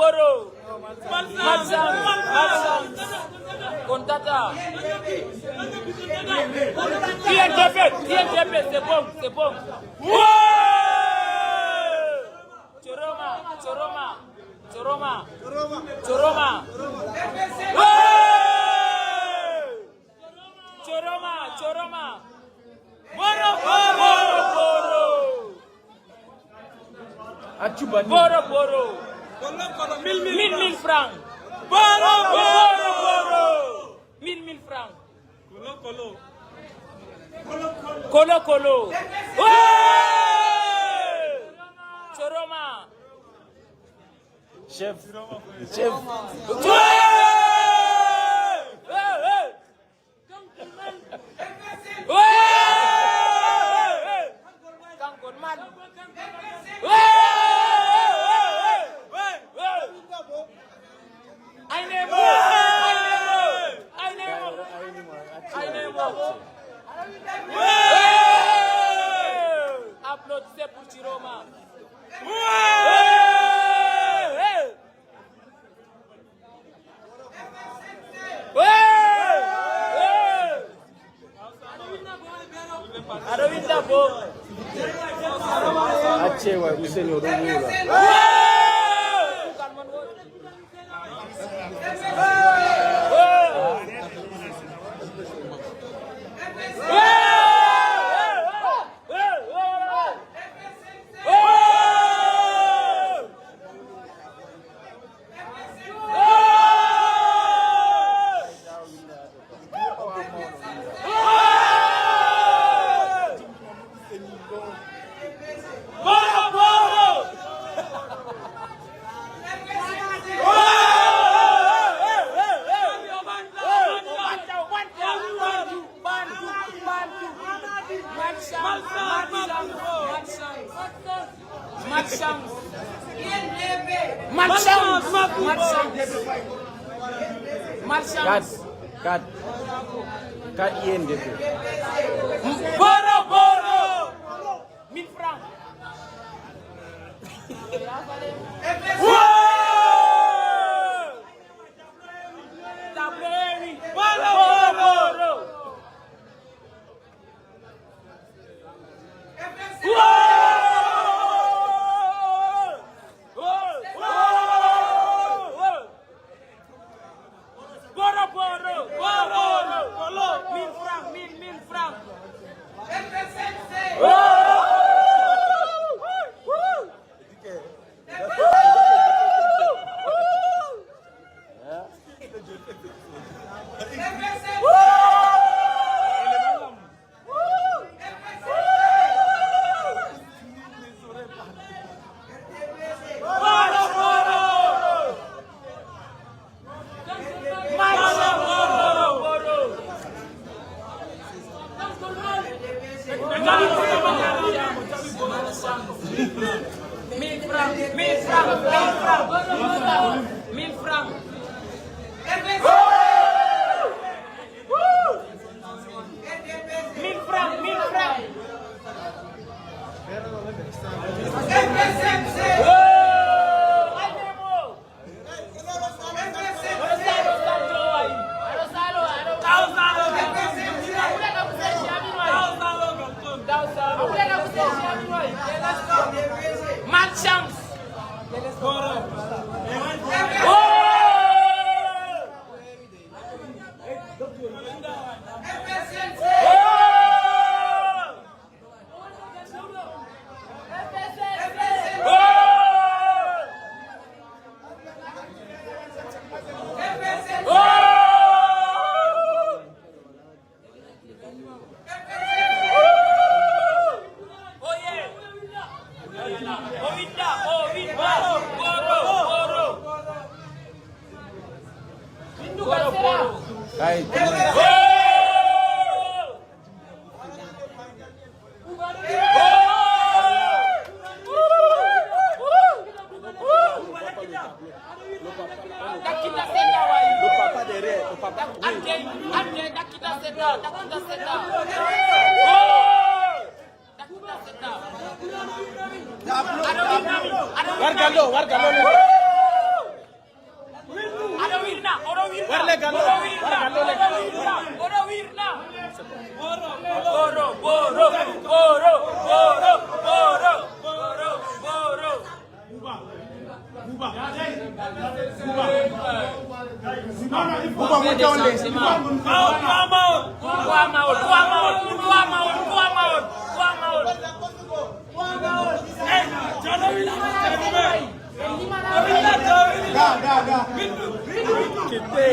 Boro. Malsang. Contata. TNTP, c'est bon. Choroma. Boro. 1000 francs. Boro. 1000 francs. Colo. Choroma. Chef. Applaudissez pour Chiroma. Achewa kuseni orugula. Kat INDP. Boro. 1000 francs. Tableni. Boro.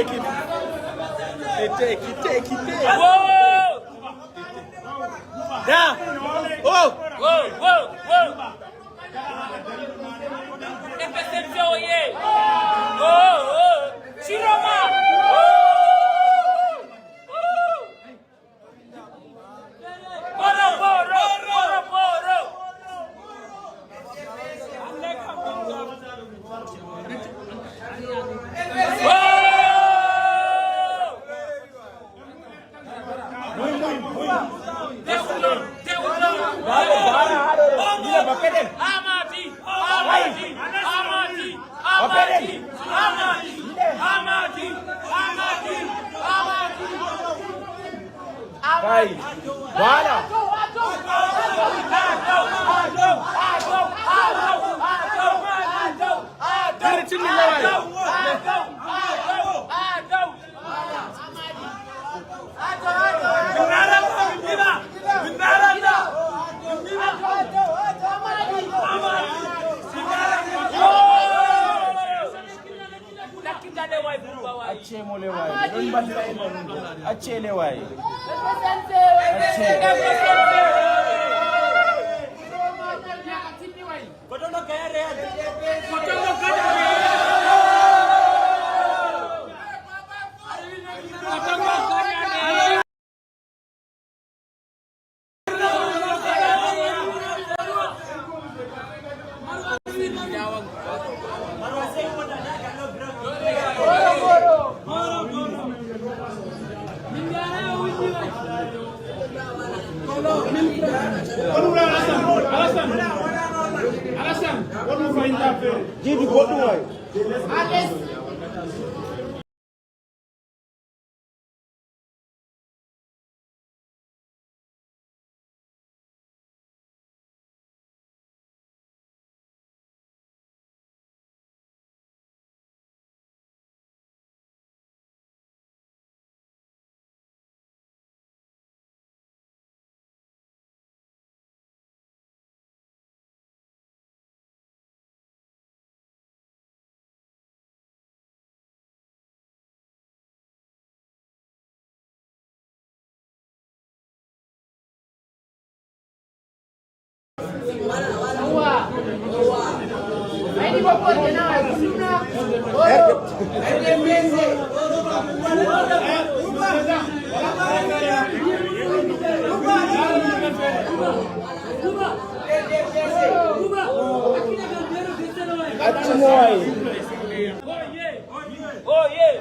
take it. Take it. Whoa! Down. Oh! Whoa! Interception, yeah! Oh! Chiroma! Boro! Vai. Bora. Ache mole wai. Don banda ina. Ache le wai. Alassane, what do you find that very? Give you what do I? Oh yeah!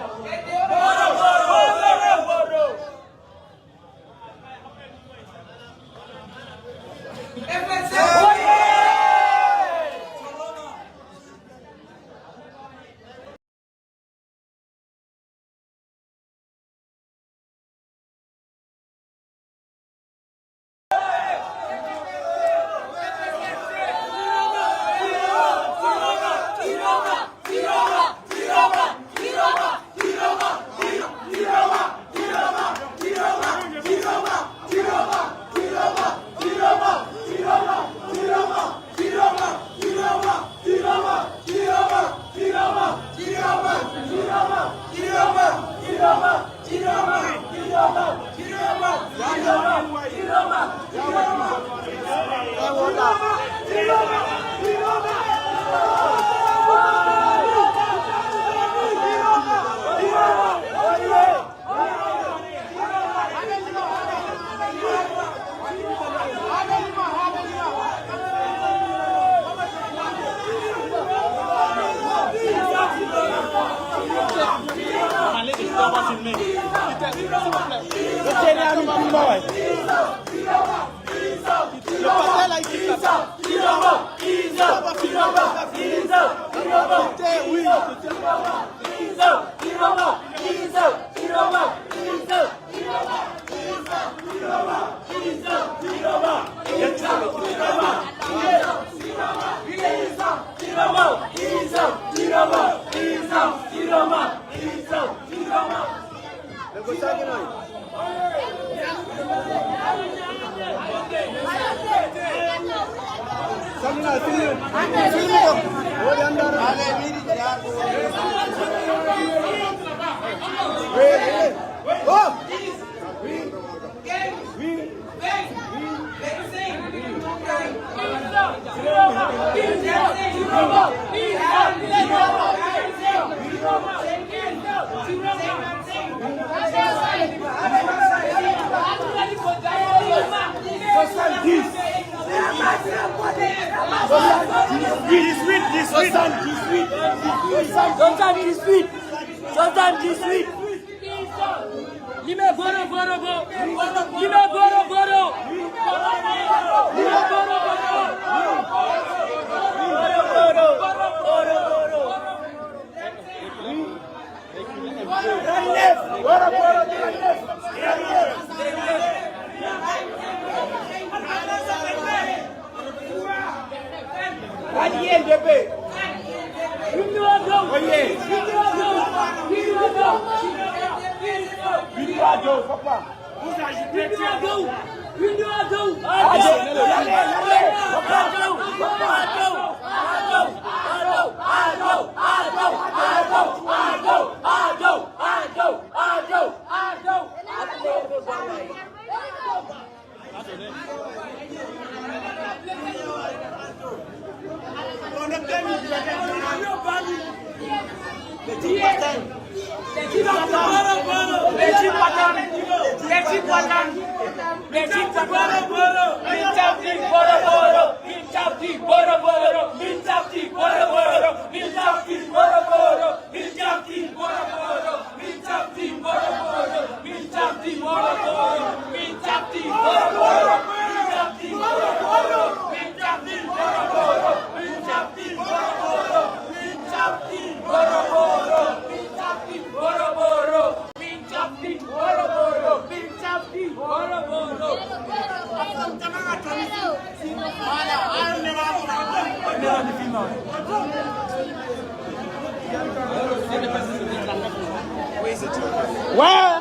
Where?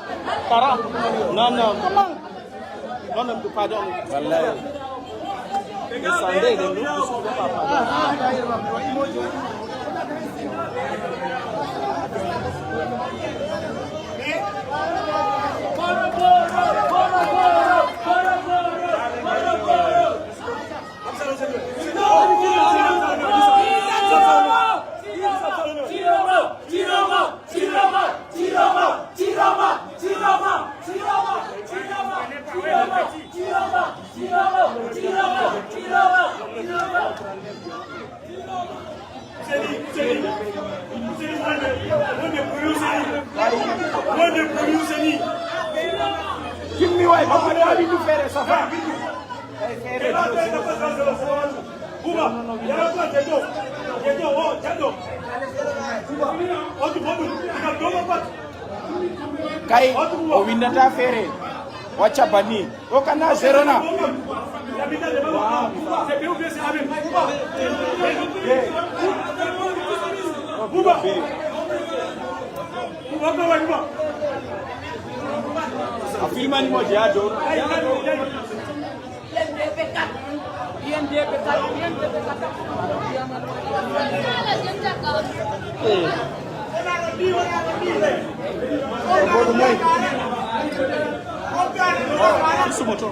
Tara. No, come on. No, pardon. Wallahi. It's Sunday, they look to give me why, Papa, I will do fair, Safa. Kai, o winata fere. Wacha bani. O kana zero na. Afirma ni moja ado. Isso motor.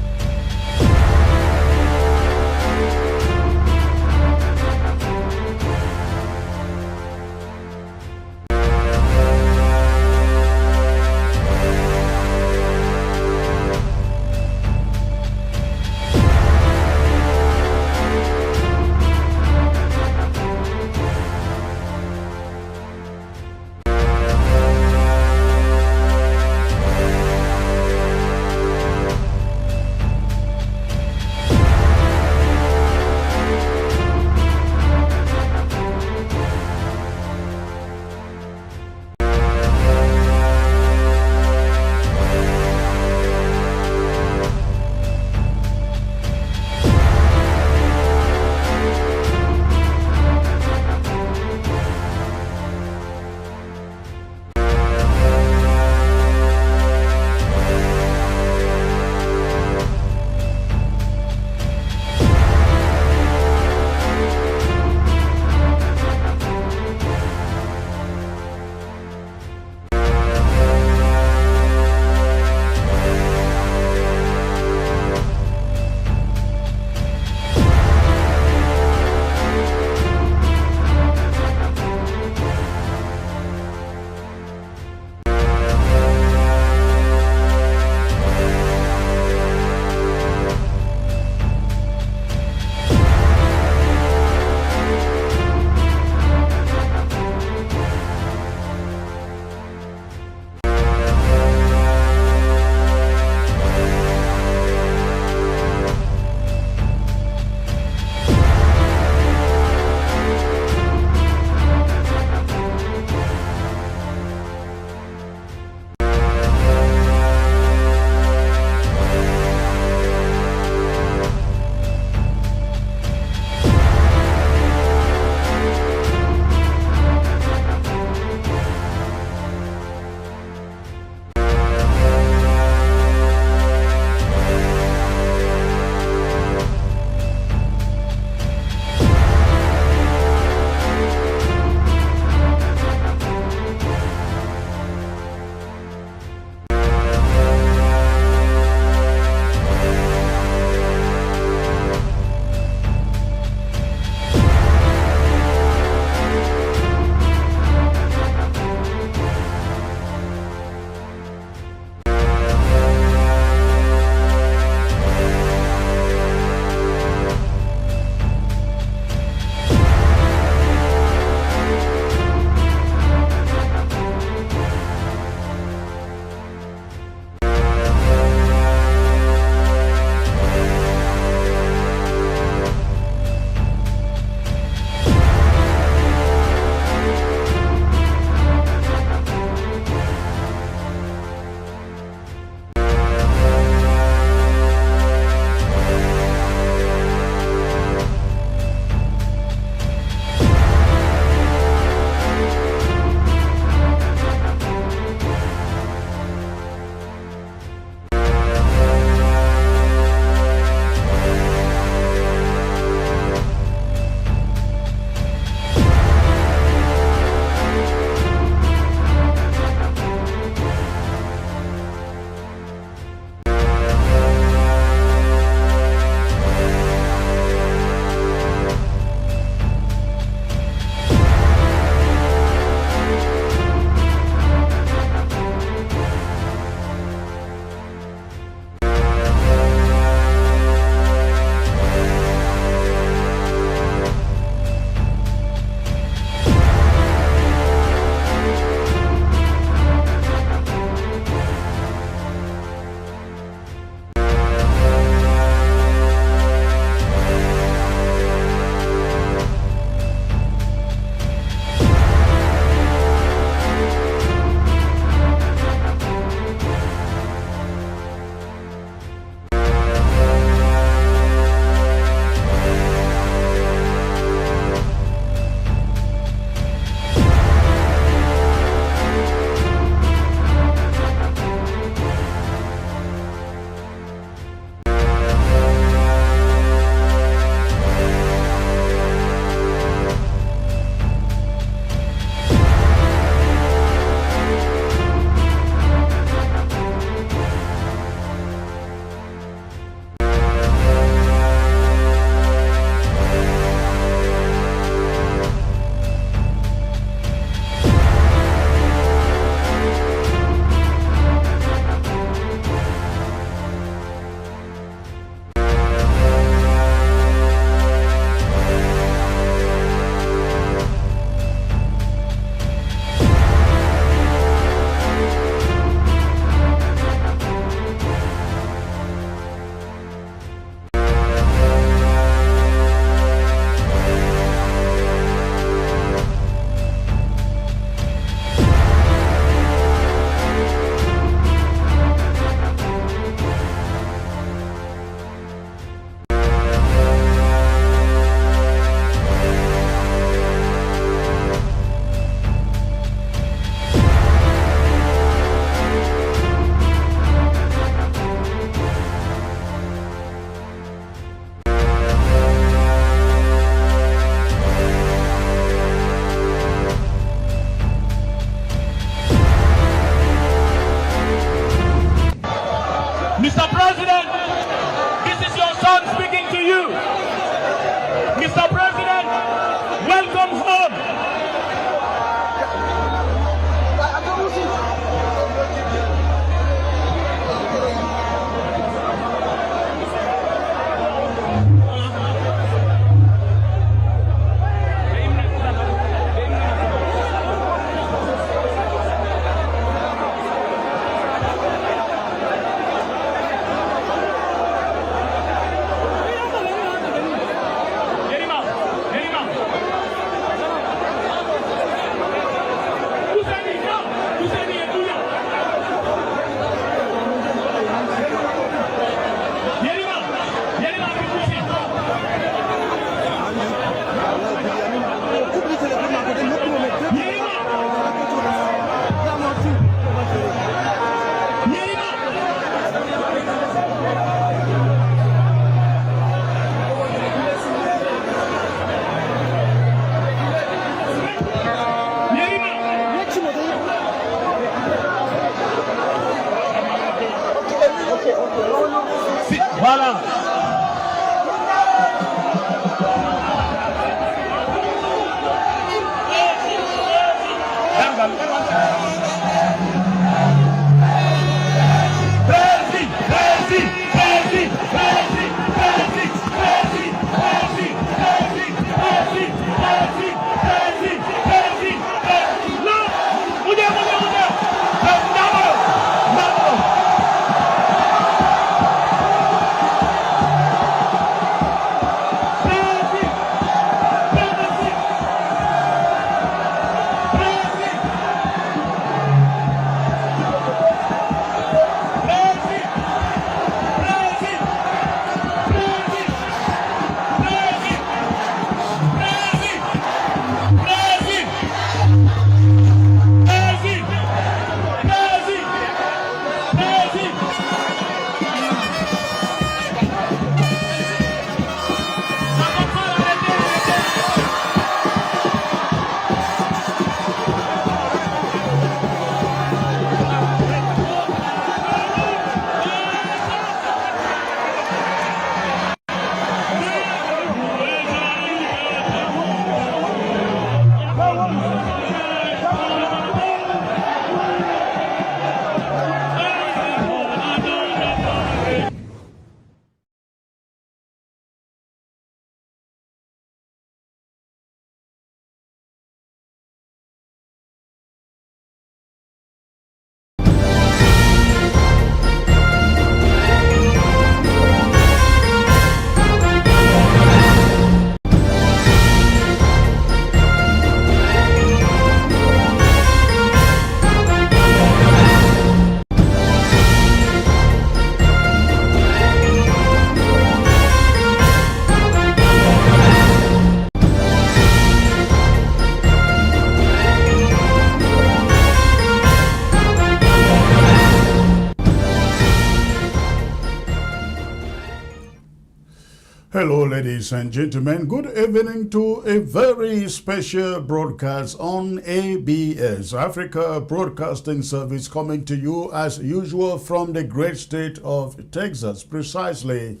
Hello, ladies and gentlemen. Good evening to a very special broadcast on ABS, Africa Broadcasting Service, coming to you as usual from the great state of Texas, precisely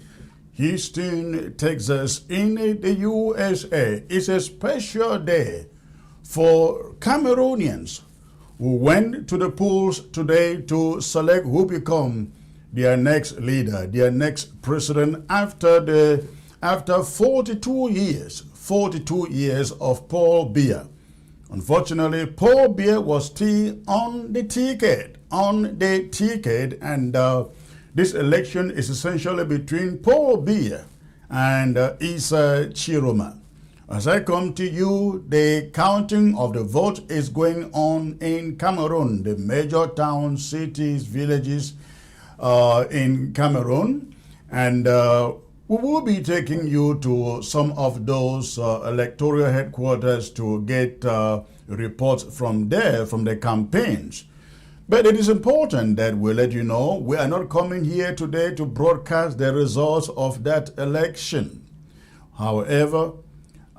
Houston, Texas, in the USA. It's a special day for Cameroonians who went to the polls today to select who become their next leader, their next president after 42 years of Paul Biya. Unfortunately, Paul Biya was still on the ticket, and this election is essentially between Paul Biya and Issa Chiroma. As I come to you, the counting of the vote is going on in Cameroon, the major towns, cities, villages in Cameroon, and we will be taking you to some of those electoral headquarters to get reports from there, from the campaigns. But it is important that we let you know we are not coming here today to broadcast the results of that election. However,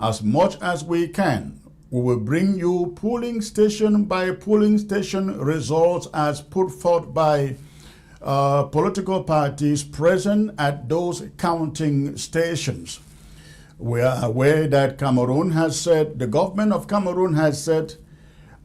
as much as we can, we will bring you polling station by polling station results as put forth by political parties present at those counting stations. We are aware that Cameroon has said, the government of Cameroon has said,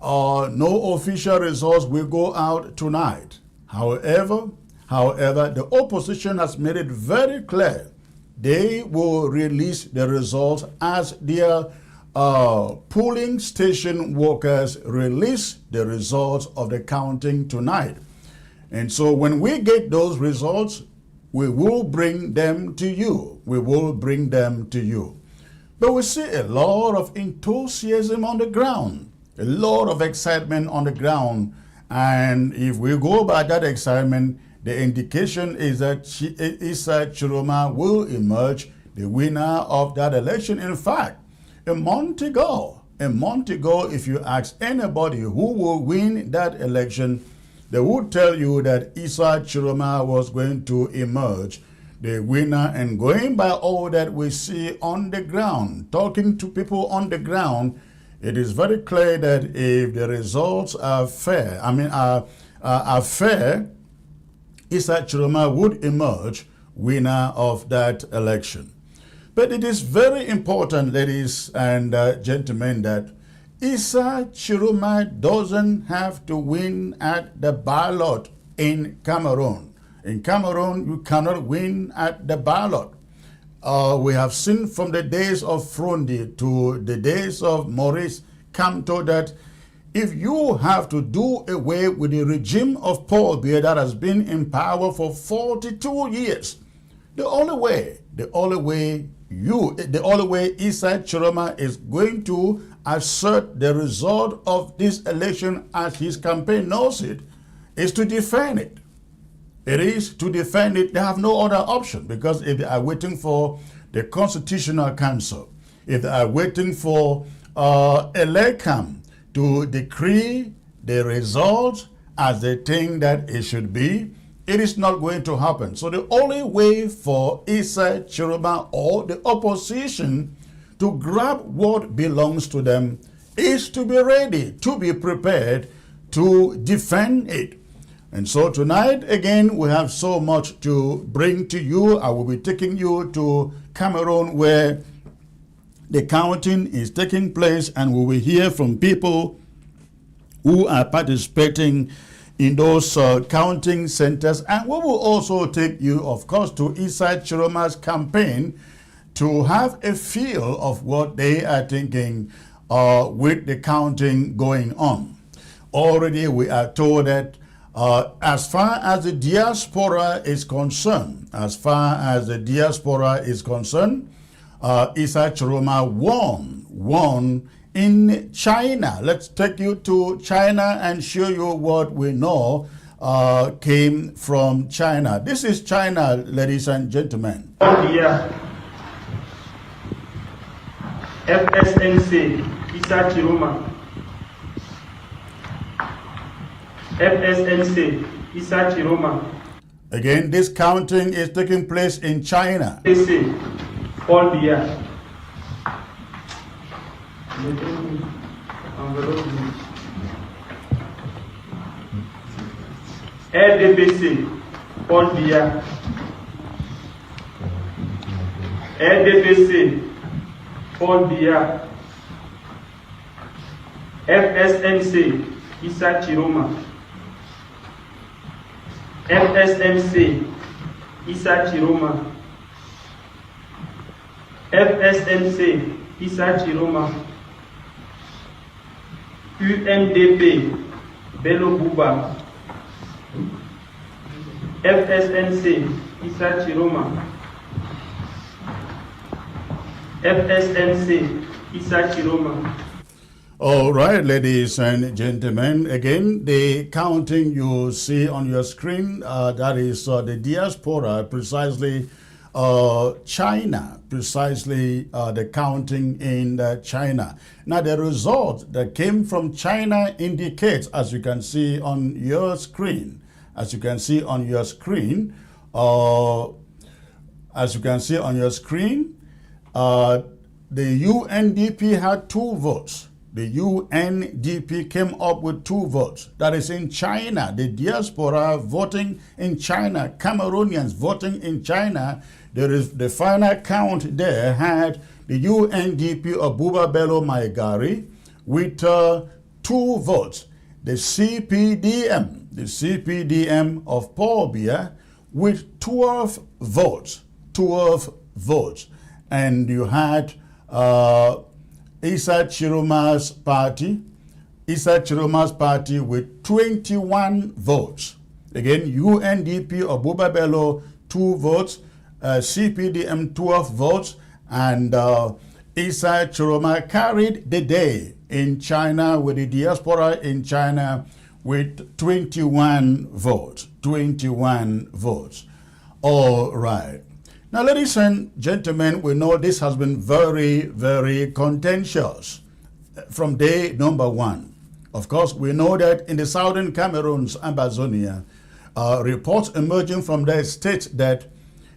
no official results will go out tonight. However, the opposition has made it very clear they will release the results as their polling station workers release the results of the counting tonight. And so when we get those results, we will bring them to you. But we see a lot of enthusiasm on the ground, a lot of excitement on the ground. And if we go by that excitement, the indication is that Issa Chiroma will emerge the winner of that election. In fact, a month ago, if you ask anybody who will win that election, they would tell you that Issa Chiroma was going to emerge the winner. And going by all that we see on the ground, talking to people on the ground, it is very clear that if the results are fair, Issa Chiroma would emerge winner of that election. But it is very important, ladies and gentlemen, that Issa Chiroma doesn't have to win at the ballot in Cameroon. In Cameroon, you cannot win at the ballot. We have seen from the days of Frondi to the days of Maurice Kamto that if you have to do away with the regime of Paul Biya that has been in power for 42 years, the only way Issa Chiroma is going to assert the result of this election as his campaign knows it is to defend it. It is to defend it. They have no other option, because if they are waiting for the Constitutional Council, if they are waiting for ELECTIO0NS to decree the results as they think that it should be, it is not going to happen. So the only way for Issa Chiroma or the opposition to grab what belongs to them is to be ready, to be prepared to defend it. And so tonight, again, we have so much to bring to you. I will be taking you to Cameroon, where the counting is taking place, and we will hear from people who are participating in those counting centers. And we will also take you, of course, to Issa Chiroma's campaign to have a feel of what they are thinking with the counting going on. Already we are told that as far as the diaspora is concerned, Issa Chiroma won in China. Let's take you to China and show you what we know came from China. This is China, ladies and gentlemen. FSNC, Issa Chiroma. FSNC, Issa Chiroma. Again, this counting is taking place in China. Paul Biya. LDPC, Paul Biya. LDPC, Paul Biya. FSMC, Isa Chiroma. FSMC, Isa Chiroma. FSMC, Isa Chiroma. UMDP, Bello Buba. FSMC, Isa Chiroma. FSMC, Isa Chiroma. All right, ladies and gentlemen, again, the counting you see on your screen, that is the diaspora, precisely China, precisely the counting in China. Now, the result that came from China indicates, as you can see on your screen, the UNDP had 2 votes. The UNDP came up with 2 votes. That is in China, the diaspora voting in China, Cameroonians voting in China. There is the final count there had the UNDP of Buba Bello Maigari with 2 votes. The CPDM of Paul Biya with 12 votes. And you had Isa Chiroma's party with 21 votes. Again, UNDP of Buba Bello 2 votes, CPDM 12 votes, and Isa Chiroma carried the day in China with the diaspora in China with 21 votes. All right. Now, ladies and gentlemen, we know this has been very, very contentious from day number 1. Of course, we know that in the southern Cameroon's Ambazonia, reports emerging from their state that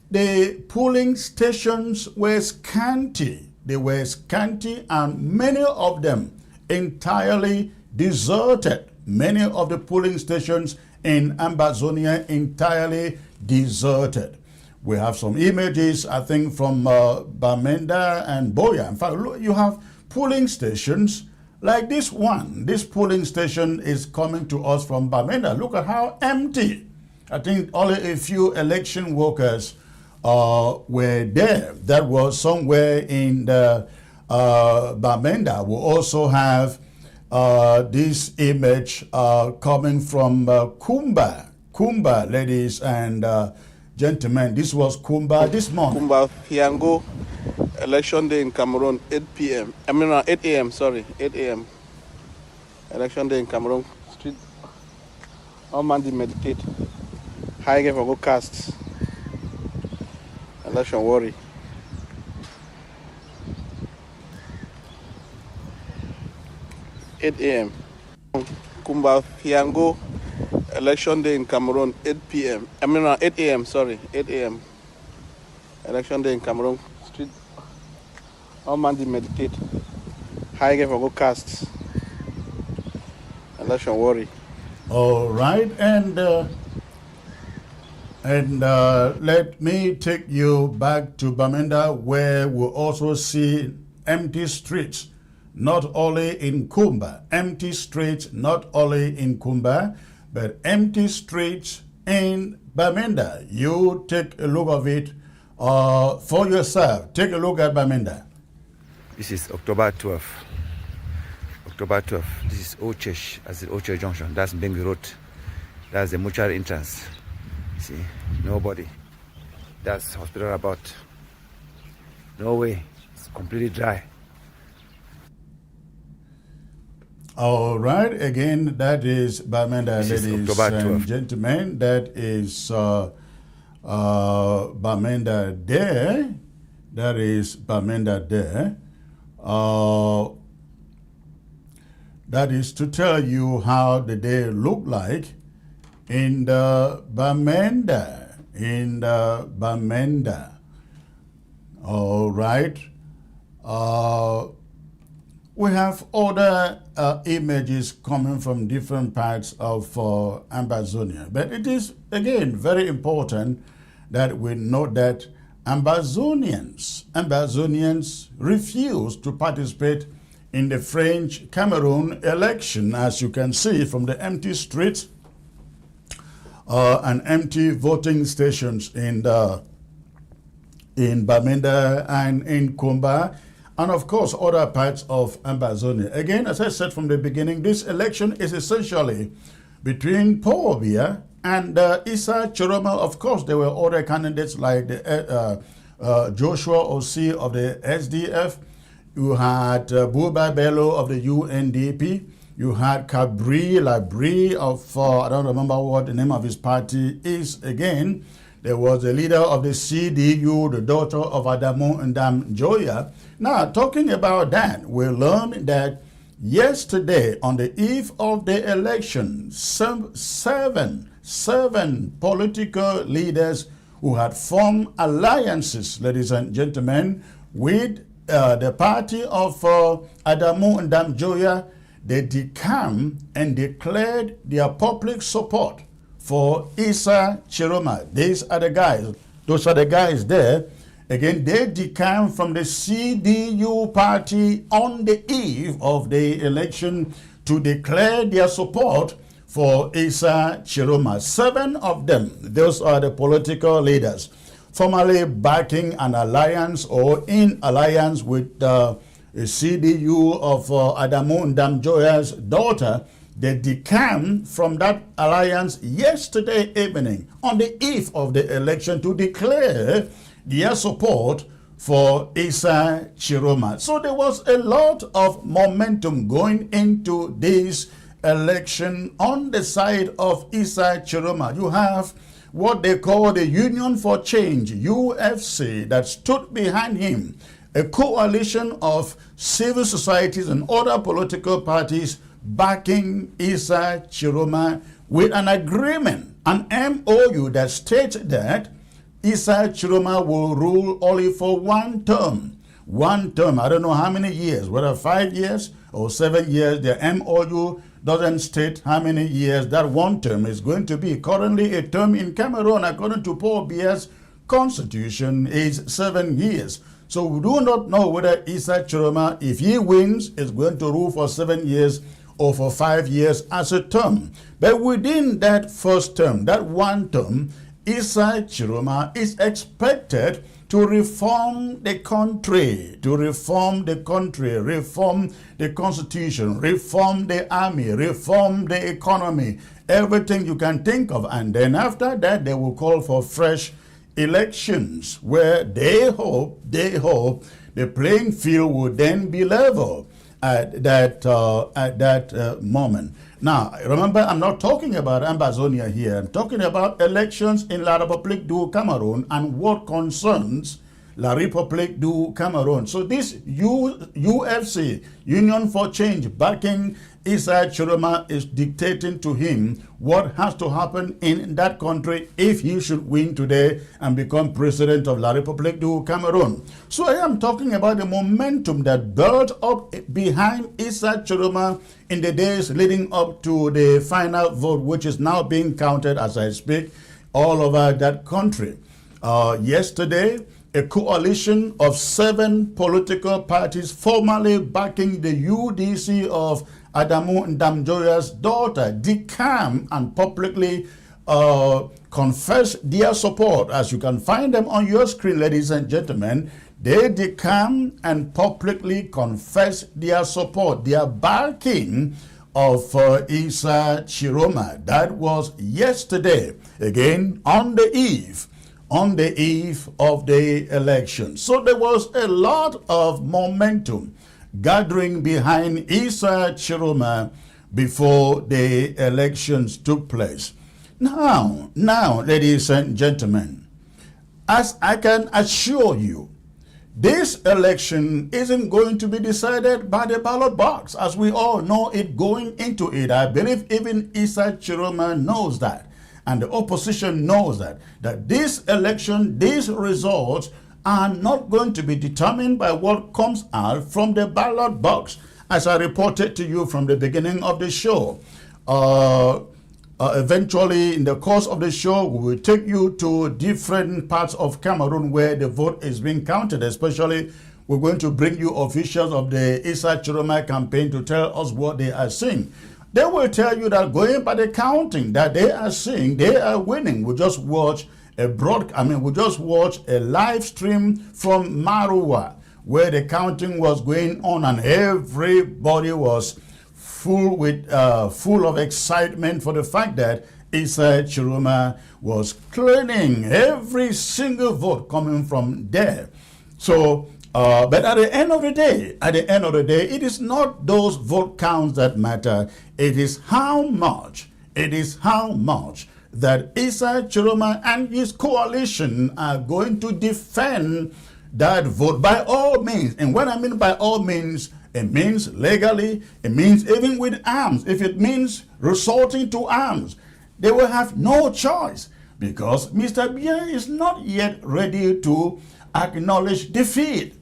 the polling stations were scanty. They were scanty, and many of them entirely deserted. Many of the polling stations in Ambazonia entirely deserted. We have some images, I think, from Bamenda and Boya. In fact, look, you have polling stations like this one. This polling station is coming to us from Bamenda. Look at how empty. I think only a few election workers were there. That was somewhere in the Bamenda. We also have this image coming from Kumba, ladies and gentlemen. This was Kumba this morning. Kumba Fiango, election day in Cameroon, 8 p.m. 8 a.m. Sorry, 8 a.m. Election day in Cameroon. Street. All man they meditate. High game for go cast. Election worry. (8 a.m.) Kumba Fiango, election day in Cameroon, 8 p.m. 8 a.m. Sorry, 8 a.m. Election day in Cameroon. Street. All man they meditate. High game for go cast. Election worry. All right, and let me take you back to Bamenda, where we'll also see empty streets, not only in Kumba. Empty streets, not only in Kumba, but empty streets in Bamenda. You take a look of it for yourself. Take a look at Bamenda. This is October 12th. October 12th. This is Ochesh, as the Ochesh Junction. That's Bengi Road. That's the mortuary entrance. See, nobody. That's hospital about. No way. It's completely dry. All right. Again, that is Bamenda, This is ladies October and 12th. gentlemen. That is Bamenda there. That is Bamenda there. That is to tell you how the day looked like in the Bamenda. All right. We have other images coming from different parts of Ambazonia. But it is, again, very important that we note that Ambazonians refuse to participate in the French Cameroon election, as you can see from the empty streets and empty voting stations in Bamenda and in Kumba, and of course other parts of Ambazonia. Again, as I said from the beginning, this election is essentially between Paul Biya and Issa Chiroma. Of course, there were other candidates like the, Joshua Osi of the SDF. You had Buba Bello of the UNDP. You had Kabri Labri of, I don't remember what the name of his party is again. There was a leader of the CDU, the daughter of Adamu Ndam Joya. Now, talking about that, we learned that yesterday, on the eve of the election, seven political leaders who had formed alliances, ladies and gentlemen, with the party of Adamu Ndam Joya, they decamped and declared their public support for Issa Chiroma. These are the guys. Those are the guys there. Again, they decamped from the CDU party on the eve of the election to declare their support for Issa Chiroma. 7 of them, those are the political leaders, formerly backing an alliance or in alliance with the CDU of Adamu Ndam Joya's daughter. They decamped from that alliance yesterday evening on the eve of the election to declare their support for Issa Chiroma. So there was a lot of momentum going into this election on the side of Issa Chiroma. You have what they call the Union for Change, UFC, that stood behind him, a coalition of civil societies and other political parties backing Issa Chiroma with an agreement, an MOU that states that Issa Chiroma will rule only for 1 term. 1 term, I don't know how many years, whether 5 years or 7 years. The MOU doesn't state how many years that 1 term is going to be. Currently, a term in Cameroon, according to Paul Biya's constitution, is 7 years. So we do not know whether Issa Chiroma, if he wins, is going to rule for 7 years or for 5 years as a term. But within that first term, that 1 term, Issa Chiroma is expected to reform the country, reform the constitution, reform the army, reform the economy, everything you can think of. And then after that, they will call for fresh elections where they hope the playing field will then be level at that moment. Now, remember, I'm not talking about Ambazonia here. I'm talking about elections in La République du Cameroon and what concerns La République du Cameroon. So this UFC, Union for Change, backing Issa Chiroma, is dictating to him what has to happen in that country if he should win today and become president of La République du Cameroon. So I am talking about the momentum that built up behind Issa Chiroma in the days leading up to the final vote, which is now being counted as I speak all over that country. Yesterday, a coalition of 7 political parties formally backing the UDC of Adamu Ndam Joya's daughter decamped and publicly confessed their support. As you can find them on your screen, ladies and gentlemen, they decamped and publicly confessed their support, their backing of Issa Chiroma. That was yesterday, again on the eve of the election. So there was a lot of momentum gathering behind Issa Chiroma before the elections took place. Now, ladies and gentlemen, as I can assure you, this election isn't going to be decided by the ballot box, as we all know it going into it. I believe even Issa Chiroma knows that. And the opposition knows that this election, these results are not going to be determined by what comes out from the ballot box. As I reported to you from the beginning of the show, eventually in the course of the show, we will take you to different parts of Cameroon where the vote is being counted. Especially, we're going to bring you officials of the Issa Chiroma campaign to tell us what they are seeing. They will tell you that going by the counting that they are seeing, they are winning. We just watch a live stream from Marua where the counting was going on and everybody was full of excitement for the fact that Issa Chiroma was claiming every single vote coming from there. So, but at the end of the day, it is not those vote counts that matter. It is how much that Issa Chiroma and his coalition are going to defend that vote by all means. And what I mean by all means, it means legally, it means even with arms. If it means resorting to arms, they will have no choice because Mr. Biya is not yet ready to acknowledge defeat.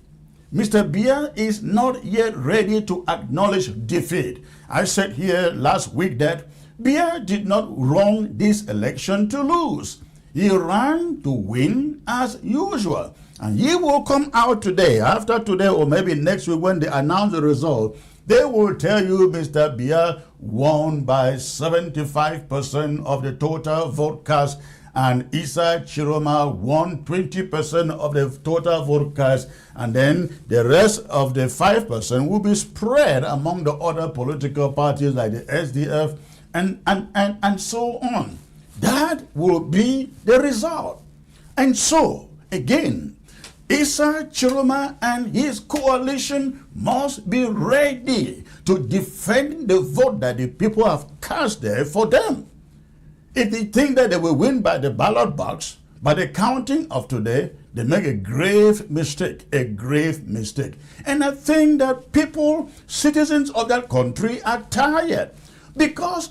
Mr. Biya is not yet ready to acknowledge defeat. I said here last week that Biya did not run this election to lose. He ran to win as usual. And he will come out today, after today or maybe next week when they announce the result, they will tell you Mr. Biya won by 75% of the total vote cast and Issa Chiroma won 20% of the total vote cast, and then the rest of the 5% will be spread among the other political parties like the SDF and so on. That will be the result. And so, again, Issa Chiroma and his coalition must be ready to defend the vote that the people have cast there for them. If they think that they will win by the ballot box, by the counting of today, they make a grave mistake, And I think that people, citizens of that country are tired because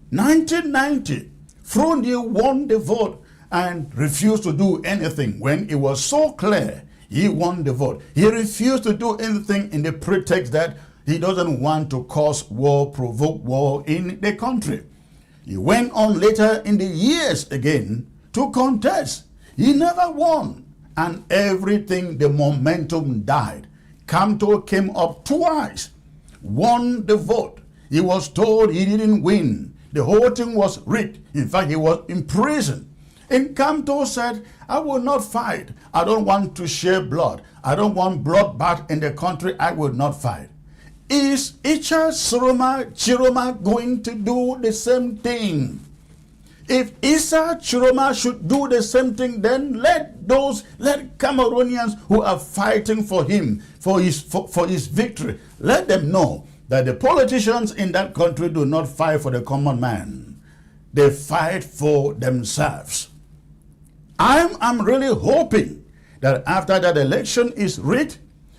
1990, Frondier won the vote and refused to do anything when it was so clear he won the vote. He refused to do anything in the pretext that he doesn't want to cause war, provoke war in the country. He went on later in the years again to contest. He never won. And everything, the momentum died. Kamto came up twice, won the vote. He was told he didn't win. The whole thing was rigged. In fact, he was imprisoned. And Kamto said, I will not fight. I don't want to shed blood. I don't want bloodbath in the country. I will not fight. Is Issa Chiroma going to do the same thing? If Issa Chiroma should do the same thing, then let Cameroonians who are fighting for him, for his victory, let them know that the politicians in that country do not fight for the common man. They fight for themselves. I'm really hoping that after that election is rigged,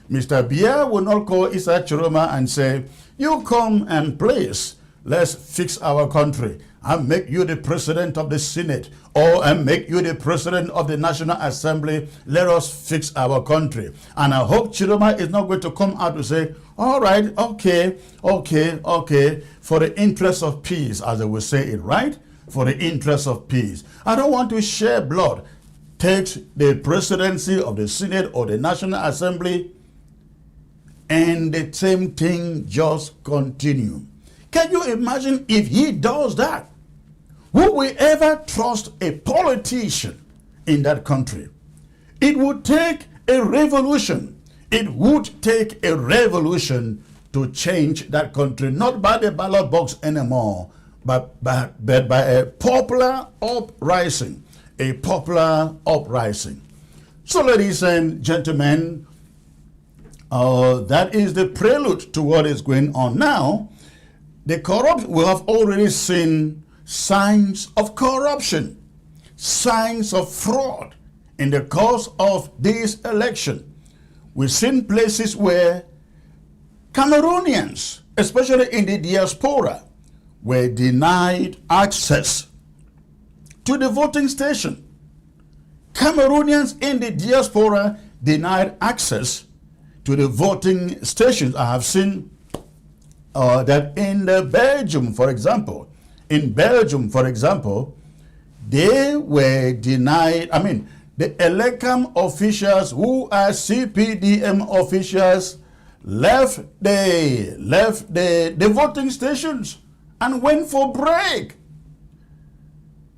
Mr. Biya will not call Issa Chiroma and say, you come and please, let's fix our country. I'll make you the president of the Senate, or I'll make you the president of the National Assembly. Let us fix our country. And I hope Chiroma is not going to come out to say, all right, okay, for the interest of peace, as they will say it, right? For the interest of peace. I don't want to share blood. Take the presidency of the Senate or the National Assembly, and the same thing just continue. Can you imagine if he does that? Who will ever trust a politician in that country? It would take a revolution. It would take a revolution to change that country, not by the ballot box anymore, but by a popular uprising. A popular uprising. So, ladies and gentlemen, that is the prelude to what is going on now. We have already seen signs of corruption, signs of fraud in the course of this election. We've seen places where Cameroonians, especially in the diaspora, were denied access to the voting station. Cameroonians in the diaspora denied access to the voting stations. I have seen that in Belgium, for example, they were denied. I mean, the ELECAM officials who are CPDM officials left the voting stations and went for break.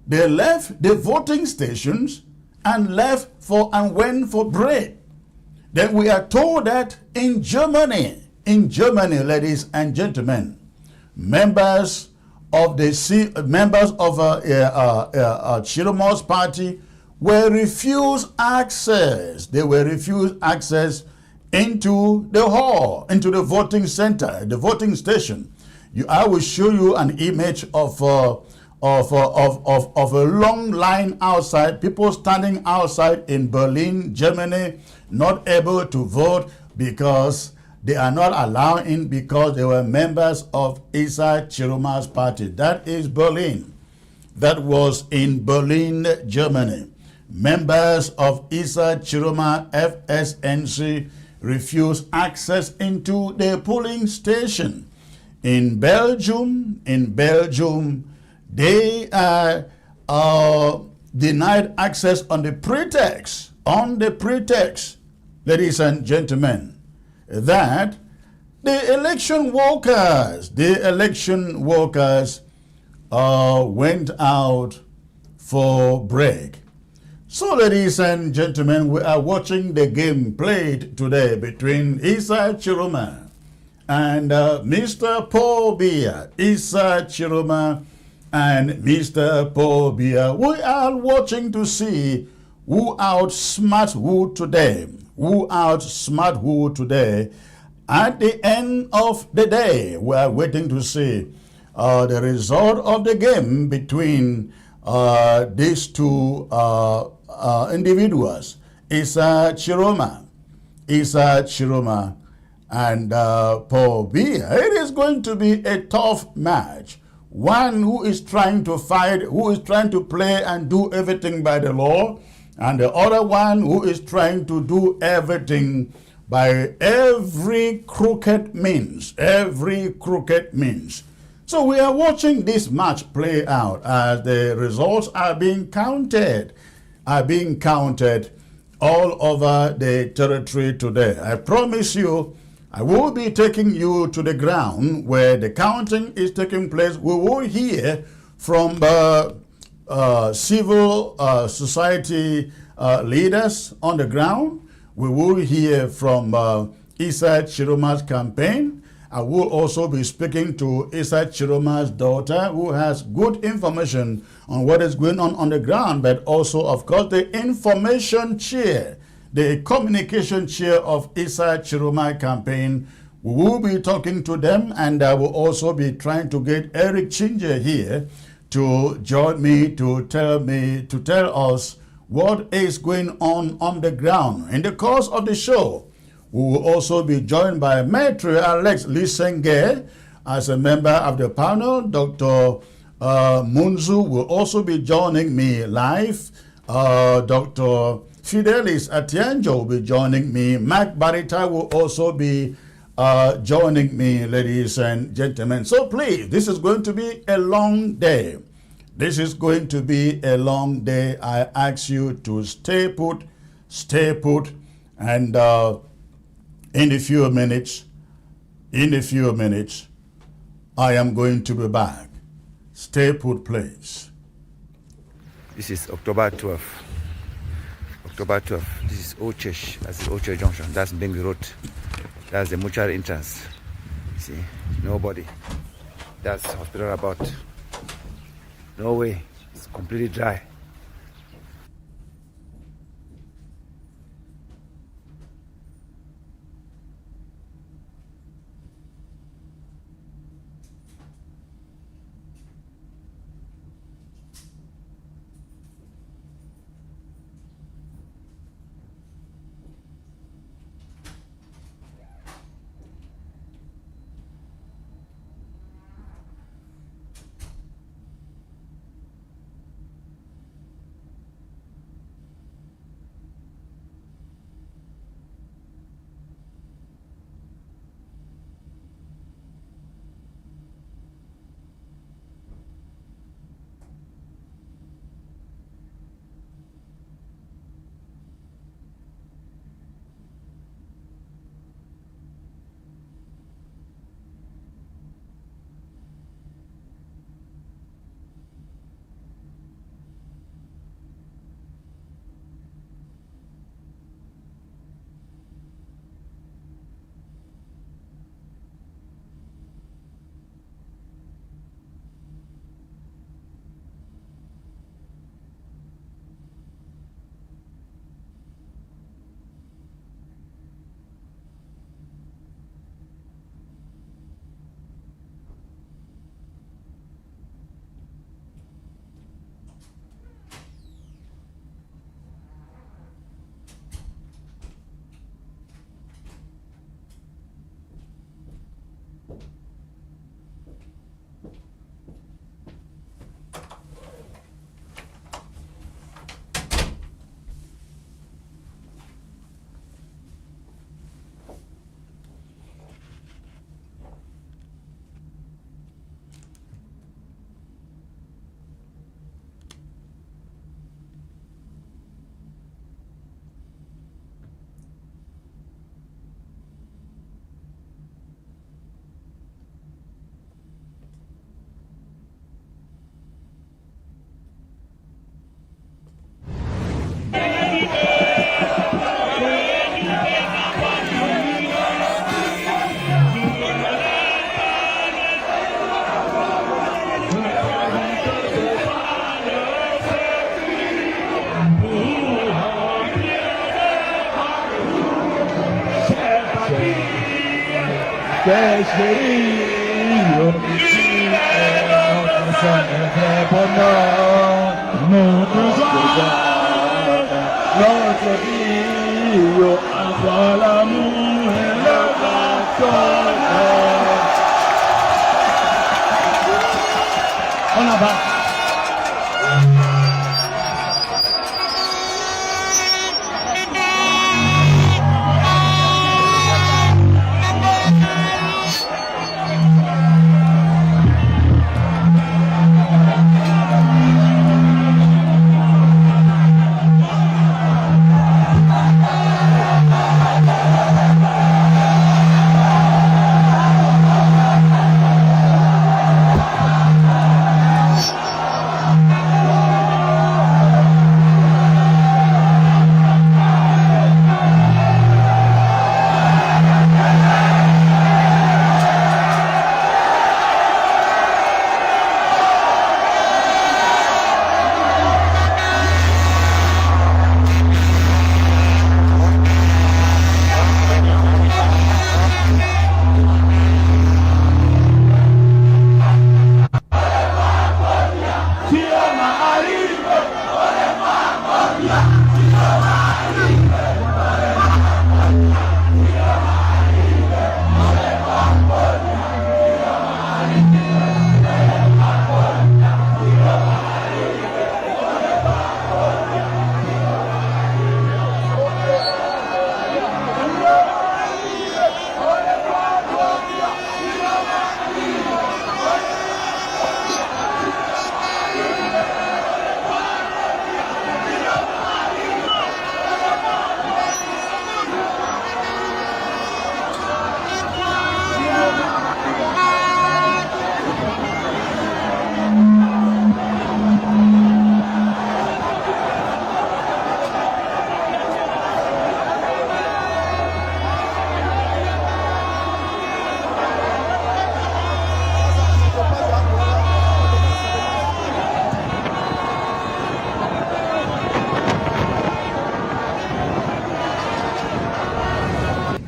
They left the voting stations and went for break. Then we are told that in Germany, ladies and gentlemen, members of Chiroma's party were refused access. They were refused access into the hall, into the voting center, the voting station. I will show you an image of a long line outside, people standing outside in Berlin, Germany, not able to vote because they are not allowed in because they were members of Issa Chiroma's party. That is Berlin. That was in Berlin, Germany. Members of Issa Chiroma FSNC refused access into the polling station. In Belgium, they are denied access on the pretext, ladies and gentlemen, that the election workers went out for break. So, ladies and gentlemen, we are watching the game played today between Issa Chiroma and Mr. Paul Biya. Issa Chiroma and Mr. Paul Biya. We are watching to see who outsmart who today. At the end of the day, we are waiting to see the result of the game between these two individuals, Issa Chiroma and Paul Biya. It is going to be a tough match. One who is trying to fight, who is trying to play and do everything by the law, and the other one who is trying to do everything by every crooked means. So we are watching this match play out as the results are being counted all over the territory today. I promise you, I will be taking you to the ground where the counting is taking place. We will hear from civil society leaders on the ground. We will hear from Issa Chiroma's campaign. I will also be speaking to Issa Chiroma's daughter, who has good information on what is going on the ground, but also, of course, the information chair, the communication chair of Issa Chiroma campaign. We will be talking to them, and I will also be trying to get Eric Chinger here to join me to tell us what is going on the ground. In the course of the show, we will also be joined by Maitre Alex Lisenge as a member of the panel. Dr. Munzu will also be joining me live. Dr. Fidelis Atienjo will be joining me. Mark Barita will also be joining me, ladies and gentlemen. So please, this is going to be a long day. I ask you to stay put, and in a few minutes, I am going to be back. Stay put, please. This is October 12th. This is Ochesh. That's Oche Junction. That's Bengi Road. That's the mortuary entrance. See, nobody. That's hospital about. No way. It's completely dry.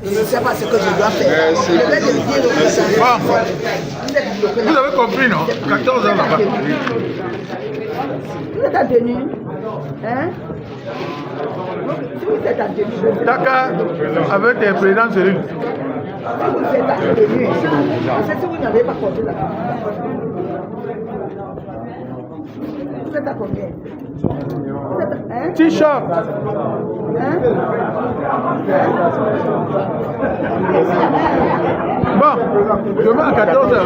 Je ne sais pas ce que je dois faire. Je vais le dire au président. Vous avez compris, non? 14 ans là-bas. Vous êtes en tenue, hein? Si vous êtes en tenue, Taka avec des présidents cellule. si vous êtes en tenue, c'est si vous n'avez pas compté là. Vous êtes à combien? Vous êtes à, hein? T-shirt. Hein? Bon, demain à 14h.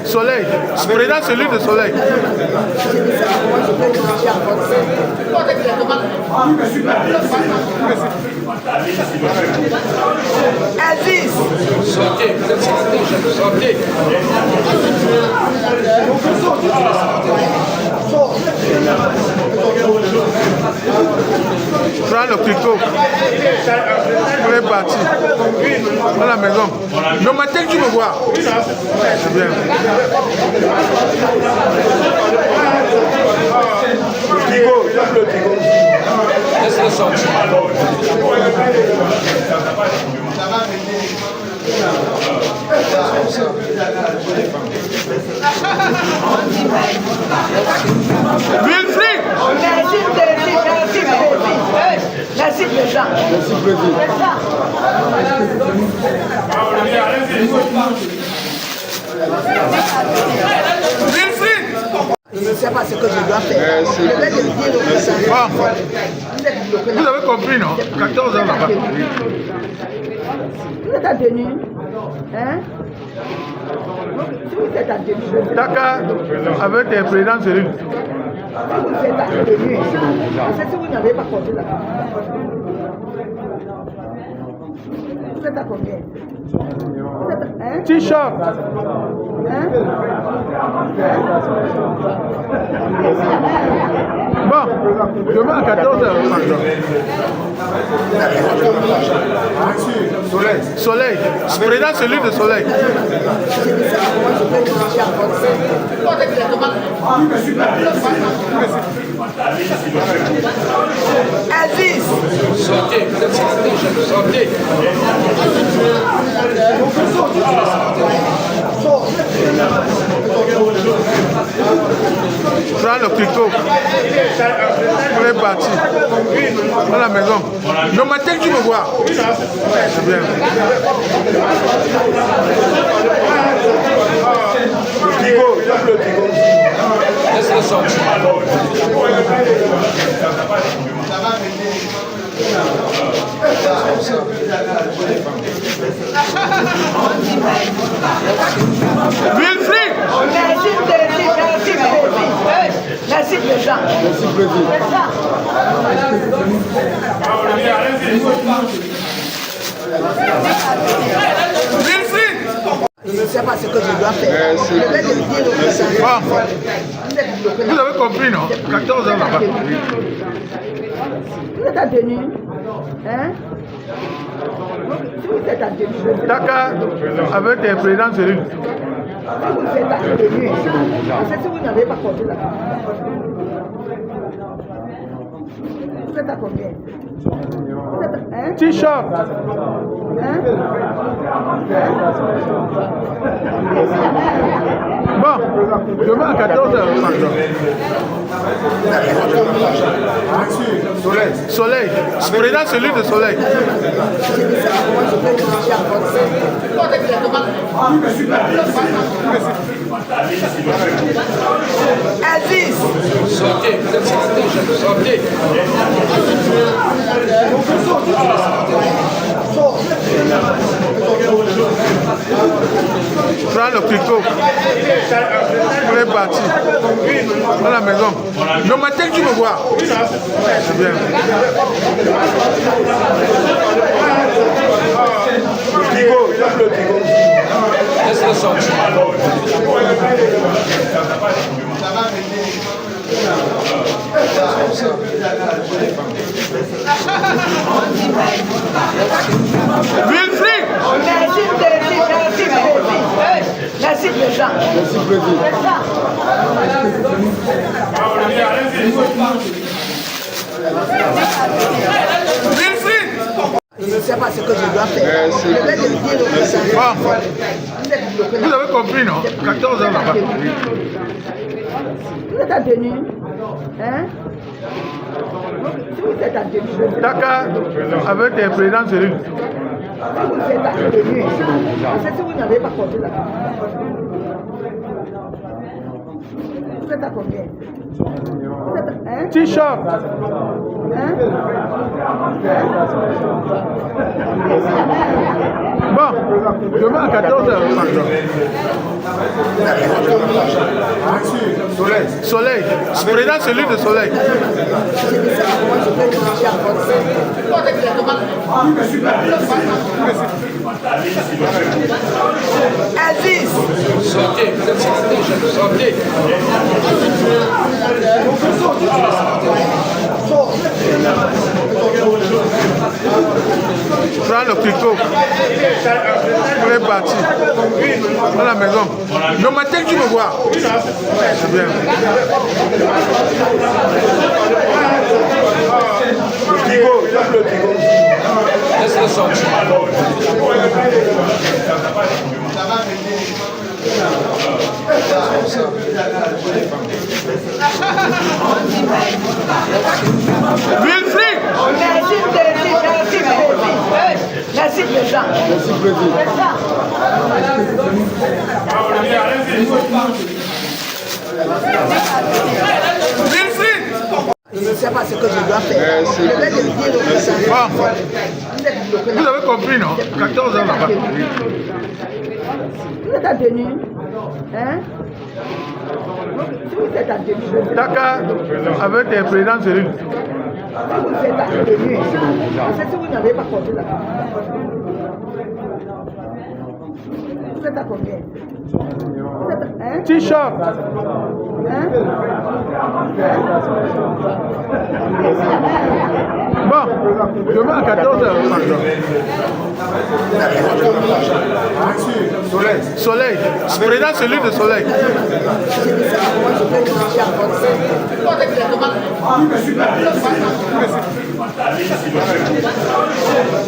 Soleil. Président cellule de Soleil. Aziz! Sortez. Prends le tricot. Vous êtes parti. Dans la maison. Le matin, tu me vois. C'est bien. Le tricot. Laisse-le sortir. Wilfried! Merci. Merci, président. Merci, président. Je ne sais pas ce que je dois faire. Merci. Je vais le dire au président. Vous avez compris, non? 14 ans là-bas. Vous êtes en tenue. Hein? Si vous êtes en tenue, Taka avec un président Cyril. si vous êtes en tenue, parce que si vous n'avez pas compté là. Vous êtes à combien? Vous êtes à, hein? T-shirt. Hein? Bon, demain à 14h. Soleil. Président Cyril de Soleil. Je ne sais pas comment je peux réfléchir à votre Aziz! Santé, vous êtes santé, jeune, santé. Prends le clito. On est parti. Dans la maison. Le matin que tu me vois. C'est bien. Laisse-le sortir. Wilfried! Merci, président. Merci, président. Wilfried! Je ne sais pas ce que je dois faire. Merci. Je vais le dire au président. Vous avez compris, non? 14 ans là-bas. Vous êtes en tenue. Hein? Si vous êtes en tenue, Taka avec un président Cyril. si vous êtes en tenue, parce que si vous n'avez pas compté là. Vous êtes à combien? Vous êtes à, hein? T-shirt. Hein? Bon, demain à 14h. Soleil. Président Cyril de Soleil. Je ne sais pas comment je peux réfléchir à votre Aziz! Santé, vous êtes santé, jeune, santé. Prends le clito. On est parti. Dans la maison. Le matin que tu me vois. C'est bien. Laisse-le sortir. Wilfried! Merci, président. Merci, président. Wilfried! Je ne sais pas ce que je dois faire. Merci. Je vais le dire au président. Bon, vous avez compris, non? 14 ans là-bas. Vous êtes en tenue. Hein? Si vous êtes en tenue, Taka avec un président Cyril. si vous êtes en tenue, parce que si vous n'avez pas compté là. Vous êtes à combien? Vous êtes à, hein? T-shirt. Hein? Bon, demain à 14h. Soleil. Président Cyril de Soleil. Je ne sais pas comment je peux réfléchir à votre Aziz! Santé, vous êtes santé, jeune, santé. Prends le clito. On est parti. Dans la maison. Le matin que tu me vois. C'est bien. Laisse-le sortir. Wilfried! Merci, président. Merci, président. Je ne sais pas ce que je dois faire. Merci. Je vais le dire au président. Vous avez compris, non? 14 ans là-bas. Vous êtes en tenue. Hein? Si vous êtes en tenue, Taka avec un président cellule. si vous êtes en tenue, c'est si vous n'avez pas compté là. Vous êtes à combien? Vous êtes à, hein? T-shirt. Hein? Bon, demain à 14h. Soleil. Président cellule de soleil.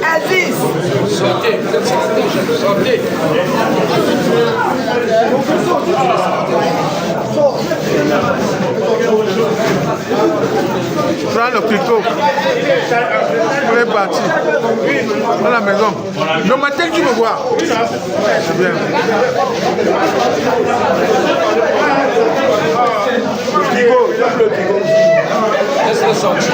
Aziz! Sortez, vous êtes secrétaire général. Sortez. Prends le tricot. Pour les partir. Dans la maison. Le matin que tu me vois. C'est bien. Laisse-le sortir.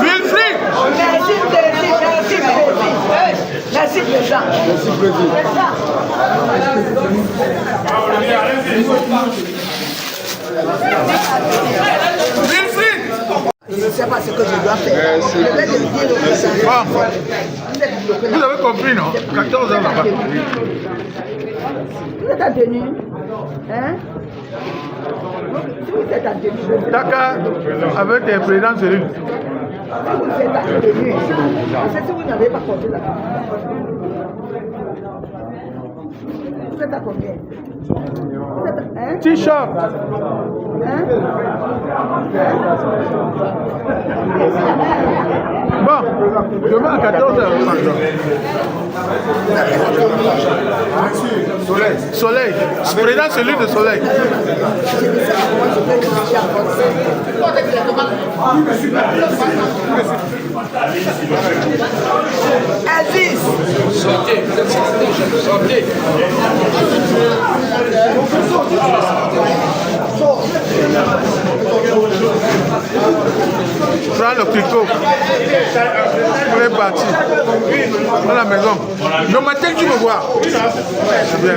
Wilfried! Merci, merci, président. Merci, président. Wilfried! Je ne sais pas ce que je dois faire. Je vais le dire au président. Vous avez compris, non? 14 ans là-bas. Vous êtes en tenue. Hein? Si vous êtes en tenue, Taka avec un président cellule. si vous êtes en tenue, c'est si vous n'avez pas compté là. Vous êtes à combien? Vous êtes à, hein? T-shirt. Hein? Bon, demain à 14h. Soleil. Président cellule de soleil. Aziz! Sortez, vous êtes secrétaire général. Sortez. Prends le tricot. Pour les partir. Dans la maison. Le matin que tu me vois. C'est bien.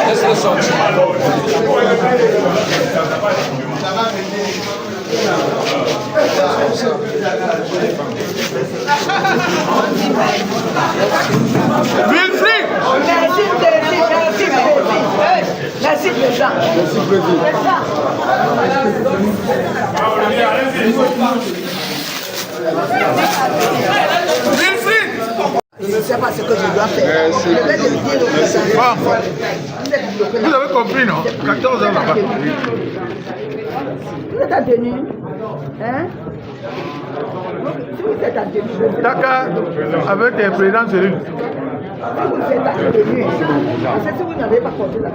Laisse-le sortir. Wilfried! Merci, président. Merci, président. Wilfried! Je ne sais pas ce que je dois faire. Je vais le dire au président. Bon, vous avez compris, non? 14 ans là-bas. Vous êtes en tenue. Hein? Si vous êtes en tenue, Taka avec un président cellule. si vous êtes en tenue, c'est si vous n'avez pas compté là.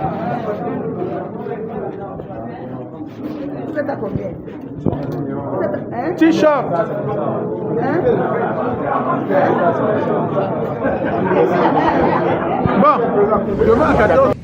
Vous êtes à combien? Vous êtes à, hein? T-shirt. Hein? Bon, demain à 14h.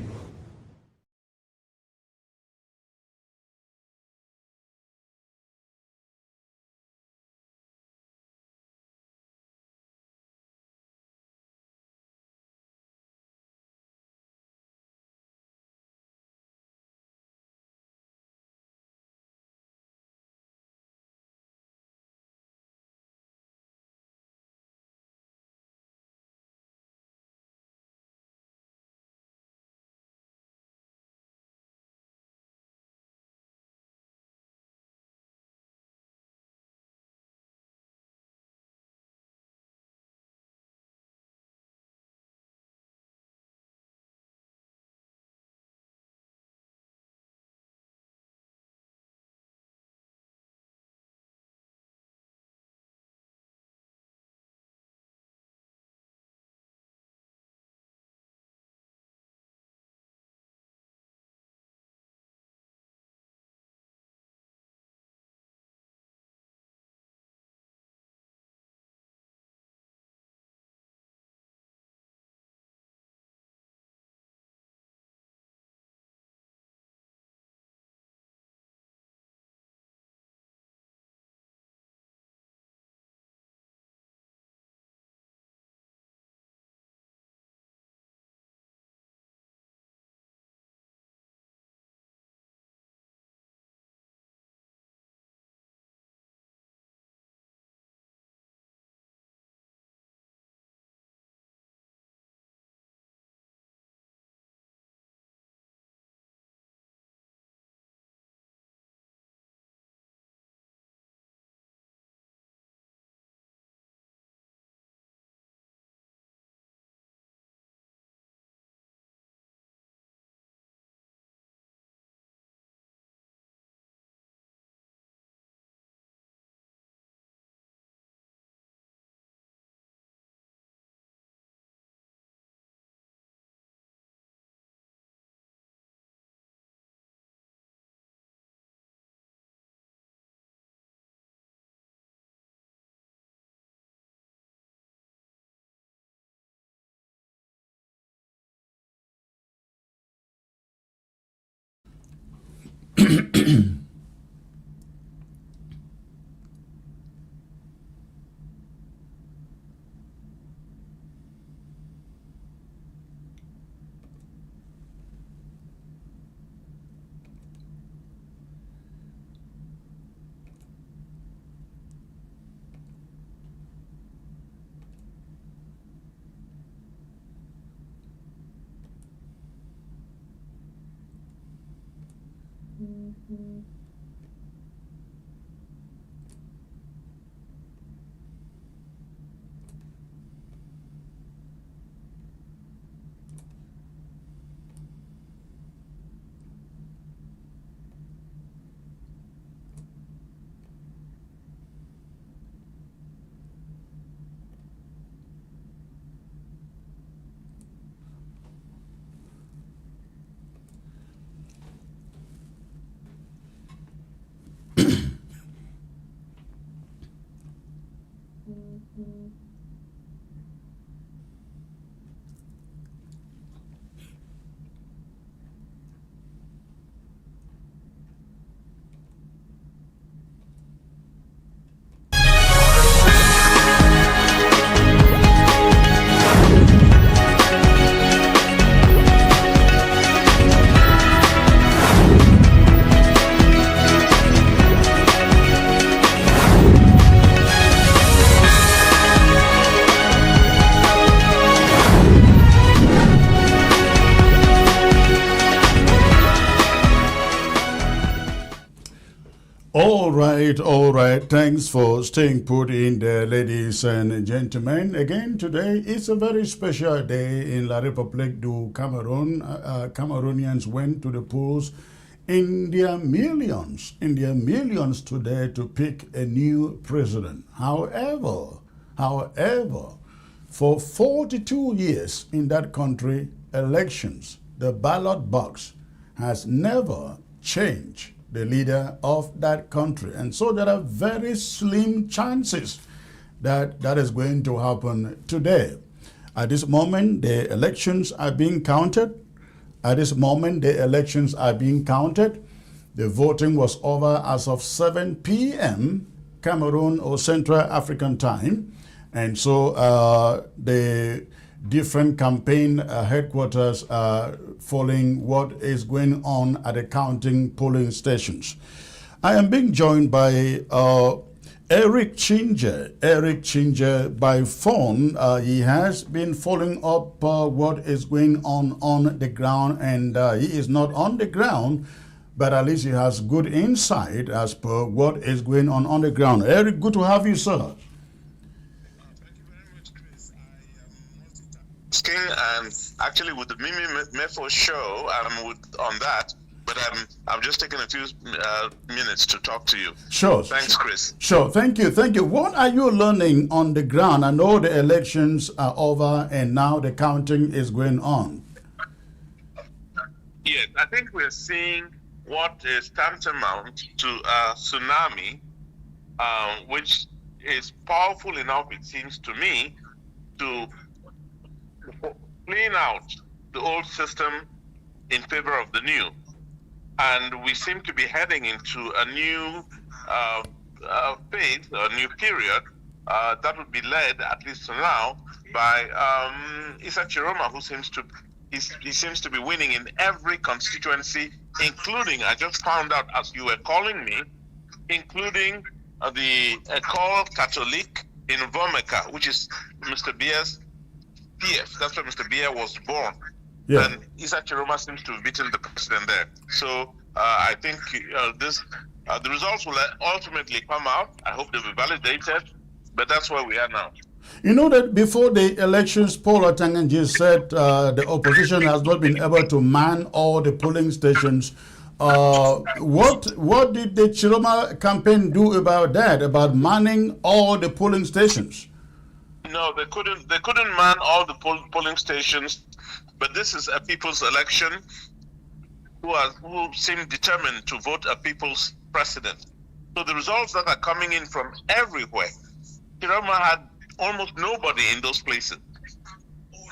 All right. Thanks for staying put in there, ladies and gentlemen. Again, today is a very special day in La République du Cameroon. Cameroonians went to the polls in their millions today to pick a new president. However, for 42 years in that country, elections, the ballot box has never changed the leader of that country. And so there are very slim chances that that is going to happen today. At this moment, the elections are being counted. The voting was over as of 7 p.m. Cameroon or Central African time. And so the different campaign headquarters are following what is going on at the counting polling stations. I am being joined by Eric Chinger by phone. He has been following up what is going on the ground, and he is not on the ground, but at least he has good insight as per what is going on the ground. Eric, good to have you, sir. And actually with the Mimi Mefo show, I'm on that, but I'm just taking a few minutes to talk to you. Sure. Thanks, Chris. Sure. Thank you. What are you learning on the ground? I know the elections are over and now the counting is going on. Yes, I think we're seeing what is tantamount to a tsunami, which is powerful enough, it seems to me, to clean out the old system in favor of the new. And we seem to be heading into a new phase, a new period that would be led, at least now, by Issa Chiroma, who seems to be winning in every constituency, including, I just found out as you were calling me, including the École Catholique in Vomeka, which is Mr. Bia's PF. That's where Mr. Bia was born. Yeah. And Issa Chiroma seems to have beaten the president there. So I think the results will ultimately come out. I hope they'll be validated, but that's where we are now. You know that before the elections, Paul Otanganji said the opposition has not been able to man all the polling stations. What did the Chiroma campaign do about that, about manning all the polling stations? No, they couldn't man all the polling stations, but this is a people's election who seem determined to vote a people's president. So the results that are coming in from everywhere, Chiroma had almost nobody in those places.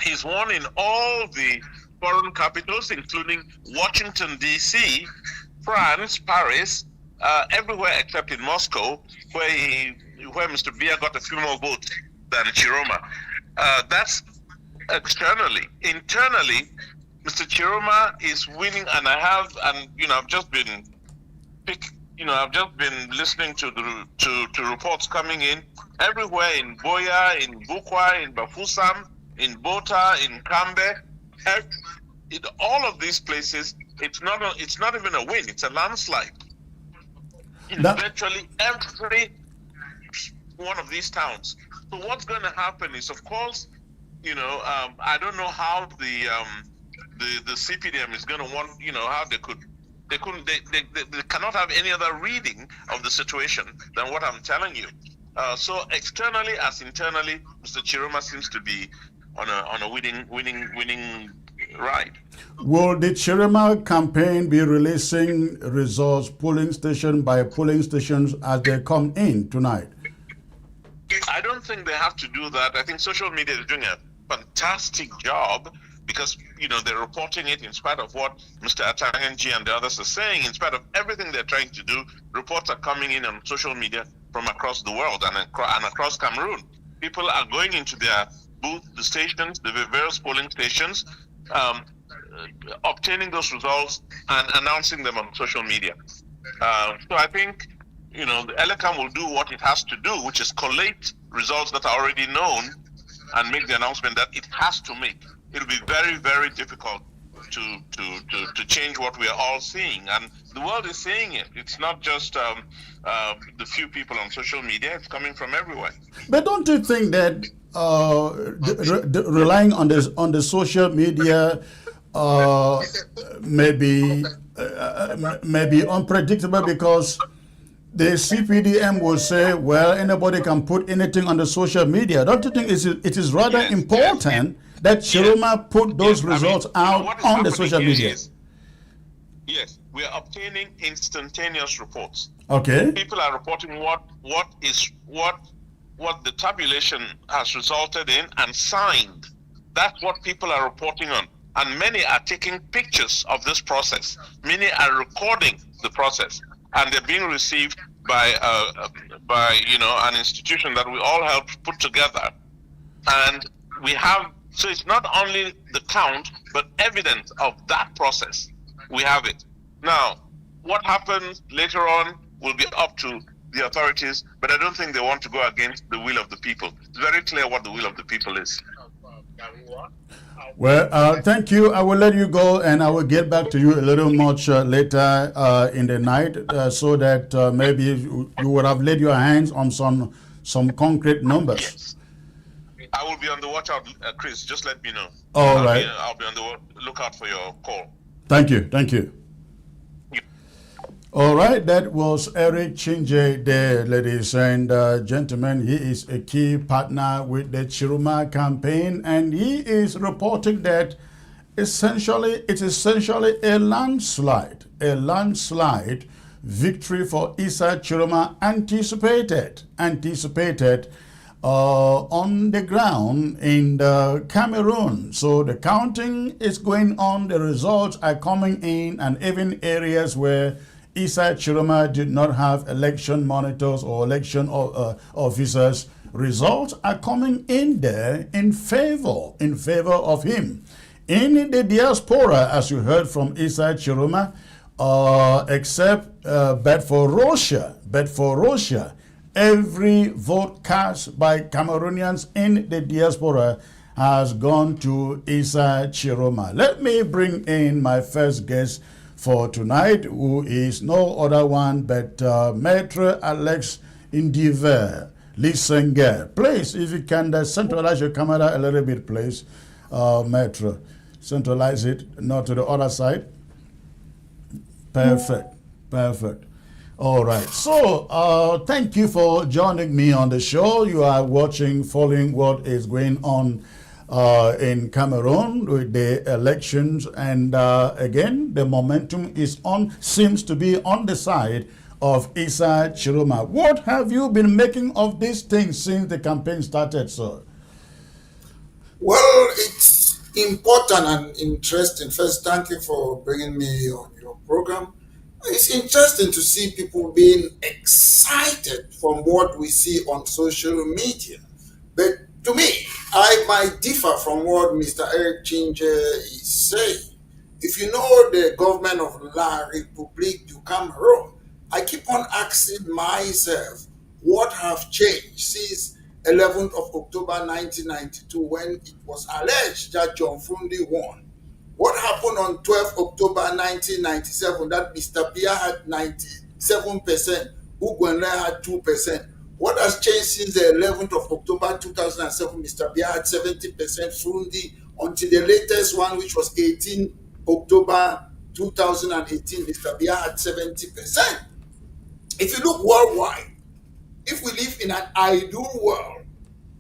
He's won in all the foreign capitals, including Washington, D.C., France, Paris, everywhere except in Moscow, where Mr. Biya got a few more votes than Chiroma. That's externally. Internally, Mr. Chiroma is winning, and I've just been listening to reports coming in everywhere in Boya, in Bukwa, in Bafusam, in Bota, in Kambe. In all of these places, it's not even a win; it's a landslide. In virtually every one of these towns. So what's going to happen is, of course, I don't know how the CPDM is going to want, how they cannot have any other reading of the situation than what I'm telling you. So externally as internally, Mr. Chiroma seems to be on a winning ride. Will the Chiroma campaign be releasing results polling station by polling stations as they come in tonight? I don't think they have to do that. I think social media is doing a fantastic job because, they're reporting it in spite of what Mr. Atangenji and the others are saying. In spite of everything they're trying to do, reports are coming in on social media from across the world and across Cameroon. People are going into their booth, the stations, the various polling stations, obtaining those results and announcing them on social media. So I think, the ELECAM will do what it has to do, which is collate results that are already known and make the announcement that it has to make. It'll be very, very difficult to change what we are all seeing, and the world is seeing it. It's not just the few people on social media; it's coming from everywhere. But don't you think that relying on the social media may be unpredictable, because the CPDM will say, well, anybody can put anything on the social media. Don't you think it is rather important that Chiroma put those results out on the social media? Yes, we are obtaining instantaneous reports. Okay. People are reporting what the tabulation has resulted in and signed. That's what people are reporting on. And many are taking pictures of this process. Many are recording the process, and they're being received by an institution that we all helped put together. And so it's not only the count, but evidence of that process. We have it. Now, what happens later on will be up to the authorities, but I don't think they want to go against the will of the people. It's very clear what the will of the people is. Well, thank you. I will let you go, and I will get back to you a little much later in the night, so that maybe you would have laid your hands on some concrete numbers. Yes. I will be on the watch out, Chris. Just let me know. All right. I'll be on the lookout for your call. Thank you. Thank you. All right, that was Eric Chinje there, ladies and gentlemen. He is a key partner with the Chiroma campaign, and he is reporting that it's essentially a landslide victory for Issa Chiroma, anticipated on the ground in Cameroon. So the counting is going on, the results are coming in, and even areas where Issa Chiroma did not have election monitors or election officers, results are coming in there in favor of him. In the diaspora, as you heard from Issa Chiroma, except Bedford-Rocher, every vote cast by Cameroonians in the diaspora has gone to Issa Chiroma. Let me bring in my first guest for tonight, who is no other one but Maître Alex Ndiver Lisenger. Please, if you can centralize your camera a little bit, please, Maître. Centralize it, not to the other side. Perfect. All right. So, thank you for joining me on the show. You are following what is going on in Cameroon with the elections, and again, the momentum seems to be on the side of Issa Chiroma. What have you been making of these things since the campaign started, sir? Well, it's important and interesting. First, thank you for bringing me on your program. It's interesting to see people being excited from what we see on social media. But to me, I might differ from what Mr. Eric Ginger is saying. If you know the government of La République du Cameroon, I keep on asking myself what have changed since 11th of October 1992 when it was alleged that John Fundi won. What happened on 12th October 1997 that Mr. Bia had 97%, Ugwenle had 2%? What has changed since the 11th of October 2007? Mr. Bia had 70%, Fundi, until the latest one, which was 18 October 2018, Mr. Bia had 70%. If you look worldwide, if we live in an ideal world,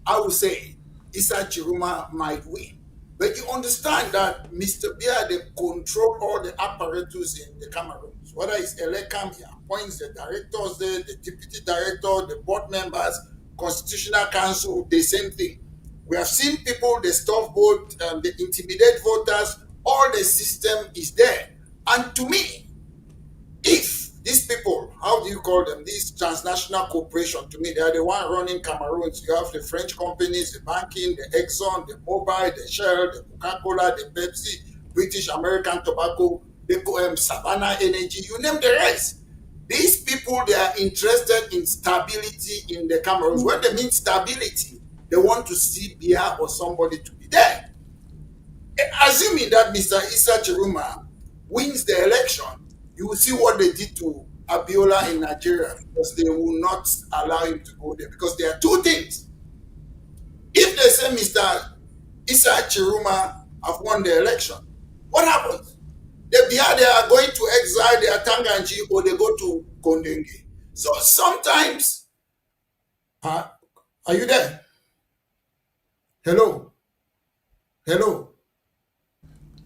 I would say Issa Chiruma might win. But you understand that Mr. Bia, they control all the apparatus in the Cameroon. Whether it's Elecam, he appoints the directors there, the deputy director, the board members, constitutional council, the same thing. We have seen people, they stuff vote, they intimidate voters, all the system is there. And to me, if these people, how do you call them? These transnational corporations, to me, they are the one running Cameroon. You have the French companies, the banking, the Exxon, the Mobile, the Shell, the Coca-Cola, the Pepsi, British American Tobacco, the Savannah Energy, you name the rest. These people, they are interested in stability in the Cameroons. When they mean stability, they want to see Bia or somebody to be there. Assuming that Mr. Issa Chiruma wins the election, you will see what they did to Abiola in Nigeria, because they will not allow him to go there. Because there are two things. If they say Mr. Issa Chiruma have won the election, what happens? They are going to exile their Tanganji or they go to Kondenge. So sometimes, are you there? Hello? Hello?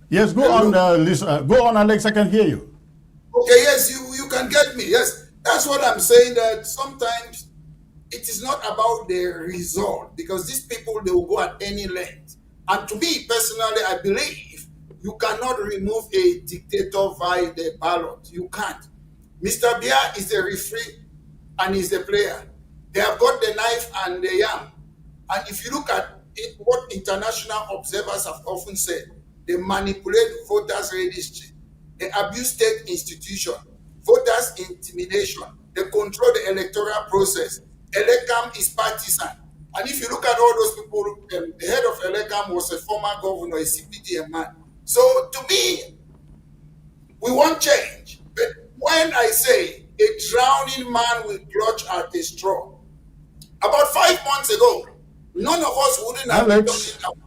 Yes, go on, listen. Go on, Alex, I can hear you. Okay, yes, you can get me. Yes, that's what I'm saying, that sometimes it is not about the result, because these people, they will go at any length. And to me, personally, I believe you cannot remove a dictator via the ballot. You can't. Mr. Bia is the referee and he's the player. They have got the knife and the yam. And if you look at it, what international observers have often said, they manipulate voters' registry. They abuse state institution, voters' intimidation. They control the electoral process. Elecam is partisan. And if you look at all those people, the head of Elecam was a former governor, a CPDM man. So to me, we want change. But when I say a drowning man will clutch at a straw, about 5 months ago, none of us wouldn't have been talking about.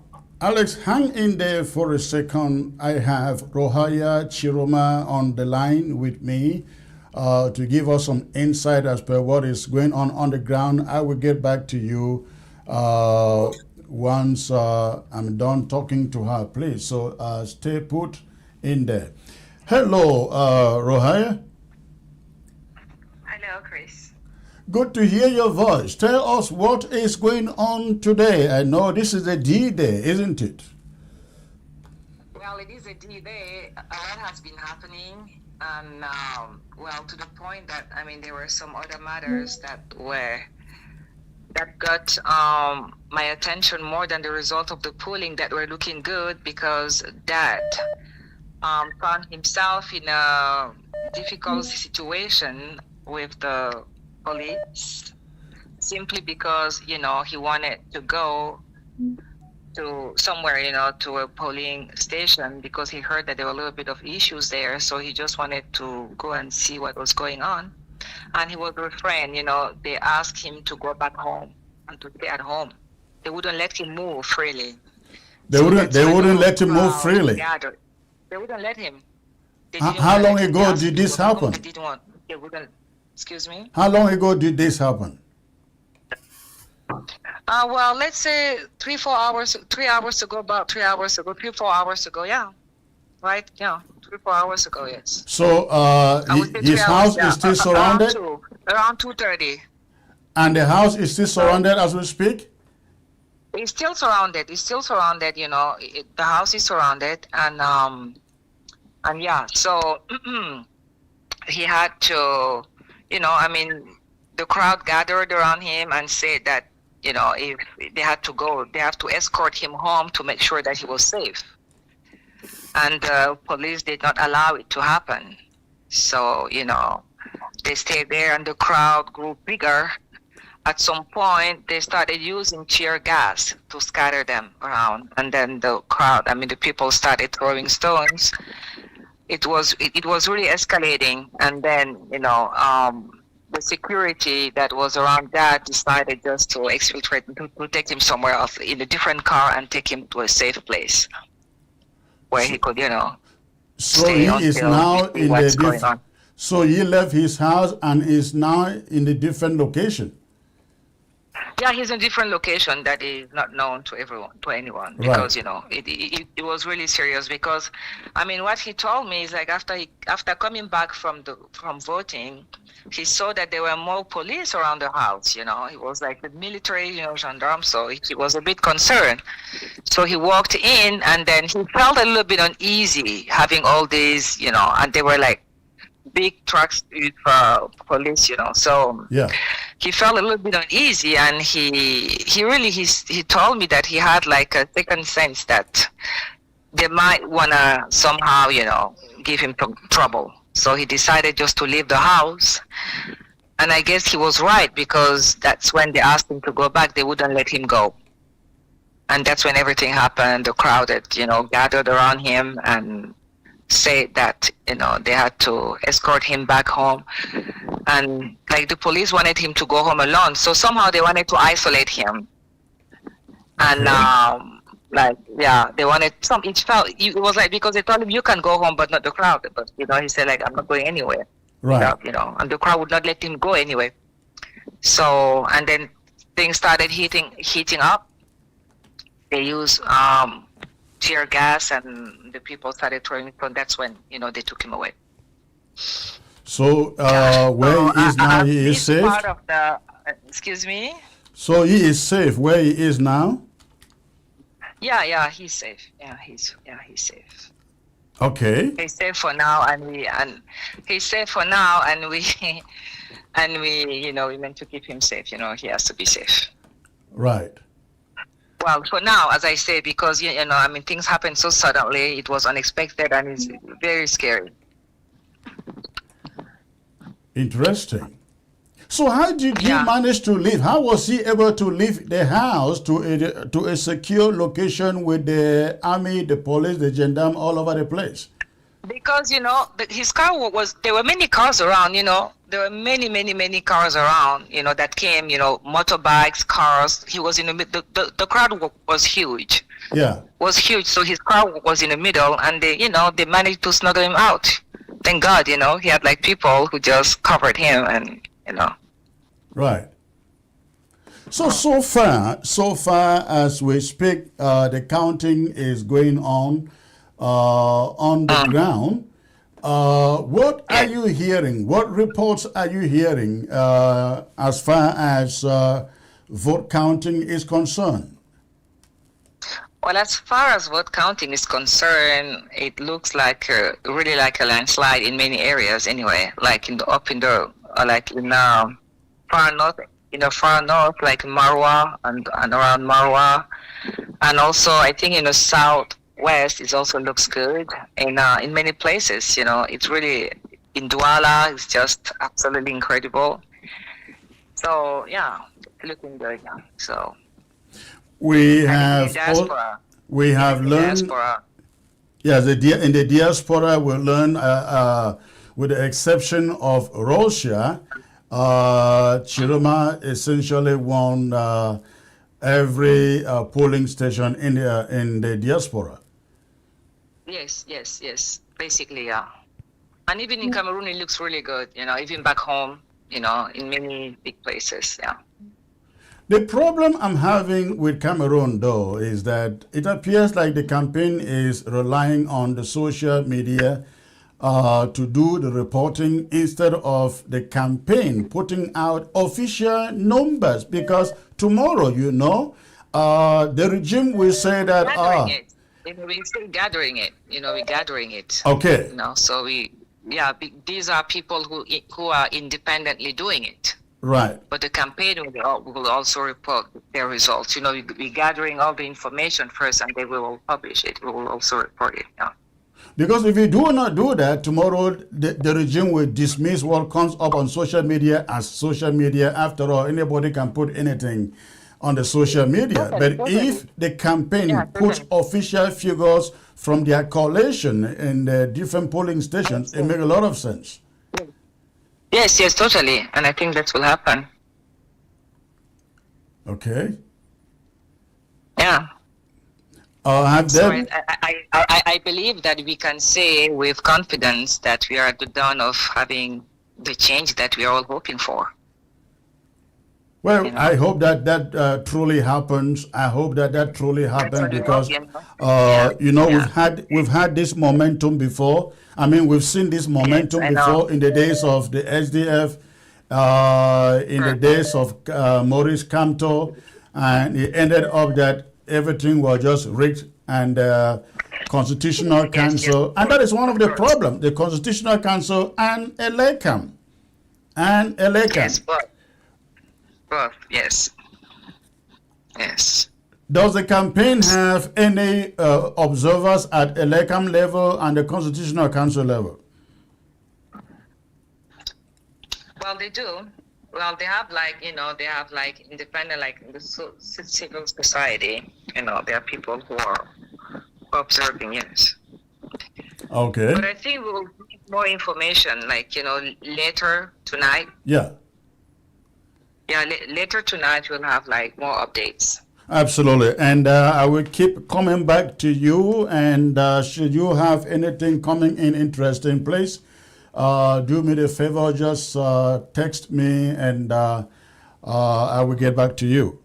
Alex, hang in there for a second. I have Rohaya Chiroma on the line with me to give us some insight as per what is going on the ground. I will get back to you once I'm done talking to her, please. So stay put in there. Hello, Rohaya. Hello, Chris. Good to hear your voice. Tell us what is going on today. I know this is a D-Day, isn't it? Well, it is a D-Day. A lot has been happening. And, well, to the point that, I mean, there were some other matters that got my attention more than the result of the polling that were looking good, because Dad found himself in a difficult situation with the police, simply because, you know, he wanted to go to somewhere, you know, to a polling station, because he heard that there were a little bit of issues there. So he just wanted to go and see what was going on. And he was refrained, you know, they asked him to go back home and to stay at home. They wouldn't let him move freely. They wouldn't let him move freely. They wouldn't let him. How long ago did this happen? They wouldn't. Excuse me? How long ago did this happen? Well, let's say 3 hours ago, about 3 hours ago, 4 hours ago, yeah. Right? Yeah, 3 4 hours ago, yes. So his house is still surrounded? Around 2:30. And the house is still surrounded as we speak? It's still surrounded. It's still surrounded, you know. The house is surrounded, and yeah, so he had to, the crowd gathered around him and said that, if they had to go, they have to escort him home to make sure that he was safe. And the police did not allow it to happen. So, they stayed there and the crowd grew bigger. At some point, they started using tear gas to scatter them around. And then the crowd, the people started throwing stones. It was really escalating. And then, the security that was around that decided just to exfiltrate, to take him somewhere else in a different car and take him to a safe place where he could, So he is now in the So he left his house and is now in a different location. Yeah, he's in a different location that is not known to anyone, because it was really serious. Because what he told me is like after coming back from voting, he saw that there were more police around the house. It was like the military, gendarmes. So he was a bit concerned. So he walked in, and then he felt a little bit uneasy having all these, and they were like big trucks with police, So yeah, he felt a little bit uneasy, and he told me that he had like a second sense that they might wanna somehow, give him some trouble. So he decided just to leave the house. And I guess he was right, because that's when they asked him to go back, they wouldn't let him go. And that's when everything happened. The crowd that, gathered around him and said that, they had to escort him back home. And like the police wanted him to go home alone. So somehow they wanted to isolate him. And they wanted it was like, because they told him you can go home, but not the crowd. But, he said like, I'm not going anywhere. Right. And the crowd would not let him go anyway. So, and then things started heating up. They used tear gas, and the people started throwing it. And that's when, they took him away. So where he is now, he is safe? Part of the, excuse me? So he is safe where he is now? Yeah, he's safe. He's safe. Okay. He's safe for now, and he's safe for now, and we we meant to keep him safe. He has to be safe. Right. Well, for now, as I say, because things happen so suddenly, it was unexpected, and it's very scary. Interesting. So how did he manage to leave? How was he able to leave the house to a secure location with the army, the police, the gendarme all over the place? Because, his car there were many cars around, there were many cars around, that came, motorbikes, cars. He was in the middle. The crowd was huge. Yeah. Was huge. So his car was in the middle, and they managed to smuggle him out. Thank God, he had like people who just covered him, and, Right. So far as we speak, the counting is going on the ground. What are you hearing? What reports are you hearing as far as vote counting is concerned? Well, as far as vote counting is concerned, it looks like really like a landslide in many areas. Anyway, like in far north, like Marwa and around Marwa, and also I think in the southwest it also looks good. In many places, it's really in Douala. It's just absolutely incredible. So yeah, it's looking good now. So. We have learned. Yes, in the diaspora, we learn, with the exception of Russia, Chiroma essentially won every polling station in the diaspora. Yes. Basically, yeah. And even in Cameroon, it looks really good. Even back home, in many big places, yeah. The problem I'm having with Cameroon, though, is that it appears like the campaign is relying on the social media to do the reporting instead of the campaign putting out official numbers. Because tomorrow, the regime will say that... We're still gathering it. We're gathering it. Okay. So these are people who are independently doing it. Right. But the campaign will also report their results. We're gathering all the information first, and they will publish it. We will also report it. Yeah. Because if you do not do that, tomorrow the regime will dismiss what comes up on social media as social media. After all, anybody can put anything on the social media. But if the campaign puts official figures from their coalition in the different polling stations, it makes a lot of sense. Yes, totally. And I think that will happen. Okay. Yeah. I believe that we can say with confidence that we are at the dawn of having the change that we are all hoping for. Well, I hope that truly happens. I hope that truly happens because, we've had this momentum before. I mean, we've seen this momentum before in the days of the SDF, in the days of Maurice Kamto, and it ended up that everything was just rigged and Constitutional Council. And that is one of the problems, the Constitutional Council and ELECTIO0NS. And ELECTIO0NS. Yes. Does the campaign have any observers at ELECTIO0NS level and the Constitutional Council level? Well, they do. Well, they have independent, like the civil society. There are people who are observing, yes. Okay. But I think we will get more information, later tonight. Yeah. Yeah, later tonight we'll have more updates. Absolutely. And I will keep coming back to you. And should you have anything coming in interesting, please do me the favor, just text me and I will get back to you.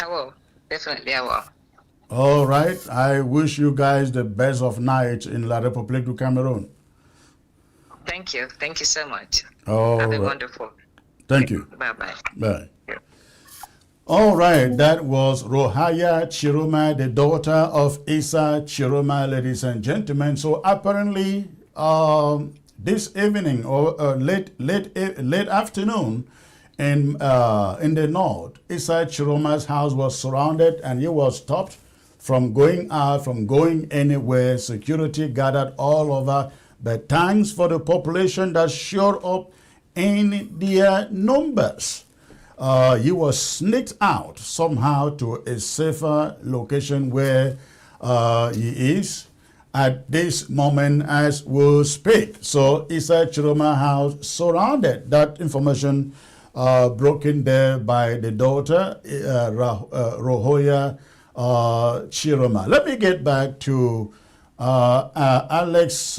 I will. Definitely, I will. All right. I wish you guys the best of night in La République du Cameroon. Thank you. Thank you so much. Have a wonderful. Thank you. Bye-bye. Bye. All right, that was Rohaya Chiroma, the daughter of Isa Chiroma, ladies and gentlemen. So apparently, this evening or late afternoon in the north, Isa Chiroma's house was surrounded and he was stopped from going out, from going anywhere. Security gathered all over. But thanks for the population that showed up in their numbers. He was sneaked out somehow to a safer location where he is at this moment as we speak. So Isa Chiroma House surrounded. That information broken there by the daughter, Rohaya Chiroma. Let me get back to Alex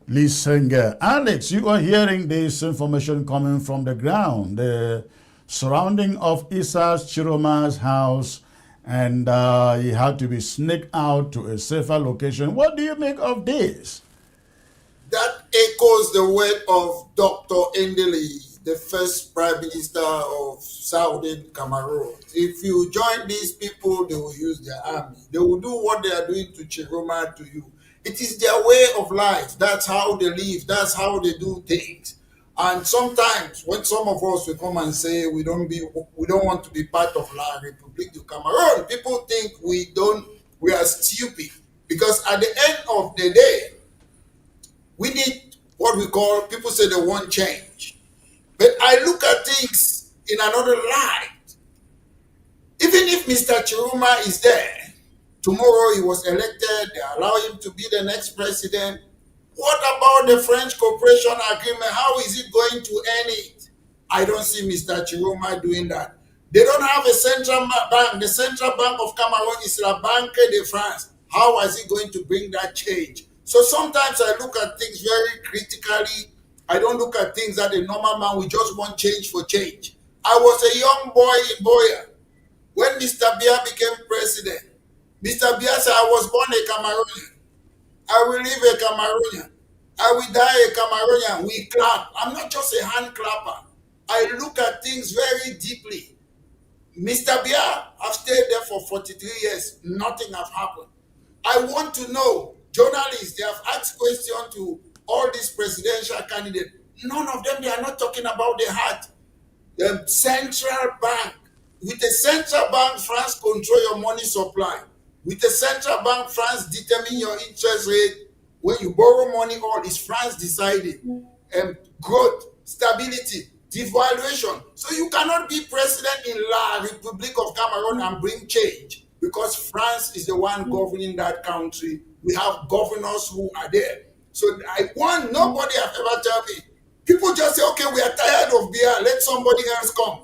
Lisenga. Alex, you are hearing this information coming from the ground, the surrounding of Isa Chiroma's house, and he had to be sneaked out to a safer location. What do you make of this? That echoes the word of Dr. Endeli, the first Prime Minister of Southern Cameroon. If you join these people, they will use their army. They will do what they are doing to Chiroma to you. It is their way of life. That's how they live. That's how they do things. And sometimes when some of us will come and say we don't want to be part of La République du Cameroon, people think we are stupid. Because at the end of the day, we need what we call, people say they want change. But I look at things in another light. Even if Mr. Chiroma is there, tomorrow he was elected, they allow him to be the next president. What about the French Cooperation Agreement? How is it going to end it? I don't see Mr. Chiroma doing that. They don't have a central bank. The Central Bank of Cameroon is La Banque de France. How is it going to bring that change? So sometimes I look at things very critically. I don't look at things that a normal man will just want change for change. I was a young boy in Boya when Mr. Biya became president. Mr. Biya said, I was born a Cameroonian. I will live a Cameroonian. I will die a Cameroonian. We clap. I'm not just a hand clapper. I look at things very deeply. Mr. Biya, I've stayed there for 43 years. Nothing has happened. I want to know journalists, they have asked questions to all these presidential candidates. None of them, they are not talking about the heart. The central bank, with the central bank, France control your money supply. With the central bank, France determine your interest rate. When you borrow money, all is France deciding. Growth, stability, devaluation. So you cannot be president in La Republic of Cameroon and bring change because France is the one governing that country. We have governors who are there. So I want nobody have ever tell me. People just say, okay, we are tired of beer, let somebody else come.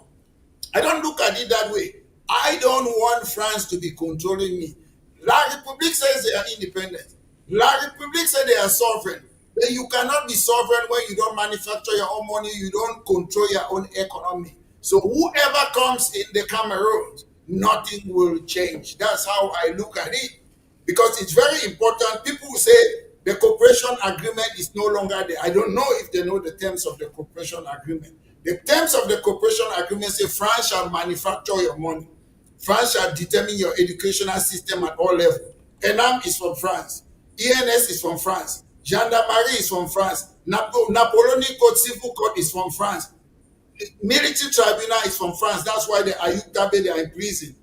I don't look at it that way. I don't want France to be controlling me. La République says they are independent. La République says they are sovereign. Then you cannot be sovereign when you don't manufacture your own money, you don't control your own economy. So whoever comes in the Cameroon, nothing will change. That's how I look at it. Because it's very important. People say the cooperation agreement is no longer there. I don't know if they know the terms of the cooperation agreement. The terms of the cooperation agreement say France shall manufacture your money. France shall determine your educational system at all levels. ENAM is from France. ENS is from France. Gendarmerie is from France. Napoleonic Code, Civil Code is from France. Military Tribunal is from France. That's why the Ayuk Dabe, they are in prison.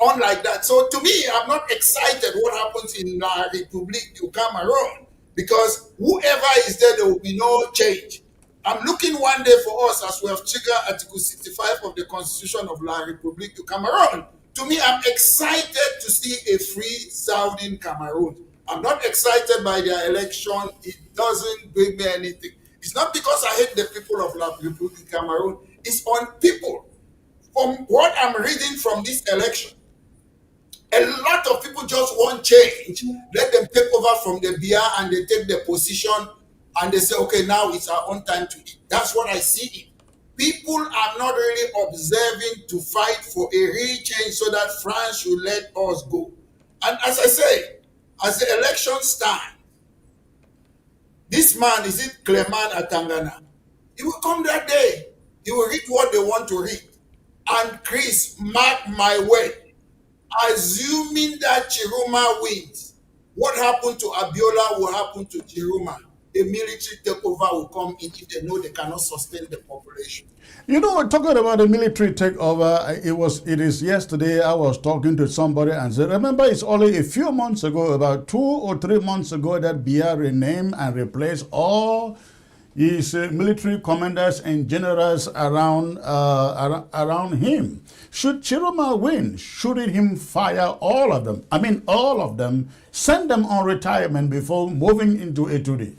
Unlike that. So to me, I'm not excited what happens in La République du Cameroon because whoever is there, there will be no change. I'm looking one day for us as we have triggered Article 65 of the Constitution of La République du Cameroon. To me, I'm excited to see a free Southern Cameroon. I'm not excited by their election. It doesn't bring me anything. It's not because I hate the people of La République du Cameroon. It's on people. From what I'm reading from this election, a lot of people just want change. Let them take over from the beer and they take the position and they say, okay, now it's our own time to eat. That's what I see. People are not really observing to fight for a real change so that France should let us go. And as I say, as the election stand, this man, is it Clement Atangana? He will come that day. He will read what they want to read. And Chris, mark my word, assuming that Chiroma wins, what happened to Abiola will happen to Chiroma. A military takeover will come in if they know they cannot sustain the population. You know, talking about the military takeover, it is yesterday I was talking to somebody and said, remember, it's only a few months ago, about 2 or 3 months ago, that Biya renamed and replaced all his military commanders and generals around him. Should Chiroma win, shouldn't him fire all of them? I mean, all of them, send them on retirement before moving into Etude.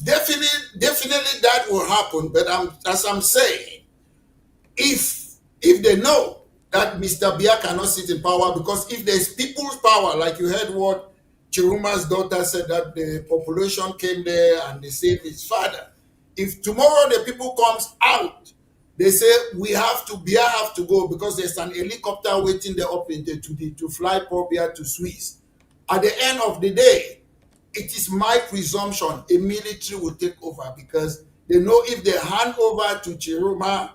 Definitely that will happen. But as I'm saying, if they know that Mr. Biya cannot sit in power, because if there's people's power, like you heard what Chiruma's daughter said, that the population came there and they saved his father. If tomorrow the people comes out, they say Biya have to go because there's an helicopter waiting there up in the to fly poor Biya to Swiss. At the end of the day, it is my presumption a military will take over because they know if they hand over to Chiroma,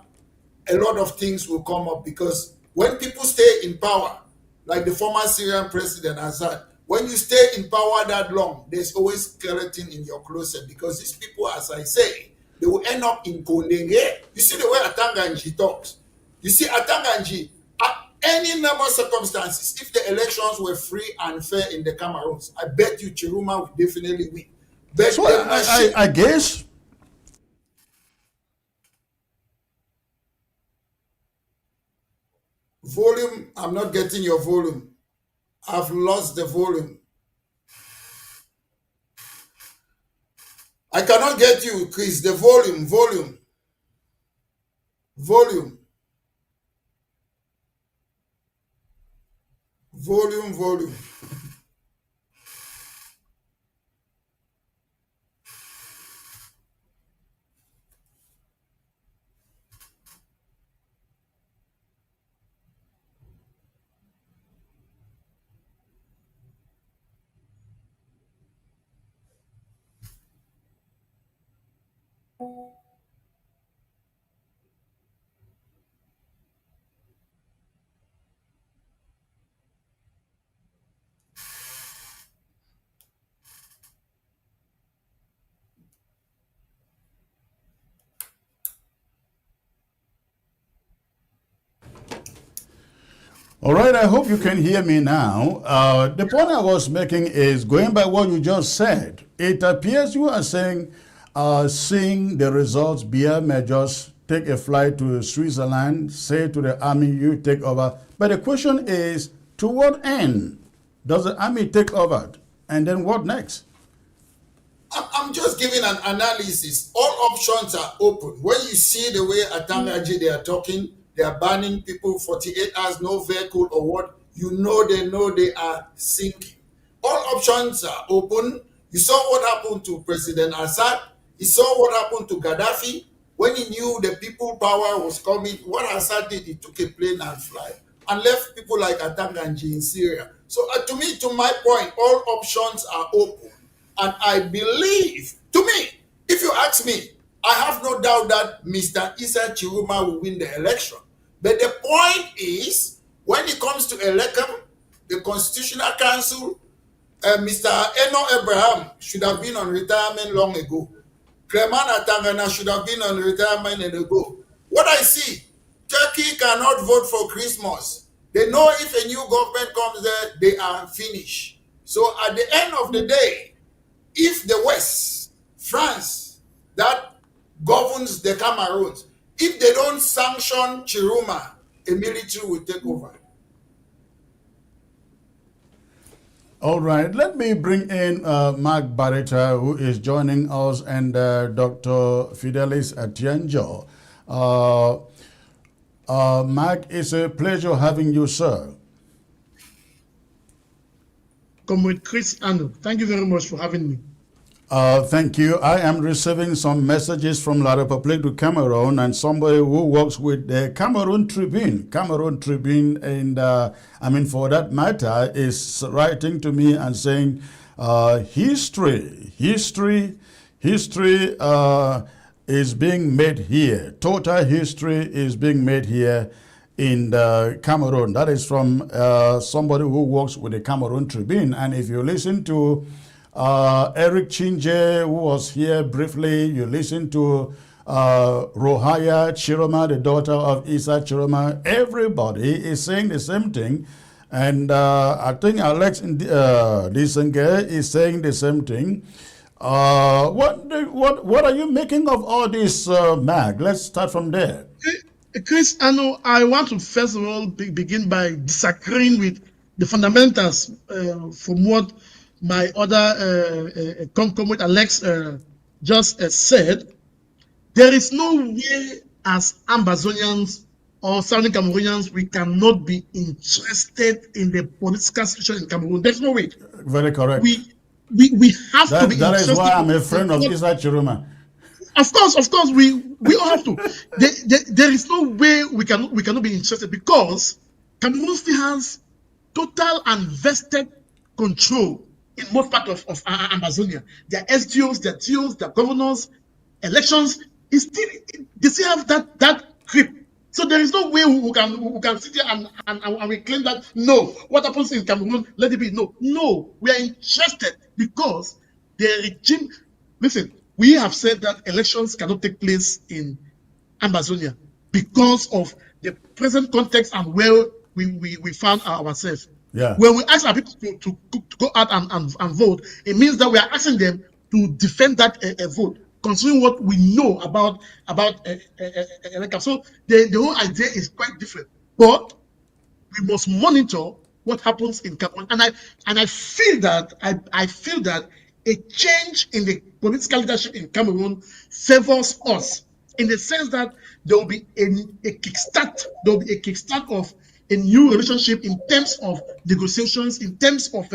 a lot of things will come up because when people stay in power, like the former Syrian president Assad, when you stay in power that long, there's always skeleton in your closet because these people, as I say, they will end up in Kondenge. You see the way Atanganji talks. You see Atanganji, at any number of circumstances, if the elections were free and fair in the Cameroons, I bet you Chiruma would definitely win. But so I guess volume, I'm not getting your volume. I've lost the volume. I cannot get you, Chris. The volume. Volume. All right, I hope you can hear me now. The point I was making is going by what you just said. It appears you are saying, seeing the results, Biya may just take a flight to Switzerland, say to the army, you take over. But the question is, to what end does the army take over? And then what next? I'm just giving an analysis. All options are open. When you see the way Atangaji they are talking, they are banning people 48 hours, no vehicle or what, you know they are sinking. All options are open. You saw what happened to President Assad. You saw what happened to Gaddafi. When he knew the people power was coming, what Assad did, he took a plane and fly and left people like Atangaji in Syria. So to me, to my point, all options are open. And I believe, to me, if you ask me, I have no doubt that Mr. Issa Chiruma will win the election. But the point is, when it comes to election, the Constitutional Council, Mr. Eno Abraham should have been on retirement long ago. Clement Atangana should have been on retirement long ago. What I see, Turkey cannot vote for Christmas. They know if a new government comes there, they are finished. So at the end of the day, if the West, France, that governs the Cameroons, if they don't sanction Chiruma, a military will take over. All right, let me bring in Mark Barretta, who is joining us, and Dr. Fidelis Atienjo. Mark, it's a pleasure having you, sir. Comrade Chris Ano, thank you very much for having me. Thank you. I am receiving some messages from La République du Cameroon and somebody who works with the Cameroon Tribune. And I mean, for that matter, is writing to me and saying, history is being made here. Total history is being made here in the Cameroon. That is from somebody who works with the Cameroon Tribune. And if you listen to Eric Chinje, who was here briefly, you listen to Rohaya Chiroma, the daughter of Issa Chiroma, everybody is saying the same thing. And I think Alex Disenge is saying the same thing. What are you making of all this, Mag? Let's start from there. Chris, I want to first of all begin by disagreeing with the fundamentals from what my other comrade Alex just said. There is no way as Ambazonians or Southern Cameroonians we cannot be interested in the political situation in Cameroon. There's no way. Very correct. We have to be interested. That is why I'm a friend of Issa Chiroma. Of course, we all have to. There is no way we cannot be interested, because Cameroon still has total and vested control in most part of Amazonia. Their SDOs, their TOs, their governors, elections, they still have that grip. So there is no way we can sit here and we claim that no, what happens in Cameroon, let it be. No, we are interested because the regime. Listen, we have said that elections cannot take place in Amazonia because of the present context and where we found ourselves. Yeah. When we ask our people to go out and vote, it means that we are asking them to defend that vote, considering what we know about elections. So the whole idea is quite different. But we must monitor what happens in Cameroon, and I feel that a change in the political leadership in Cameroon favors us in the sense that there will be a kickstart. There will be a kickstart of a new relationship in terms of negotiations, in terms of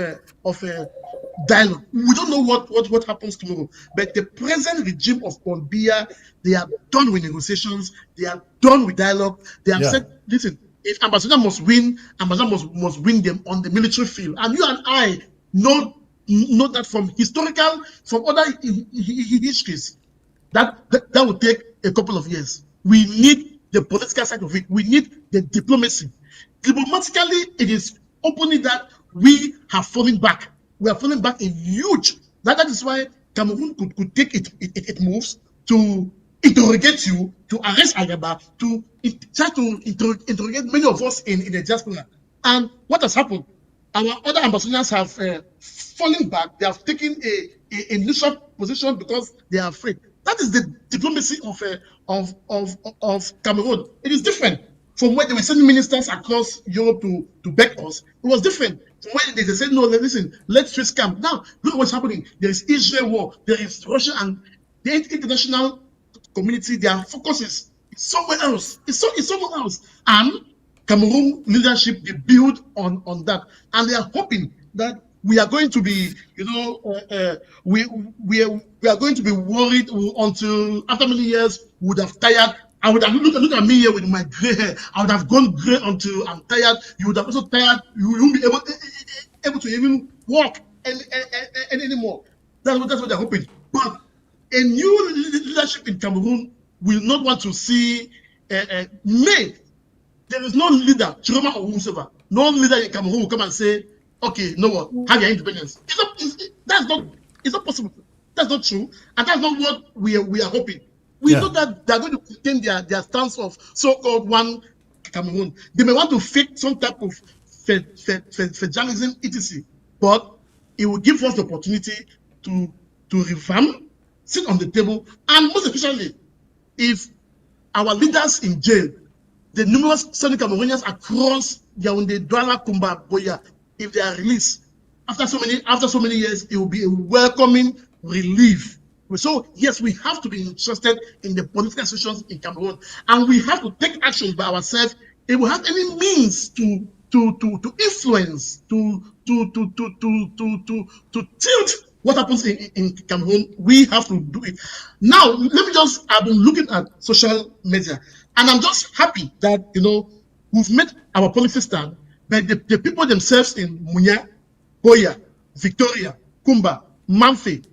dialogue. We don't know what happens tomorrow, but the present regime of Paul Biya, they are done with negotiations. They are done with dialogue. They have said, listen, if Ambassador must win, Ambassador must win them on the military field. And you and I know that from other histories, that will take a couple of years. We need the political side of it. We need the diplomacy. Diplomatically, it is openly that we have fallen back. We are falling back in huge. That is why Cameroon could take it moves to interrogate you, to arrest Agaba, to try to interrogate many of us in the diaspora. And what has happened? Our other ambassadors have fallen back. They have taken a neutral position because they are afraid. That is the diplomacy of Cameroon. It is different from when they were sending ministers across Europe to beg us. It was different from when they said, no, listen, let's Swiss camp. Now, look at what's happening. There is Israel war. There is Russia, and the international community, their focus is somewhere else. It's somewhere else. And Cameroon leadership, they build on that, and they are hoping that we are going to be, we are going to be worried until after many years we would have tired. I would have look at me here with my gray hair. I would have gone gray until I'm tired. You would have also tired. You won't be able to even walk anymore. That's what they're hoping. But a new leadership in Cameroon will not want to see there is no leader, Chiroma or whosoever, no leader in Cameroon will come and say, okay, no what, have your independence. It's not possible. That's not true. And that's not what we are hoping. We know that they're going to maintain their stance of so-called one Cameroon. They may want to fake some type of federalism, etc. But it will give us the opportunity to revamp, sit on the table, and most especially, if our leaders in jail, the numerous Sunni Cameroonians across Yaoundé, Douala, Kumba, Boya, if they are released after so many years, it will be a welcoming relief. So yes, we have to be interested in the political situations in Cameroon, and we have to take action by ourselves. If we have any means to influence, to tilt what happens in Cameroon, we have to do it. Now, I've been looking at social media, and I'm just happy that, we've made our policy stand, but the people themselves in Munya, Boya, Victoria, Kumba, Manfe,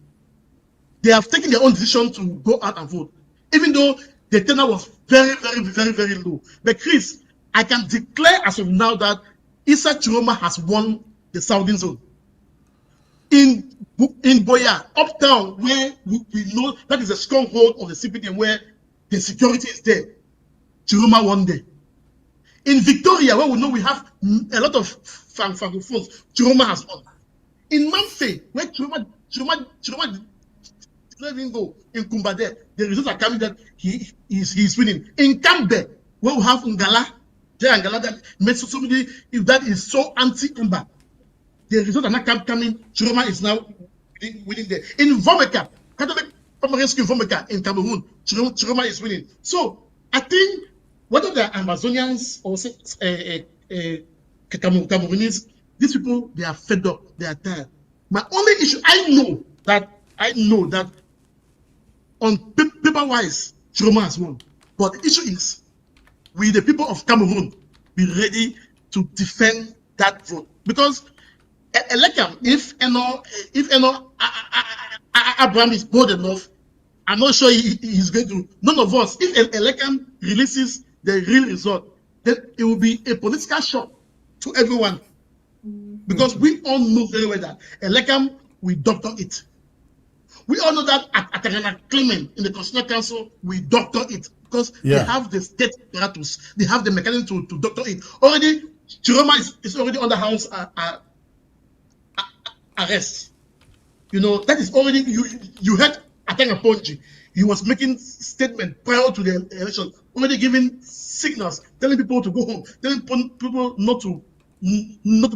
they have taken their own decision to go out and vote, even though the turnout was very, very, very, very low. But Chris, I can declare as of now that Issa Chiroma has won the Southern Zone. In Boya, uptown, where we know that is a stronghold of the CPD and where the security is there, Chiroma won there. In Victoria, where we know we have a lot of francophones, Chiroma has won. In Manfe, where Chiroma did not even go, in Kumbade, the results are coming that he's winning. In Kambe, where we have Ngala, that made so many, if that is so anti-Amba, the results are not coming. Chiroma is now winning there. In Vomeka, Catholic Primary School Vomeka in Cameroon, Chiroma is winning. So I think whether they're Amazonians or Cameroonese, these people, they are fed up, they are tired. My only issue, I know that on paper-wise, Chiroma has won. But the issue is, we, the people of Cameroon, be ready to defend that vote. Because Elekam, if Abraham is bold enough, I'm not sure he's going to. None of us, if Elekam releases the real result, then it will be a political shock to everyone. Because we all know very well that Elekam will doctor it. We all know that at Atagana Clement in the Constitutional Council, we doctor it. Because they have the state apparatus, they have the mechanism to doctor it. Already, Chiroma is already under house arrest. That is already, you heard Atanga Ponji. He was making statement prior to the election, already giving signals, telling people to go home, telling people not to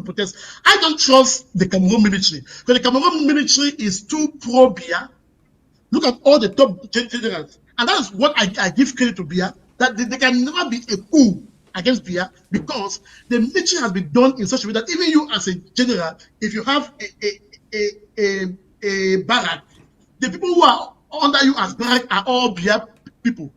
protest. I don't trust the Cameroon military, because the Cameroon military is too pro-Bia. Look at all the top generals, and that is what I give credit to Bia, that they can never be a coup against Bia, because the military has been done in such a way that even you as a general, if you have a barrack, the people who are under you as barrack are all Bia people.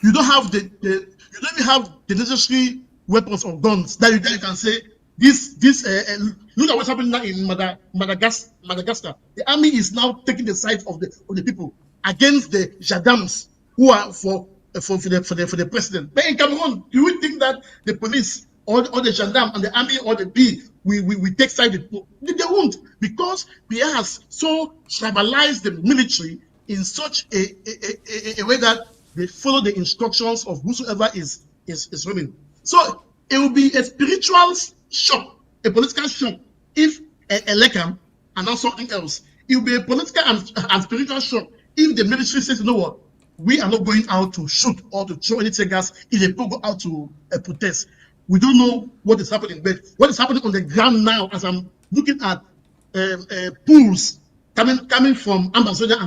You don't have you don't even have the necessary weapons or guns that you can say look at what's happening now in Madagascar. The army is now taking the side of the people against the gendarmes who are for the president. But in Cameroon, do you think that the police or the gendarme and the army or the B we take side with people? They won't, because Pierre has so tribalized the military in such a way that they follow the instructions of whosoever is running. So it will be a spiritual shock, a political shock if Elekam announce something else. It will be a political and spiritual shock if the military says, you know what, we are not going out to shoot or to throw any tear gas if they go out to protest. We don't know what is happening, but what is happening on the ground now, as I'm looking at pools coming from Ambazonia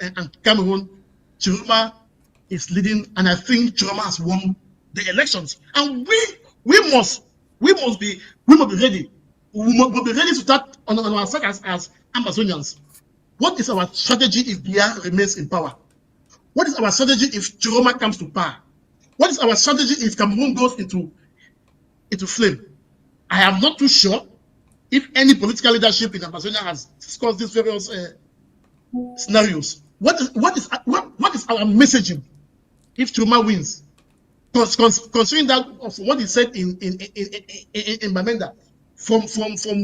and Cameroon, Chiroma is leading, and I think Chiroma has won the elections. And we must be ready. We must be ready to start on our side as Ambazonians. What is our strategy if Biya remains in power? What is our strategy if Chiroma comes to power? What is our strategy if Cameroon goes into flame? I am not too sure if any political leadership in Amazonia has discussed these various scenarios. What is our messaging if Chiroma wins? Considering that of what he said in Bamenda, from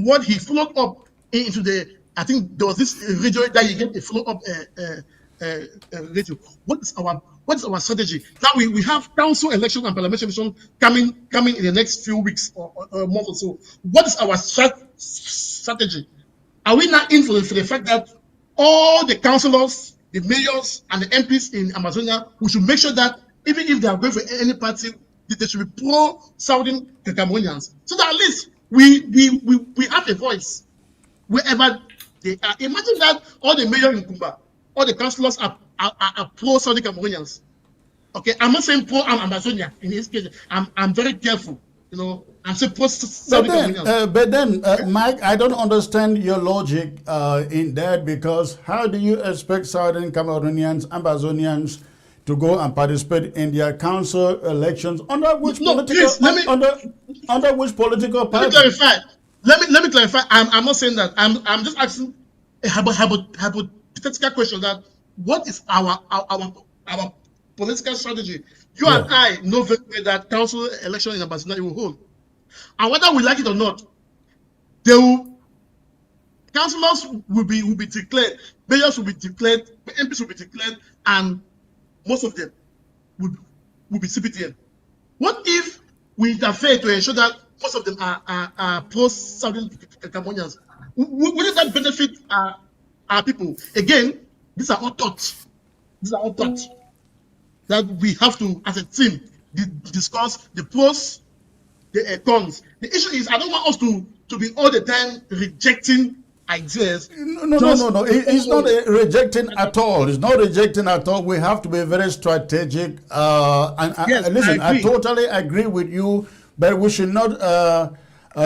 what he followed up into the, I think there was this radio that you get a follow up radio. What is our strategy? Now we have council election and parliamentary election coming in the next few weeks or a month or so. What is our strategy? Are we not in for the fact that all the councillors, the mayors, and the MPs in Amazonia, we should make sure that even if they are going for any party, they should be pro-Southern Cameroonians, so that at least we have a voice wherever they are. Imagine that all the mayors in Kumba, all the councillors are pro-Southern Cameroonians. Okay, I'm not saying pro-Amazonia in this case. I'm very careful. You know, I'm saying pro-Southern Cameroonians. But then, Mike, I don't understand your logic in that, because how do you expect Southern Cameroonians, Ambazonians, to go and participate in their council elections under which under which political party? Let me clarify. I'm not saying that. I'm just asking a hypothetical question, that what is our political strategy? You and I know very well that council election in Amazonia will hold, and whether we like it or not, councillors will be declared, mayors will be declared, MPs will be declared, and most of them will be CPTN. What if we interfere to ensure that most of them are pro-Southern Cameroonians? Wouldn't that benefit our people? Again, these are all thoughts. That we have to, as a team, discuss the pros, the cons. The issue is, I don't want us to be all the time rejecting ideas. No. It's not rejecting at all. It's not rejecting at all. We have to be very strategic. Listen, I totally agree with you, but we should not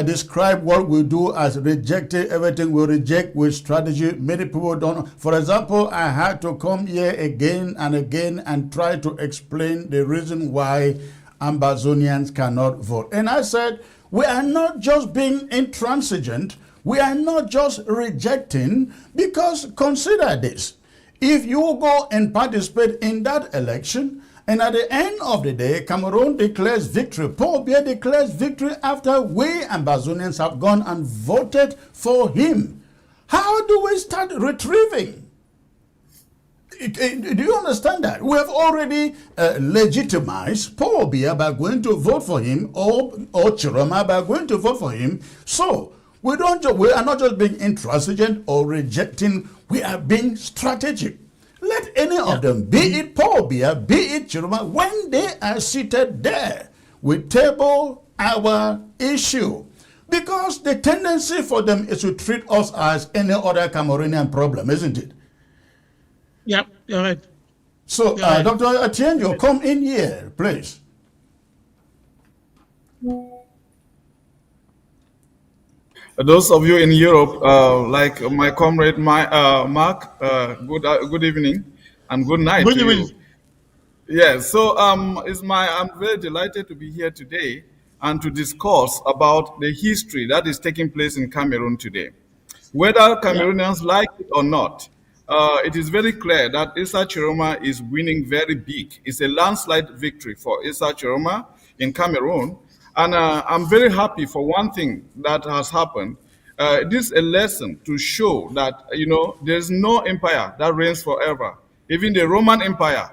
describe what we do as rejecting everything. We reject with strategy. Many people don't. For example, I had to come here again and again and try to explain the reason why Ambazonians cannot vote. And I said, we are not just being intransigent. We are not just rejecting, because consider this. If you go and participate in that election, and at the end of the day, Cameroon declares victory, Paul Biya declares victory after we Ambazonians have gone and voted for him, how do we start retrieving? Do you understand that? We have already legitimized Paul Biya by going to vote for him, or Chiroma by going to vote for him. So, we are not just being intransigent or rejecting, we are being strategic. Let any of them, be it Paul Biya, be it Chiroma, when they are seated there, we table our issue. Because the tendency for them is to treat us as any other Cameroonian problem, isn't it? Yeah, you're right. So, Dr. Atienjo, come in here, please. Those of you in Europe, like my comrade Mark, good evening and good night to you. Yeah, so I'm very delighted to be here today and to discuss about the history that is taking place in Cameroon today. Whether Cameroonians like it or not, it is very clear that Issa Chiroma is winning very big. It's a landslide victory for Issa Chiroma in Cameroon. And I'm very happy for one thing that has happened. This is a lesson to show that, there's no empire that reigns forever. Even the Roman Empire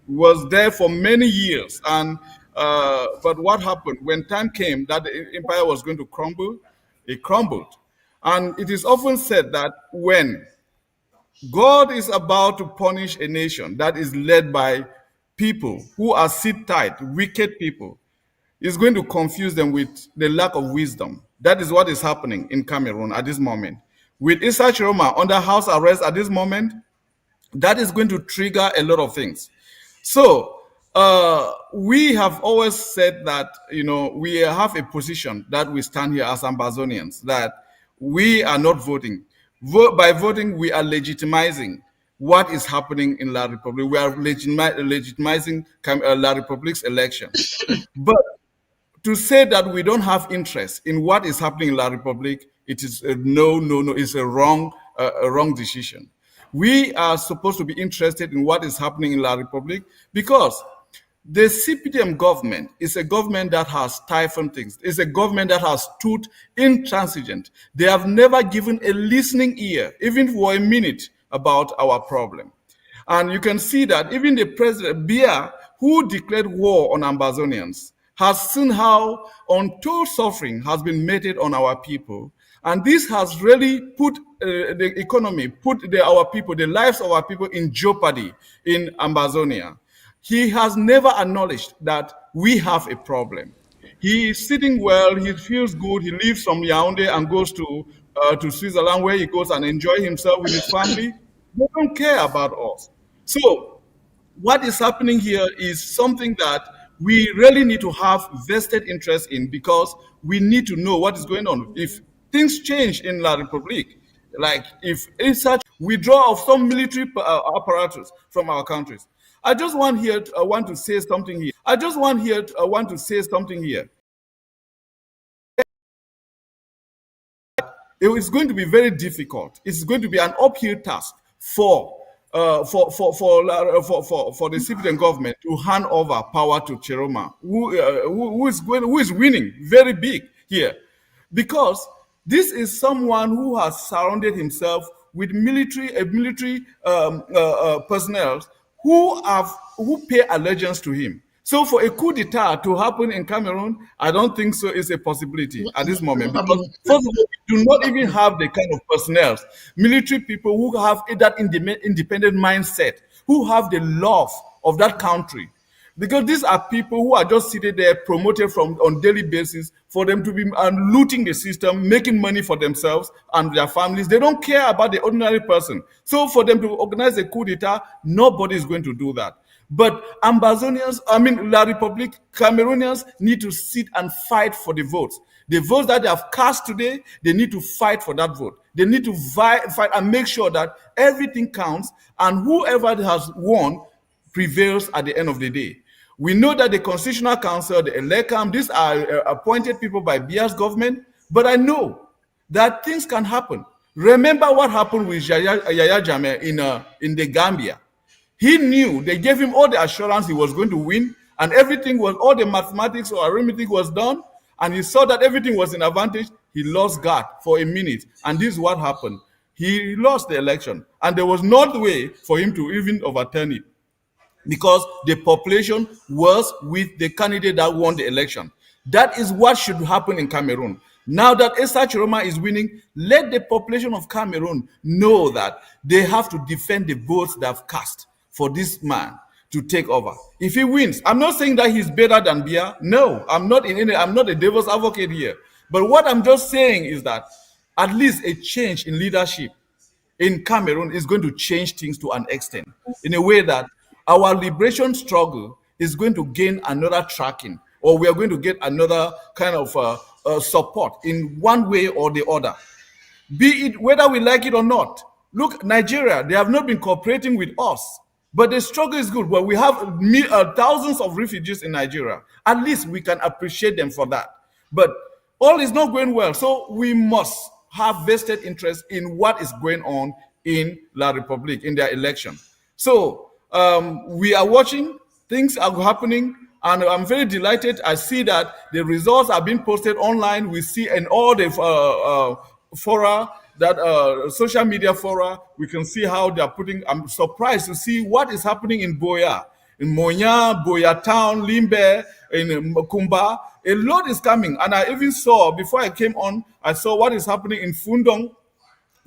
was there for many years, and but what happened when time came that the empire was going to crumble? It crumbled. And it is often said that when God is about to punish a nation that is led by people who are sit tight, wicked people, is going to confuse them with the lack of wisdom. That is what is happening in Cameroon at this moment. With Issa Chiroma under house arrest at this moment, that is going to trigger a lot of things. So we have always said that, we have a position that we stand here as Ambazonians, that we are not voting. By voting, we are legitimizing what is happening in La Republique. We are legitimizing La Republique's election. But to say that we don't have interest in what is happening in La Republique, it is no, it's a wrong decision. We are supposed to be interested in what is happening in La Republique because the CPDM government is a government that has stifled things. It's a government that has stood intransigent. They have never given a listening ear, even for a minute, about our problem. And you can see that even the president, Biya, who declared war on Ambazonians, has seen how untold suffering has been meted on our people. And this has really put the economy, our people, the lives of our people in jeopardy in Ambazonia. He has never acknowledged that we have a problem. He is sitting well, he feels good, he leaves from Yaoundé and goes to Switzerland, where he goes and enjoy himself with his family. They don't care about us. So what is happening here is something that we really need to have vested interest in, because we need to know what is going on. If things change in La Republique, like if in such withdrawal of some military apparatus from our countries, I just want to say something here. It is going to be very difficult. It's going to be an uphill task for the civilian government to hand over power to Chiroma, who is winning very big here, because this is someone who has surrounded himself with military personnel who pay allegiance to him. So for a coup d'etat to happen in Cameroon, I don't think so is a possibility at this moment. Because first of all, we do not even have the kind of personnel, military people who have that independent mindset, who have the love of that country. Because these are people who are just seated there, promoted on daily basis for them to be looting the system, making money for themselves and their families. They don't care about the ordinary person. So for them to organize a coup d'etat, nobody is going to do that. But La Republique, Cameroonians need to sit and fight for the votes. The votes that they have cast today, they need to fight for that vote. They need to fight and make sure that everything counts, and whoever has won prevails at the end of the day. We know that the Constitutional Council, the ELECAM, these are appointed people by Biya's government, but I know that things can happen. Remember what happened with Yaya Jammeh in the Gambia. He knew, they gave him all the assurance he was going to win, and all the mathematics or arithmetic was done, and he saw that everything was in advantage. He lost guard for a minute, and this is what happened. He lost the election, and there was no way for him to even overturn it, because the population was with the candidate that won the election. That is what should happen in Cameroon. Now that Issa Chiroma is winning, let the population of Cameroon know that they have to defend the votes they have cast for this man to take over. If he wins, I'm not saying that he's better than Biya. No, I'm not a devil's advocate here. But what I'm just saying is that at least a change in leadership in Cameroon is going to change things to an extent, in a way that our liberation struggle is going to gain another tracking, or we are going to get another kind of support in one way or the other, be it whether we like it or not. Look, Nigeria, they have not been cooperating with us, but the struggle is good. Well, we have thousands of refugees in Nigeria. At least we can appreciate them for that. But all is not going well, so we must have vested interest in what is going on in La Republique, in their election. So we are watching, things are happening, and I'm very delighted. I see that the results are being posted online. We see in all the fora, that social media fora, we can see how they are putting. I'm surprised to see what is happening in Boya. in Monya, Boya Town, Limbe, in Kumba. A lot is coming. And I even saw, before I came on, I saw what is happening in Fundong.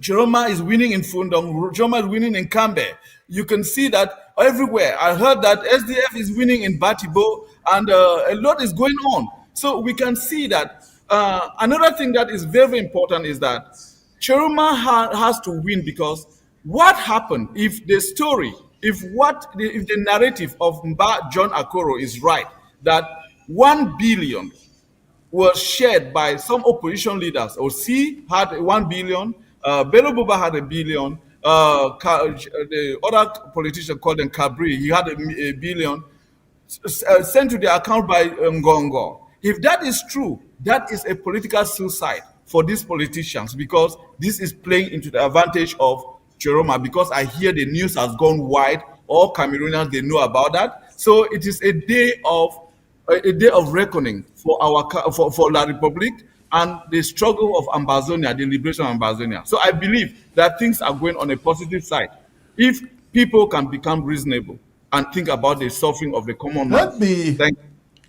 Chiroma is winning in Fundong. Chiroma is winning in Kambe. You can see that everywhere. I heard that SDF is winning in Batibo, and a lot is going on. So we can see that. Another thing that is very important is that Chiroma has to win, because what happened if the story, if the narrative of Mba John Akoro is right, that 1 billion was shared by some opposition leaders. OC had 1 billion, Bello Buba had 1 billion, the other politician called him Kabri, he had a billion, sent to the account by Ngongo. If that is true, that is a political suicide for these politicians, because this is playing into the advantage of Chiroma, because I hear the news has gone wide. All Cameroonians, they know about that. So it is a day of reckoning for for La Republique and the struggle of Ambazonia, the liberation of Ambazonia. So I believe that things are going on a positive side if people can become reasonable and think about the suffering of the common man.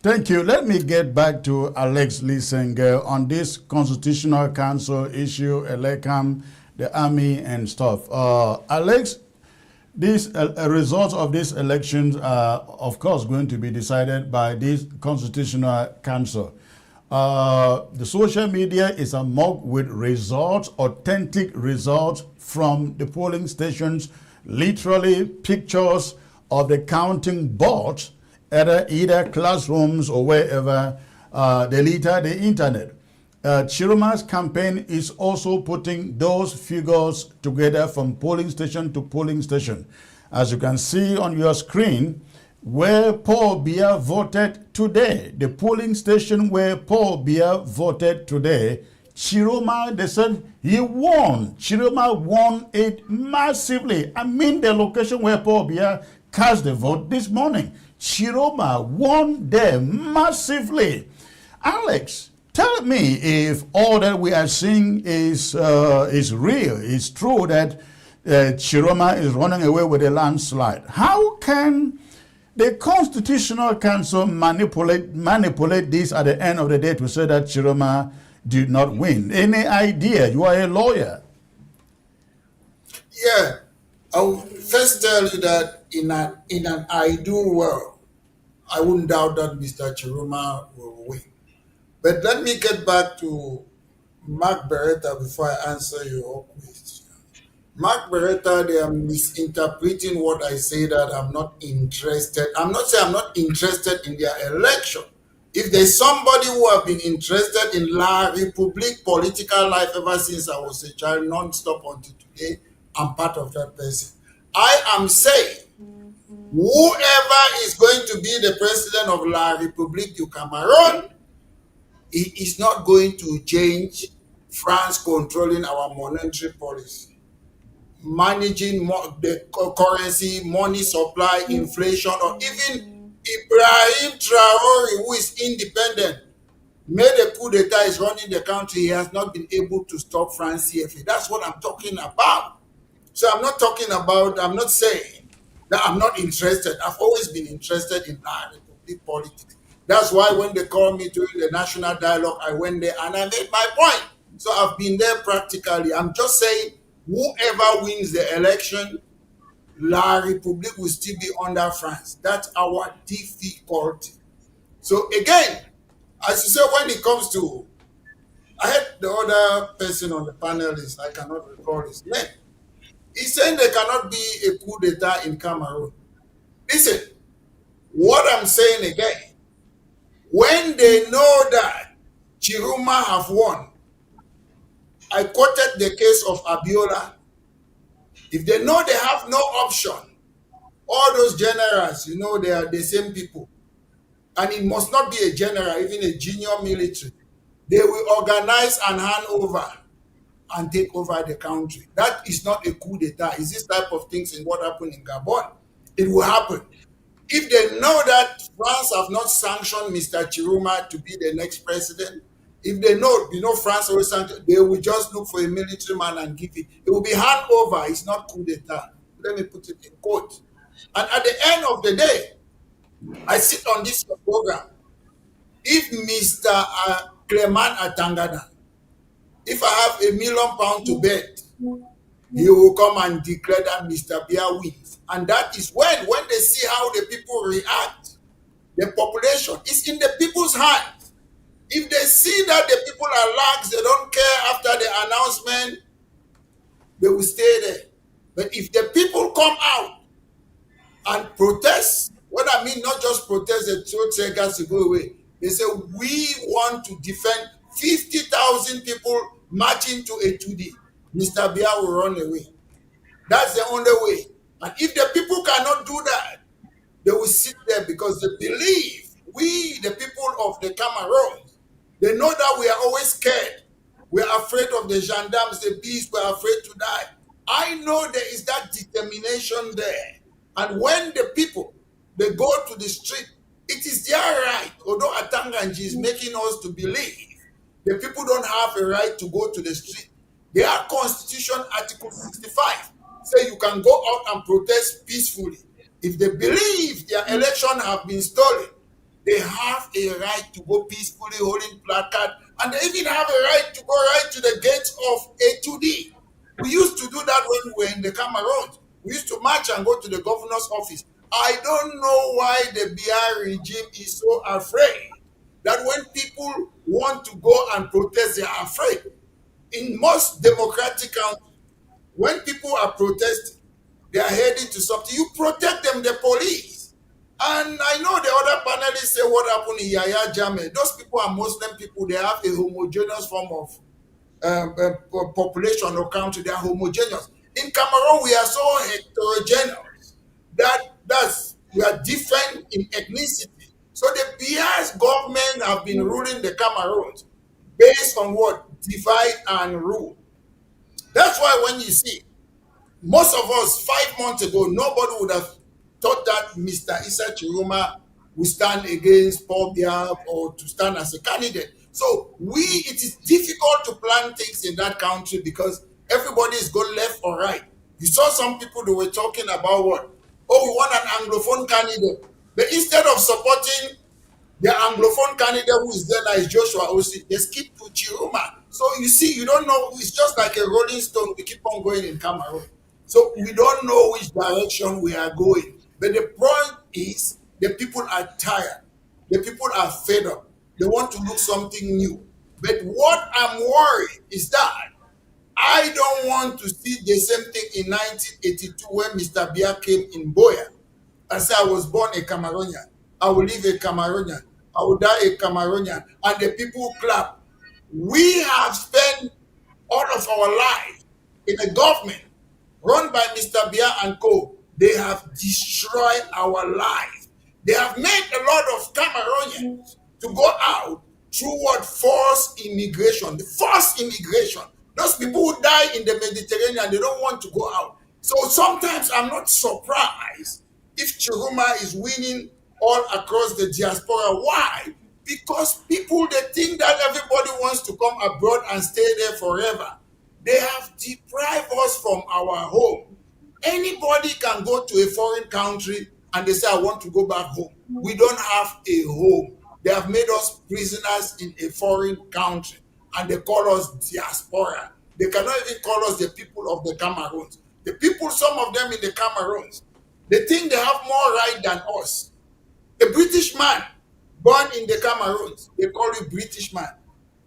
Thank you. Let me get back to Alex Lisenga on this Constitutional Council issue, ELECAM, the army and stuff. Alex, these results of these elections are, of course, going to be decided by this Constitutional Council. The social media is amok with results, authentic results from the polling stations, literally pictures of the counting boards, either classrooms or wherever, they litter the internet. Chiroma's campaign is also putting those figures together from polling station to polling station. As you can see on your screen, where Paul Biya voted today, the polling station where Paul Biya voted today, Chiroma, they said he won. Chiroma won it massively. I mean, the location where Paul Biya cast the vote this morning, Chiroma won there massively. Alex, tell me if all that we are seeing is real, is true, that Chiroma is running away with a landslide. How can the Constitutional Council manipulate this at the end of the day to say that Chiroma did not win? Any idea? You are a lawyer. Yeah, I will first tell you that in an ideal world, I wouldn't doubt that Mr. Chiroma will win. But let me get back to Mark Beretta before I answer your question. Mark Beretta, they are misinterpreting what I say, that I'm not interested. I'm not saying I'm not interested in their election. If there's somebody who have been interested in La Republique political life ever since I was a child, non-stop until today, I'm part of that person. I am saying, whoever is going to be the president of La Republique du Cameroon, he is not going to change France controlling our monetary policy, managing the currency, money supply, inflation, or even Ibrahim Traore, who is independent, made a coup d'etat, is running the country. He has not been able to stop France CFA. That's what I'm talking about. So I'm not saying that I'm not interested. I've always been interested in Republic politics. That's why when they called me during the national dialogue, I went there and I made my point. So I've been there practically. I'm just saying, whoever wins the election, La Republique will still be under France. That's our difficulty. So again, as you say, when it comes to, I had the other person on the panel list, I cannot recall his name. He's saying there cannot be a coup d'etat in Cameroon. Listen, what I'm saying again, when they know that Chiroma have won, I quoted the case of Abiola. If they know they have no option, all those generals, they are the same people. And it must not be a general, even a junior military. They will organize and hand over and take over the country. That is not a coup d'etat. It's this type of things in what happened in Gabon. It will happen. If they know that France have not sanctioned Mr. Chiroma to be the next president, if they know, France always sanctioned, they will just look for a military man and give it. It will be hand over. It's not coup d'etat. Let me put it in quote. And at the end of the day, I sit on this program. If Mr. Clement Atangana, if I have £1 million to bet, he will come and declare that Mr. Bia wins. And that is when they see how the people react, the population is in the people's hands. If they see that the people are lax, they don't care after the announcement, they will stay there. But if the people come out and protest, what I mean, not just protest, the truth seekers to go away. They say, we want to defend 50,000 people marching to a 2D. Mr. Bia will run away. That's the only way. And if the people cannot do that, they will sit there because they believe we, the people of the Cameroon, they know that we are always scared. We are afraid of the gendarmes, the beasts, we are afraid to die. I know there is that determination there. And when the people, they go to the street, it is their right. Although Atanganji is making us to believe the people don't have a right to go to the street. Their constitution, Article 65, say you can go out and protest peacefully. If they believe their election have been stolen, they have a right to go peacefully holding placard, and they even have a right to go right to the gates of A2D. We used to do that when we were in the Cameroon. We used to march and go to the governor's office. I don't know why the BI regime is so afraid that when people want to go and protest, they are afraid. In most democratic countries, when people are protesting, they are heading to something, you protect them, the police. And I know the other panelists say what happened in Yaya Jammeh. Those people are Muslim people. They have a homogeneous form of population or country. They are homogeneous. In Cameroon, we are so heterogeneous that we are different in ethnicity. So the BI's government have been ruling the Cameroons based on what? Divide and rule. That's why when you see, most of us 5 months ago, nobody would have thought that Mr. Issa Chiroma would stand against Paul Biya or to stand as a candidate. So it is difficult to plan things in that country because everybody is going left or right. You saw some people that were talking about what? Oh, we want an Anglophone candidate. But instead of supporting the Anglophone candidate who is there, like Joshua Osi, they skip to Chiroma. So you see, you don't know. It's just like a rolling stone. We keep on going in Cameroon. So we don't know which direction we are going. But the point is, the people are tired. The people are fed up. They want to look something new. But what I'm worried is that I don't want to see the same thing in 1982 when Mr. Biya came in Boya and said, I was born a Cameroonian. I will live a Cameroonian. I will die a Cameroonian. And the people clap. We have spent all of our life in a government run by Mr. Biya and co. They have destroyed our life. They have made a lot of Cameroonians to go out through what? Forced immigration. The forced immigration. Those people who die in the Mediterranean, they don't want to go out. So sometimes I'm not surprised if Chiroma is winning all across the diaspora. Why? Because people, they think that everybody wants to come abroad and stay there forever. They have deprived us from our home. Anybody can go to a foreign country and they say, I want to go back home. We don't have a home. They have made us prisoners in a foreign country and they call us diaspora. They cannot even call us the people of the Cameroons. The people, some of them in the Cameroons, they think they have more right than us. A British man born in the Cameroons, they call you British man.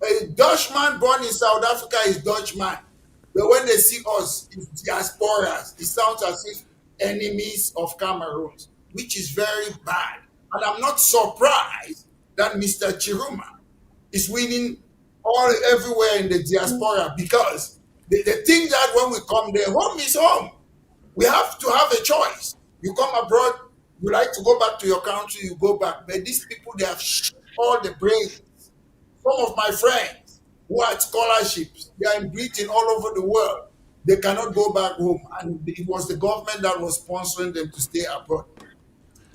A Dutchman born in South Africa is Dutchman. But when they see us, it's diasporas. It sounds as if enemies of Cameroon, which is very bad. And I'm not surprised that Mr. Chiroma is winning everywhere in the diaspora because they think that when we come there, home is home. We have to have a choice. You come abroad, you like to go back to your country, you go back. But these people, they have all the brains. Some of my friends who had scholarships, they are in Britain, all over the world. They cannot go back home. And it was the government that was sponsoring them to stay abroad.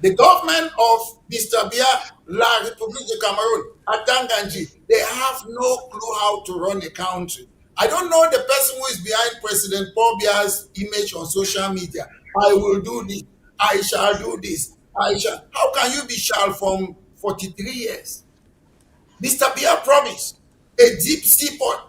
The government of Mr. Biya, La République de Cameroon, Atanganji, they have no clue how to run a country. I don't know the person who is behind President Paul Biya's image on social media. I will do this. I shall do this. Aisha, how can you be shall from 43 years? Mr. Bia promised a deep seaport,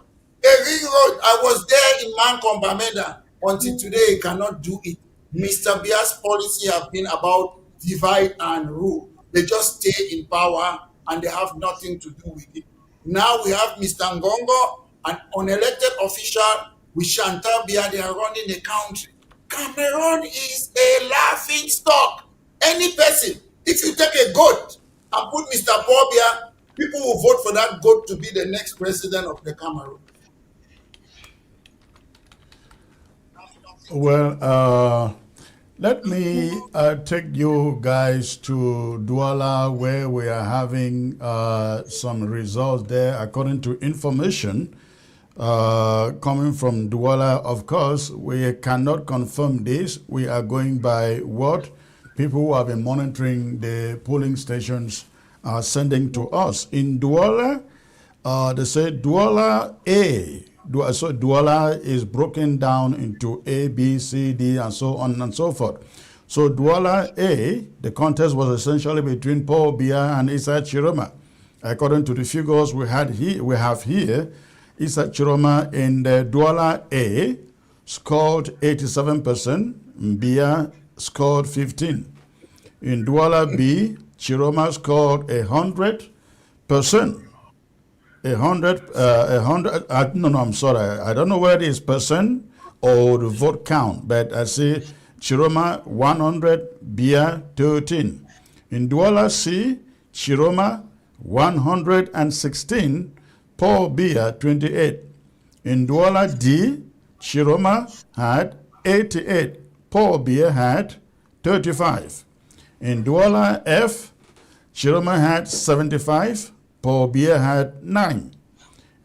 a ring road. I was there in Mancom, Bamenda. Until today, he cannot do it. Mr. Bia's policy have been about divide and rule. They just stay in power and they have nothing to do with it. Now we have Mr. Ngongo, an unelected official with Chantal Bia. They are running a country. Cameroon is a laughing stock. Any person, if you take a goat and put Mr. Paul Bia, people will vote for that goat to be the next president of the Cameroon. Well, let me take you guys to Douala, where we are having some results there according to information coming from Douala. Of course, we cannot confirm this. We are going by what people who have been monitoring the polling stations are sending to us. In Douala, they say Douala A. So Douala is broken down into A, B, C, D, and so on and so forth. So Douala A, the contest was essentially between Paul Biya and Issa Chiroma. According to the figures we have here, Issa Chiroma in the Douala A scored 87%, Biya scored 15%. In Douala B, Chiroma scored 100%. I'm sorry. I don't know where it is percent or the vote count, but I see Chiroma 100, Bia 13. In Douala C, Chiroma 116, Paul Bia 28. In Douala D, Chiroma had 88, Paul Bia had 35. In Douala F, Chiroma had 75, Paul Bia had 9.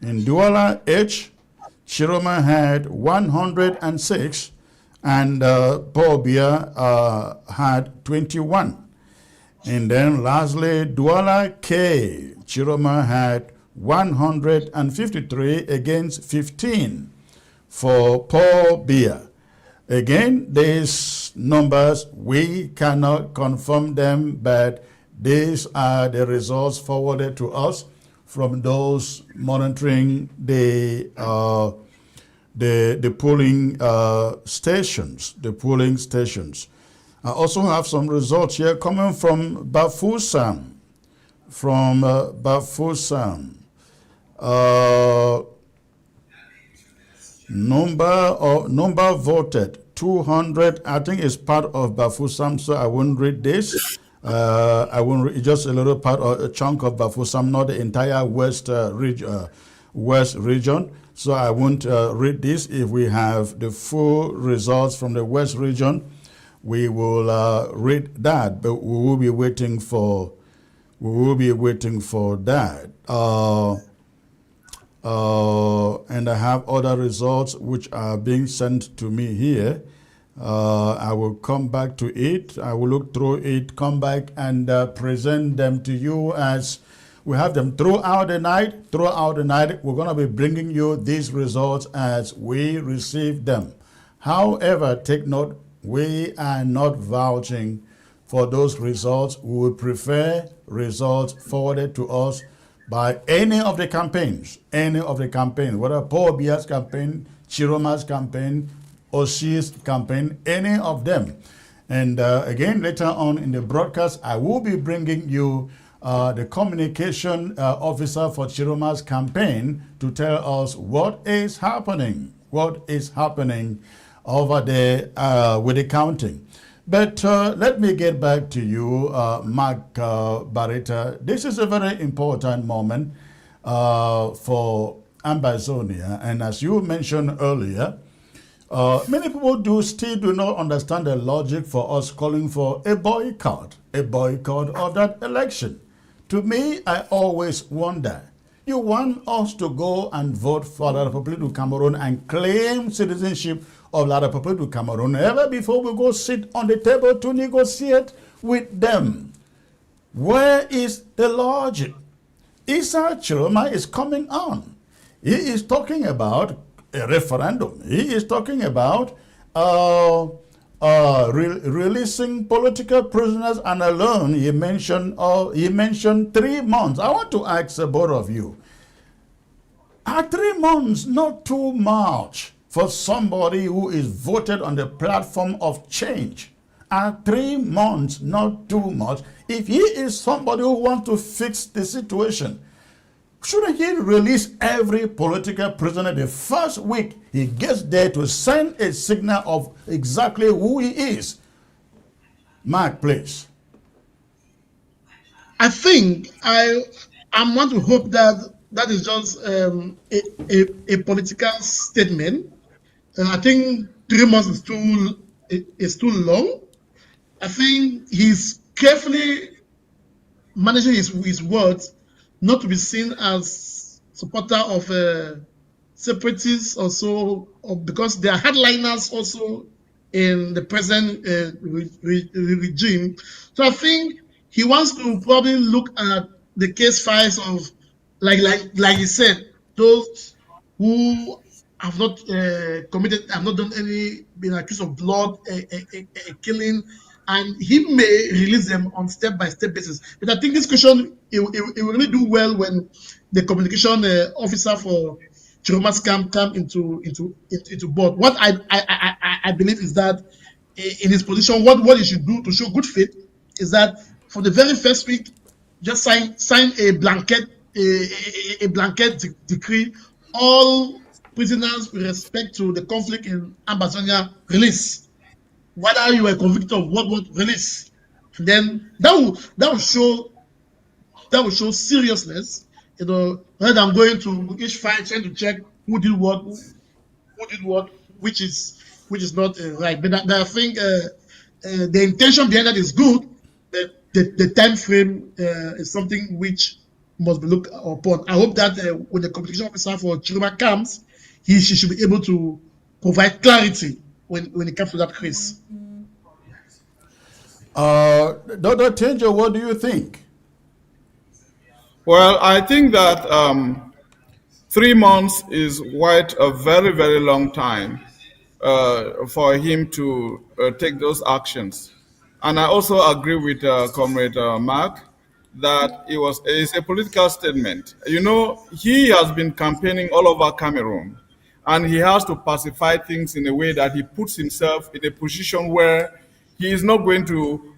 In Douala H, Chiroma had 106, and Paul Bia had 21. And then lastly, Douala K, Chiroma had 153 against 15 for Paul Bia. Again, these numbers, we cannot confirm them, but these are the results forwarded to us from those monitoring the polling stations. The polling stations. I also have some results here coming from Bafoussam. From Bafoussam. Number voted 200. I think it's part of Bafoussam, so I won't read this. I won't read just a little part or a chunk of Bafoussam, not the entire west region. So I won't read this. If we have the full results from the west region, we will read that. But we will be waiting for that. And I have other results which are being sent to me here. I will come back to it. I will look through it, come back and present them to you as we have them throughout the night. Throughout the night, we're going to be bringing you these results as we receive them. However, take note, we are not vouching for those results. We would prefer results forwarded to us by any of the campaigns, whether Paul Bia's campaign, Chiroma's campaign, Oshi's campaign, any of them. And again, later on in the broadcast, I will be bringing you the communication officer for Chiroma's campaign to tell us what is happening over there with the counting. But let me get back to you, Mark Barita. This is a very important moment for Ambazonia. And as you mentioned earlier, many people still do not understand the logic for us calling for a boycott of that election. To me, I always wonder, you want us to go and vote for the Republic of Cameroon and claim citizenship of La Republic of Cameroon ever before we go sit on the table to negotiate with them. Where is the logic? Issa Chiroma is coming on. He is talking about a referendum. He is talking about releasing political prisoners, and alone he mentioned 3 months. I want to ask both of you, are 3 months not too much for somebody who is voted on the platform of change? Are 3 months not too much? If he is somebody who wants to fix the situation, shouldn't he release every political prisoner the first week he gets there to send a signal of exactly who he is? Mark, please. I think I want to hope that that is just a political statement. I think 3 months is too long. I think he's carefully managing his words, not to be seen as supporter of separatists also, or because they are hardliners also in the present regime. So I think he wants to probably look at the case files of, like he said, those who have not have not done any, been accused of blood, killing, and he may release them on step-by-step basis. But I think this question, it will really do well when the communication officer for Chiroma's camp come into board. What I believe is that in his position, what he should do to show good faith is that for the very first week, just sign a blanket decree, all prisoners with respect to the conflict in Ambazonia release. Whether you were convicted of what release, and then that will show seriousness, rather than going to each file trying to check who did what, which is not right. But I think the intention behind that is good. The time frame is something which must be looked upon. I hope that when the communication officer for Chiroma comes, she should be able to provide clarity when it comes to that case. Dr. Tenjo, what do you think? Well, I think that 3 months is quite a very, very long time for him to take those actions. And I also agree with Comrade Mark that it's a political statement. You know, he has been campaigning all over Cameroon, and he has to pacify things in a way that he puts himself in a position where he is not going to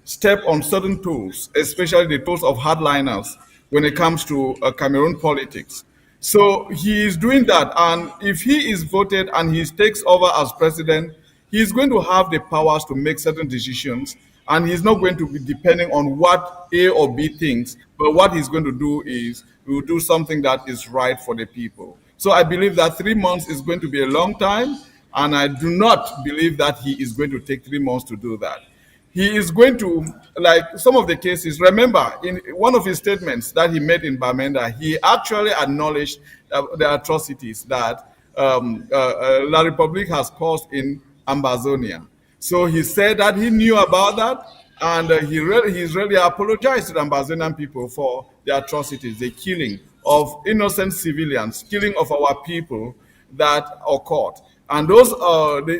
step on certain toes, especially the toes of hardliners when it comes to Cameroon politics. So he is doing that, and if he is voted and he takes over as president, he's going to have the powers to make certain decisions, and he's not going to be depending on what A or B thinks, but what he's going to do is he will do something that is right for the people. So I believe that 3 months is going to be a long time, and I do not believe that he is going to take 3 months to do that. He is going to, like some of the cases, remember, in one of his statements that he made in Bamenda, he actually acknowledged the atrocities that La Republique has caused in Ambazonia. So he said that he knew about that, and he's really apologized to the Ambazonian people for the atrocities, the killing of innocent civilians, killing of our people that occurred. And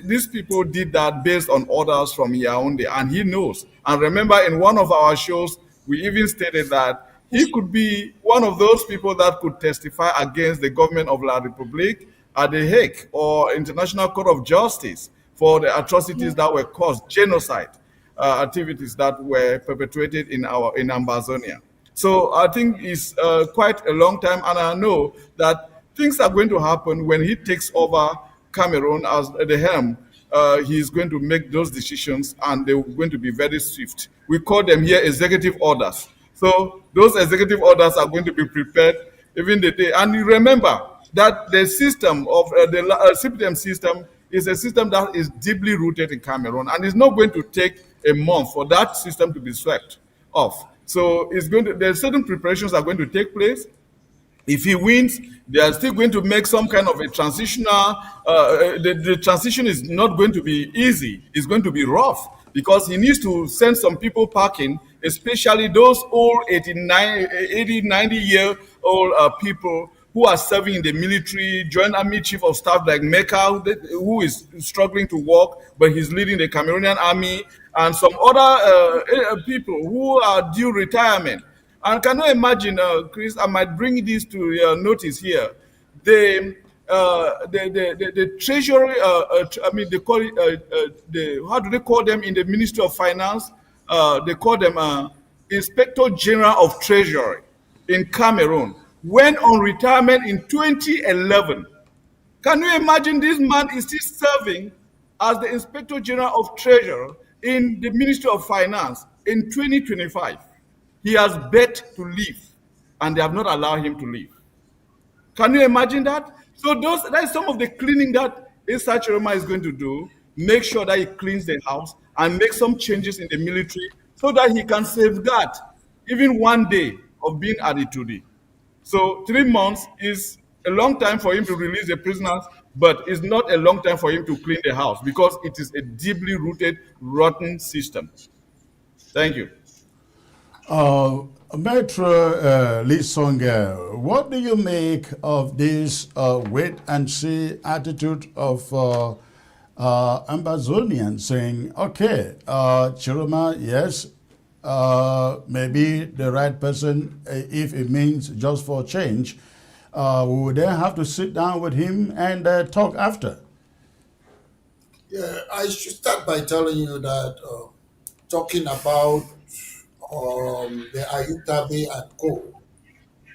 these people did that based on orders from Yaoundé, and he knows. And remember, in one of our shows, we even stated that he could be one of those people that could testify against the government of La Republique at The Hague or International Court of Justice for the atrocities that were caused, genocide activities that were perpetrated in Ambazonia. So I think it's quite a long time, and I know that things are going to happen when he takes over Cameroon as the helm. He's going to make those decisions, and they're going to be very swift. We call them here executive orders. So those executive orders are going to be prepared even the day. And you remember that the system of the CPTM system is a system that is deeply rooted in Cameroon, and it's not going to take a month for that system to be swept off. So there's certain preparations are going to take place. If he wins, they are still going to make some kind of a transitional. The transition is not going to be easy. It's going to be rough because he needs to send some people packing, especially those old 80, 90-year-old people who are serving in the military, Joint Army Chief of Staff like Mecca, who is struggling to walk, but he's leading the Cameroonian army, and some other people who are due retirement. And can you imagine, Chris, I might bring this to your notice here. The treasury, I mean, they call it, how do they call them in the Ministry of Finance? They call them Inspector General of Treasury in Cameroon, went on retirement in 2011. Can you imagine this man is still serving as the Inspector General of Treasury in the Ministry of Finance in 2025? He has begged to leave, and they have not allowed him to leave. Can you imagine that? So that is some of the cleaning that Issa Chiroma is going to do. Make sure that he cleans the house and make some changes in the military so that he can safeguard even one day of being at the 2D. So 3 months is a long time for him to release the prisoners, but it's not a long time for him to clean the house because it is a deeply rooted, rotten system. Thank you. Maitre Lee Song, what do you make of this wait and see attitude of Ambazonian saying, okay, Chiroma, yes, maybe the right person, if it means just for change, we would then have to sit down with him and talk after? Yeah, I should start by telling you that talking about the Ayutabe and Co.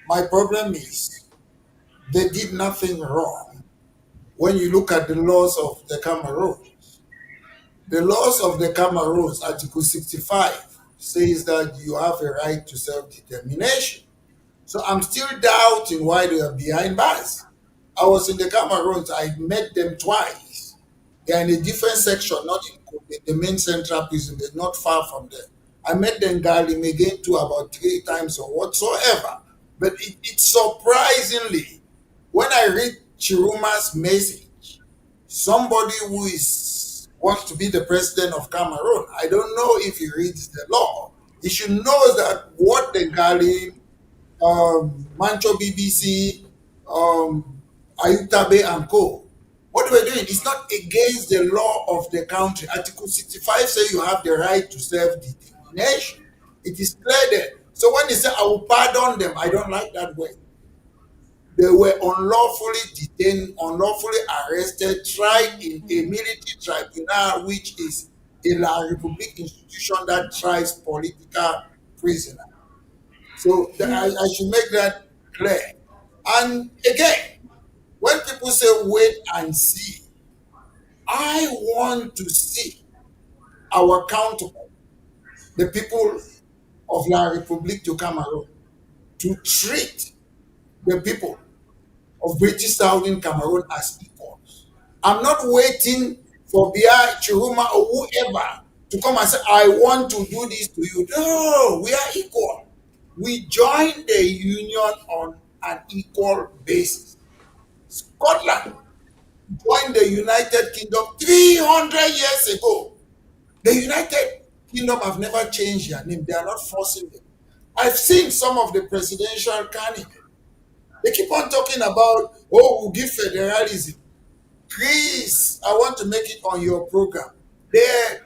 My problem is they did nothing wrong. When you look at the laws of the Cameroons, Article 65 says that you have a right to self-determination. So I'm still doubting why they are behind bars. I was in the Cameroons, I met them twice. They are in a different section, not in the main central prison, they're not far from there. I met them Galim again too about 3 times or whatsoever. But it surprisingly, when I read Chiruma's message, somebody who wants to be the president of Cameroon, I don't know if he reads the law. He should know that what the Galim, Mancho BBC, Ayutabe and Co. What we're doing is not against the law of the country. Article 65 says you have the right to self-determination. It is clear there. So when they say, I will pardon them, I don't like that word. They were unlawfully detained, unlawfully arrested, tried in a military tribunal, which is a La Republique institution that tries political prisoners. So I should make that clear. And again, when people say wait and see, I want to see our counterpart, the people of La Republique du Cameroon, to treat the people of British Southern Cameroon as equals. I'm not waiting for Bia, Chiruma, or whoever to come and say, I want to do this to you. No, we are equal. We joined the union on an equal basis. Scotland joined the United Kingdom 300 years ago. The United Kingdom have never changed their name. They are not forcing them. I've seen some of the presidential candidates. They keep on talking about, oh, we'll give federalism. Please, I want to make it on your program. The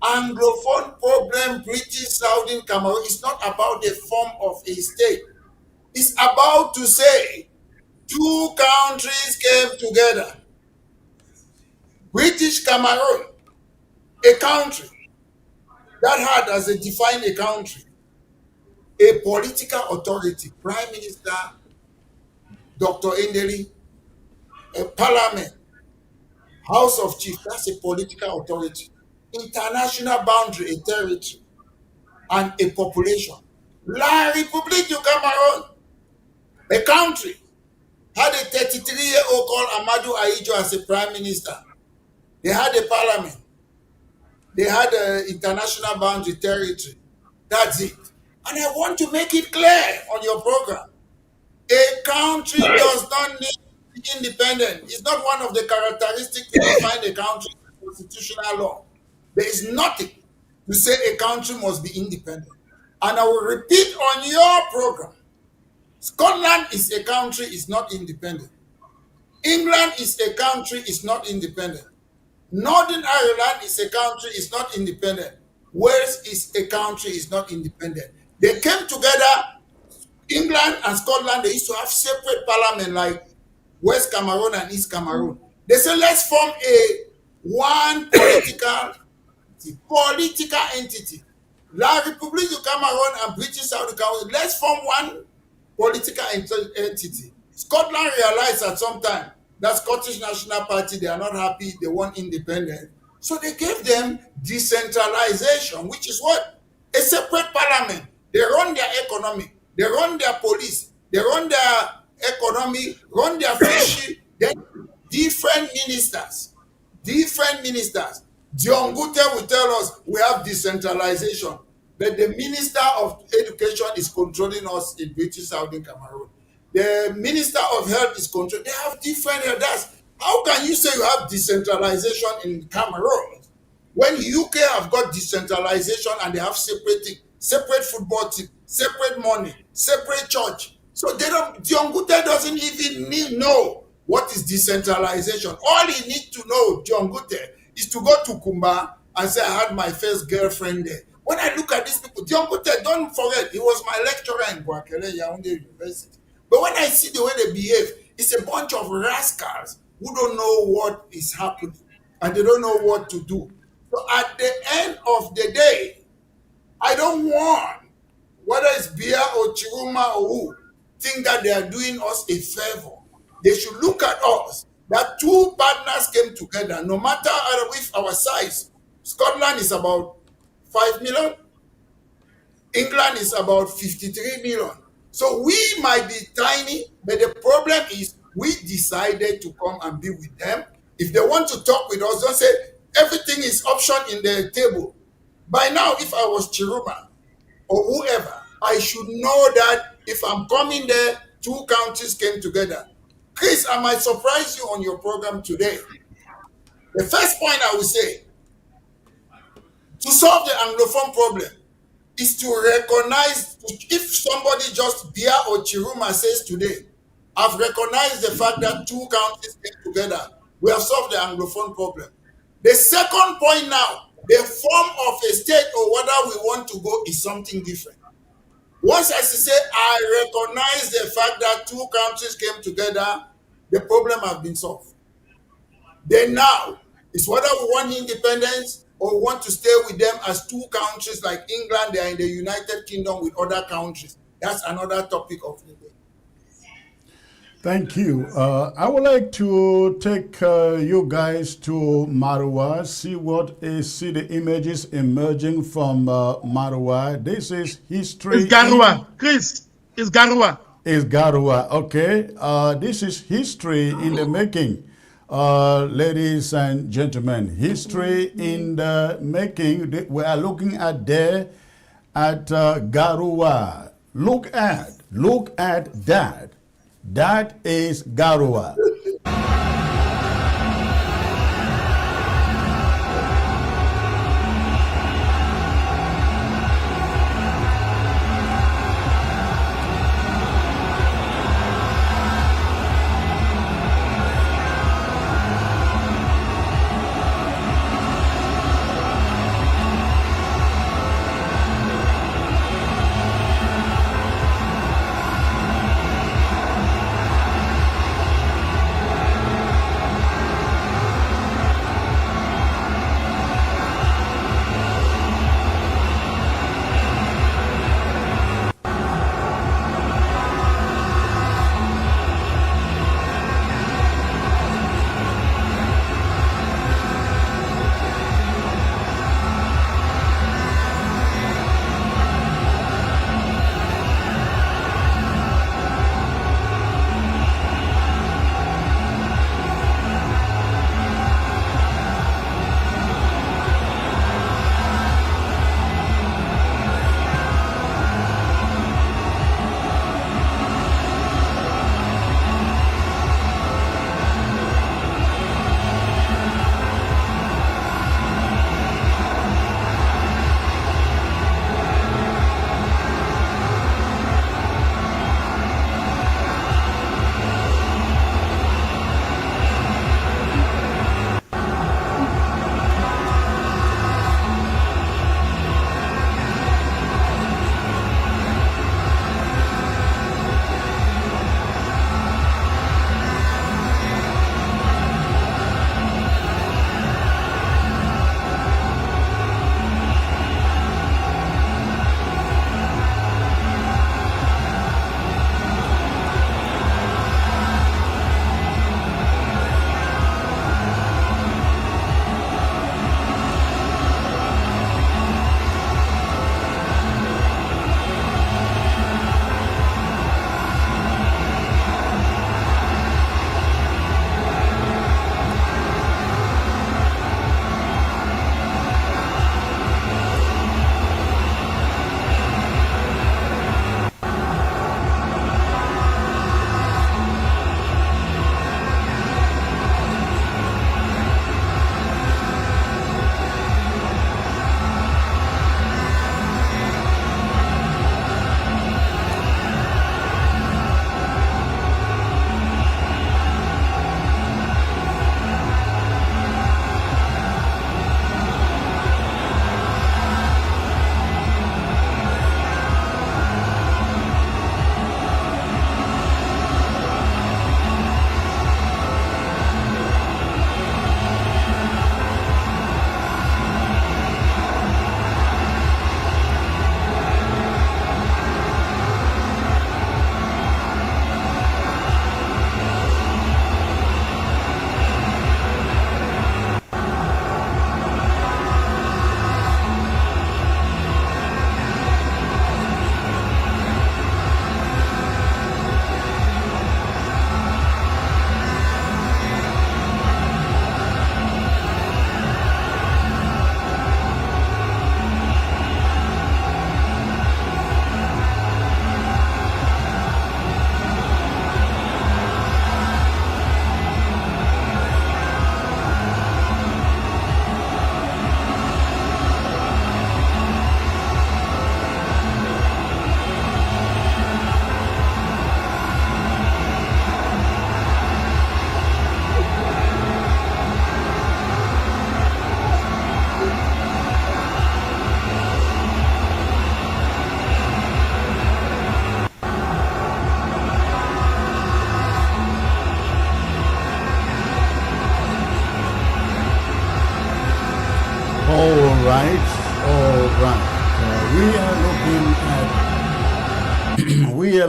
Anglophone problem, British Southern Cameroon, is not about the form of a state. It's about to say 2 countries came together. British Cameroon, a country that had as a defined a country, a political authority, Prime Minister, Dr. Endeli, a parliament, House of Chiefs, that's a political authority, international boundary, a territory, and a population. La République du Cameroon, a country, had a 33-year-old called Amadou Ahidjo as a prime minister. They had a parliament. They had an international boundary territory. That's it. And I want to make it clear on your program. A country does not need to be independent. It's not one of the characteristics to define a country in constitutional law. There is nothing to say a country must be independent. And I will repeat on your program, Scotland is a country, is not independent. England is a country, is not independent. Northern Ireland is a country, is not independent. Wales is a country, is not independent. They came together, England and Scotland, they used to have separate parliament like West Cameroon and East Cameroon. They said, let's form one political entity. La République du Cameroon and British South Africa, let's form one political entity. Scotland realized at some time that Scottish National Party, they are not happy, they want independence. So they gave them decentralization, which is what? A separate parliament. They run their economy, they run their police, they run their economy, run their fishery, then different ministers. John Gute will tell us we have decentralization, but the Minister of Education is controlling us in British Southern Cameroon. The Minister of Health is controlling. They have different heads. How can you say you have decentralization in Cameroon when UK have got decentralization and they have separate football team, separate money, separate church? So they don't. John Gute doesn't even know what is decentralization. All he needs to know, John Gute, is to go to Kumba and say, I had my first girlfriend there. When I look at these people, John Gute, don't forget, he was my lecturer in Guakele, Yaoundé University. But when I see the way they behave, it's a bunch of rascals who don't know what is happening and they don't know what to do. So at the end of the day, I don't want, whether it's Bia or Chiruma or who, think that they are doing us a favor. They should look at us, that two partners came together, no matter if our size. Scotland is about 5 million, England is about 53 million. So we might be tiny, but the problem is we decided to come and be with them. If they want to talk with us, don't say everything is option in the table. By now, if I was Chiruma or whoever, I should know that if I'm coming there, two countries came together. Chris, I might surprise you on your program today. The first point I will say, to solve the Anglophone problem, is to recognize, if somebody just Bia or Chiruma says today, I've recognized the fact that two countries came together, we have solved the Anglophone problem. The second point now, the form of a state or whether we want to go is something different. Once I say I recognize the fact that two countries came together, the problem has been solved. Then now, it's whether we want independence or want to stay with them as two countries like England, they are in the United Kingdom with other countries. That's another topic of the day. Thank you. I would like to take you guys to Marwa, see the images emerging from Marwa. This is history. It's Garua. Chris, it's Garua. It's Garua, okay. This is history in the making. Ladies and gentlemen, history in the making. We are looking at there at Garua. Look at that. That is Garua.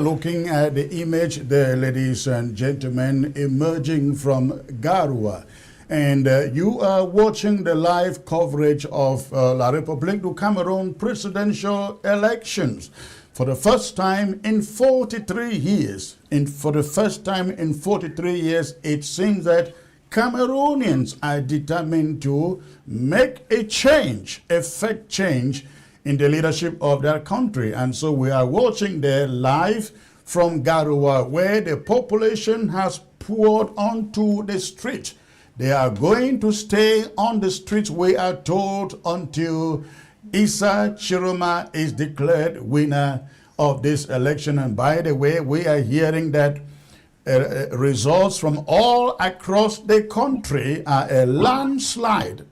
looking at the image there, ladies and gentlemen, emerging from Garoua. And you are watching the live coverage of La République du Cameroon presidential elections. For the first time in 43 years, for the first time in 43 years, it seems that Cameroonians are determined to make a change, effect change in the leadership of their country. And so we are watching there live from Garoua, where the population has poured onto the street. They are going to stay on the streets, we are told, until Issa Chiroma is declared winner of this election. And by the way, we are hearing that results from all across the country are a landslide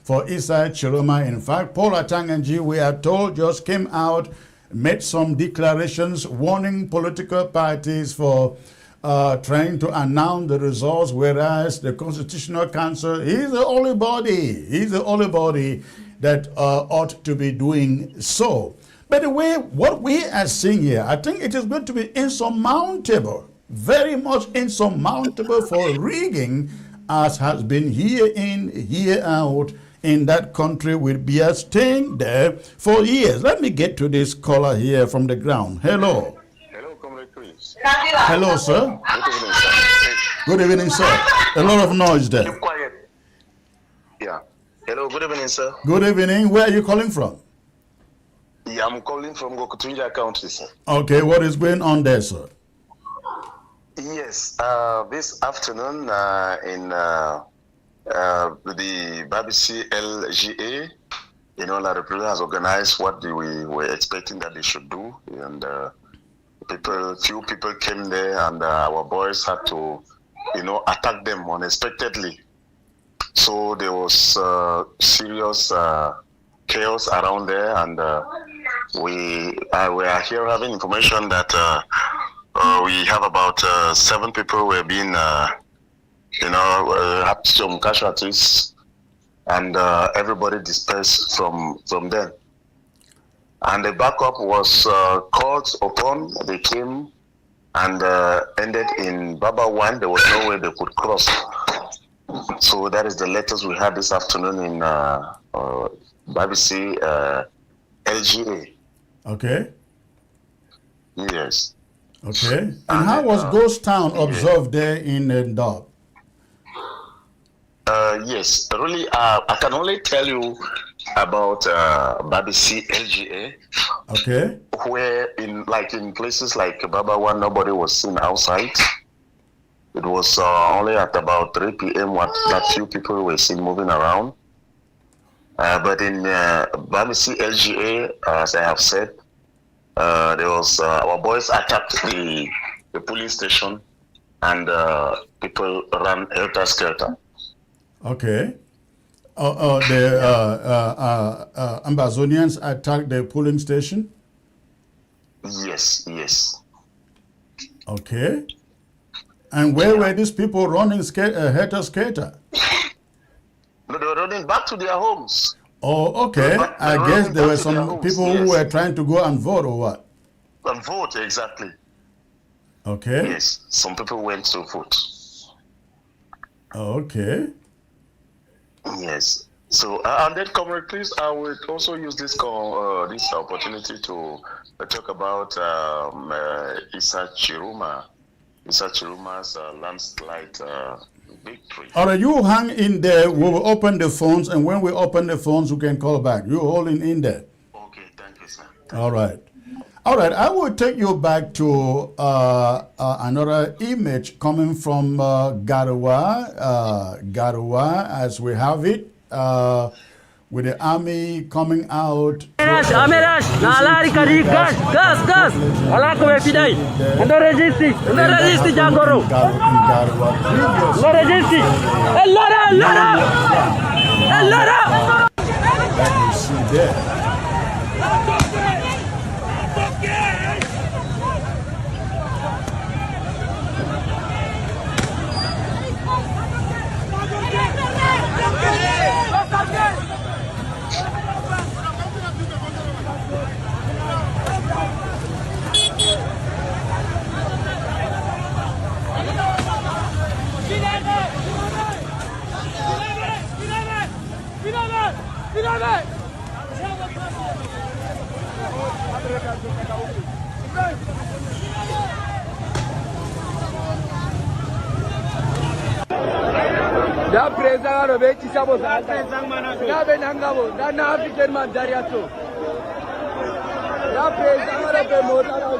for Issa Chiroma. In fact, Paul Atanganji, we are told, just came out, made some declarations warning political parties for trying to announce the results, whereas the Constitutional Council is the only body that ought to be doing so. By the way, what we are seeing here, I think it is going to be insurmountable, very much insurmountable for rigging, as has been year in, year out in that country. We'll be staying there for years. Let me get to this caller here from the ground. Hello. Hello, Comrade Chris. Hello, sir. Good evening, sir. Good evening, sir. A lot of noise there. Keep quiet. Yeah. Hello, good evening, sir. Good evening. Where are you calling from? Yeah, I'm calling from Gokutunja County, sir. Okay, what is going on there, sir? Yes, this afternoon in the BBC LGA, La République has organized what we were expecting that they should do, and few people came there, and our boys had to, attack them unexpectedly. So there was serious chaos around there, and we are here having information that we have about 7 people who have been, had some casualties, and everybody dispersed from them. And the backup was called upon. They came and ended in Baba 1. There was no way they could cross. So that is the latest we had this afternoon in BBC LGA. Okay. Yes. Okay. And how was Ghost Town observed there in Ndop? Yes. Really, I can only tell you about BBC LGA. Okay. Where in places like Baba 1, nobody was seen outside. It was only at about 3 p.m. that few people were seen moving around. But in BBC LGA, as I have said, there was our boys attacked the police station, and people ran helter-skelter. Okay. The Ambazonians attacked the polling station? Yes. Okay. And where were these people running helter-skelter? No, they were running back to their homes. Oh, okay. I guess there were some people who were trying to go and vote, or what? And vote, exactly. Okay. Yes, some people went to vote. Okay. Yes. So, and then, Comrade, please, I would also use this opportunity to talk about Issa Chiroma's landslide victory. All right, you hang in there. We will open the phones, and when we open the phones, you can call back. You holding in there. Okay, thank you, sir. All right. All right, I will take you back to another image coming from Garoua, as we have it, with the army coming out. That you see there. Da presa ro be ci sabo da benangabo da na African man dariato da presa ro be mota ro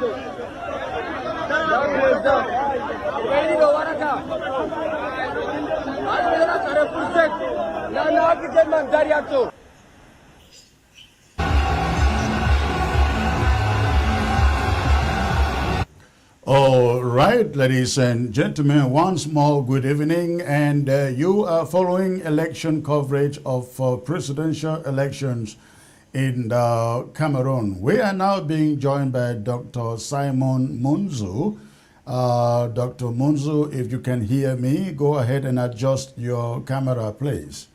da presa ready do waraka alera sare pusek da na African man dariato. All right, ladies and gentlemen, once more good evening, and you are following election coverage of presidential elections in Cameroon. We are now being joined by Dr. Simon Munzu. Dr. Munzu, if you can hear me, go ahead and adjust your camera, please.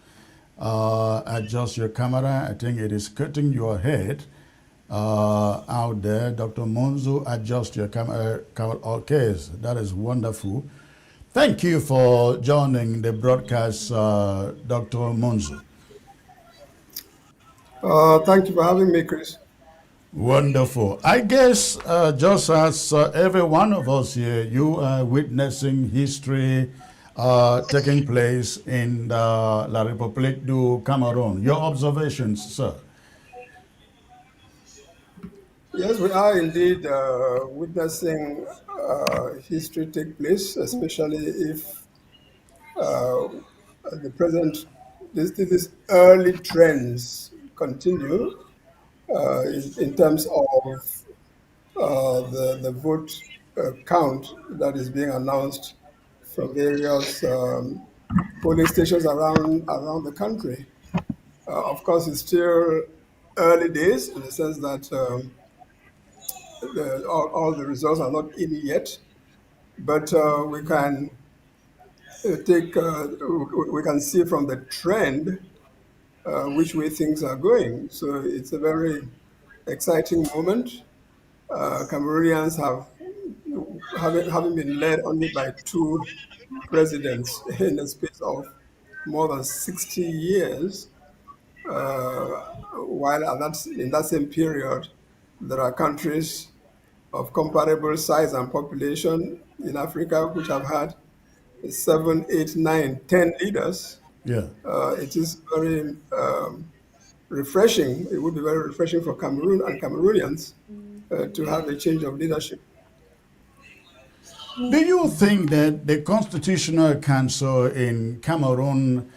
Adjust your camera. I think it is cutting your head. Out there, Dr. Munzu, adjust your camera. Okay, that is wonderful. Thank you for joining the broadcast, Dr. Munzu. Thank you for having me, Chris. Wonderful. I guess just as every one of us here, you are witnessing history taking place in La République du Cameroon. Your observations, sir? Yes, we are indeed witnessing history take place, especially if the present, these early trends continue in terms of the vote count that is being announced from various polling stations around the country. Of course, it's still early days in the sense that all the results are not in yet, but we can we can see from the trend which way things are going. So it's a very exciting moment. Cameroonians having been led only by two presidents in a space of more than 60 years, while in that same period, there are countries of comparable size and population in Africa which have had 7, 8, 9, 10 leaders. Yeah. It is very refreshing. It would be very refreshing for Cameroon and Cameroonians to have a change of leadership. Do you think that the Constitutional Council in Cameroon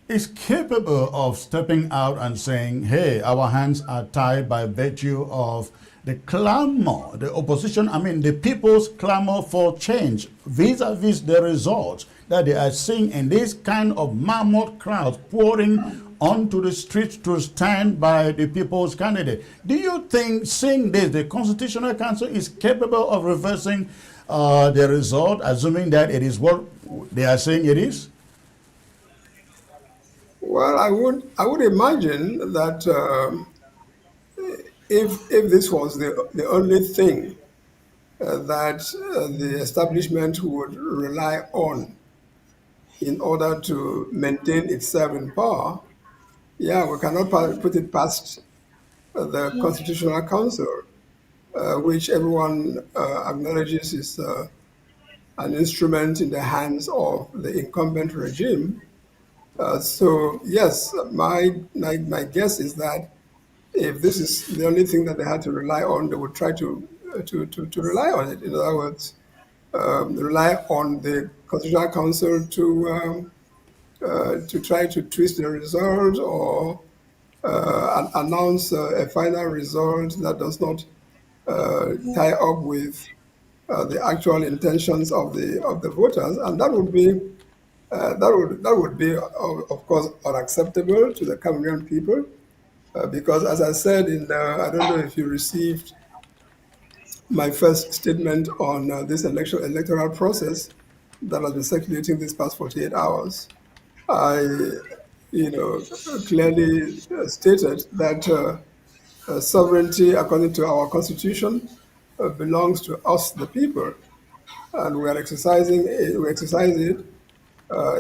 is capable of stepping out and saying, hey, our hands are tied by virtue of the clamor, the opposition, the people's clamor for change vis-a-vis the results that they are seeing in this kind of mammoth crowds pouring onto the streets to stand by the people's candidate? Do you think, seeing this, the Constitutional Council is capable of reversing the result, assuming that it is what they are saying it is? Well, I would imagine that if this was the only thing that the establishment would rely on in order to maintain itself in power, yeah, we cannot put it past the Constitutional Council, which everyone acknowledges is an instrument in the hands of the incumbent regime. So yes, my guess is that if this is the only thing that they had to rely on, they would try to rely on it. In other words, rely on the Constitutional Council to try to twist the result or announce a final result that does not tie up with the actual intentions of the voters, and that would be of course unacceptable to the Cameroonian people, because as I said I don't know if you received my first statement on this electoral process that has been circulating these past 48 hours. I clearly stated that sovereignty, according to our constitution, belongs to us, the people, and we exercise it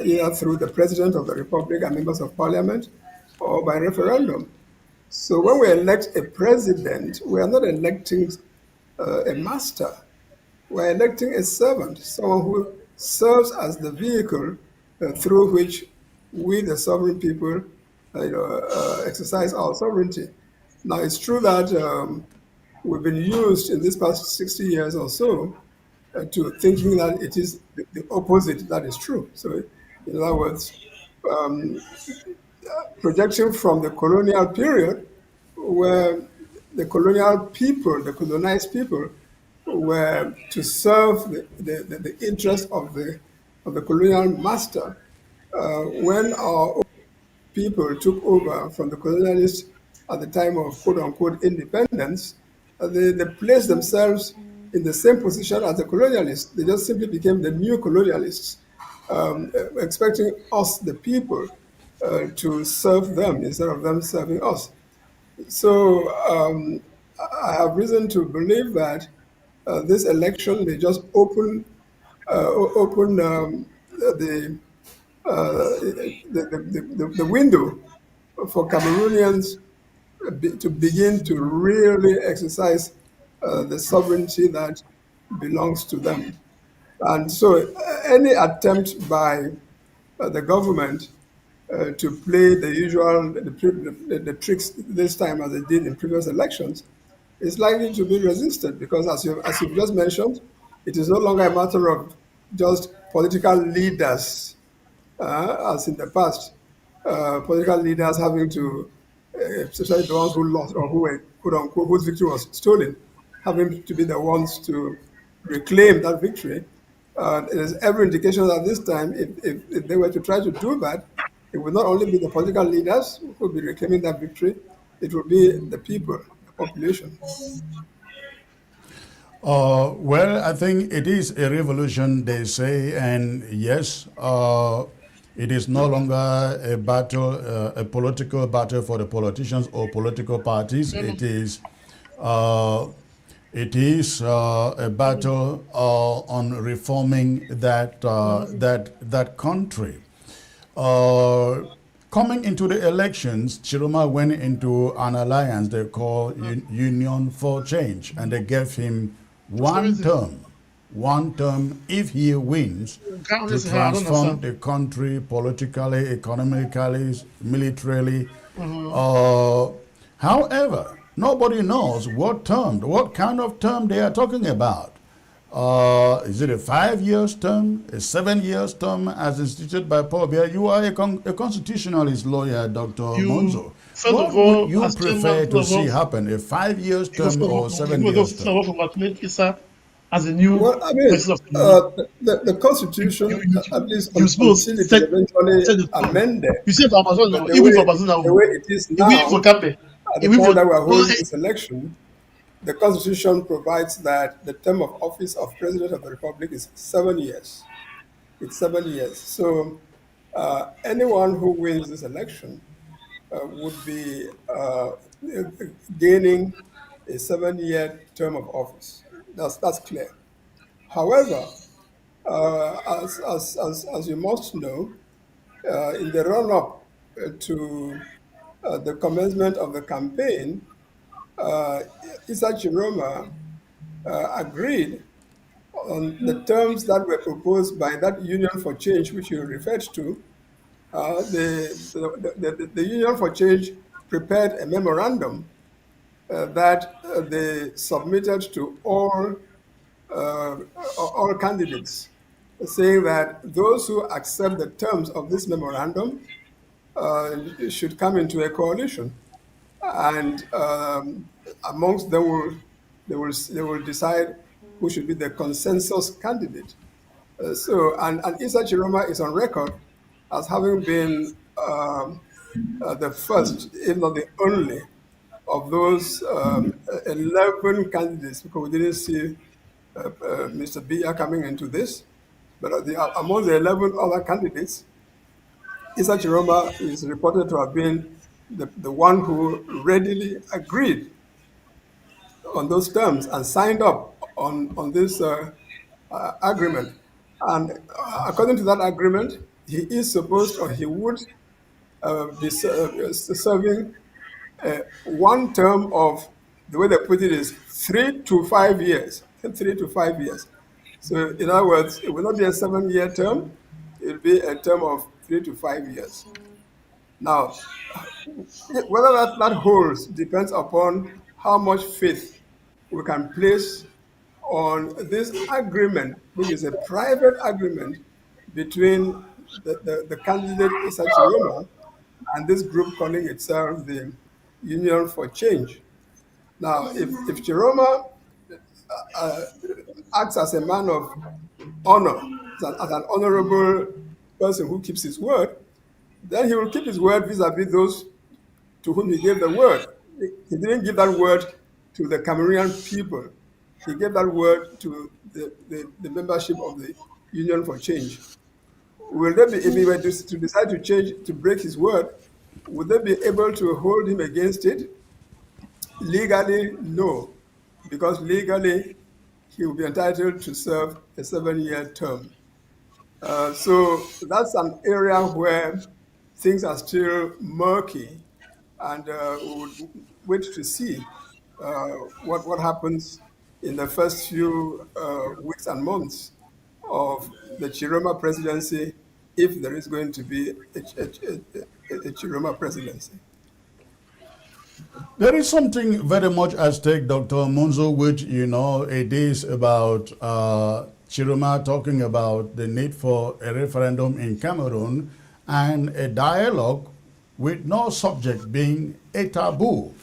either through the President of the Republic and members of Parliament, or by referendum. So when we elect a president, we are not electing a master. We're electing a servant, someone who serves as the vehicle through which we, the sovereign people, exercise our sovereignty. Now, it's true that we've been used in this past 60 years or so to thinking that it is the opposite that is true. So, in other words, um, projection from the colonial period, where the colonial people, the colonized people, were to serve the interest of the colonial master. When our people took over from the colonialists at the time of quote unquote independence, they placed themselves in the same position as the colonialists. They just simply became the new colonialists, expecting us, the people, to serve them instead of them serving us. So I have reason to believe that this election may just open the window for Cameroonians to begin to really exercise the sovereignty that belongs to them. And so any attempt by the government to play the usual the tricks this time as they did in previous elections is likely to be resisted because as you've just mentioned, it is no longer a matter of just political leaders as in the past, political leaders having to, especially the ones who lost or who were quote unquote whose victory was stolen, having to be the ones to reclaim that victory. There's every indication that this time, if they were to try to do that, it would not only be the political leaders who would be reclaiming that victory, it would be the people, the population. Well, I think it is a revolution, they say, and yes, it is no longer a battle, a political battle for the politicians or political parties. Uh, it is a battle on reforming that country. Coming into the elections, Chiroma went into an alliance they call Union for Change, and they gave him one term if he wins to transform the country politically, economically, militarily. However, nobody knows what kind of term they are talking about. Is it a 5 years term, a 7 years term as instituted by Paul Biya? You are a constitutionalist lawyer, Dr. Monzo. What would you prefer to see happen, a 5 years term or 7 years term? As a new well, I mean, the Constitution, at least until it is eventually amended, you see, for the way it is now, at the point that we are holding this election, the Constitution provides that the term of office of President of the Republic is 7 years. It's 7 years. So anyone who wins this election would be gaining a 7-year term of office. That's clear. However, as you must know, in the run-up to the commencement of the campaign, Issa Chiroma agreed on the terms that were proposed by that Union for Change, which you referred to. The Union for Change prepared a memorandum that they submitted to all candidates, saying that those who accept the terms of this memorandum should come into a coalition, and amongst them they will decide who should be the consensus candidate. And Issa Chiroma is on record as having been the first, if not the only, of those 11 candidates, because we didn't see Mr. Biya coming into this. But among the 11 other candidates, Issa Chiroma is reported to have been the one who readily agreed on those terms and signed up on this agreement. And according to that agreement, he is supposed, or he would, serving one term of, the way they put it is 3 to 5 years. 3 to 5 years. So in other words, it will not be a 7-year term. It will be a term of 3 to 5 years. Now, whether that holds depends upon how much faith we can place on this agreement, which is a private agreement between the candidate Issa Chiroma and this group calling itself the Union for Change. Now, if Chiroma acts as a man of honor, as an honorable person who keeps his word, then he will keep his word vis-a-vis those to whom he gave the word. He didn't give that word to the Cameroonian people. He gave that word to the membership of the Union for Change. Will they be, if he were to decide to change, to break his word, would they be able to hold him against it? Legally, no, because legally he will be entitled to serve a 7-year term. So that's an area where things are still murky, and we would wait to see what happens in the first few weeks and months of the Chiroma presidency, if there is going to be a Chiroma presidency. There is something very much at stake, Dr. Munzo, which, it is about Chiroma talking about the need for a referendum in Cameroon and a dialogue with no subject being a taboo.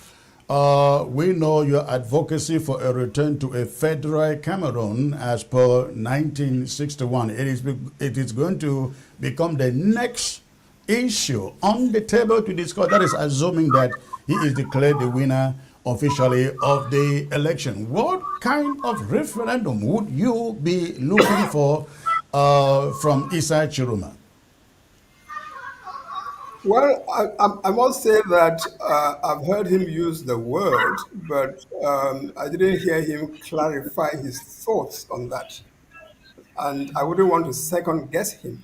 We know your advocacy for a return to a federal Cameroon as per 1961. It is going to become the next issue on the table to discuss. That is assuming that he is declared the winner officially of the election. What kind of referendum would you be looking for from Issa Chiroma? Well, I must say that I've heard him use the word, but I didn't hear him clarify his thoughts on that. And I wouldn't want to second guess him.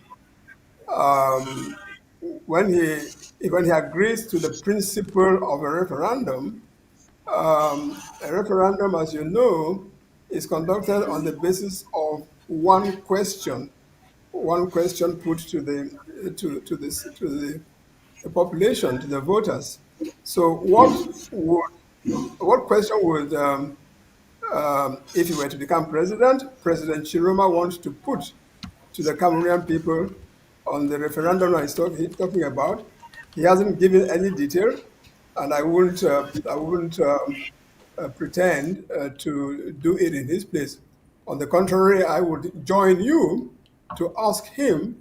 When he agrees to the principle of a referendum, as you know, is conducted on the basis of one question put to the population, to the voters. So what question would, if he were to become President Chiroma wants to put to the Cameroonian people on the referendum he's talking about? He hasn't given any detail, and I wouldn't pretend to do it in his place. On the contrary, I would join you to ask him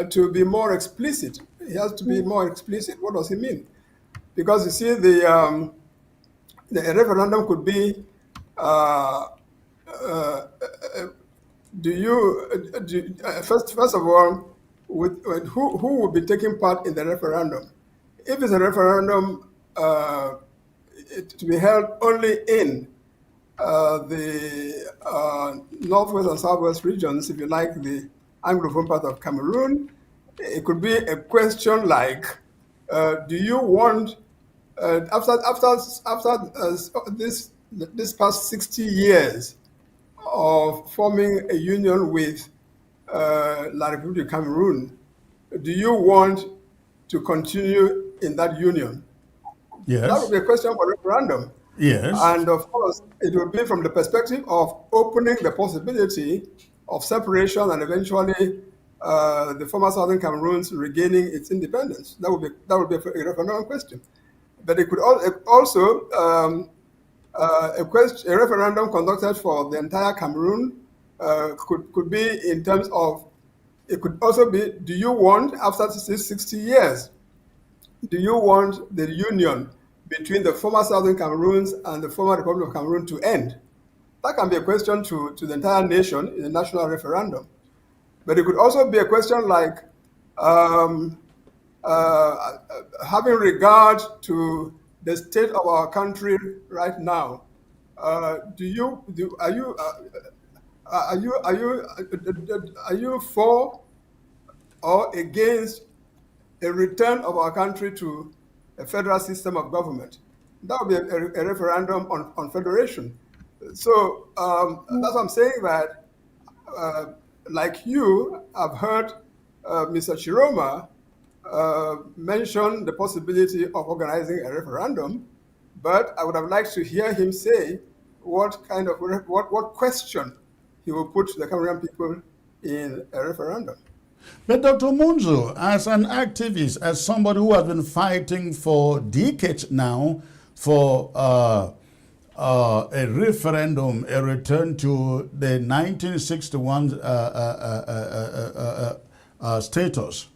to be more explicit. He has to be more explicit. What does he mean? Because you see, the referendum could be, first of all, who will be taking part in the referendum? If it's a referendum to be held only in the northwest and southwest regions, if you like, the Anglophone part of Cameroon, it could be a question like, do you want, after this past 60 years of forming a union with La République du Cameroon, do you want to continue in that union? Yes. That would be a question for referendum. Yes. And of course, it would be from the perspective of opening the possibility of separation and eventually the former Southern Cameroons regaining its independence. That would be a referendum question. But it could also a referendum conducted for the entire Cameroon could be in terms of, it could also be, do you want, after 60 years, do you want the union between the former Southern Cameroons and the former Republic of Cameroon to end? That can be a question to the entire nation in a national referendum. But it could also be a question like, having regard to the state of our country right now, are you for or against a return of our country to a federal system of government. That would be a referendum on federation. So that's what I'm saying, that like you, I've heard Mr. Chiroma mention the possibility of organizing a referendum, but I would have liked to hear him say what question he will put to the Cameroonian people in a referendum. But Dr. Munzo, as an activist, as somebody who has been fighting for decades now for a referendum, a return to the 1961 status,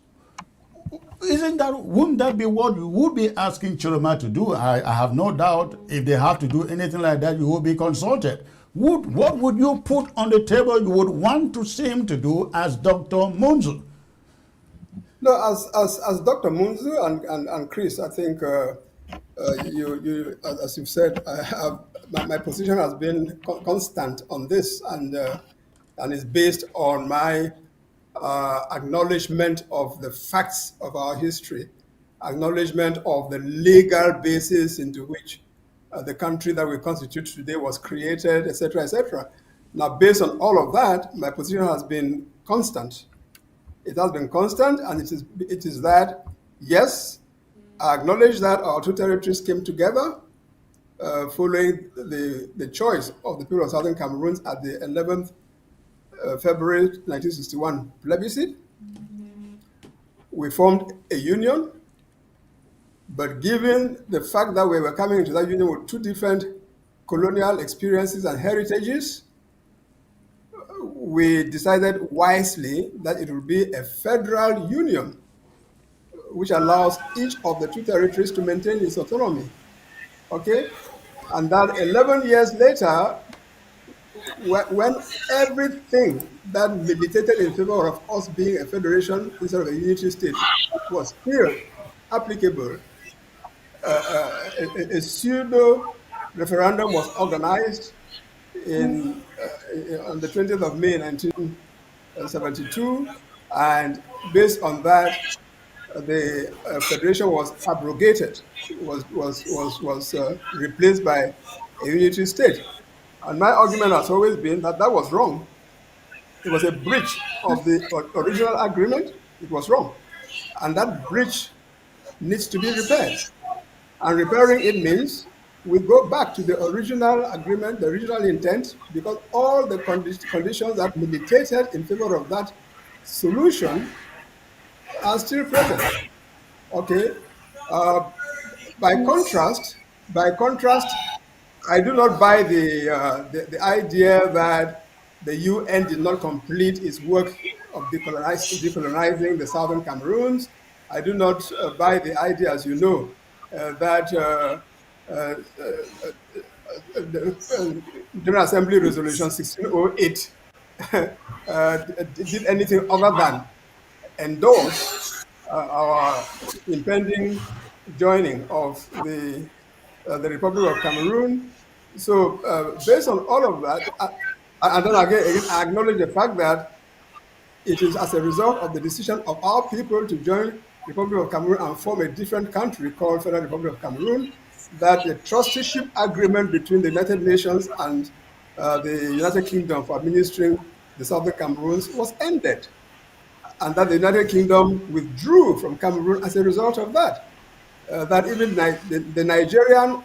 wouldn't that be what you would be asking Chiroma to do? I have no doubt if they have to do anything like that, you will be consulted. What would you put on the table you would want to see him to do as Dr. Munzo? No, as Dr. Munzo and Chris, I think you as you've said, my position has been constant on this, and is based on my acknowledgement of the facts of our history, acknowledgement of the legal basis into which the country that we constitute today was created, etc., etc. Now, based on all of that, my position has been constant. It has been constant, and it is that, yes, I acknowledge that our two territories came together following the choice of the people of Southern Cameroon at the 11th February 1961 plebiscite. We formed a union, but given the fact that we were coming into that union with two different colonial experiences and heritages, we decided wisely that it would be a federal union, which allows each of the two territories to maintain its autonomy. Okay? And that 11 years later, when everything that militated in favor of us being a federation instead of a unitary state was still applicable, a pseudo referendum was organized on the 20th of May 1972, and based on that, the federation was abrogated, was replaced by a unitary state. And my argument has always been that that was wrong. It was a breach of the original agreement. It was wrong. And that breach needs to be repaired. And repairing it means we go back to the original agreement, the original intent, because all the conditions that militated in favor of that solution are still present. Okay. By contrast, I do not buy the idea that the UN did not complete its work of decolonizing the Southern Cameroons. I do not buy the idea, as you know, that the General Assembly Resolution 1608 did anything other than endorse our impending joining of the Republic of Cameroon. So based on all of that, and then again, I acknowledge the fact that it is as a result of the decision of our people to join the Republic of Cameroon and form a different country called Federal Republic of Cameroon that the trusteeship agreement between the United Nations and the United Kingdom for administering the Southern Cameroons was ended, and that the United Kingdom withdrew from Cameroon as a result of that. That even the Nigerian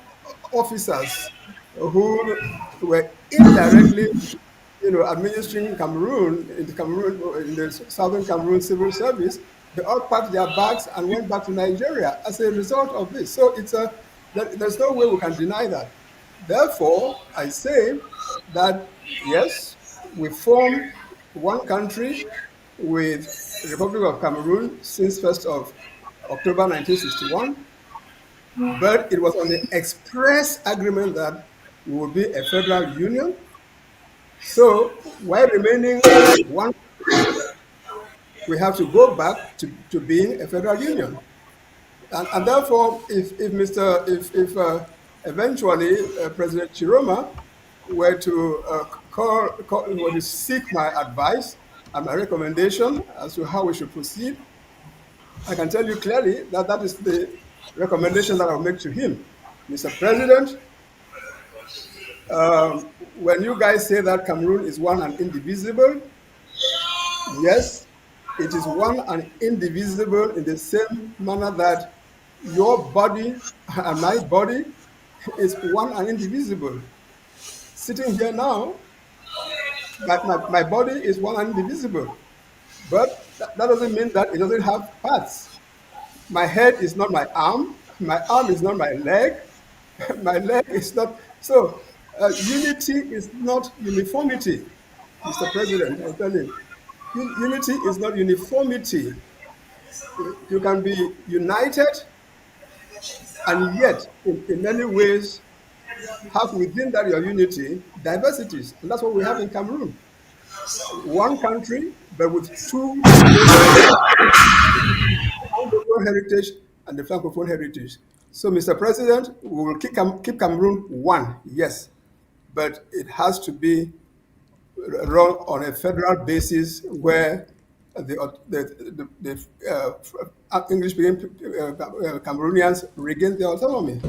officers who were indirectly, administering Cameroon in the Southern Cameroon civil service, they all packed their bags and went back to Nigeria as a result of this. So there's no way we can deny that. Therefore, I say that yes, we formed one country with the Republic of Cameroon since 1st of October 1961, but it was on the express agreement that we would be a federal union. So while remaining one, we have to go back to being a federal union. And therefore, if eventually President Chiroma were to seek my advice and my recommendation as to how we should proceed, I can tell you clearly that that is the recommendation that I'll make to him. Mr. President, when you guys say that Cameroon is one and indivisible, yes, it is one and indivisible in the same manner that your body and my body is one and indivisible. Sitting here now, my body is one and indivisible. But that doesn't mean that it doesn't have parts. My head is not my arm is not my leg, my leg is not. So, unity is not uniformity, Mr. President. I tell you, unity is not uniformity. You can be united and yet, in many ways, have within that your unity diversities. And that's what we have in Cameroon. One country, but with two Anglophone heritage and the Francophone heritage. So, Mr. President, we will keep Cameroon one, yes, but it has to be run on a federal basis where the English-speaking Cameroonians regain their autonomy.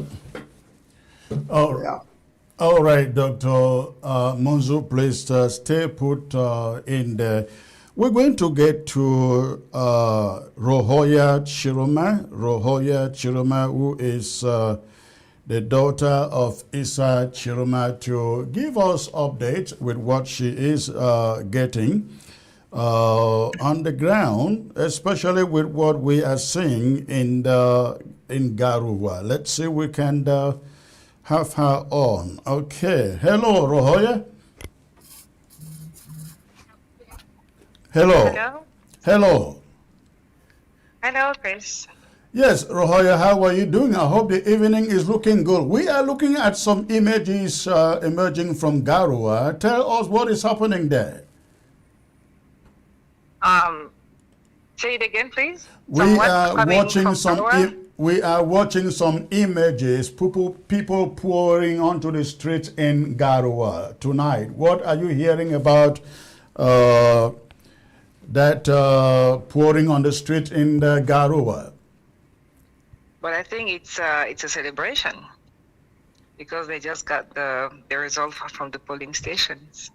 Oh, Yeah. all right, Dr. Monzo, please stay put in there. We're going to get to Rohoya Chiroma, who is the daughter of Issa Chiroma, to give us updates with what she is getting on the ground, especially with what we are seeing in Garuwa. Let's see if we can have her on. Okay. Hello, Rohoya. Hello. Hello. Hello. Hello, Chris. Yes, Rohoya, how are you doing? I hope the evening is looking good. We are looking at some images emerging from Garoua. Tell us what is happening there. Say it again, please. We are watching some images, people pouring onto the streets in Garoua tonight. What are you hearing about that pouring on the street in Garoua? But I think it's a celebration because they just got the result from the polling stations.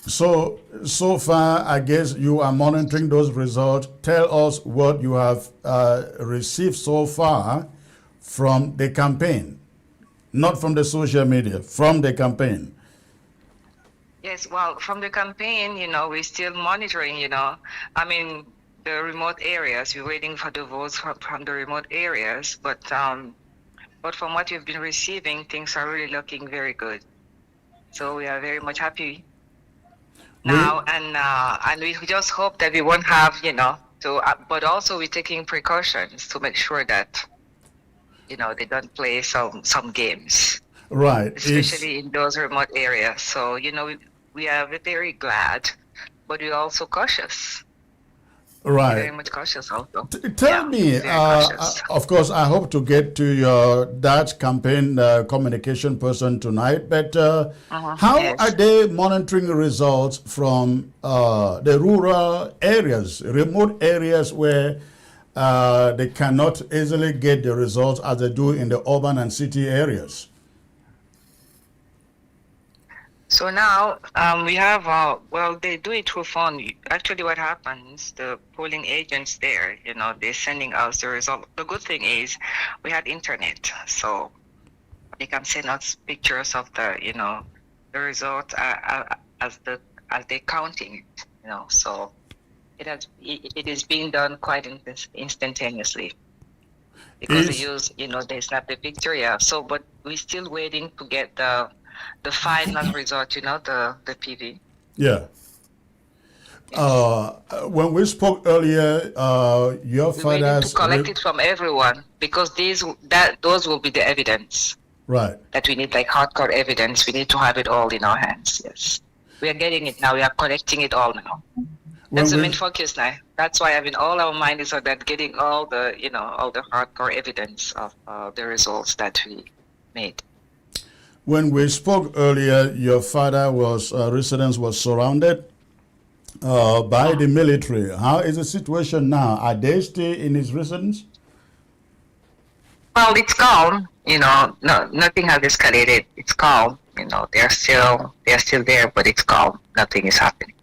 So far, I guess you are monitoring those results. Tell us what you have received so far from the campaign, not from the social media, from the campaign. Yes, well, from the campaign, we're still monitoring, I mean, the remote areas. We're waiting for the votes from the remote areas, but from what we've been receiving, things are really looking very good. So we are very much happy now, and we just hope that we won't have, but also we're taking precautions to make sure that, they don't play some games. Right. Especially in those remote areas. So, we are very glad, but we're also cautious. Right. Very much cautious also. Tell me, of course, I hope to get to your that campaign communication person tonight, but how are they monitoring results from the rural areas, remote areas where they cannot easily get the results as they do in the urban and city areas? So now we have, they do it through phone. Actually, what happens, the polling agents there, they're sending us the result. The good thing is we had internet, so they can send us pictures of the, the result as they're counting it, So it is being done quite instantaneously because they use, they snap the picture, yeah. So, but we're still waiting to get the final result, the PV. Yeah. When we spoke earlier, your father to collect it from everyone because those will be the evidence. Right. That we need like hardcore evidence. We need to have it all in our hands. Yes. We are getting it now. We are collecting it all now. That's the main focus now. That's why all our mind is on that, getting all the, all the hardcore evidence of the results that we made. When we spoke earlier, your father residence was surrounded. by the military. How is the situation now? Are they still in his residence? Well, it's calm. No, nothing has escalated. It's calm. They're still there, but it's calm. Nothing is happening.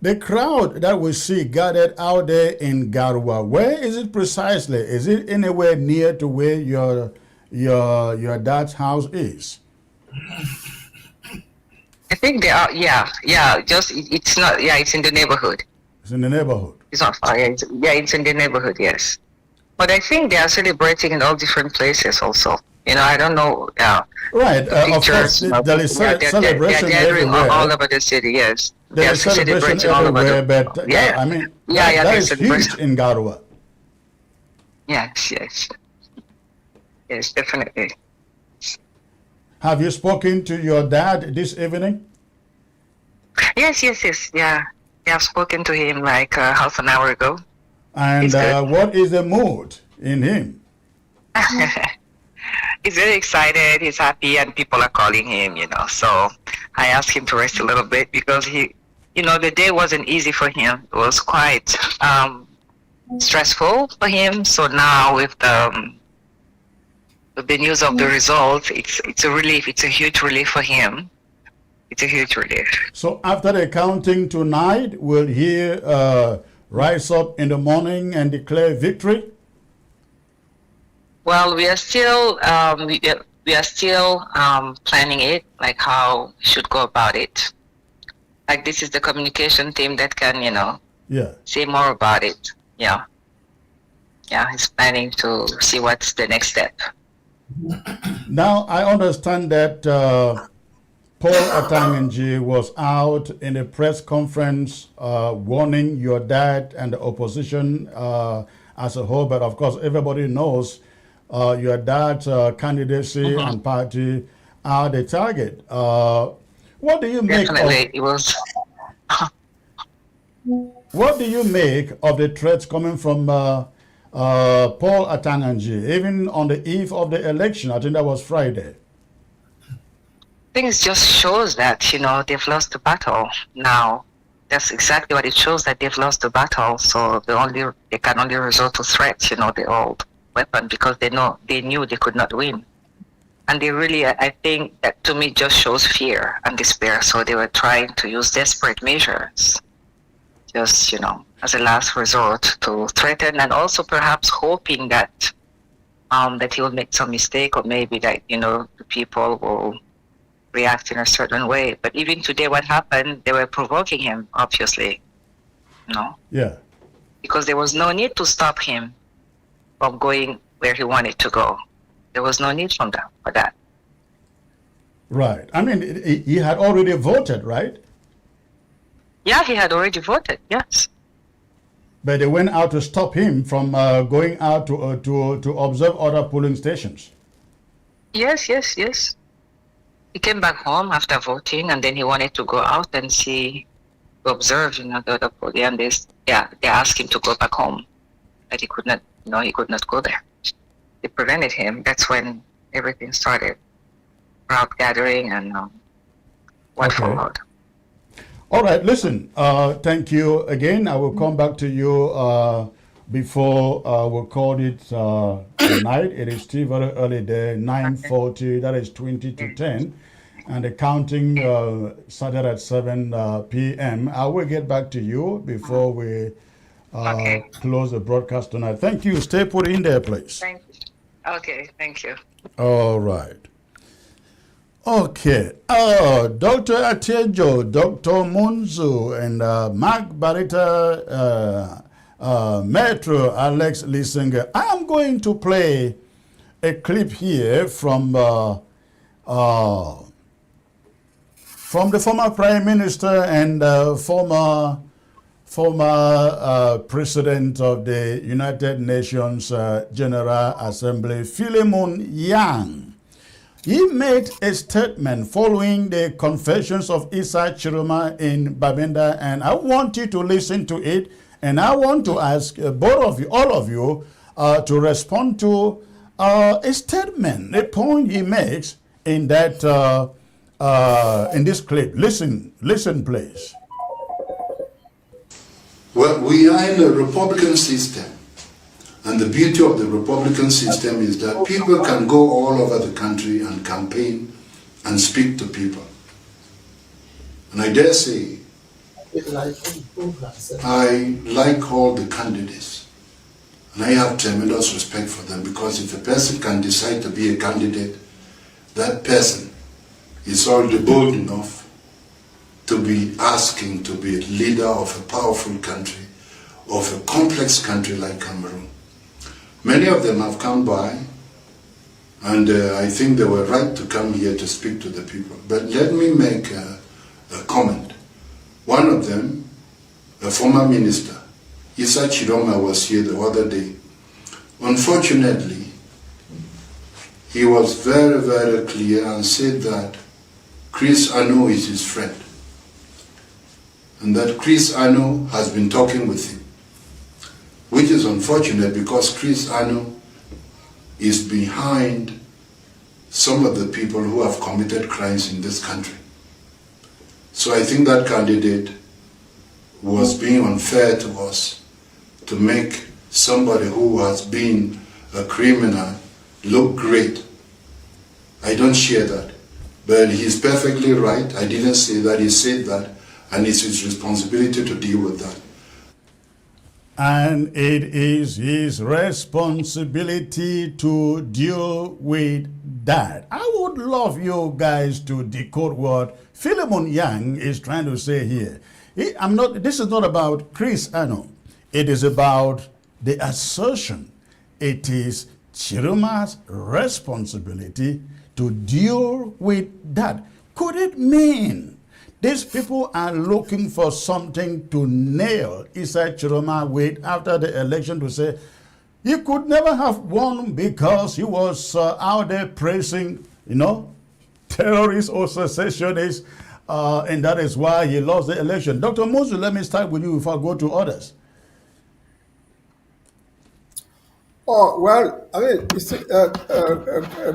The crowd that we see gathered out there in Garua, where is it precisely? Is it anywhere near to where your dad's house is? I think they are. Yeah. It's not. Yeah, it's in the neighborhood. It's in the neighborhood. It's not far. Yeah, it's in the neighborhood. Yes, but I think they are celebrating in all different places also. I don't know. Right. Of course, there is celebration everywhere. All over the city. Yes. There is celebration everywhere, but that is huge in Garua. Yes, definitely. Have you spoken to your dad this evening? Yes. Yeah, I've spoken to him like half an hour ago. And what is the mood in him? He's very excited, he's happy, and people are calling him, So I asked him to rest a little bit because the day wasn't easy for him. It was quite stressful for him. So now with the news of the results, it's a relief. It's a huge relief for him. It's a huge relief. So after the counting tonight, will he rise up in the morning and declare victory? Well, we are still planning it, like how we should go about it. Like this is the communication team that can, say more about it. Yeah, he's planning to see what's the next step. Now I understand that Paul Atanganji was out in a press conference warning your dad and the opposition as a whole, but of course everybody knows your dad's candidacy and party are the target. What do you make What do you make of the threats coming from Paul Atanganji, even on the eve of the election? I think that was Friday. I think it just shows that, they've lost the battle now. That's exactly what it shows, that they've lost the battle. So they can only resort to threats, the old weapon, because they knew they could not win. And they really, I think that to me just shows fear and despair. So they were trying to use desperate measures, just, as a last resort to threaten, and also perhaps hoping that that he will make some mistake, or maybe that, the people will react in a certain way. But even today, what happened, they were provoking him, obviously, Yeah. Because there was no need to stop him from going where he wanted to go. There was no need for that. Right. I mean, he had already voted, right? Yeah, he had already voted, yes. But they went out to stop him from going out to observe other polling stations. Yes. He came back home after voting, and then he wanted to go out and observe, the other polling. And they asked him to go back home, but he could not. He could not go there. They prevented him. That's when everything started. Crowd gathering and what followed. All right, listen, thank you again. I will come back to you before we'll call it tonight. It is still very early there, 9:40, that is 20 to 10. And the counting started at 7 p.m. I will get back to you before we close the broadcast tonight. Thank you. Stay put in there, please. Thank you. Okay, thank you. All right. Okay. Dr. Atejo, Dr. Munzu, and Mark Barita, Metro, Alex Lissinger. I am going to play a clip here from the former Prime Minister and former President of the United Nations General Assembly, Philemon Yang. He made a statement following the confessions of Issa Chiroma in Bamenda, and I want you to listen to it, and I want to ask both of you, all of you, to respond to a statement, a point he makes in that in this clip. Listen, please. Well, we are in a Republican system. And the beauty of the Republican system is that people can go all over the country and campaign and speak to people. And I dare say, I like all the candidates. And I have tremendous respect for them, because if a person can decide to be a candidate, that person is already bold enough to be asking to be a leader of a powerful country, of a complex country like Cameroon. Many of them have come by, and I think they were right to come here to speak to the people. But let me make a comment. One of them, a former minister, Issa Chiroma, was here the other day. Unfortunately, he was very, very clear and said that Chris Ano is his friend, and that Chris Ano has been talking with him, which is unfortunate, because Chris Ano is behind some of the people who have committed crimes in this country. So I think that candidate was being unfair to us to make somebody who has been a criminal look great. I don't share that. But he's perfectly right. I didn't say that. He said that, and it's his responsibility to deal with that. And it is his responsibility to deal with that. I would love you guys to decode what Philemon Yang is trying to say here. This is not about Chris Ano. It is about the assertion. It is Chiroma's responsibility to deal with that. Could it mean these people are looking for something to nail Issa Chiroma with after the election, to say he could never have won because he was out there praising, terrorists or secessionists, and that is why he lost the election? Dr. Mozu, let me start with you before I go to others. Oh, well, I mean,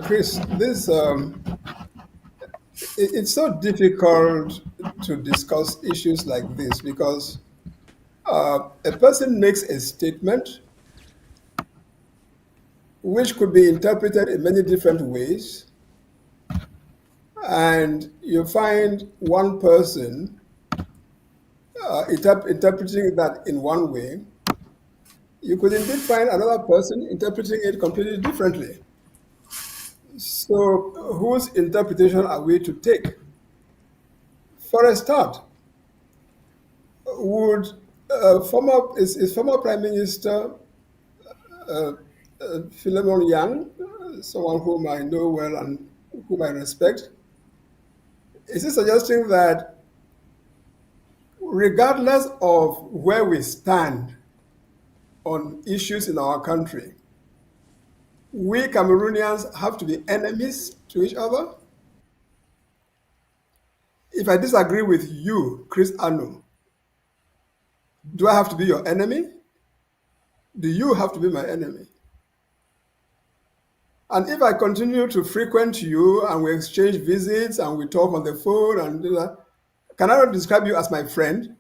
Chris, this it's so difficult to discuss issues like this, because a person makes a statement which could be interpreted in many different ways, and you find one person interpreting that in one way. You could indeed find another person interpreting it completely differently. So whose interpretation are we to take? For a start, would former Prime Minister Philemon Yang, someone whom I know well and whom I respect, is he suggesting that regardless of where we stand on issues in our country, we Cameroonians have to be enemies to each other? If I disagree with you, Chris Ano, do I have to be your enemy? Do you have to be my enemy? And if I continue to frequent you and we exchange visits and we talk on the phone and do that, can I not describe you as my friend?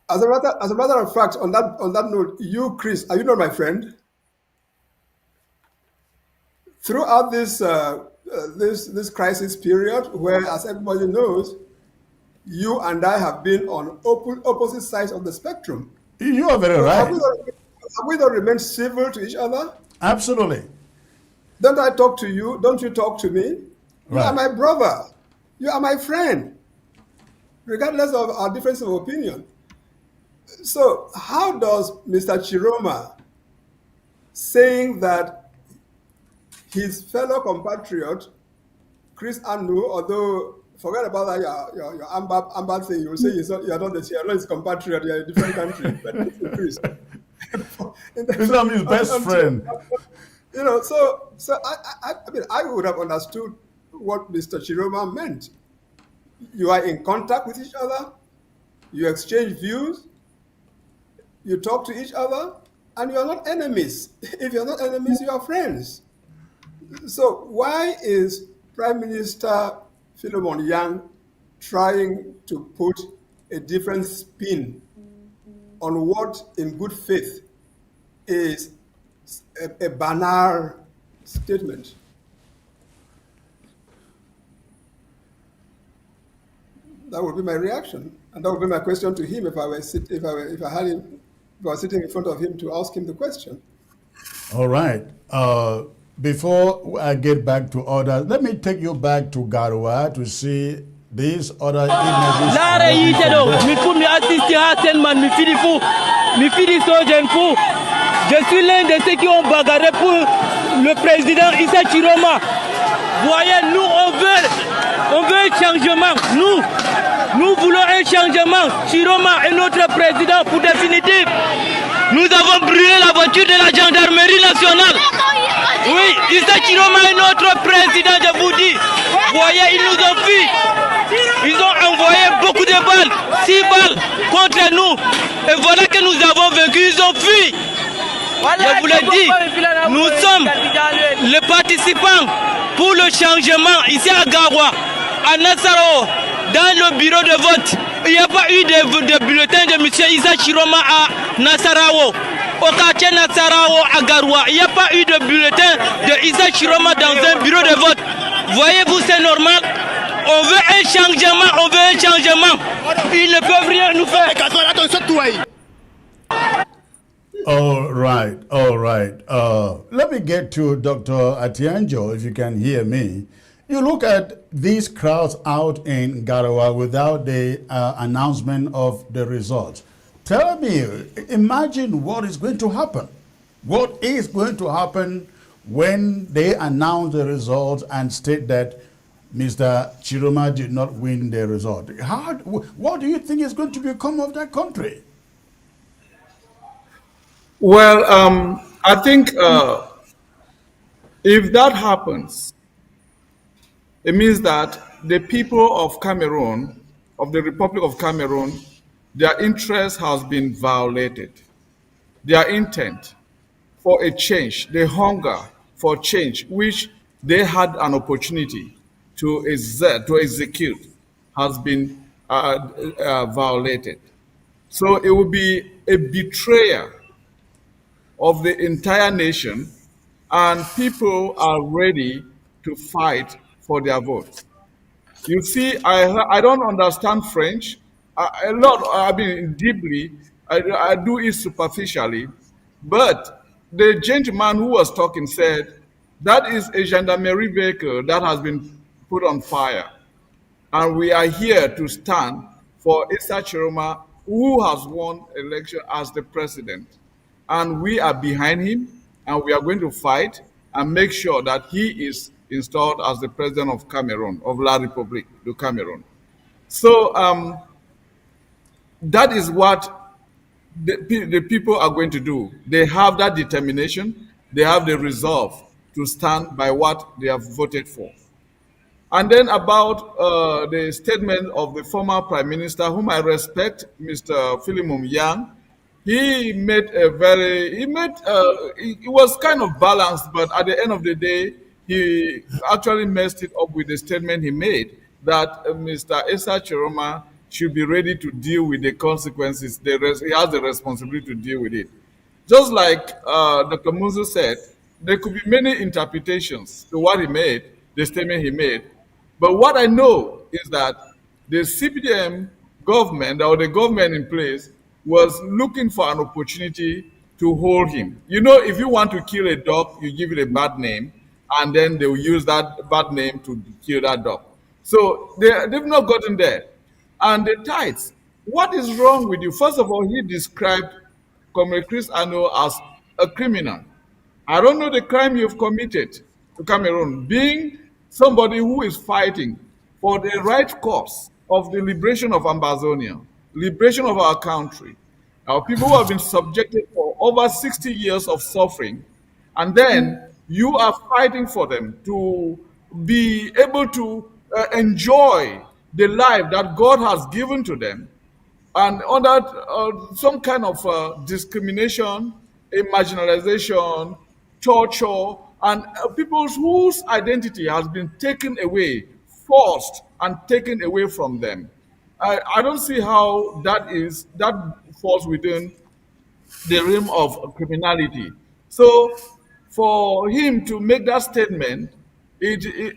As a matter of fact, on that note, you, Chris, are you not my friend? Throughout this crisis period, where, as everybody knows, you and I have been on opposite sides of the spectrum. You are very right. Have we not remained civil to each other? Absolutely. Don't I talk to you? Don't you talk to me? Right. You are my brother. You are my friend, regardless of our difference of opinion. So how does Mr. Chiroma saying that his fellow compatriot, Chris Ano, although forget about that your Amber thing, you say you're not his compatriot, you're a different country, but Chris. He's not his best friend. So I would have understood what Mr. Chiroma meant. You are in contact with each other, you exchange views, you talk to each other, and you are not enemies. If you're not enemies, you are friends. So why is Prime Minister Philemon Yang trying to put a different spin on what, in good faith, is a banal statement. That would be my reaction, and that would be my question to him if I was sitting in front of him to ask him the question. All right. Before I get back to others, let me take you back to Garoua to see these other images. Lara yite do, mi fu mi assister à Selman, mi fili fou, mi fili sojen fou. Je suis l'un de ceux qui ont bagarré pour le président Issa Chiroma. Voyez, nous on veut un changement. Nous voulons un changement. Chiroma est notre président pour définitif. Nous avons brûlé la voiture de la gendarmerie nationale. Oui, Issa Chiroma est notre président, je vous dis. Voyez, ils nous ont fui. Ils ont envoyé beaucoup de balles, 6 balles contre nous. Et voilà que nous avons vaincu, ils ont fui. Je vous l'ai dit, nous sommes les participants pour le changement ici à Garoua, à Nassaro, dans le bureau de vote. Il n'y a pas eu de bulletin de M. Issa Chiroma à Nassarawo. Au quartier Nassarawo à Garoua, il n'y a pas eu de bulletin de Issa Chiroma dans un bureau de vote. Voyez-vous, c'est normal. On veut un changement, on veut un changement. Ils ne peuvent rien nous faire. All right, all right. Let me get to Dr. Atianjo, if you can hear me. You look at these crowds out in Garoua without the announcement of the results. Tell me, imagine what is going to happen. What is going to happen when they announce the results and state that Mr. Chiroma did not win the result? What do you think is going to become of that country? Well, I think if that happens, it means that the people of Cameroon, of the Republic of Cameroon, their interest has been violated. Their intent for a change, the hunger for change, which they had an opportunity to execute, has been violated. So it will be a betrayal of the entire nation, and people are ready to fight for their vote. You see, I don't understand French. Deeply, I do it superficially, but the gentleman who was talking said that is a gendarmerie vehicle that has been put on fire, and we are here to stand for Issa Chiroma, who has won election as the president. And we are behind him, and we are going to fight and make sure that he is installed as the president of Cameroon, of La République du Cameroon. So that is what the people are going to do. They have that determination, they have the resolve to stand by what they have voted for. And then about the statement of the former prime minister, whom I respect, Mr. Philemon Yang. He made it was kind of balanced, but at the end of the day, he actually messed it up with the statement he made that Mr. Issa Chiroma should be ready to deal with the consequences. He has the responsibility to deal with it. Just like Dr. Muzu said, there could be many interpretations to what he made, the statement he made. But what I know is that the CPDM government, or the government in place, was looking for an opportunity to hold him. You know, if you want to kill a dog, you give it a bad name, and then they will use that bad name to kill that dog. So they've not gotten there. And the tithes, what is wrong with you? First of all, he described Comrade Chris Ano as a criminal. I don't know the crime you've committed to Cameroon, being somebody who is fighting for the right cause of the liberation of Ambazonia, liberation of our country. Our people who have been subjected for over 60 years of suffering, and then you are fighting for them to be able to enjoy the life that God has given to them, and under some kind of discrimination, marginalization, torture, and people whose identity has been taken away, forced and taken away from them. I don't see how that falls within the realm of criminality. So for him to make that statement,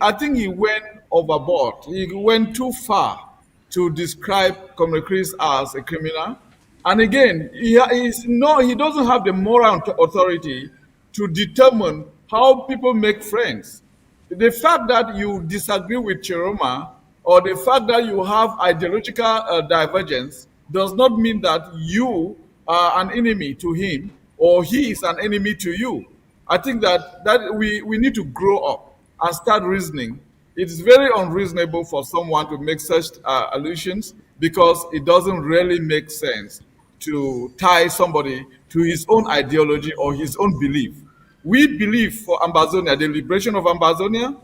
I think he went overboard. He went too far to describe Comrade Chris as a criminal. And again, he doesn't have the moral authority to determine how people make friends. The fact that you disagree with Chiroma or the fact that you have ideological divergence does not mean that you are an enemy to him or he is an enemy to you. I think that we need to grow up and start reasoning. It is very unreasonable for someone to make such allusions because it doesn't really make sense to tie somebody to his own ideology or his own belief. We believe for Ambazonia, the liberation of Ambazonia.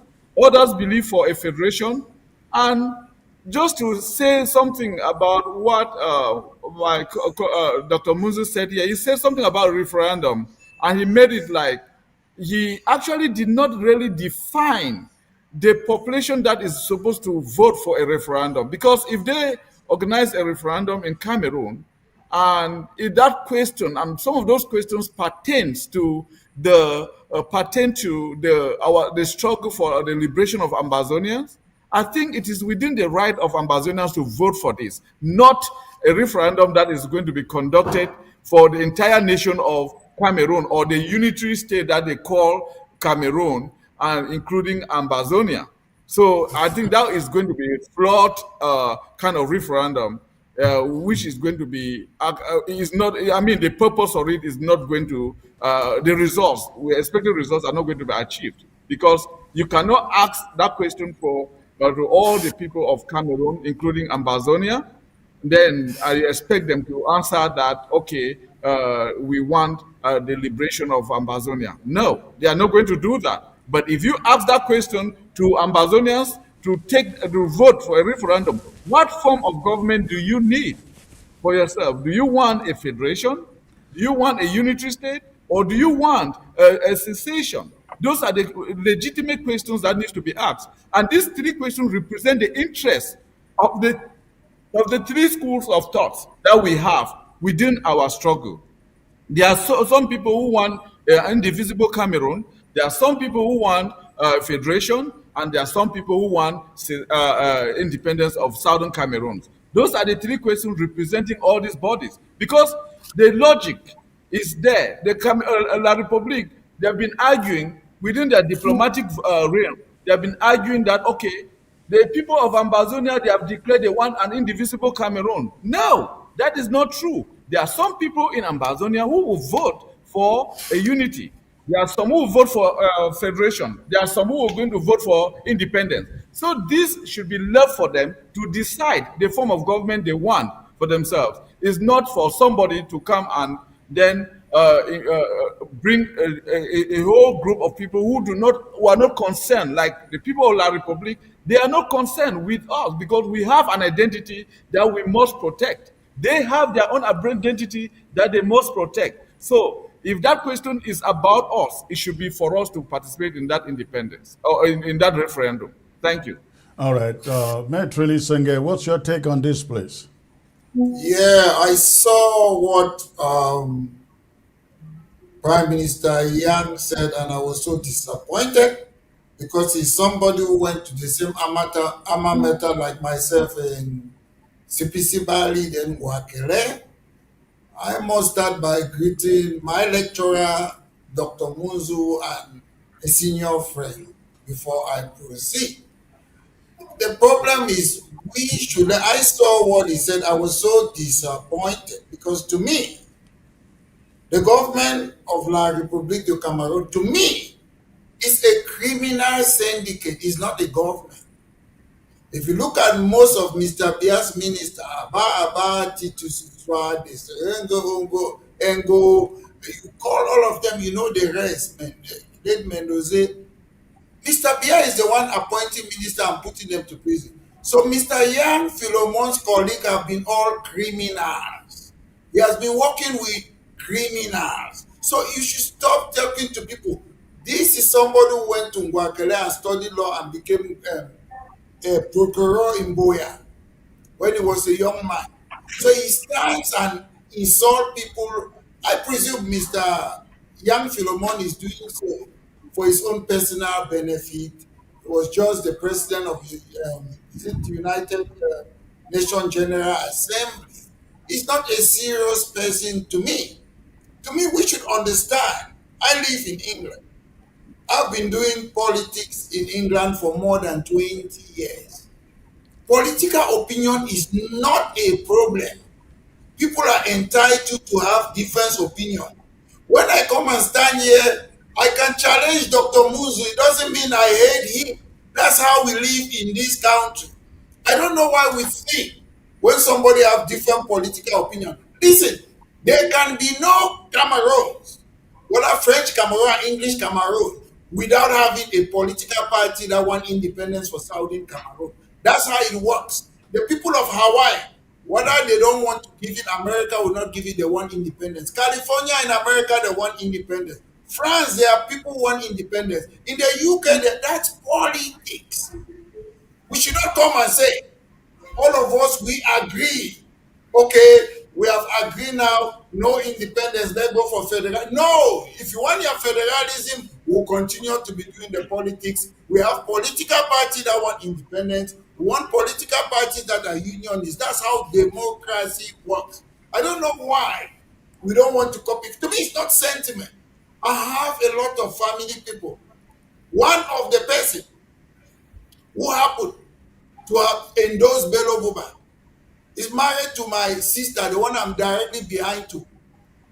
Others believe for a federation. And just to say something about what Dr. Muzu said here, he said something about referendum, and he made it like he actually did not really define the population that is supposed to vote for a referendum. Because if they organize a referendum in Cameroon, and if that question and some of those questions pertains to the struggle for the liberation of Ambazonians, I think it is within the right of Ambazonians to vote for this, not a referendum that is going to be conducted for the entire nation of Cameroon or the unitary state that they call Cameroon, and including Ambazonia. So I think that is going to be a flawed kind of referendum, which is going to be is not. I mean, the purpose of it is not going to. The results we're expecting results are not going to be achieved because you cannot ask that question to all the people of Cameroon, including Ambazonia. Then I expect them to answer that, okay, we want the liberation of Ambazonia. No, they are not going to do that. But if you ask that question to Ambazonians to vote for a referendum, what form of government do you need for yourself? Do you want a federation? Do you want a unitary state? Or do you want a secession? Those are the legitimate questions that need to be asked. And these three questions represent the interests of the three schools of thought that we have within our struggle. There are some people who want indivisible Cameroon. There are some people who want federation, and there are some people who want independence of Southern Cameroon. Those are the three questions representing all these bodies. Because the logic is there. La République, they have been arguing within their diplomatic realm. They have been arguing that, okay, the people of Ambazonia, they have declared they want an indivisible Cameroon. No, that is not true. There are some people in Ambazonia who will vote for a unity. There are some who will vote for federation. There are some who are going to vote for independence. So this should be left for them to decide the form of government they want for themselves. It's not for somebody to come and then bring a whole group of people who are not concerned, like the people of La République. They are not concerned with us because we have an identity that we must protect. They have their own identity that they must protect. So if that question is about us, it should be for us to participate in that independence or in that referendum. Thank you. All right. Maître Senge, what's your take on this, please? Yeah, I saw what Prime Minister Yang said, and I was so disappointed because he's somebody who went to the same alma mater like myself in CPC Bali, then Wakele. I must start by greeting my lecturer, Dr. Munzu, and a senior friend before I proceed. The problem is, I saw what he said, I was so disappointed because to me, the government of La République du Cameroun, to me, is a criminal syndicate. It's not a government. If you look at most of Mr. Bia's ministers, Titus Engo, you call all of them, you know the rest. Late Mendoza. Mr. Bia is the one appointing minister and putting them to prison. So Mr. Yang Philomon's colleagues have been all criminals. He has been working with criminals. So you should stop talking to people. This is somebody who went to Ngwakele and studied law and became a procureur in Boya. when he was a young man. So he stands and insult people. I presume Mr. Young Philemon is doing so for his own personal benefit. He was just the president of the is it United Nations General Assembly. He's not a serious person to me. To me, we should understand. I live in England. I've been doing politics in England for more than 20 years. Political opinion is not a problem. People are entitled to have different opinion. When I come and stand here, I can challenge Dr. Muzu. It doesn't mean I hate him. That's how we live in this country. I don't know why we think when somebody have different political opinion. Listen, there can be no Cameroons, whether French Cameroon, English Cameroon, without having a political party that want independence for Southern Cameroon. That's how it works. The people of Hawaii, whether they don't want to give it, America will not give it, they want independence. California in America, they want independence. France, there are people who want independence. In the UK, that's politics. We should not come and say, all of us, we agree. Okay, we have agreed now, no independence, let's go for federal. No, if you want your federalism, we'll continue to be doing the politics. We have political parties that want independence. We want political parties that are unionists. That's how democracy works. I don't know why we don't want to copy. To me, it's not sentiment. I have a lot of family people. One of the person who happened to have endorsed Bello Buba is married to my sister, the one I'm directly behind to.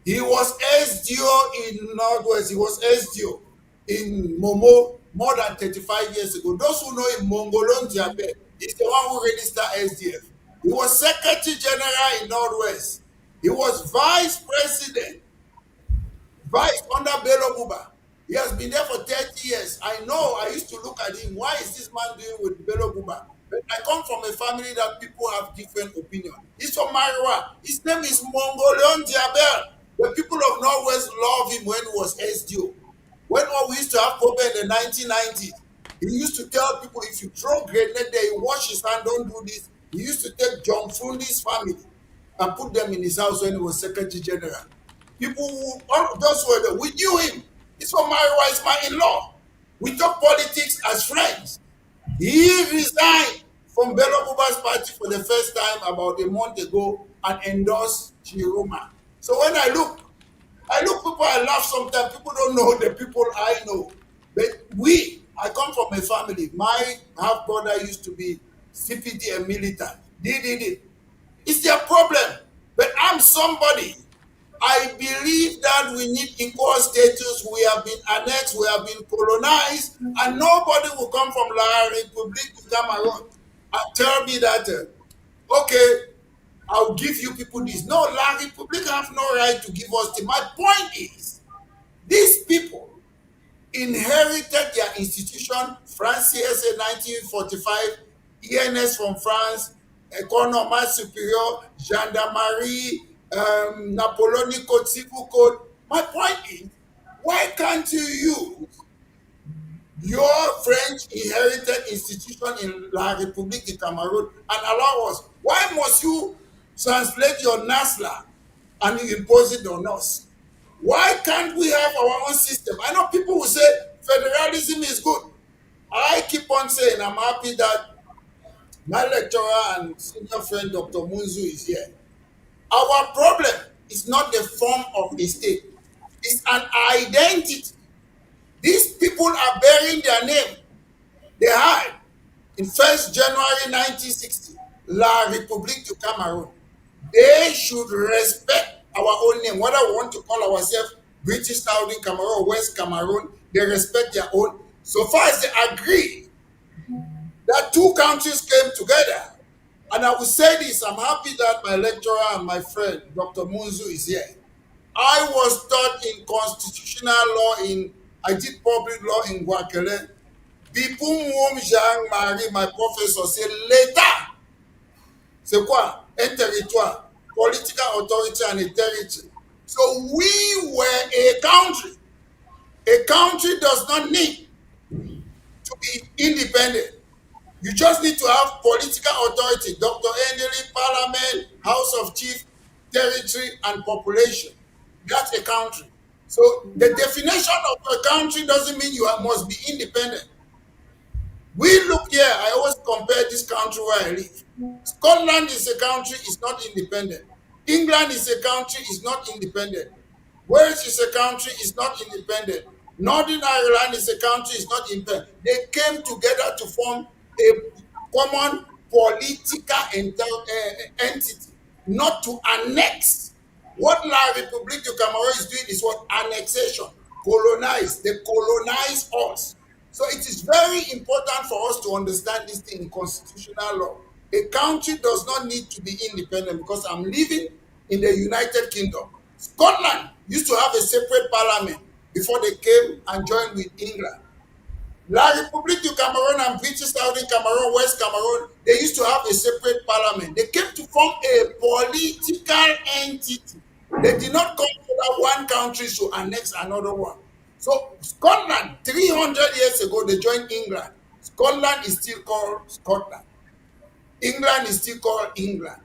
He was SDO in Northwest. He was SDO in Momo more than 35 years ago. Those who know him, Mongolon Diabe, is the one who registered SDF. He was Secretary General in Northwest. He was Vice President, Vice under Bello Buba. He has been there for 30 years. I know, I used to look at him. Why is this man doing with Bello Buba? But I come from a family that people have different opinion. He's from Mariwa. His name is Mongolian Diabel. The people of Northwest love him when he was SDO. When we used to have problem in the 1990s, he used to tell people, if you throw grenade there, you wash his hand, don't do this. He used to take John Fundi's family and put them in his house when he was Secretary General. People who, all of those were there, we knew him. He's from Mariwa, he's my in-law. We talk politics as friends. He resigned from Bello Buba's party for the first time about a month ago and endorsed Chiroma. So when I look people, I laugh sometimes. People don't know the people I know. But I come from a family. My half-brother used to be CPD and militant. Did. It's their problem. But I'm somebody. I believe that we need equal status. We have been annexed, we have been colonized, and nobody will come from La République du Cameroun and tell me that, okay, I'll give you people this. No, La République have no right to give us this. My point is, these people inherited their institution, France CSA 1945, ENS from France, École Normale Supérieure, Gendarmerie, Napoleonic Code, Civil Code. My point is, why can't you use your French inherited institution in La République du Cameroun and allow us? Why must you translate your NASLA and you impose it on us? Why can't we have our own system? I know people will say federalism is good. I keep on saying I'm happy that my lecturer and senior friend Dr. Munzu is here. Our problem is not the form of the state. It's an identity. These people are bearing their name. They had in 1st January 1960, La République du Cameroun. They should respect our own name. Whether we want to call ourselves British Southern Cameroon or West Cameroon, they respect their own. So far as they agree that two countries came together. And I will say this, I'm happy that my lecturer and my friend, Dr. Munzu, is here. I was taught in constitutional law, I did public law in Guakele. Bipum Jean-Marie, my professor, said, l'État, c'est quoi? Un territoire, political authority and a territory. So we were a country. A country does not need to be independent. You just need to have political authority, Dr. Endely, Parliament, House of Chief, territory, and population. That's a country. So the definition of a country doesn't mean must be independent. We look here, I always compare this country where I live. Scotland is a country, is not independent. England is a country, is not independent. Wales is a country, is not independent. Northern Ireland is a country, is not independent. They came together to form a common political entity, not to annex. What La République du Cameroon is doing is what? Annexation. Colonize. They colonize us. So it is very important for us to understand this thing in constitutional law. A country does not need to be independent because I'm living in the United Kingdom. Scotland used to have a separate parliament before they came and joined with England. La République du Cameroon and British Southern Cameroon, West Cameroon, they used to have a separate parliament. They came to form a political entity. They did not come so that one country should annex another one. So Scotland, 300 years ago, they joined England. Scotland is still called Scotland. England is still called England.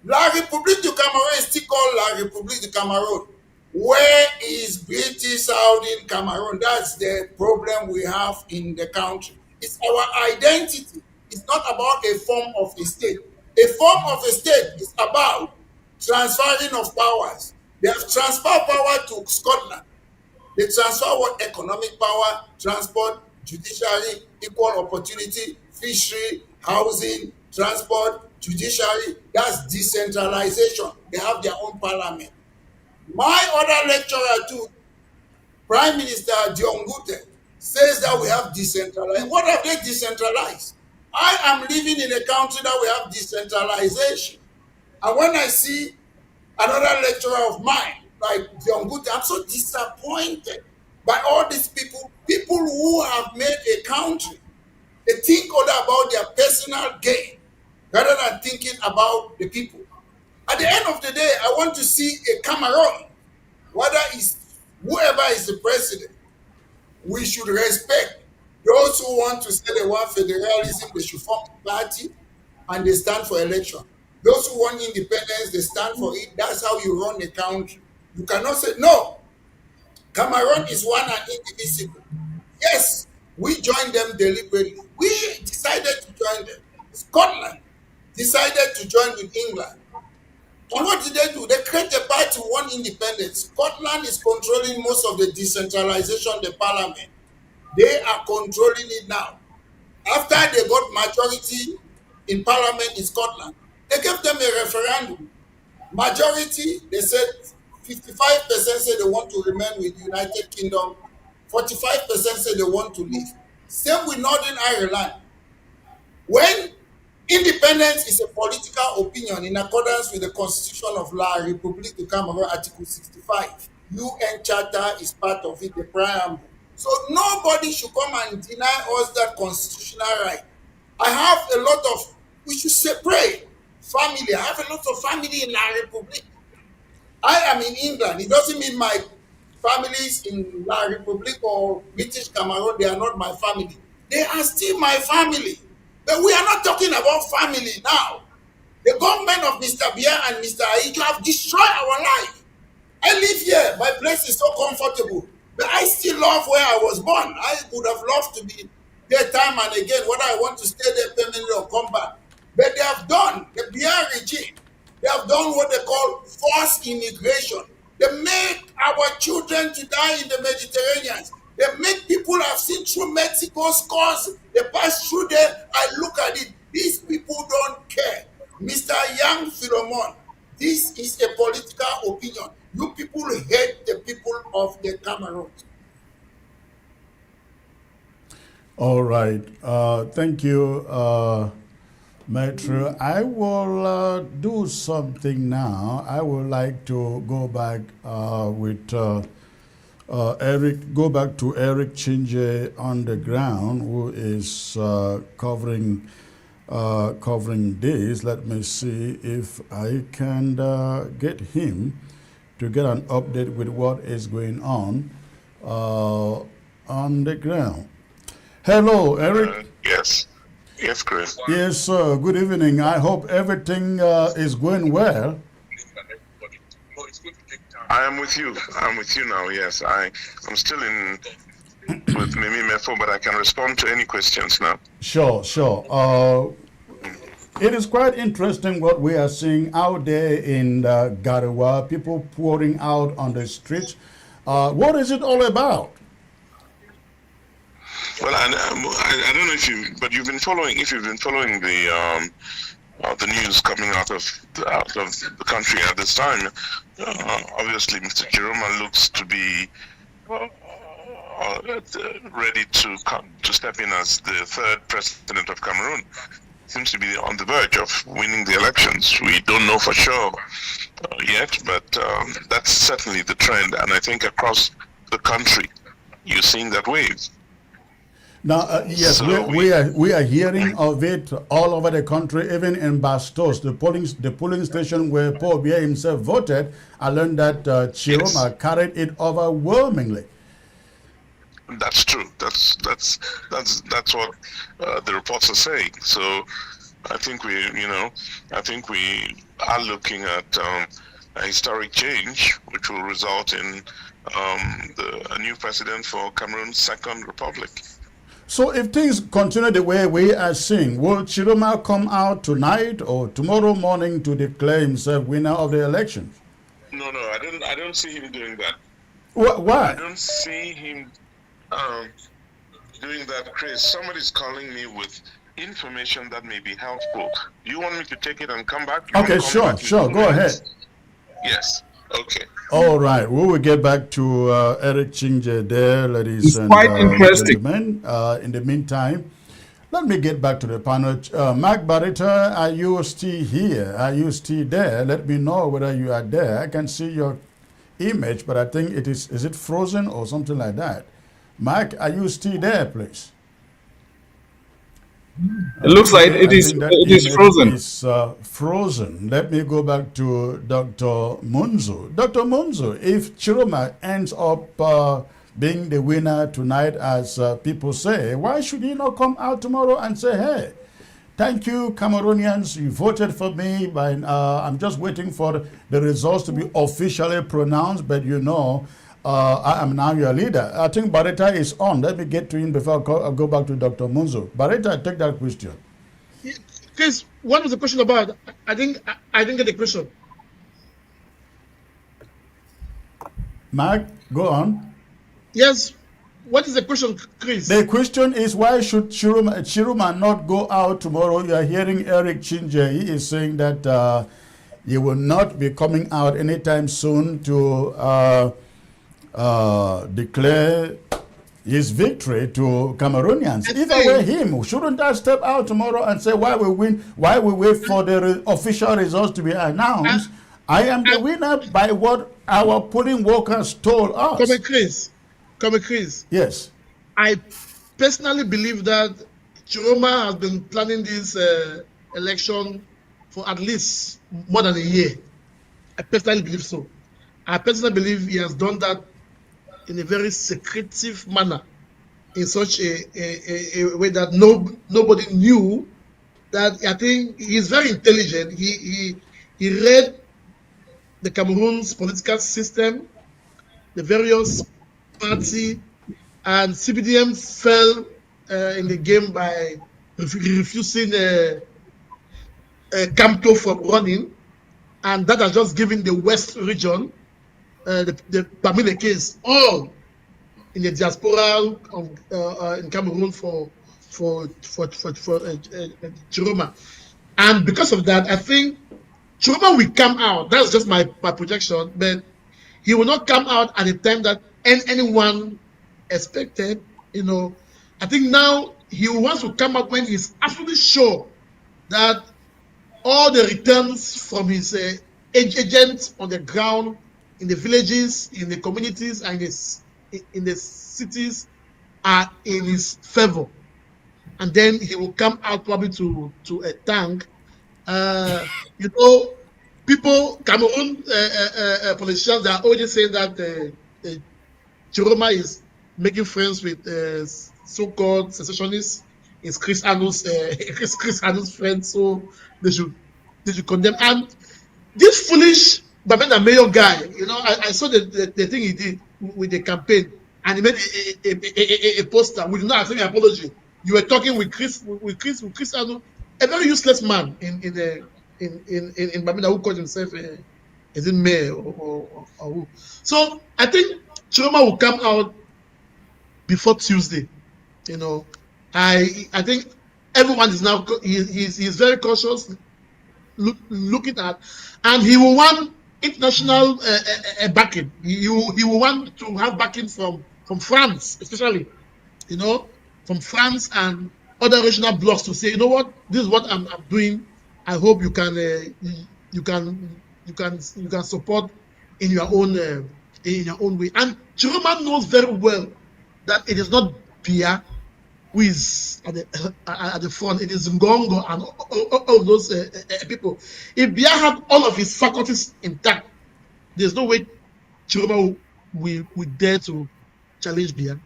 La République du Cameroon is still called La République du Cameroon. Where is British Southern Cameroon? That's the problem we have in the country. It's our identity. It's not about a form of a state. A form of a state is about transferring of powers. They have transferred power to Scotland. They transfer what? Economic power, transport, judiciary, equal opportunity, fishery, housing, transport, judiciary. That's decentralization. They have their own parliament. My other lecturer too, Prime Minister Dion Gute, says that we have decentralized. What have they decentralized? I am living in a country that we have decentralization. And when I see another lecturer of mine, like Dion Gute, I'm so disappointed by all these people who have made a country. They think only about their personal gain rather than thinking about the people. At the end of the day, I want to see a Cameroon, whether it's whoever is the president, we should respect those who want to say they want federalism, they should form a party and they stand for election. Those who want independence, they stand for it. That's how you run a country. You cannot say, no, Cameroon is one and indivisible. Yes, we joined them deliberately. We decided to join them. Scotland decided to join with England. And what did they do? They created a party, one independence. Scotland is controlling most of the decentralization, the parliament. They are controlling it now. After they got majority in parliament in Scotland, they gave them a referendum. Majority, they said 55% said they want to remain with United Kingdom, 45% said they want to leave. Same with Northern Ireland. When independence is a political opinion in accordance with the Constitution of La République du Cameroun, Article 65. UN Charter is part of it, the preamble. So nobody should come and deny us that constitutional right. I have a lot of, we should separate family. I have a lot of family in La République. I am in England. It doesn't mean my families in La République or British Cameroon, they are not my family. They are still my family. But we are not talking about family now. The government of Mr. Bia and Mr. Aijo have destroyed our life. I live here. My place is so comfortable. But I still love where I was born. I would have loved to be there time and again, whether I want to stay there permanently or come back. But they have done, the Bia regime, they have done what they call forced immigration. They make our children to die in the Mediterranean. They make people have seen through Mexico's cause. They pass through there. I look at it. These people don't care. Mr. Young Philemon, this is a political opinion. You people hate the people of the Cameroon. All right. Thank you, Metro. I will do something now. I would like to go back with Eric. Go back to Eric Chinje on the ground, who is covering this. Let me see if I can get him to get an update with what is going on the ground. Hello, Eric. Yes. Yes, Chris. Yes, sir. Good evening. I hope everything is going well. I am with you. I'm with you now. Yes, I'm still in with Mimi Mefo, but I can respond to any questions now. Sure, sure. It is quite interesting what we are seeing out there in Garawa, people pouring out on the streets. What is it all about? Well, I don't know if you, but you've been following. If you've been following the news coming out of the country at this time, obviously Mr. Chiroma looks to be ready to step in as the third president of Cameroon. Seems to be on the verge of winning the elections. We don't know for sure yet, but that's certainly the trend, and I think across the country you're seeing that wave. Now, yes, So we are hearing of it all over the country, even in Bastos, the polling station where Paul Biya himself voted. I learned that Chiroma carried it overwhelmingly. That's true. That's what the reports are saying. So I think we are looking at a historic change, which will result in a new president for Cameroon's second republic. So if things continue the way we are seeing, will Chiroma come out tonight or tomorrow morning to declare himself winner of the elections? No, I don't see him doing that. Why? I don't see him doing that, Chris. Somebody's calling me with information that may be helpful. Do you want me to take it and come back? Okay, sure. Go ahead. Yes. Okay. All right. We will get back to Eric Chinje there, ladies It's and quite interesting. gentlemen. In the meantime, let me get back to the panel. Mark Barretta, are you still here? Are you still there? Let me know whether you are there. I can see your image, but I think is it frozen or something like that? Mark, are you still there, please? It looks like it is frozen. It's frozen. Let me go back to Dr. Munzu. Dr. Munzu, if Chiroma ends up being the winner tonight, as people say, why should he not come out tomorrow and say, hey, thank you, Cameroonians, you voted for me, but I'm just waiting for the results to be officially pronounced, but you know, I am now your leader. I think Barretta is on. Let me get to him before I go back to Dr. Munzo. Barretta, take that question. Chris, what was the question about? I didn't get the question. Mark, go on. Yes. What is the question, Chris? The question is, why should Chiroma not go out tomorrow? You are hearing Eric Chinje. He is saying that he will not be coming out anytime soon to declare his victory to Cameroonians. If I were him, shouldn't I step out tomorrow and say, why we win? Why we wait for the official results to be announced? I am the winner by what our polling workers told us. Come on, Chris. Yes. I personally believe that Chiroma has been planning this election for at least more than a year. I personally believe so. I personally believe he has done that in a very secretive manner, in such a way that nobody knew. That I think he is very intelligent. He read the Cameroon's political system, the various party, and CBDM fell in the game by refusing Camto from running, and that has just given the West region, the Bamile case, all in the diaspora in Cameroon for Chiroma. And because of that, I think Chiroma will come out. That's just my projection, but he will not come out at the time that anyone expected. You know, I think now he wants to come out when he's absolutely sure that all the returns from his agents on the ground, in the villages, in the communities, and in the cities are in his favor. And then he will come out probably to a tank. You know, people, Cameroon politicians, they are already saying that Chiroma is making friends with so-called secessionists is Chris Anu's Chris Anu's friend, so they should condemn. And this foolish Bamenda Mayor guy, I saw the thing he did with the campaign, and he made a poster. We did not accept an apology. You were talking with Chris Anu, a very useless man in Bamenda, who called himself is it mayor or who? So I think Chiroma will come out before Tuesday. I think everyone is now he's very cautious, looking at, and he will want international backing. He will want to have backing from France, especially, from France and other regional blocks to say, what, this is what I'm doing. I hope you can support in your own way. And Chiroma knows very well that it is not Bia who is at the front. It is Ngongo and all of those people. If Bia had all of his faculties intact, there's no way Chiroma will dare to challenge Bia.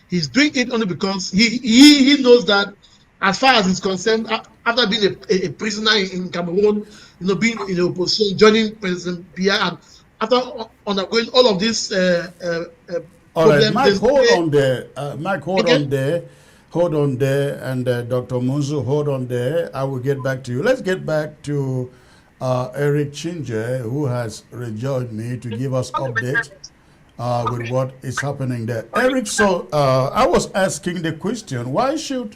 He's doing it only because he knows that, as far as he's concerned, after being a prisoner in Cameroon, being in the opposition, joining President Bia, and after undergoing all of this all right, Mike, hold on there. Mike, hold on there. Hold on there. And Dr. Munzu, hold on there. I will get back to you. Let's get back to Eric Chinje, who has rejoined me to give us updates with what is happening there. Eric, so I was asking the question, why should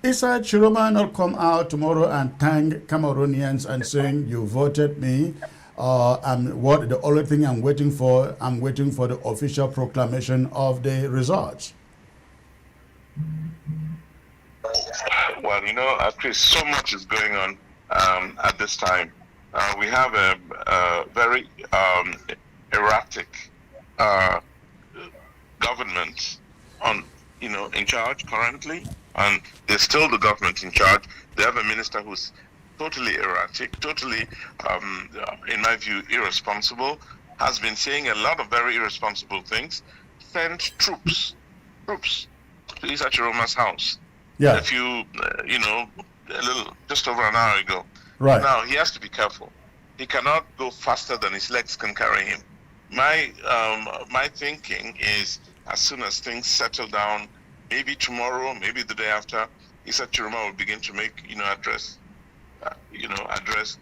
Issa Chiroma not come out tomorrow and thank Cameroonians and saying, you voted me, and what the only thing I'm waiting for the official proclamation of the results? Well, Chris, so much is going on at this time. We have a very erratic government in charge currently, and there's still the government in charge. They have a minister who's totally erratic, totally, in my view, irresponsible, has been saying a lot of very irresponsible things. Sent troops to Issa Chiroma's house. Yeah. A few, just over an hour ago. Right. Now, he has to be careful. He cannot go faster than his legs can carry him. My thinking is, as soon as things settle down, maybe tomorrow, maybe the day after, Issa Chiroma will begin to make, address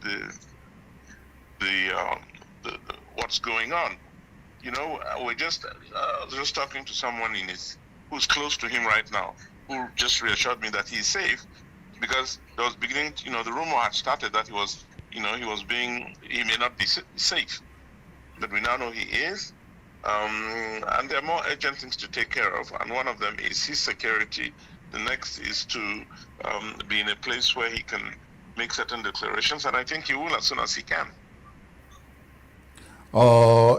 the what's going on. We're just talking to someone who's close to him right now, who just reassured me that he's safe, because there was beginning, the rumor had started that he may not be safe, but we now know he is. And there are more urgent things to take care of, and one of them is his security. The next is to be in a place where he can make certain declarations, and I think he will as soon as he can.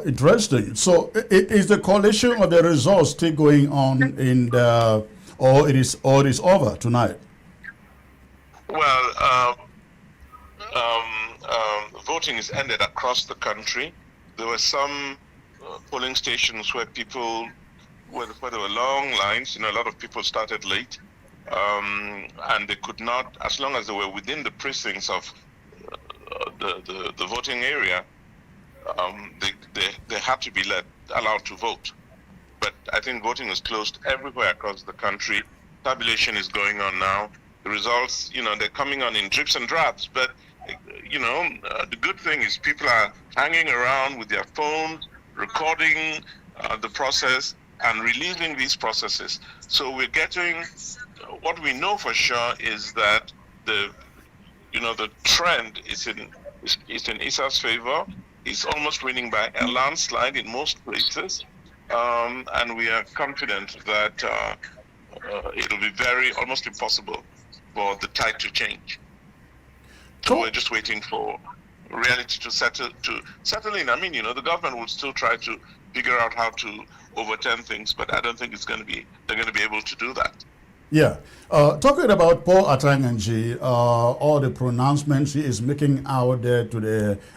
Interesting. So, is the coalition of the results still going on or it is over tonight? Well, voting is ended across the country. There were some polling stations where there were long lines. A lot of people started late, and they could not, as long as they were within the precincts of the voting area, they had to be allowed to vote. But I think voting is closed everywhere across the country. Tabulation is going on now. The results, they're coming on in drips and drabs. But, the good thing is people are hanging around with their phones, recording the process and releasing these processes. So we're getting, what we know for sure is that the trend is in Issa's favor. He's almost winning by a landslide in most places. And we are confident that it'll be almost impossible for the tide to change. So we're just waiting for reality to settle in. I mean, the government will still try to figure out how to overturn things, but I don't think they're going to be able to do that. Yeah. Talking about Paul Atanganji, all the pronouncements he is making out there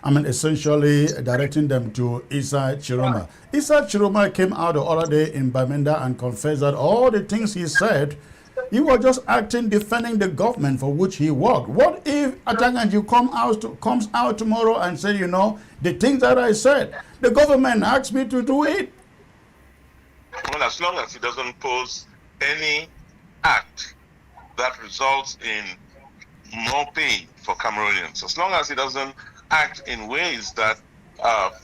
essentially directing them to Issa Chiroma. Issa Chiroma came out the other day in Bamenda and confessed that all the things he said He was just acting, defending the government for which he worked. What if Atanganji comes out tomorrow and say, you know, the things that I said, the government asked me to do it? Well, as long as he doesn't pose any act that results in more pain for Cameroonians, as long as he doesn't act in ways that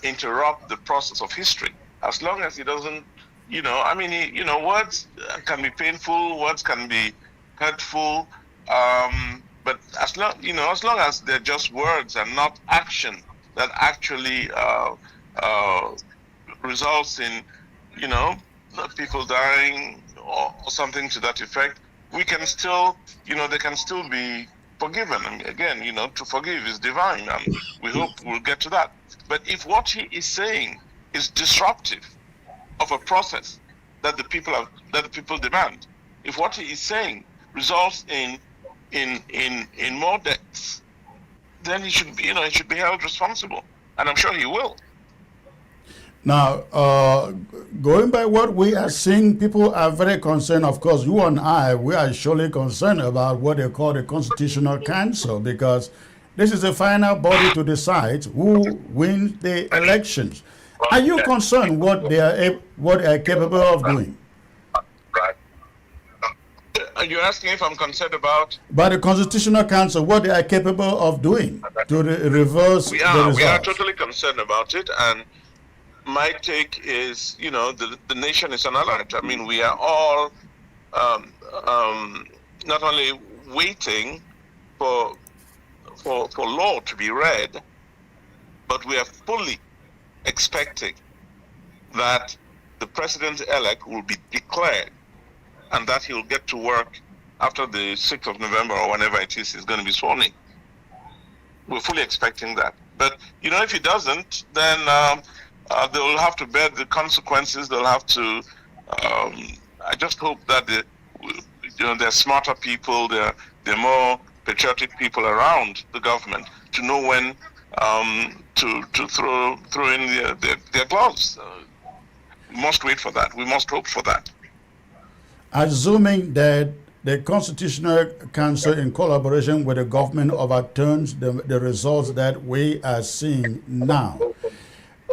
interrupt the process of history, as long as he doesn't, you know, I mean, you know, words can be painful, words can be hurtful, but as long, you know, as long as they're just words and not action that actually results in, you know, people dying or something to that effect, we can still, you know, they can still be forgiven. And again, you know, to forgive is divine, and we hope we'll get to that. But if what he is saying is disruptive of a process that the people demand, if what he is saying results in more deaths, then he should be, you know, he should be held responsible, and I'm sure he will. Now, going by what we are seeing, people are very concerned. Of course, you and I, we are surely concerned about what they call the Constitutional Council, because this is the final body to decide who wins the elections. Are you concerned what they are capable of doing? Are you asking if I'm concerned about? By the Constitutional Council, what they are capable of doing to reverse the results? We are totally concerned about it, and my take is, you know, the nation is on alert. I mean, we are all not only waiting for law to be read, but we are fully expecting that the president-elect will be declared and that he'll get to work after the 6th of November or whenever it is he's going to be sworn in. We're fully expecting that. But, you know, if he doesn't, then they will have to bear the consequences. They'll have to. I just hope that there are smarter people, there are more patriotic people around the government to know when to throw in their gloves. We must wait for that. We must hope for that. Assuming that the Constitutional Council, in collaboration with the government, overturns the results that we are seeing now,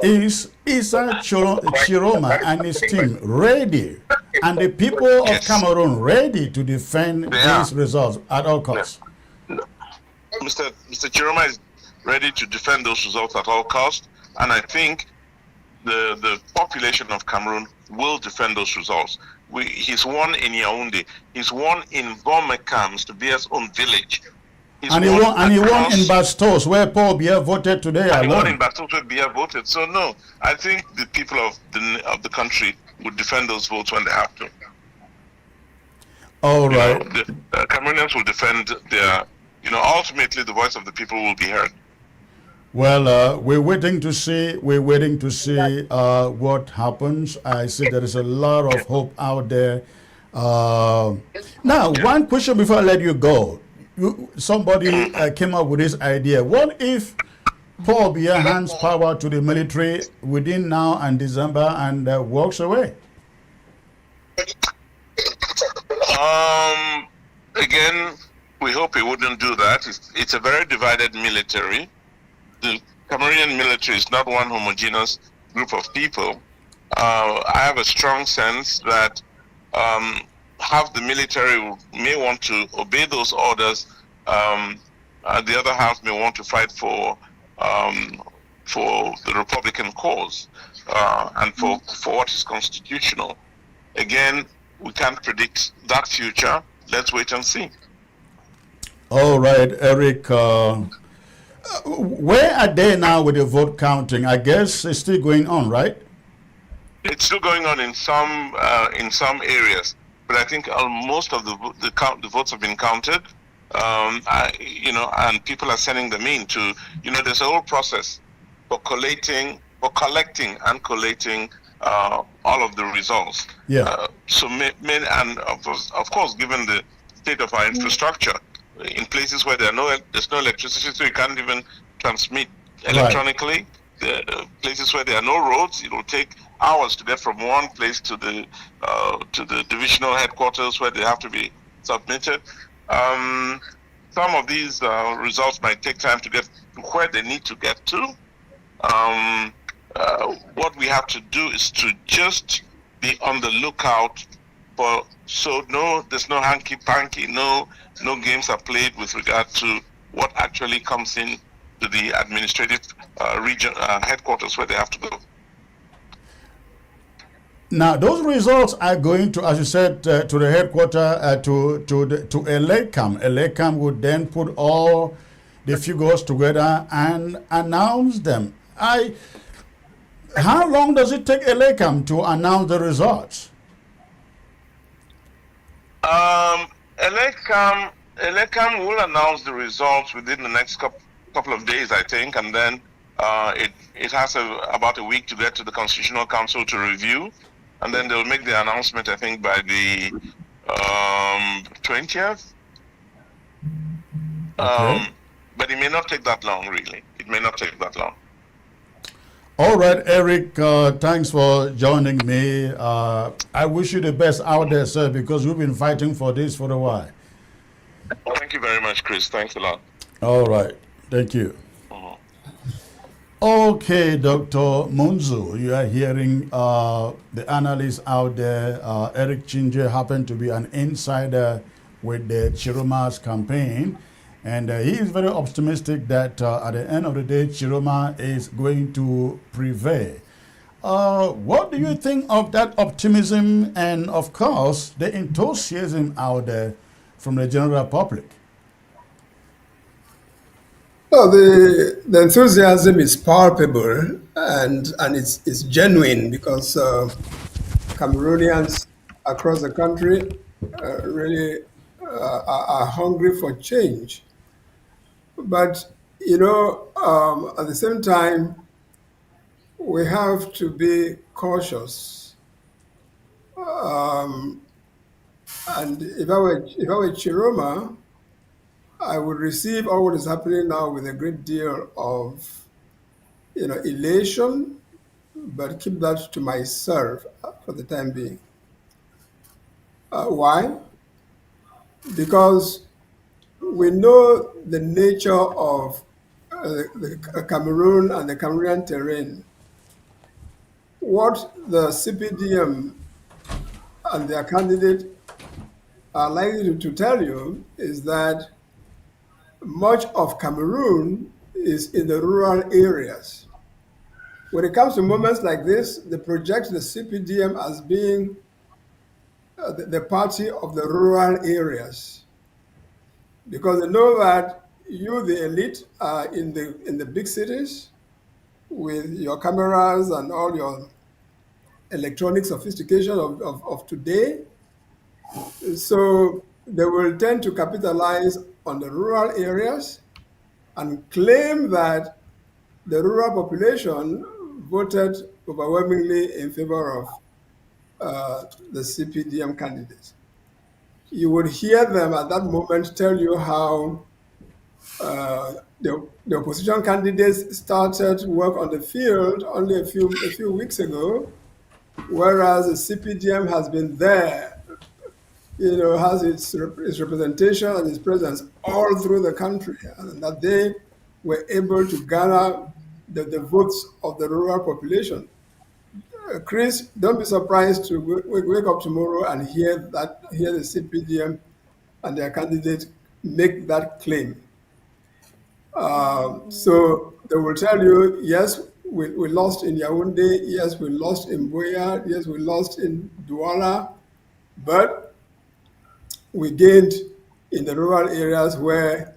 is Issa Chiroma and his team ready, and the people of Cameroon ready to defend these results at all costs? Mr. Chiroma is ready to defend those results at all costs, and I think the population of Cameroon will defend those results. He's won in Yaoundé. He's won in Bomekams, to Bia's own village. And he won in Bastos, where Paul Biya voted today. And he won in Bastos, where Biya voted. So no, I think the people of the country would defend those votes when they have to. All right. The Cameroonians will defend their, ultimately the voice of the people will be heard. Well, we're waiting to see what happens. I see there is a lot of hope out there. Now, one question before I let you go. Somebody came up with this idea. What if Paul Biya hands power to the military within now and December and walks away? Again, we hope he wouldn't do that. It's a very divided military. The Cameroonian military is not one homogeneous group of people. I have a strong sense that half the military may want to obey those orders. The other half may want to fight for the Republican cause and for what is constitutional. Again, we can't predict that future. Let's wait and see. All right, Eric. Where are they now with the vote counting? I guess it's still going on, right? It's still going on in some areas, but I think most of the votes have been counted. And people are sending them in to. There's a whole process for collecting and collating all of the results. Yeah. Of course, given the state of our infrastructure, in places where there's no electricity, so you can't even transmit electronically. Right. The places where there are no roads, it will take hours to get from one place to the divisional headquarters where they have to be submitted. Some of these results might take time to get to where they need to get to. What we have to do is to just be on the lookout for, there's no hanky-panky, no games are played with regard to what actually comes in to the administrative region headquarters where they have to go. Now, those results are going to, as you said, to the headquarters, to ELECAM. ELECAM would then put all the figures together and announce them. How long does it take ELECAM to announce the results? ELECAM will announce the results within the next couple of days, I think, and then it has about a week to get to the Constitutional Council to review, and then they'll make the announcement, I think, by the 20th. Okay. But it may not take that long, really. It may not take that long. All right, Eric, thanks for joining me. I wish you the best out there, sir, because we've been fighting for this for a while. Thank you very much, Chris. Thanks a lot. All right. Thank you. Okay, Dr. Munzu, you are hearing the analysts out there. Eric Chinje happened to be an insider with the Chiroma's campaign. And he is very optimistic that at the end of the day, Chiroma is going to prevail. What do you think of that optimism and, of course, the enthusiasm out there from the general public? Well, the enthusiasm is palpable and it's genuine because Cameroonians across the country really are hungry for change. But, at the same time, we have to be cautious. And if I were Chiroma, I would receive all what is happening now with a great deal of, elation, but keep that to myself for the time being. Why? Because we know the nature of the Cameroon and the Cameroonian terrain. What the CPDM and their candidate are likely to tell you is that much of Cameroon is in the rural areas. When it comes to moments like this, they project the CPDM as being the party of the rural areas, because they know that you, the elite, are in the big cities with your cameras and all your electronic sophistication of today. So they will tend to capitalize on the rural areas and claim that the rural population voted overwhelmingly in favor of the CPDM candidates. You would hear them at that moment tell you how the opposition candidates started work on the field only a few weeks ago, whereas the CPDM has been there, has its representation and its presence all through the country, and that they were able to garner the votes of the rural population. Chris, don't be surprised to wake up tomorrow and hear the CPDM and their candidate make that claim. So they will tell you, yes, we lost in Yaoundé, yes, we lost in Boya, yes, we lost in Douala, but we gained in the rural areas where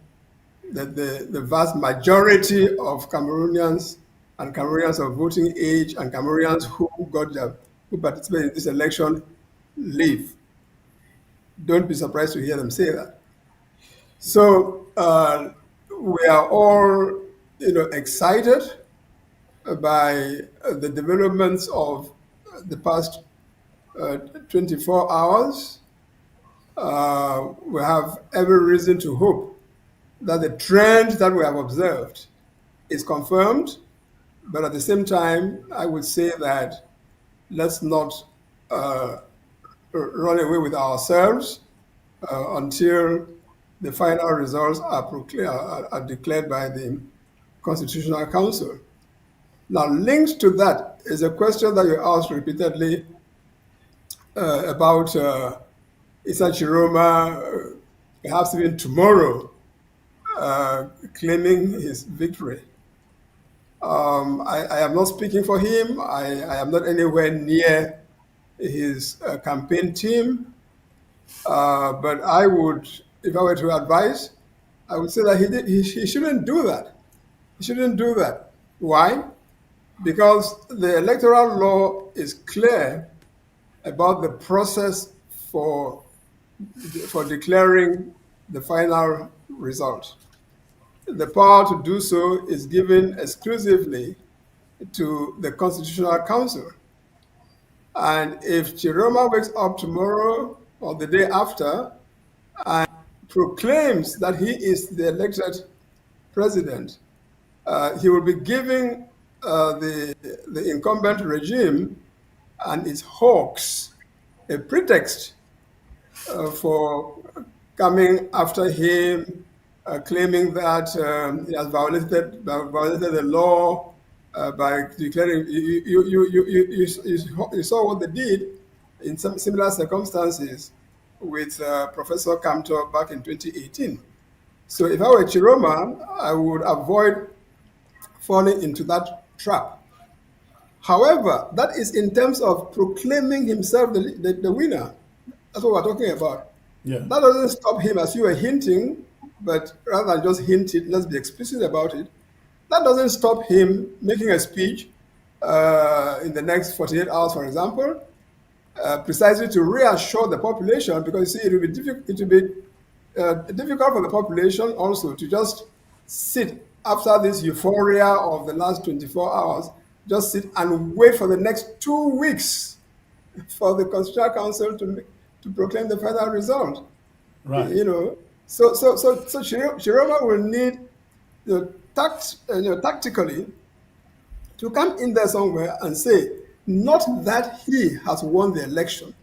the vast majority of Cameroonians and Cameroonians of voting age and Cameroonians who participated in this election live. Don't be surprised to hear them say that. So we are all, excited by the developments of the past 24 hours. We have every reason to hope that the trend that we have observed is confirmed, but at the same time, I would say that let's not run away with ourselves. until the final results are declared by the Constitutional Council. Now, linked to that is a question that you asked repeatedly about Issa Chiroma, perhaps even tomorrow, claiming his victory. I am not speaking for him. I am not anywhere near his campaign team. But I would, if I were to advise, I would say that he shouldn't do that. He shouldn't do that. Why? Because the electoral law is clear about the process for declaring the final result. The power to do so is given exclusively to the Constitutional Council. And if Chiroma wakes up tomorrow or the day after and proclaims that he is the elected president, he will be giving the incumbent regime and its hawks a pretext for coming after him, claiming that he has violated the law by declaring. You saw what they did in some similar circumstances with Professor Kamto back in 2018. So if I were Chiroma, I would avoid falling into that trap. However, that is in terms of proclaiming himself the winner. That's what we're talking about. Yeah. That doesn't stop him, as you were hinting, but rather than just hint it, let's be explicit about it. That doesn't stop him making a speech in the next 48 hours, for example, precisely to reassure the population, because you see, it will be difficult for the population also to just sit after this euphoria of the last 24 hours, just sit and wait for the next 2 weeks for the Constitutional Council to proclaim the final result. Right. So Chiroma will need tactically to come in there somewhere and say, not that he has won the election,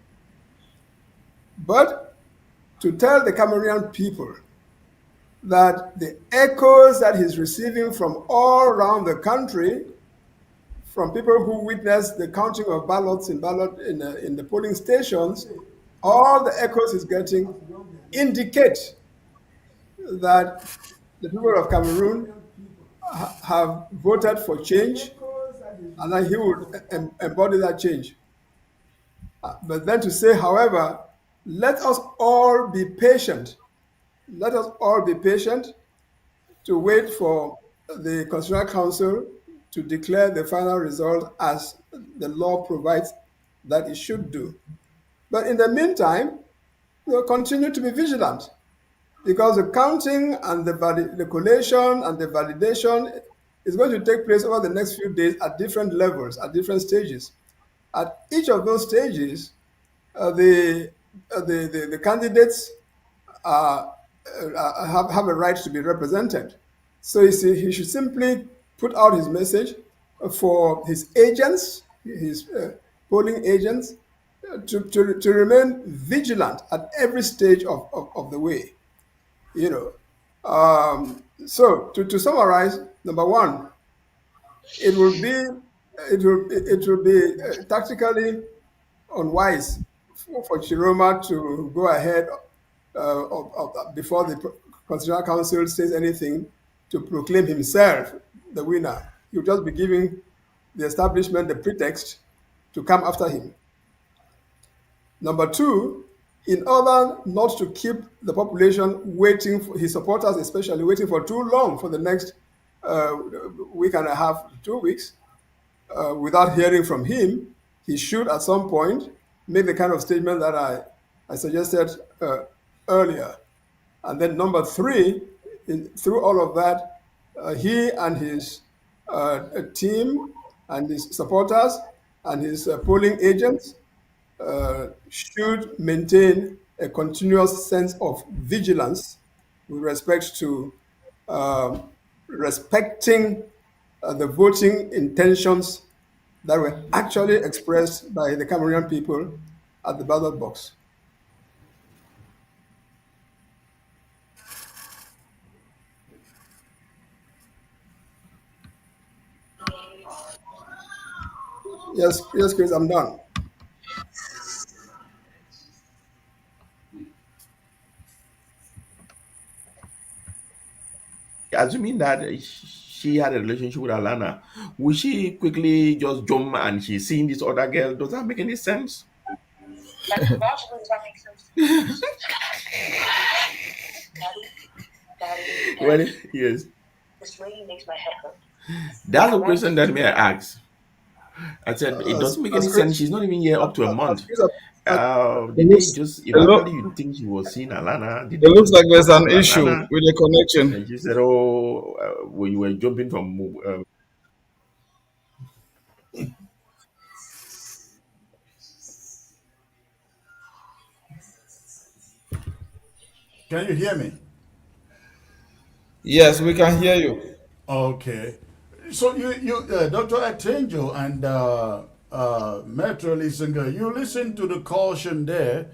but to tell the Cameroonian people that the echoes that he's receiving from all around the country, from people who witnessed the counting of ballots in the polling stations, all the echoes he's getting indicate that the people of Cameroon have voted for change, and that he would embody that change. But then to say, however, let us all be patient. Let us all be patient to wait for the Constitutional Council to declare the final result as the law provides that it should do. But in the meantime, continue to be vigilant, because the counting and the collation and the validation is going to take place over the next few days at different levels, at different stages. At each of those stages, the candidates have a right to be represented. So he should simply put out his message for his agents, his polling agents, to remain vigilant at every stage of the way. So to summarize, number one, it will be tactically unwise for Chiroma to go ahead before the Constitutional Council says anything to proclaim himself the winner. He'll just be giving the establishment the pretext to come after him. Number two, in order not to keep the population waiting, for his supporters especially, waiting for too long, for the next week and a half, 2 weeks, without hearing from him, he should at some point make the kind of statement that I suggested earlier. And then number three, through all of that, he and his team and his supporters and his polling agents should maintain a continuous sense of vigilance with respect to respecting the voting intentions that were actually expressed by the Cameroonian people at the ballot box. Yes, Chris, I'm done. Assuming that she had a relationship with Alana, will she quickly just jump and she's seeing this other girl? Does that make any sense? Like, logically, does that make sense? Well, yes. This lady makes my head hurt. That's a question that may I ask. I said it doesn't make As any sense. Chris, She's not even here up to a month. Chris, as it Did they looks, just It, eventually look, you think she was seeing Alana? Did it they looks just like there's call an issue Alana? with the connection. And she said, "Oh, we were jumping from." Can you hear me? Yes, we can hear you. Okay. So Dr. Atenjo and Metro Lissinger, you listen to the caution there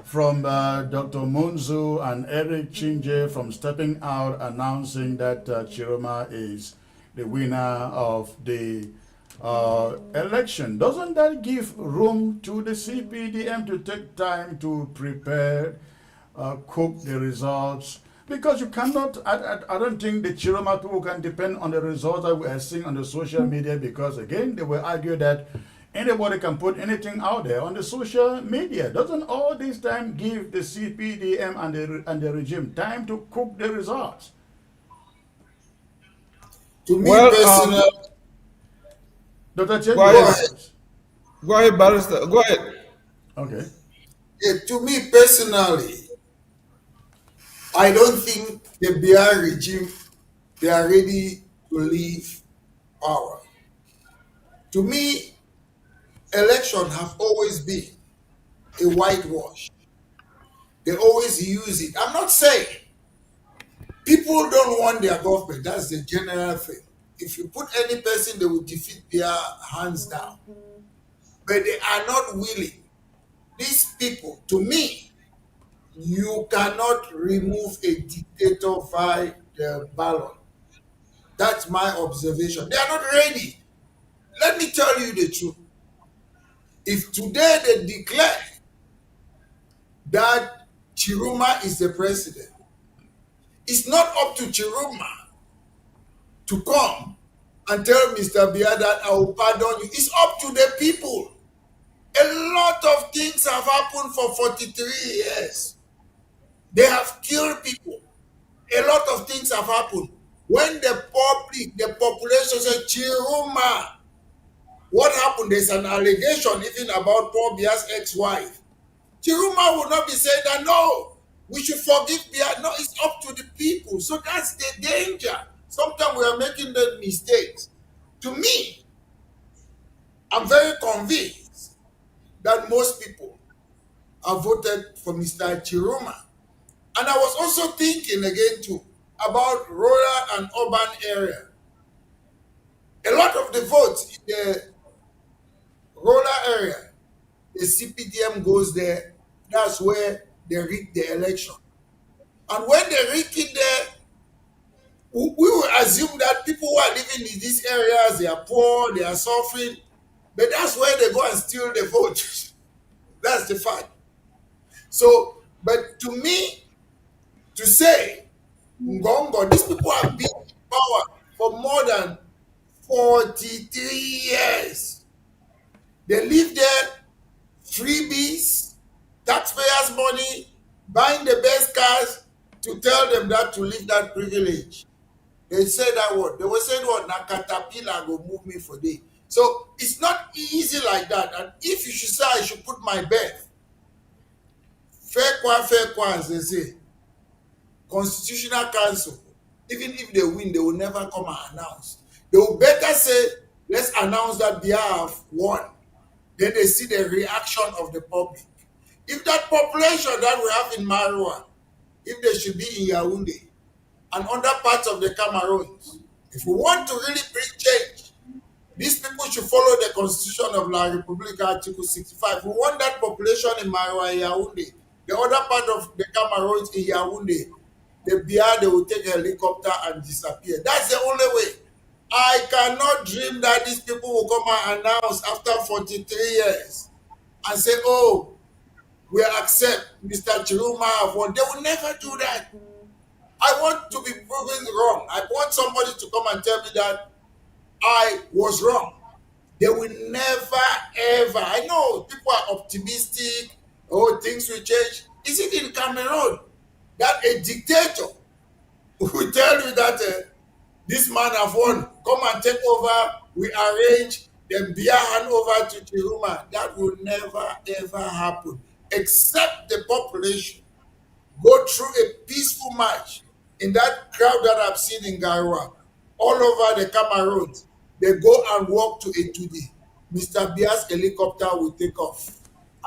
from Dr. Munzu and Eric Chinje from stepping out announcing that Chiroma is the winner of the election. Doesn't that give room to the CPDM to take time to prepare, cook the results? Because you cannot, I don't think the Chiroma people can depend on the results that we are seeing on the social media, because again, they will argue that anybody can put anything out there on the social media. Doesn't all this time give the CPDM and the regime time to cook the results? To me Well, personally, Dr. go Chen, ahead, first. go ahead, Barrister. Go ahead. Okay. yeah, to me personally, I don't think the BR regime, they are ready to leave power. To me, election have always been a whitewash. They always use it. I'm not saying people don't want their government. That's the general thing. If you put any person, they will defeat their hands down. But they are not willing. These people, to me, you cannot remove a dictator by the ballot. That's my observation. They are not ready. Let me tell you the truth. If today they declare that Chiruma is the president, it's not up to Chiruma to come and tell Mr. Biya that I will pardon you. It's up to the people. A lot of things have happened for 43 years. They have killed people. A lot of things have happened. When the public, the population said, Chiruma, what happened? There's an allegation even about Paul Biya's ex-wife. Chiruma will not be saying that, no, we should forgive Biya. No, it's up to the people. So that's the danger. Sometimes we are making the mistakes. To me, I'm very convinced that most people have voted for Mr. Chiruma. And I was also thinking again too about rural and urban area. A lot of the votes in the rural area, the CPDM goes there. That's where they rig the election. And when they rig it there, we will assume that people who are living in these areas, they are poor, they are suffering, but that's where they go and steal the vote. That's the fact. So, but to me, to say, Ngongo, these people have been in power for more than 43 years. They live there, freebies, taxpayers' money, buying the best cars, to tell them that to leave that privilege. They say that word. They were saying what? Na caterpillar go move me for day. So it's not easy like that. And if you should say I should put my bet, fair kwa, as they say, Constitutional Council, even if they win, they will never come and announce. They will better say, let's announce that they have won. Then they see the reaction of the public. If that population that we have in Marwa, if they should be in Yaoundé and other parts of the Cameroon, if we want to really bring change, these people should follow the Constitution of La Republica, Article 65. We want that population in Marwa and Yaoundé. The other part of the Cameroon in Yaoundé, the BR, they will take a helicopter and disappear. That's the only way. I cannot dream that these people will come and announce after 43 years and say, oh, we accept Mr. Chiruma. They will never do that. I want to be proven wrong. I want somebody to come and tell me that I was wrong. They will never, ever. I know people are optimistic. Oh, things will change. Is it in Cameroon that a dictator will tell you that this man have won, come and take over, we arrange, then bear hand over to Chiruma? That will never, ever happen, except the population go through a peaceful march in that crowd that I've seen in Garua, all over the Cameroon. They go and walk to a today. Mr. Bia's helicopter will take off,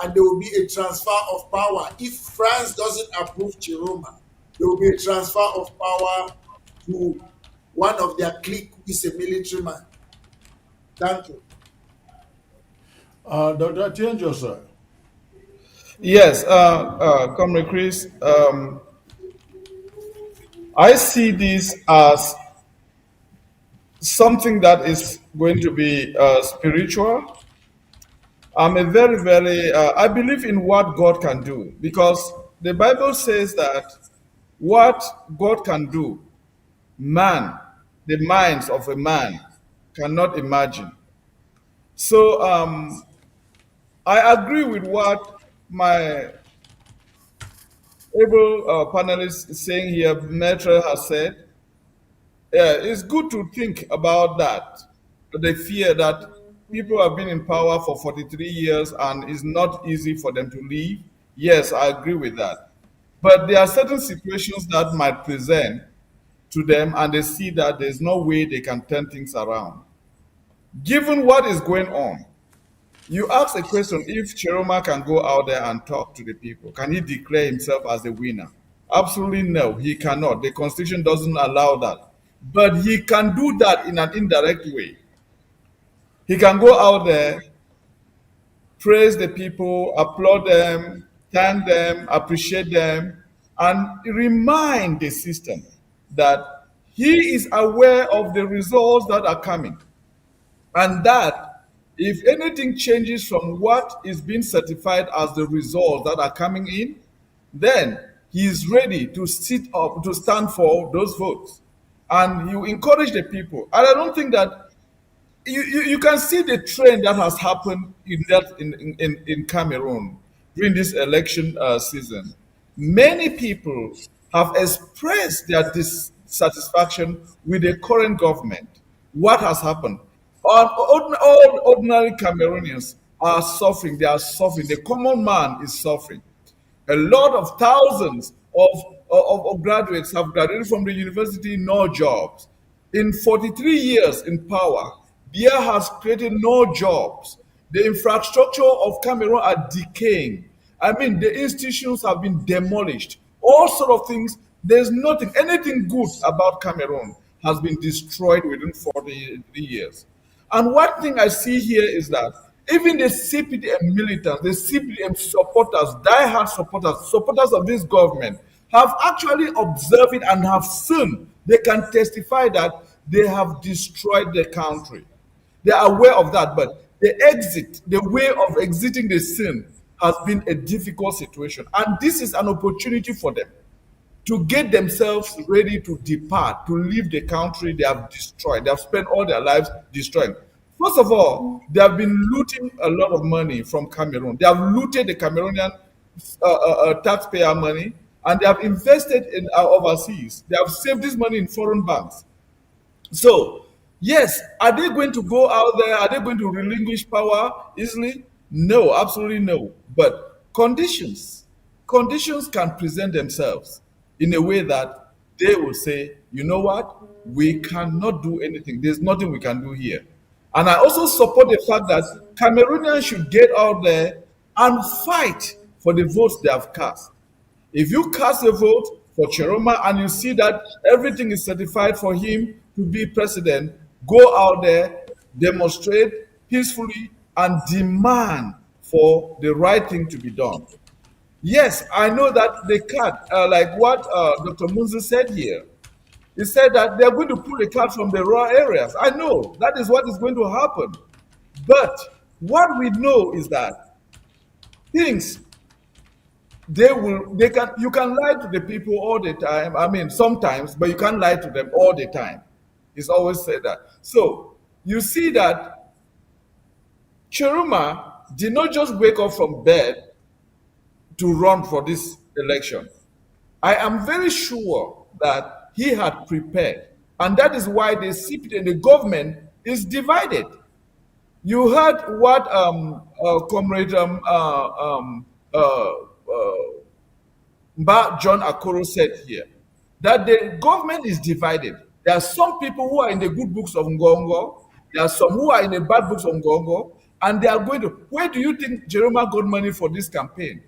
and there will be a transfer of power. If France doesn't approve Chiroma, there will be a transfer of power to one of their clique who is a military man. Thank you. Dr. Tienjo, sir. Yes, Comrade Chris, I see this as something that is going to be spiritual. I'm a very, I believe in what God can do, because the Bible says that what God can do, man, the minds of a man cannot imagine. So I agree with what my able panelist is saying here, Metre has said. Yeah, it's good to think about that. The fear that people have been in power for 43 years and it's not easy for them to leave. Yes, I agree with that. But there are certain situations that might present to them and they see that there's no way they can turn things around. Given what is going on, you ask a question, if Chiroma can go out there and talk to the people, can he declare himself as the winner? Absolutely no, he cannot. The Constitution doesn't allow that. But he can do that in an indirect way. He can go out there, praise the people, applaud them, thank them, appreciate them, and remind the system that he is aware of the results that are coming. And that if anything changes from what is being certified as the results that are coming in, then he is ready to sit up, to stand for those votes. And you encourage the people. And I don't think that you can see the trend that has happened in Cameroon during this election season. Many people have expressed their dissatisfaction with the current government. What has happened? All ordinary Cameroonians are suffering. They are suffering. The common man is suffering. A lot of thousands of graduates have graduated from the university, no jobs. In 43 years in power, Biya has created no jobs. The infrastructure of Cameroon are decaying. I mean, the institutions have been demolished. All sort of things. There's nothing, anything good about Cameroon has been destroyed within 43 years. And one thing I see here is that even the CPDM militants, the CPDM supporters, diehard supporters of this government, have actually observed it and have seen. They can testify that they have destroyed the country. They are aware of that, but the way of exiting the scene has been a difficult situation. And this is an opportunity for them to get themselves ready to depart, to leave the country they have destroyed. They have spent all their lives destroying. First of all, they have been looting a lot of money from Cameroon. They have looted the Cameroonian taxpayer money, and they have invested in overseas. They have saved this money in foreign banks. So, yes, are they going to go out there? Are they going to relinquish power easily? No, absolutely no. But conditions can present themselves in a way that they will say, you know what? We cannot do anything. There's nothing we can do here. And I also support the fact that Cameroonians should get out there and fight for the votes they have cast. If you cast a vote for Chiroma and you see that everything is certified for him to be president, go out there, demonstrate peacefully, and demand for the right thing to be done. Yes, I know that they can't, like what Dr. Munzi said here. He said that they're going to pull the card from the rural areas. I know that is what is going to happen. But what we know is that things you can lie to the people all the time. I mean, sometimes, but you can't lie to them all the time. It's always said that. So you see that Chiruma did not just wake up from bed to run for this election. I am very sure that he had prepared, and that is why the CPT and the government is divided. You heard what Comrade Mba John Akoro said here, that the government is divided. There are some people who are in the good books of Ngongo, there are some who are in the bad books of Ngongo, and they are going to. Where do you think Jeroma got money for this campaign?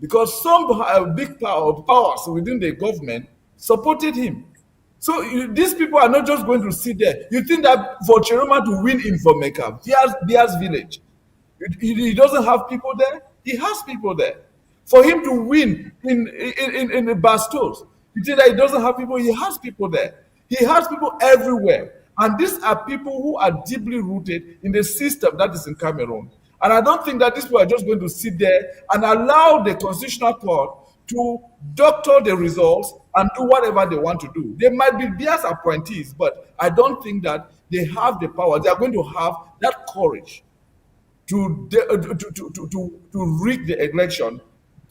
Because some big powers within the government supported him. So these people are not just going to sit there. You think that for Jeroma to win in Vomeka, Bia's village, he doesn't have people there? He has people there. For him to win in the Bastos, you think that he doesn't have people? He has people there. He has people everywhere. And these are people who are deeply rooted in the system that is in Cameroon. And I don't think that these people are just going to sit there and allow the Constitutional Court to doctor the results and do whatever they want to do. They might be biased appointees, but I don't think that they have the power. They are going to have that courage to rig the election,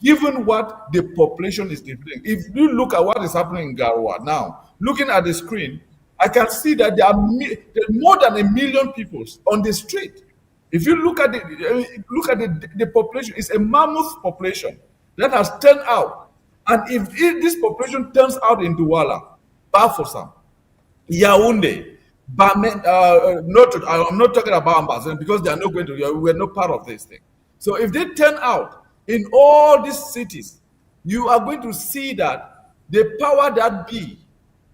given what the population is doing. If you look at what is happening in Garoua now, looking at the screen, I can see that there are more than 1 million people on the street. If you look at the population, it's a mammoth population that has turned out. And if this population turns out in Douala, Bafoussam, Yaoundé, Bamen, I'm not talking about Ambazen because they are not going to, we're not part of this thing. So if they turn out in all these cities, you are going to see that the power that be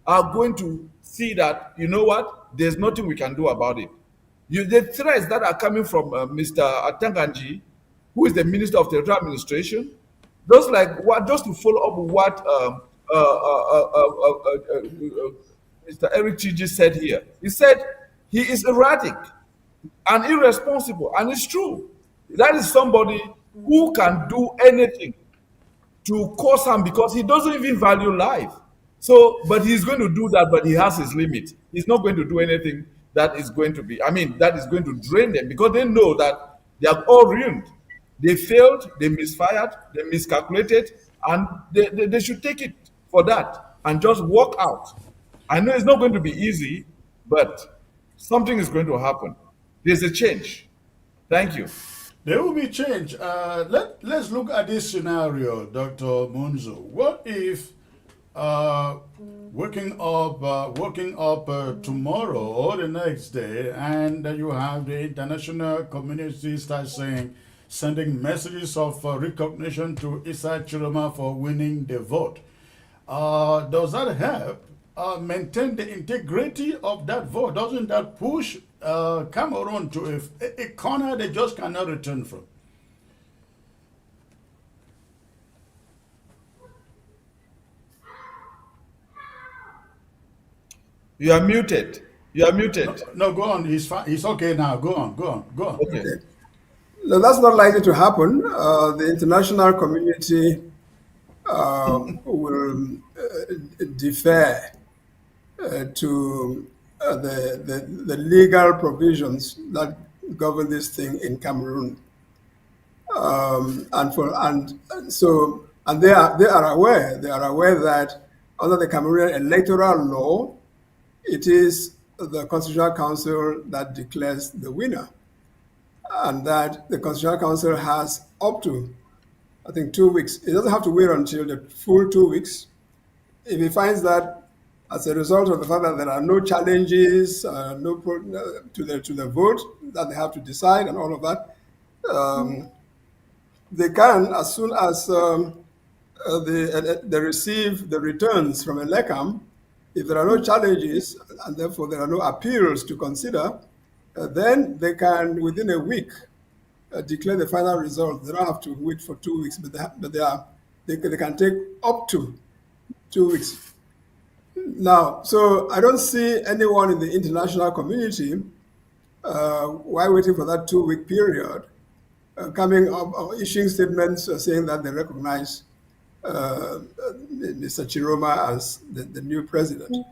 are going to see that, you know what, there's nothing we can do about it. The threats that are coming from Mr. Atanganji, who is the Minister of Territorial Administration, just to follow up what Mr. Eric Chiji said here. He said he is erratic and irresponsible, and it's true. That is somebody who can do anything to cause harm because he doesn't even value life. So, but he's going to do that, but he has his limit. He's not going to do anything that is going to drain them because they know that they are all ruined. They failed, they misfired, they miscalculated, and they should take it for that and just walk out. I know it's not going to be easy, but something is going to happen. There's a change. Thank you. There will be change. Let's look at this scenario, Dr. Munzo. What if waking up tomorrow or the next day, and you have the international community sending messages of recognition to Issa Chiroma for winning the vote? Does that help maintain the integrity of that vote? Doesn't that push Cameroon to a corner they just cannot return from? You are muted. You are muted. No, go on. He's fine. He's okay now. Go on. Okay. No, that's not likely to happen. The international community will defer to the legal provisions that govern this thing in Cameroon, and they are aware that under the Cameroonian electoral law, it is the Constitutional Council that declares the winner, and that the Constitutional Council has up to, I think, 2 weeks. It doesn't have to wait until the full 2 weeks. If it finds that as a result of the fact that there are no challenges to the vote that they have to decide and all of that, they can, as soon as they receive the returns from ELECAM, if there are no challenges and therefore there are no appeals to consider, then they can, within a week, declare the final result. They don't have to wait for 2 weeks, but they can take up to 2 weeks. Now, so I don't see anyone in the international community, while waiting for that 2-week period, coming up issuing statements saying that they recognize Mr. Chiroma as the new president.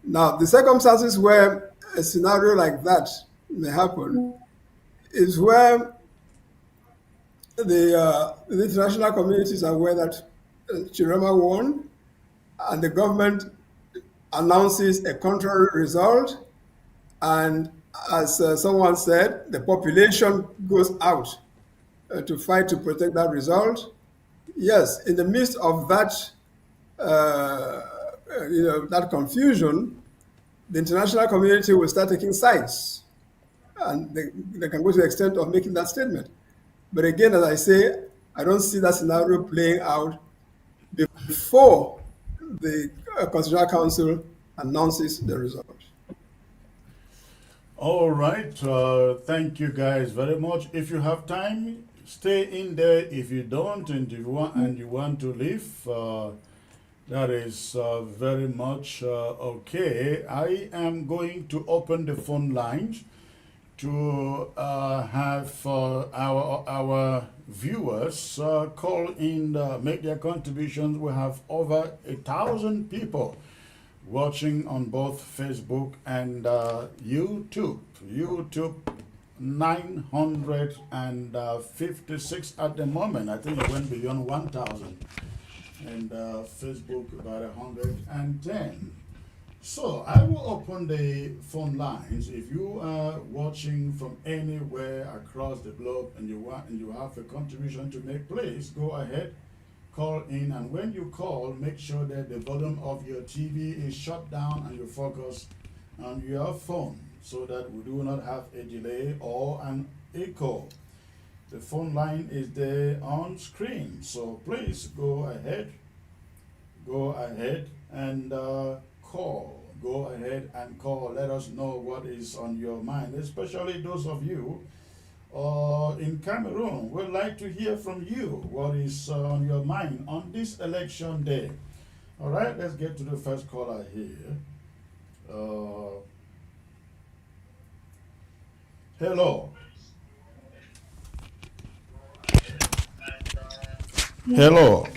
Now, the circumstances where a scenario like that may happen is where the international community is aware that Chiroma won, and the government announces a contrary result, and as someone said, the population goes out to fight to protect that result. Yes, in the midst of that, that confusion, the international community will start taking sides, and they can go to the extent of making that statement. But again, as I say, I don't see that scenario playing out before the Constitutional Council announces the result. All right. Thank you guys very much. If you have time, stay in there. If you don't, and you want to leave, that is very much okay. I am going to open the phone lines to have our viewers call in, make their contributions. We have over 1,000 people watching on both Facebook and YouTube. YouTube 956 at the moment. I think it went beyond 1,000. And Facebook about 110. So I will open the phone lines. If you are watching from anywhere across the globe and you have a contribution to make, please go ahead, call in, and when you call, make sure that the volume of your TV is shut down and you focus on your phone so that we do not have a delay or an echo. The phone line is there on screen, so please go ahead and call. Go ahead and call. Let us know what is on your mind, especially those of you in Cameroon. We'd like to hear from you. What is on your mind on this election day? All right, let's get to the first caller here. Hello. Hello.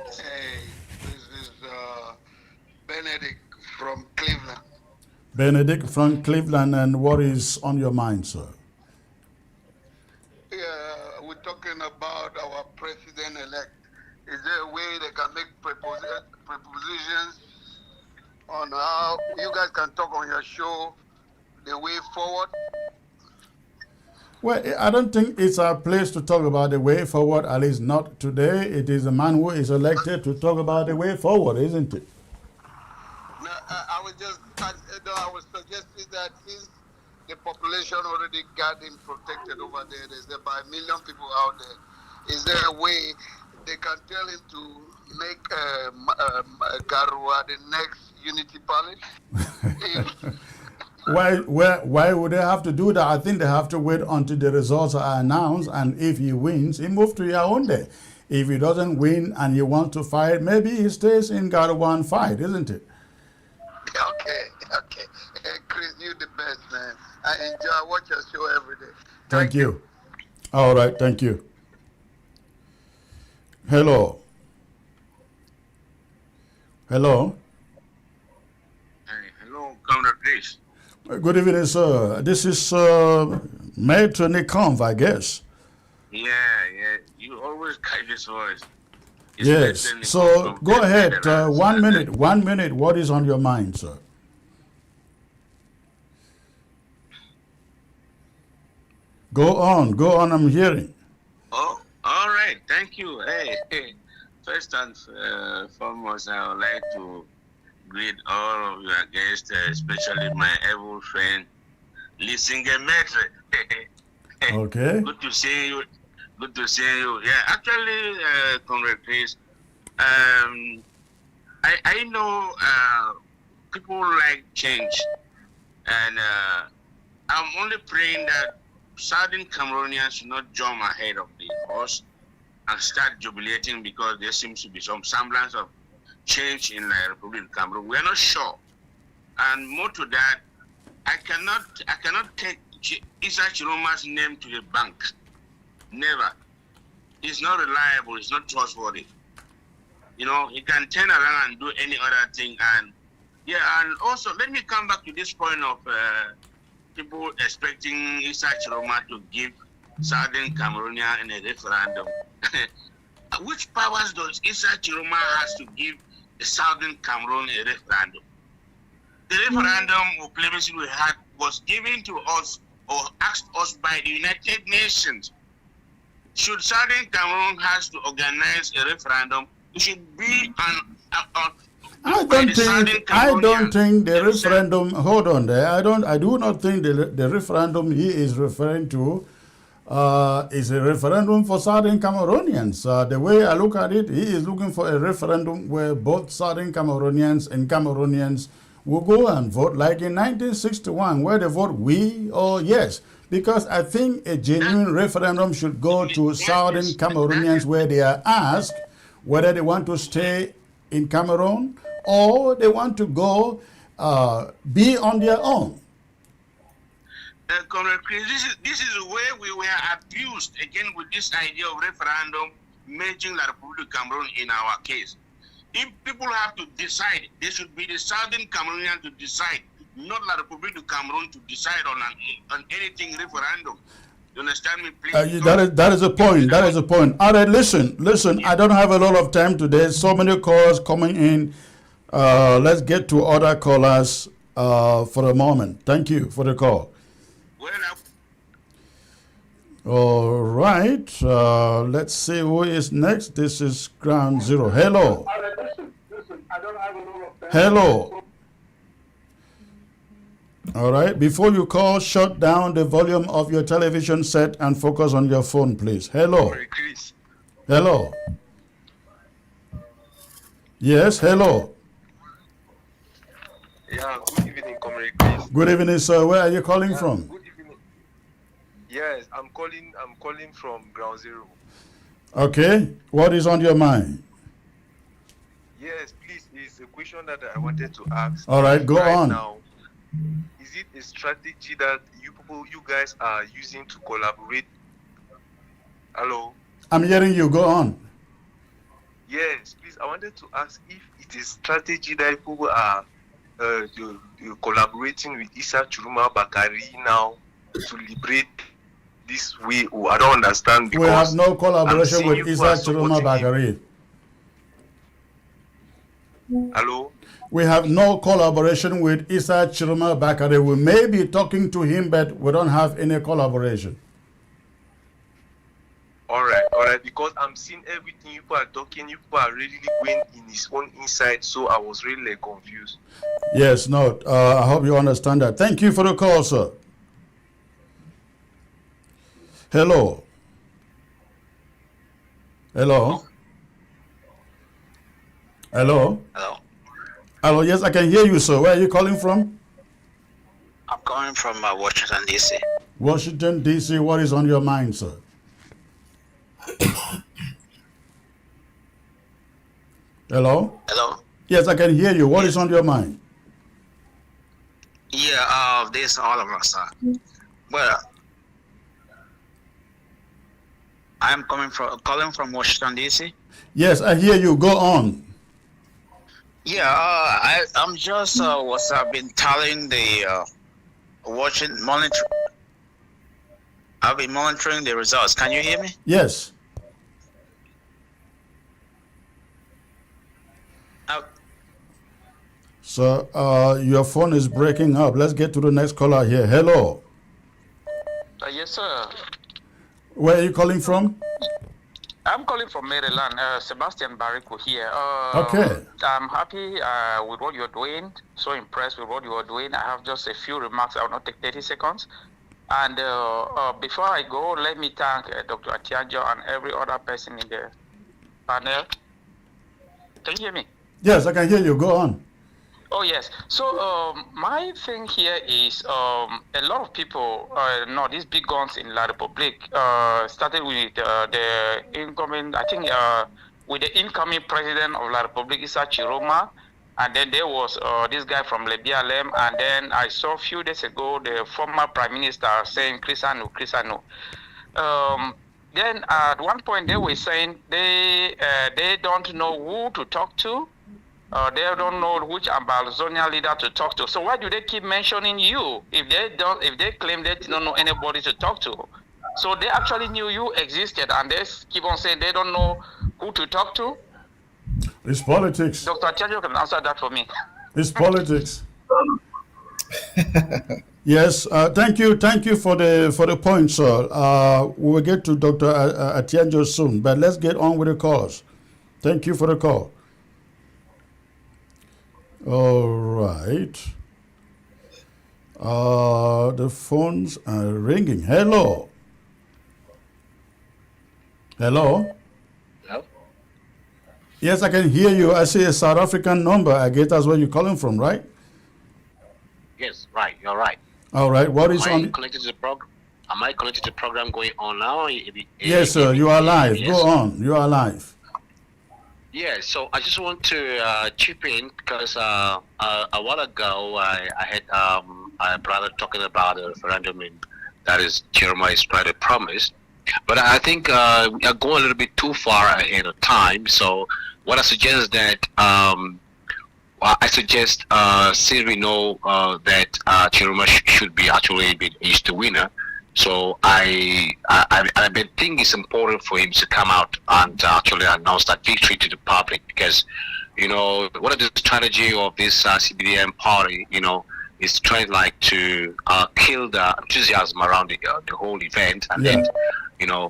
Hey, this is Benedict from Cleveland. Benedict from Cleveland, and what is on your mind, sir? We're talking about our president-elect. Is there a way they can make propositions on how you guys can talk on your show, the way forward? Well, I don't think it's our place to talk about the way forward, at least not today. It is the man who is elected to talk about the way forward, isn't it? No, I was suggesting that since the population already got him protected over there, there's about 1 million people out there. Is there a way they can tell him to make Garua the next unity palace? Why would they have to do that? I think they have to wait until the results are announced, and if he wins, he moves to Yaoundé. If he doesn't win and he wants to fight, maybe he stays in Garua and fight, isn't it? Okay. Hey, Chris, you're the best, man. I enjoy watch your show every day. Thank you. All right, thank you. Hello. Hello. Hello, Comrade Chris. Good evening, sir. This is Maître Nikonv, I guess. Yeah. You always carry this voice. Yes. So go ahead. 1 minute. 1 minute. What is on your mind, sir? Go on. I'm hearing. Oh, all right. Thank you. Hey. First and foremost, I would like to greet all of your guests, especially my able friend, Lisinge Maitre. Okay. Good to see you. Yeah, actually, Comrade Chris, I know people like change, and I'm only praying that Southern Cameroonians should not jump ahead of the horse and start jubilating because there seems to be some semblance of change in the Republic of Cameroon. We are not sure. And more to that, I cannot take Issa Chiroma's name to the bank. Never. He's not reliable. He's not trustworthy. You know, he can turn around and do any other thing. And also let me come back to this point of people expecting Issa Chiroma to give Southern Cameroonian in a referendum. Which powers does Issa Chiroma has to give the Southern Cameroon a referendum? The referendum or plebiscite we had was given to us or asked us by the United Nations. Should Southern Cameroon has to organize a referendum, it should be I don't think the referendum. Hold on there. I do not think the referendum he is referring to is a referendum for Southern Cameroonians. The way I look at it, he is looking for a referendum where both Southern Cameroonians and Cameroonians will go and vote, like in 1961, where they vote we or yes. Because I think a genuine referendum should go to Southern Cameroonians where they are asked whether they want to stay in Cameroon or they want to go be on their own. Comrade Chris, this is where we were abused again with this idea of referendum merging La Republic of Cameroon in our case. If people have to decide, they should be the Southern Cameroonians to decide, not La Republic of Cameroon to decide on anything referendum. You understand me, please? That is a point. That is a point. All right, listen. I don't have a lot of time today. So many calls coming in. Let's get to other callers for a moment. Thank you for the call. All right. Let's see who is next. This is Ground Zero. Hello. Hello. All right. Before you call, shut down the volume of your television set and focus on your phone, please. Hello. Hello. Yes, hello. Yeah, good evening, Comrade Chris. Good evening, sir. Where are you calling from? Good evening. Yes, I'm calling from Ground Zero. Okay. What is on your mind? Yes, please. It's a question that I wanted to ask. All right, go on. Now, is it a strategy that you guys are using to collaborate? Hello? I'm hearing you. Go on. Yes, please. I wanted to ask if it is strategy that people are collaborating with Issa Chiroma Bakari now to liberate this way. I don't understand. We have no collaboration with Issa Chiroma Bakari. Hello? We have no collaboration with Issa Chiroma Bakari. We may be talking to him, but we don't have any collaboration. All right, because I'm seeing everything you are talking, you are really going in his own inside, so I was really confused. Yes, no, I hope you understand that. Thank you for the call, sir. Hello. Hello. Hello. Hello. Hello, yes, I can hear you, sir. Where are you calling from? I'm calling from Washington, D.C. Washington, D.C. What is on your mind, sir? Hello? Hello? Yes, I can hear you. What is on your mind? Yeah, this is all of us. Well, I'm calling from Washington, D.C. Yes, I hear you. Go on. Yeah, I'm just I've been telling the I've been monitoring the results. Can you hear me? Yes. So your phone is breaking up. Let's get to the next caller here. Hello. Yes, sir. Where are you calling from? I'm calling from Maryland. Sebastian Barrico here. Okay. I'm happy with what you're doing. So impressed with what you are doing. I have just a few remarks. I will not take 30 seconds. And before I go, let me thank Dr. Atiajo and every other person in the panel. Can you hear me? Yes, I can hear you. Go on. Oh, yes. So my thing here is a lot of people know these big guns in La Republique started with the incoming, I think with the incoming president of La Republic, Issa Chiroma, and then there was this guy from Lebialem, and then I saw a few days ago the former prime minister saying Crisano. Then at one point they were saying they don't know who to talk to. They don't know which Ambazonia leader to talk to. So why do they keep mentioning you if they claim they don't know anybody to talk to? So they actually knew you existed, and they keep on saying they don't know who to talk to. It's politics. Dr. Chajo can answer that for me. It's politics. Yes, thank you for the point, sir. We will get to Dr. Atienjo soon, but let's get on with the calls. Thank you for the call. All right. The phones are ringing. Hello. Hello. Hello. Yes, I can hear you. I see a South African number. I guess that's where you're calling from, right? Yes, right. You're right. All right. What is on? Connected to the program? Am I connected to the program going on now? Yes, sir. You are live. Yes. Go on. You are live. Yeah. So I just want to chip in because a while ago I had a brother talking about a referendum that is Jeremiah is trying to promise. But I think we are going a little bit too far ahead of time. So what I suggest is that since we know that Chiroma should be actually is the winner, so I think it's important for him to come out and actually announce that victory to the public, because one of the strategy of this CBDM party, is trying to kill the enthusiasm around the whole event, and then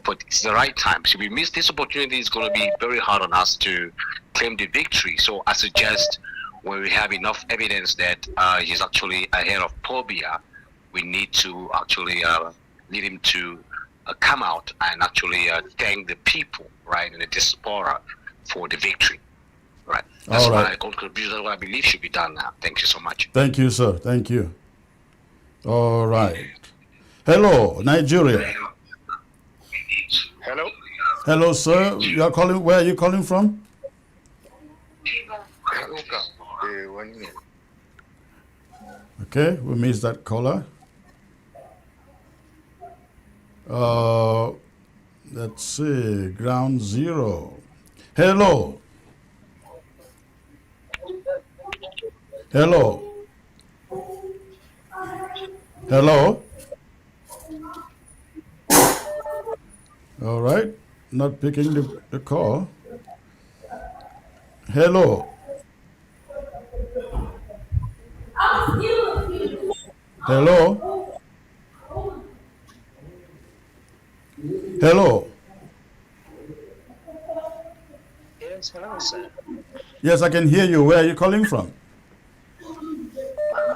but it's the right time. So we miss this opportunity, it's going to be very hard on us to claim the victory. So I suggest when we have enough evidence that he's actually ahead of Pobia, we need to actually need him to come out and actually thank the people, right, in the diaspora for the victory, right? That's All right. my contribution, what I believe should be done now. Thank you so much. Thank you, sir. Thank you. All right. Hello, Nigeria. Hello. Hello, sir. You are calling. Where are you calling from? Okay, we missed that caller. Let's see. Ground zero. Hello. Hello. Hello. All right. Not picking the call. Hello. Hello. Hello. Yes, hello, sir. Yes, I can hear you. Where are you calling from?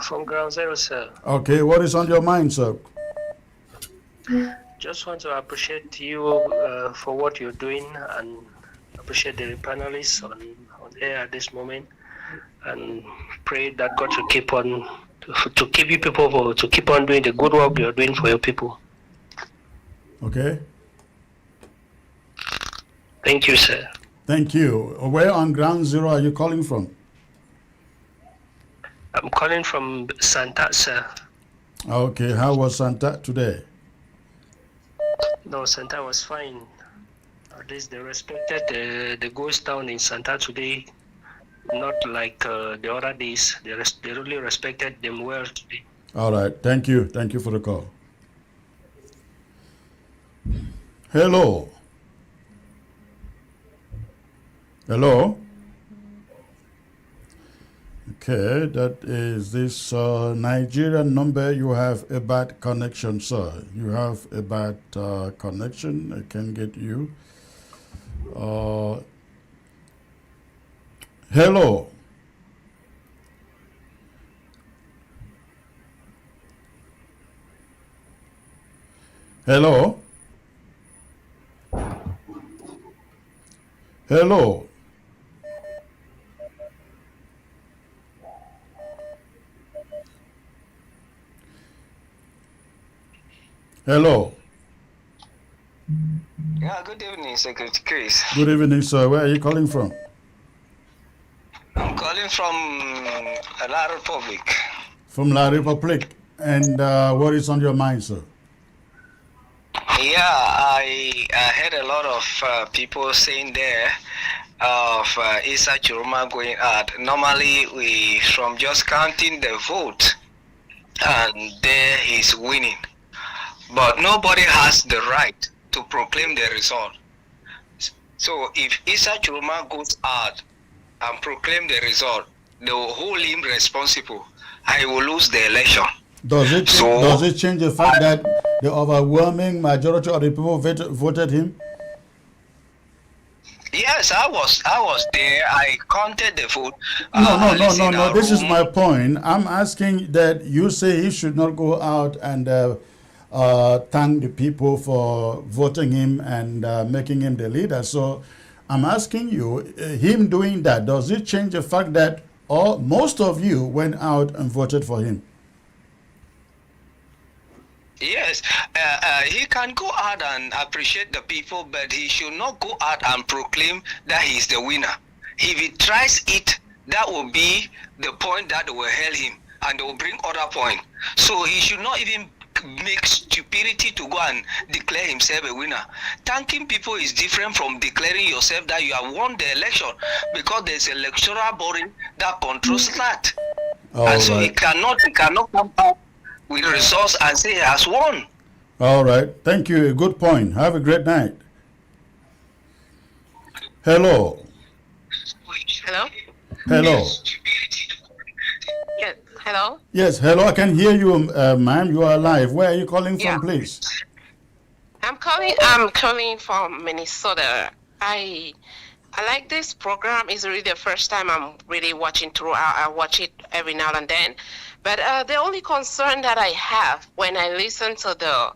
From Ground Zero, sir. Okay, what is on your mind, sir? Just want to appreciate you for what you're doing, and appreciate the panelists on air at this moment, and pray that God to keep on to keep you people to keep on doing the good work you're doing for your people. Okay. Thank you, sir. Thank you. Where on Ground Zero are you calling from? I'm calling from Santa, sir. Okay, how was Santa today? No, Santa was fine. At least they respected the ghost town in Santa today, not like the other days. They really respected them well today. All right, thank you. Thank you for the call. Hello. Hello. Okay, that is this Nigerian number. You have a bad connection, sir. You have a bad connection. I can get you. Hello. Hello. Hello. Hello. Yeah, good evening, Secretary Chris. Good evening, sir. Where are you calling from? I'm calling from La Republic. From La Republic. And what is on your mind, sir? Yeah, I heard a lot of people saying there of Isa Chiroma going out. Normally, we from just counting the vote, and there he's winning. But nobody has the right to proclaim the result. So if Isa Chiroma goes out and proclaim the result, they will hold him responsible. I will lose the election. Does it change the fact that the overwhelming majority of the people voted him? Yes, I was there. I counted the vote. No. This is my point. I'm asking that you say he should not go out and thank the people for voting him and making him the leader. So I'm asking you, him doing that, does it change the fact that most of you went out and voted for him? Yes, he can go out and appreciate the people, but he should not go out and proclaim that he's the winner. If he tries it, that will be the point that will help him, and they will bring other point. So he should not even make stupidity to go and declare himself a winner. Thanking people is different from declaring yourself that you have won the election, because there's an electoral body that controls that. And so he cannot come out with results and say he has won. All right. Thank you. A good point. Have a great night. Hello. Hello? Hello. Yes. Hello? Yes, hello. I can hear you, ma'am. You are live. Where are you calling from, please? I'm calling from Minnesota. I like this program. It's really the first time I'm really watching through. I watch it every now and then. But the only concern that I have when I listen to the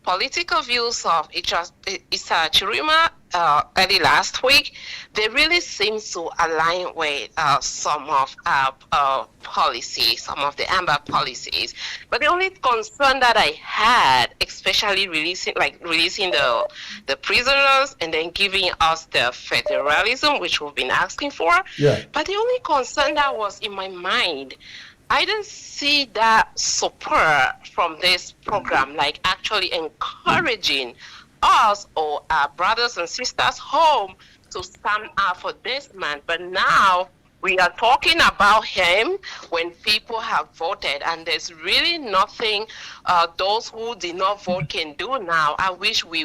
political views of Isa Chiroma early last week, they really seem to align with some of our policies, some of the AMBA policies. But the only concern that I had, especially releasing the prisoners and then giving us the federalism, which we've been asking for. Yeah. But the only concern that was in my mind, I didn't see that support from this program, like actually encouraging us or our brothers and sisters home to stand up for this man. But now we are talking about him when people have voted, and there's really nothing those who did not vote can do now. I wish we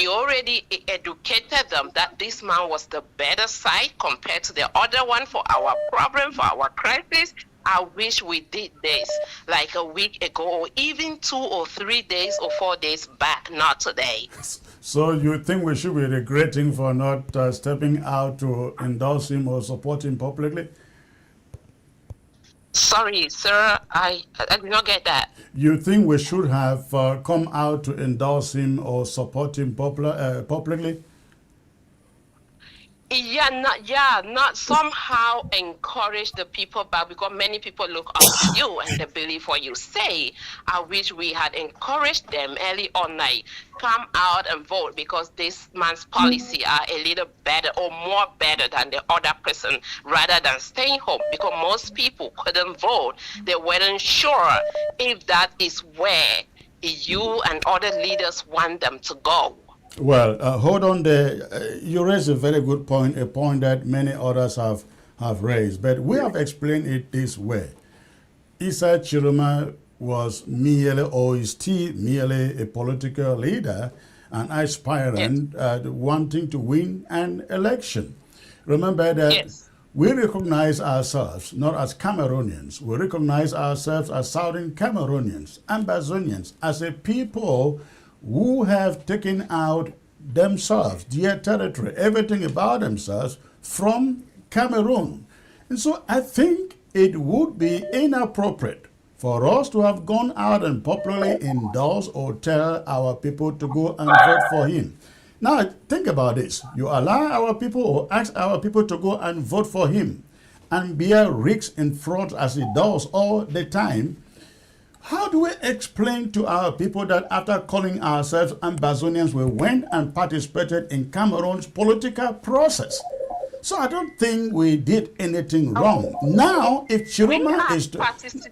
already educated them that this man was the better side compared to the other one for our problem, for our crisis. I wish we did this like a week ago, or even 2 or 3 days or 4 days back, not today. So you think we should be regretting for not stepping out to endorse him or support him publicly? Sorry, sir, I did not get that. You think we should have come out to endorse him or support him publicly? Not somehow encourage the people back, because many people look up to you and they believe what you say. I wish we had encouraged them early on, like come out and vote, because this man's policy are a little better or more better than the other person, rather than staying home, because most people couldn't vote. They weren't sure if that is where you and other leaders want them to go. Well, hold on there. You raised a very good point, a point that many others have raised. But we have explained it this way. Isa Chiroma was merely, or is still merely, a political leader, an aspirant wanting to win an election. Remember that we recognize ourselves not as Cameroonians. We recognize ourselves as Southern Cameroonians, Ambazonians, as a people who have taken out themselves, their territory, everything about themselves from Cameroon. And so I think it would be inappropriate for us to have gone out and popularly endorse or tell our people to go and vote for him. Now, think about this. You allow our people or ask our people to go and vote for him and bear risks and fraud as he does all the time. How do we explain to our people that after calling ourselves Ambazonians, we went and participated in Cameroon's political process? So I don't think we did anything wrong. Now, if Chiroma is to...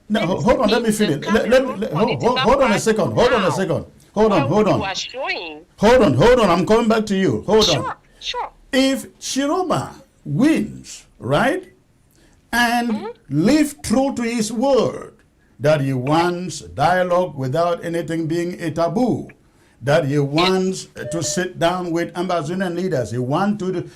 No, hold on, let me finish. Hold on a second. Hold on a second. Hold on. Hold on. I'm coming back to you. Hold on. Sure. If Chiroma wins, right, and live true to his word, that he wants dialogue without anything being a taboo, that he wants to sit down with Ambazonian leaders, he wants to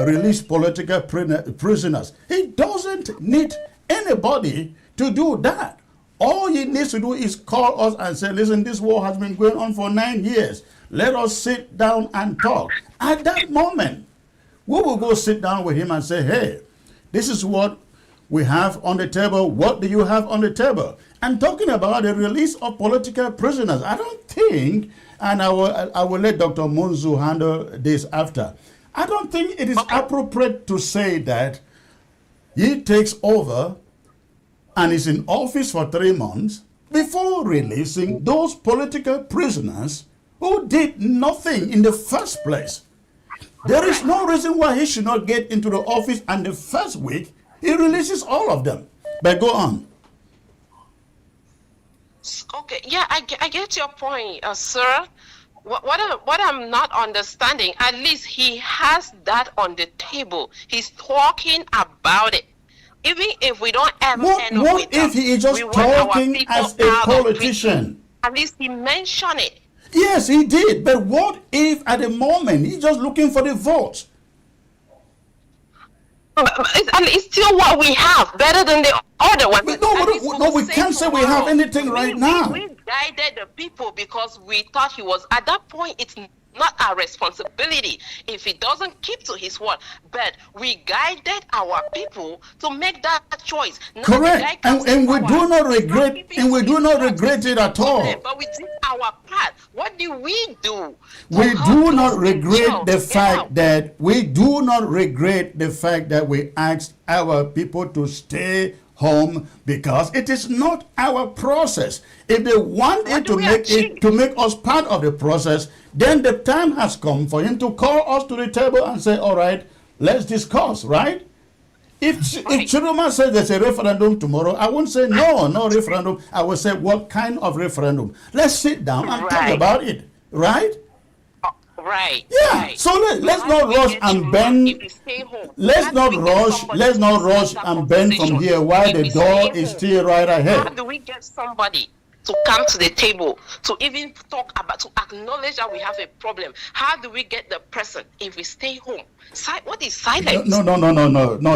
release political prisoners. He doesn't need anybody to do that. All he needs to do is call us and say, listen, this war has been going on for 9 years. Let us sit down and talk. At that moment, we will go sit down with him and say, hey, this is what we have on the table. What do you have on the table? And talking about the release of political prisoners, I don't think, and I will let Dr. Munzu handle this after. I don't think it is appropriate to say that he takes over and is in office for 3 months before releasing those political prisoners who did nothing in the first place. There is no reason why he should not get into the office, and the first week he releases all of them. But go on. Okay, yeah, I get your point, sir. What I'm not understanding, at least he has that on the table. He's talking about it. Even if we don't ever end up with What if he is just talking as a politician? At least he mentioned it. Yes, he did. But what if at the moment he's just looking for the votes? And it's still what we have, better than the other one. No, we can't say we have anything right now. We guided the people because we thought he was, at that point, it's not our responsibility if he doesn't keep to his word. But we guided our people to make that choice. Correct. And we do not regret, it at all. But we did our part. What do we do? We do not regret the fact that we asked our people to stay home because it is not our process. If they wanted to make us part of the process, then the time has come for him to call us to the table and say, all right, let's discuss, right? If Chiroma says there's a referendum tomorrow, I won't say no referendum. I will say, what kind of referendum? Let's sit down and talk about it, right? Right. Yeah. Right. So let's not rush and bend. Let's not rush and bend from here while the door is still right ahead. How do we get somebody to come to the table to even talk about, to acknowledge that we have a problem? How do we get the person if we stay home? What is silence? No.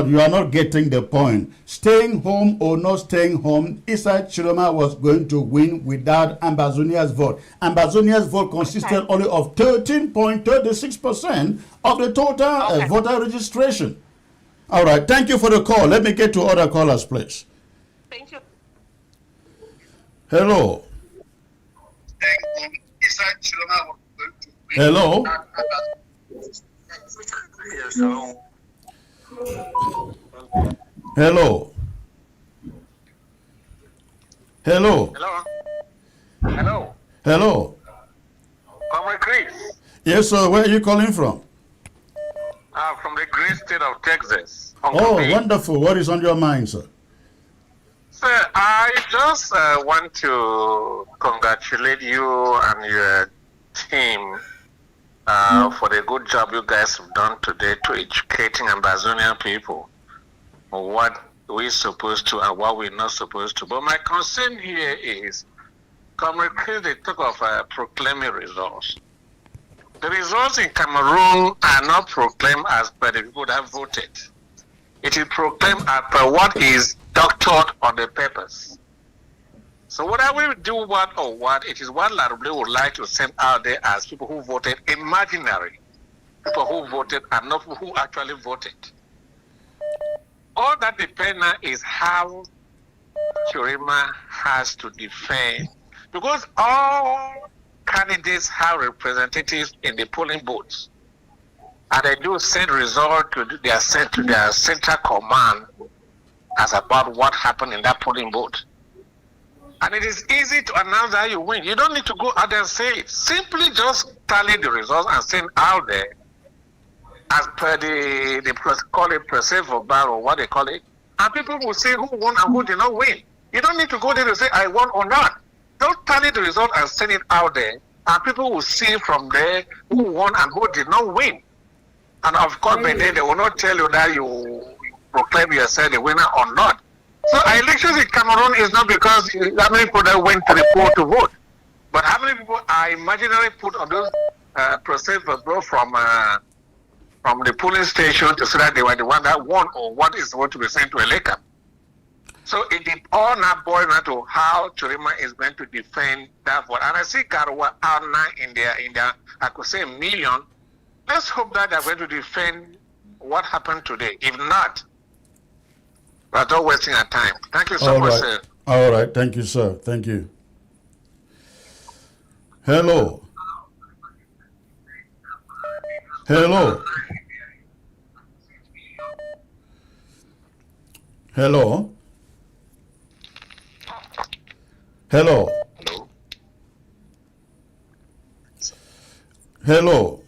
You are not getting the point. Staying home or not staying home, Issa Chiroma was going to win without Ambazonia's vote. Ambazonia's vote consisted only of 13.36% of the total voter registration. All right. Thank you for the call. Let me get to other callers, please. Thank you. Hello. Hello. Hello. Hello. Hello. Comrade Chris. Yes, sir. Where are you calling from? From the great state of Texas. Wonderful. What is on your mind, sir? Sir, I just want to congratulate you and your team for the good job you guys have done today to educating Ambazonian people on what we're supposed to and what we're not supposed to. But my concern here is, Comrade Chris, they talk of proclaiming results. The results in Cameroon are not proclaimed as per the people that voted. It is proclaimed as per what is doctored on the papers. So whether we do what or what, it is what Larble would like to send out there as people who voted imaginary. People who voted and not people who actually voted. All that depends on is how Chiroma has to defend. Because all candidates have representatives in the polling booths. And they do send results to their central command as about what happened in that polling booth. And it is easy to announce that you win. You don't need to go out there and say it. Simply just tally the results and send out there as per the call it perceive bar or what they call it. And people will say who won and who did not win. You don't need to go there to say I won or not. Don't tally the result and send it out there. And people will see from there who won and who did not win. And of course, by then they will not tell you that you proclaim yourself the winner or not. So elections in Cameroon is not because how many people that went to the poll to vote, but how many people are imaginarily put on those perceived vote from the polling station to say that they were the one that won or what is going to be sent to ELECA. So it all now boils down to how Chiroma is going to defend that vote. And I see Garoua out now in their I could say million. Let's hope that they're going to defend what happened today. If not, we're not wasting our time. Thank you so much, sir. All right. Thank you, sir. Thank you. Hello. Hello. Hello. Hello. Hello.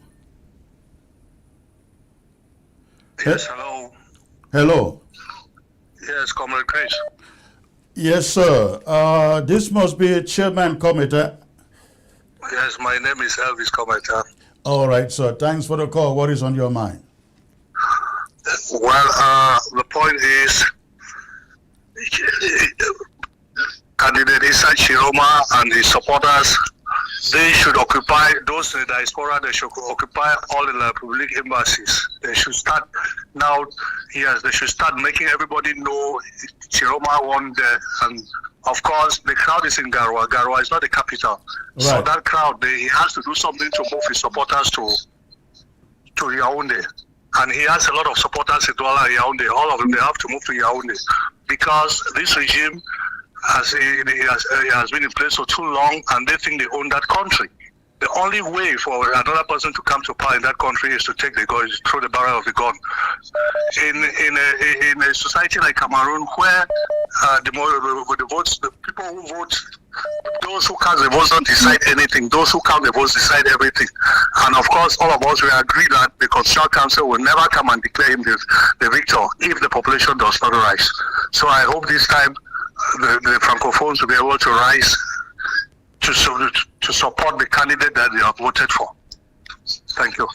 Yes, hello. Hello. Yes, Comrade Chris. Yes, sir. This must be Chairman Committee. Yes, my name is Elvis Cometa. All right, sir. Thanks for the call. What is on your mind? Well, the point is, candidate Issa Chiroma and his supporters, they should occupy, those in the diaspora, they should occupy all the public embassies. They should start now, yes, they should start making everybody know Chiroma won there. And of course, the crowd is in Garoua. Garoua is not the capital. Right. So that crowd, he has to do something to move his supporters to Yaoundé. And he has a lot of supporters in Douala and Yaoundé. All of them, they have to move to Yaoundé. Because this regime, has been in place for too long, and they think they own that country. The only way for another person to come to power in that country is to take the gun, throw the barrel of the gun. In a society like Cameroon, where the votes, the people who vote, those who cast the votes don't decide anything. Those who count the votes decide everything. And of course, all of us will agree that the Constitutional Council will never come and declare him the victor if the population does not rise. So I hope this time the Francophones will be able to rise to support the candidate that they have voted for. Thank you.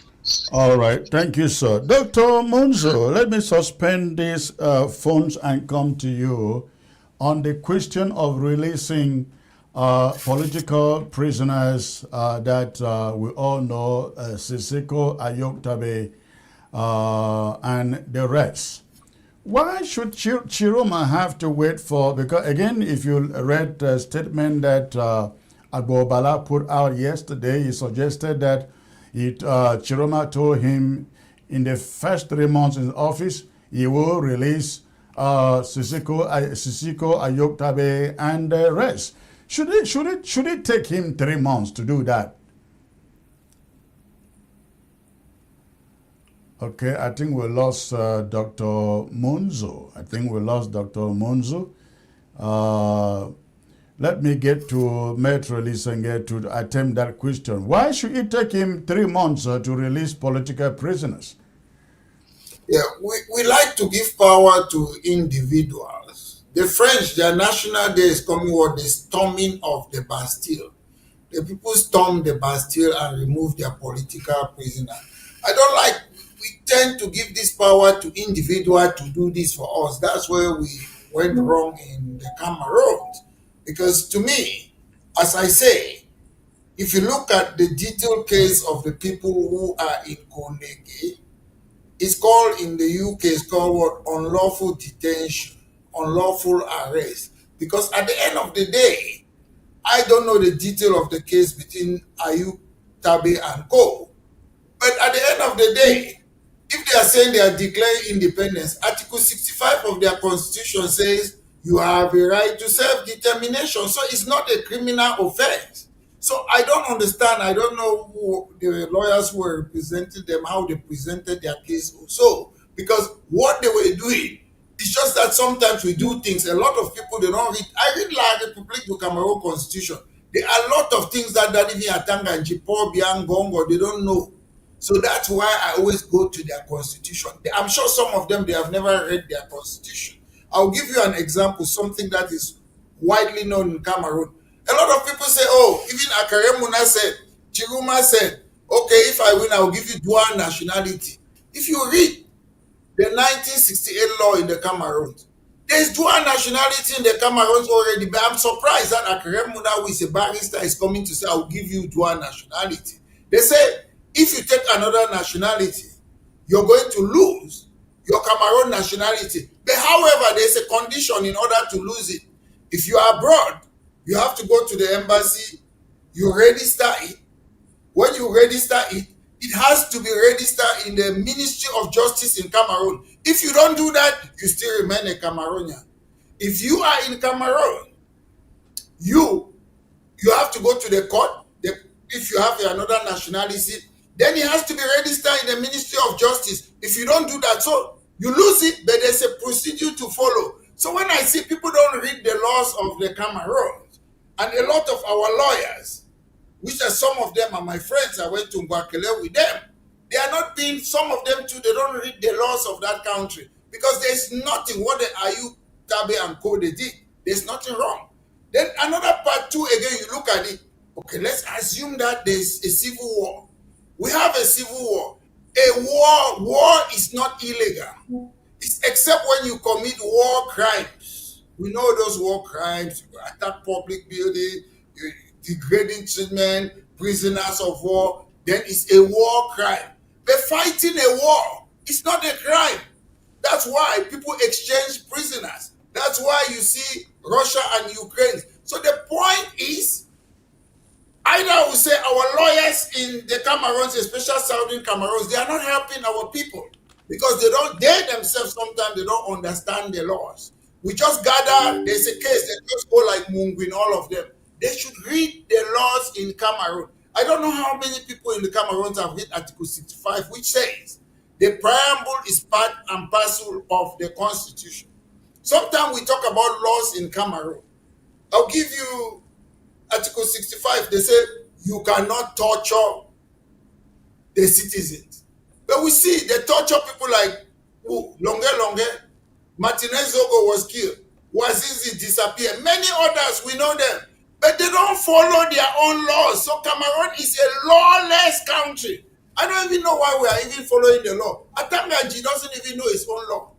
All right. Thank you, sir. Dr. Monzo, let me suspend these phones and come to you on the question of releasing political prisoners that we all know, Sisiko, Ayoktabe, and the rest. Why should Chiroma have to wait for, because again, if you read the statement that Agbo Bala put out yesterday, he suggested that Chiroma told him in the first 3 months in office, he will release Sisiko, Ayoktabe, and the rest. Should it take him 3 months to do that? Okay, I think we lost Dr. Munzo. Let me get to Metro Lisenge to attempt that question. Why should it take him 3 months to release political prisoners? Yeah, we like to give power to individuals. The French, their national day is coming with the storming of the Bastille. The people storm the Bastille and remove their political prisoner. I don't like, we tend to give this power to individuals to do this for us. That's where we went wrong in the Cameroon. Because to me, as I say, if you look at the detailed case of the people who are in Konege, it's called in the UK, it's called what? Unlawful detention, unlawful arrest. Because at the end of the day, I don't know the detail of the case between Ayuk, Tabe, and Co. But at the end of the day, if they are saying they are declaring independence, Article 65 of their constitution says you have a right to self-determination. So it's not a criminal offense. So I don't understand. I don't know who the lawyers who were representing them, how they presented their case also. Because what they were doing It's just that sometimes we do things. A lot of people they don't read. I read La République du Cameroon Constitution. There are a lot of things that even Atanga and Jipo, Biangongo, they don't know. So that's why I always go to their constitution. I'm sure some of them they have never read their constitution. I'll give you an example, something that is widely known in Cameroon. A lot of people say, oh, even Akaremuna said, Chiruma said, okay, if I win, I'll give you dual nationality. If you read the 1968 law in the Cameroon, there's dual nationality in the Cameroons already, but I'm surprised that Akaremuna, who is a barrister, is coming to say, I'll give you dual nationality. They say, if you take another nationality, you're going to lose your Cameroon nationality. But however, there's a condition in order to lose it. If you are abroad, you have to go to the embassy, you register it. When you register it, it has to be registered in the Ministry of Justice in Cameroon. If you don't do that, you still remain a Cameroonian. If you are in Cameroon, you have to go to the court. If you have another nationality, then it has to be registered in the Ministry of Justice. If you don't do that, so you lose it, but there's a procedure to follow. So when I see people don't read the laws of the Cameroon, and a lot of our lawyers, which are some of them are my friends, I went to Ngwakele with them, they are not being, some of them too, they don't read the laws of that country, because there's nothing, what the Ayu, Tabe and Co, they did, there's nothing wrong. Then another part too, again, you look at it, okay, let's assume that there's a civil war. We have a civil war. War is not illegal. It's except when you commit war crimes. We know those war crimes, you attack public building, degrading treatment, prisoners of war, then it's a war crime. But fighting a war is not a crime. That's why people exchange prisoners. That's why you see Russia and Ukraine. So the point is, either we say our lawyers in the Cameroons, especially Southern Cameroons, they are not helping our people because they themselves sometimes they don't understand the laws. We just gather, there's a case, they just go like Mungu in all of them. They should read the laws in Cameroon. I don't know how many people in the Cameroons have read Article 65, which says the preamble is part and parcel of the Constitution. Sometimes we talk about laws in Cameroon. I'll give you Article 65. They say you cannot torture the citizens. But we see they torture people like Longe, Martinez Zogo was killed, Wazizi disappeared, many others, we know them. But they don't follow their own laws. So Cameroon is a lawless country. I don't even know why we are even following the law. Atangaji doesn't even know his own law.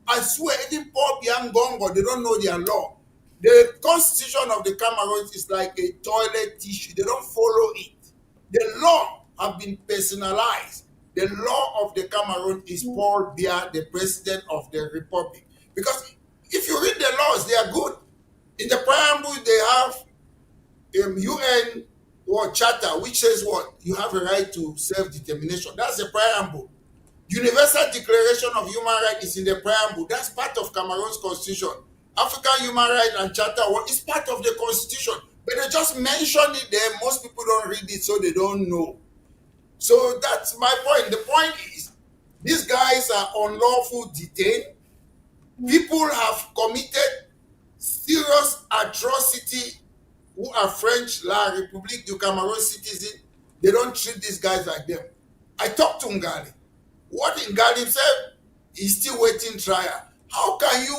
I swear, even Paul Biangongo, they don't know their law. The constitution of the Cameroon is like a toilet tissue. They don't follow it. The law have been personalized. The law of the Cameroon is Paul Biya, the president of the republic. Because if you read the laws, they are good. In the preamble, they have UN Charter, which says what? You have a right to self-determination. That's the preamble. Universal Declaration of Human Rights is in the preamble. That's part of Cameroon's constitution. African Human Rights and Charter is part of the constitution. But they just mention it there. Most people don't read it, so they don't know. So that's my point. The point is, these guys are unlawful detained. People have committed serious atrocity who are French, La République du Cameroon citizens. They don't treat these guys like them. I talked to Ngali. What Ngali said, he's still waiting trial. How can you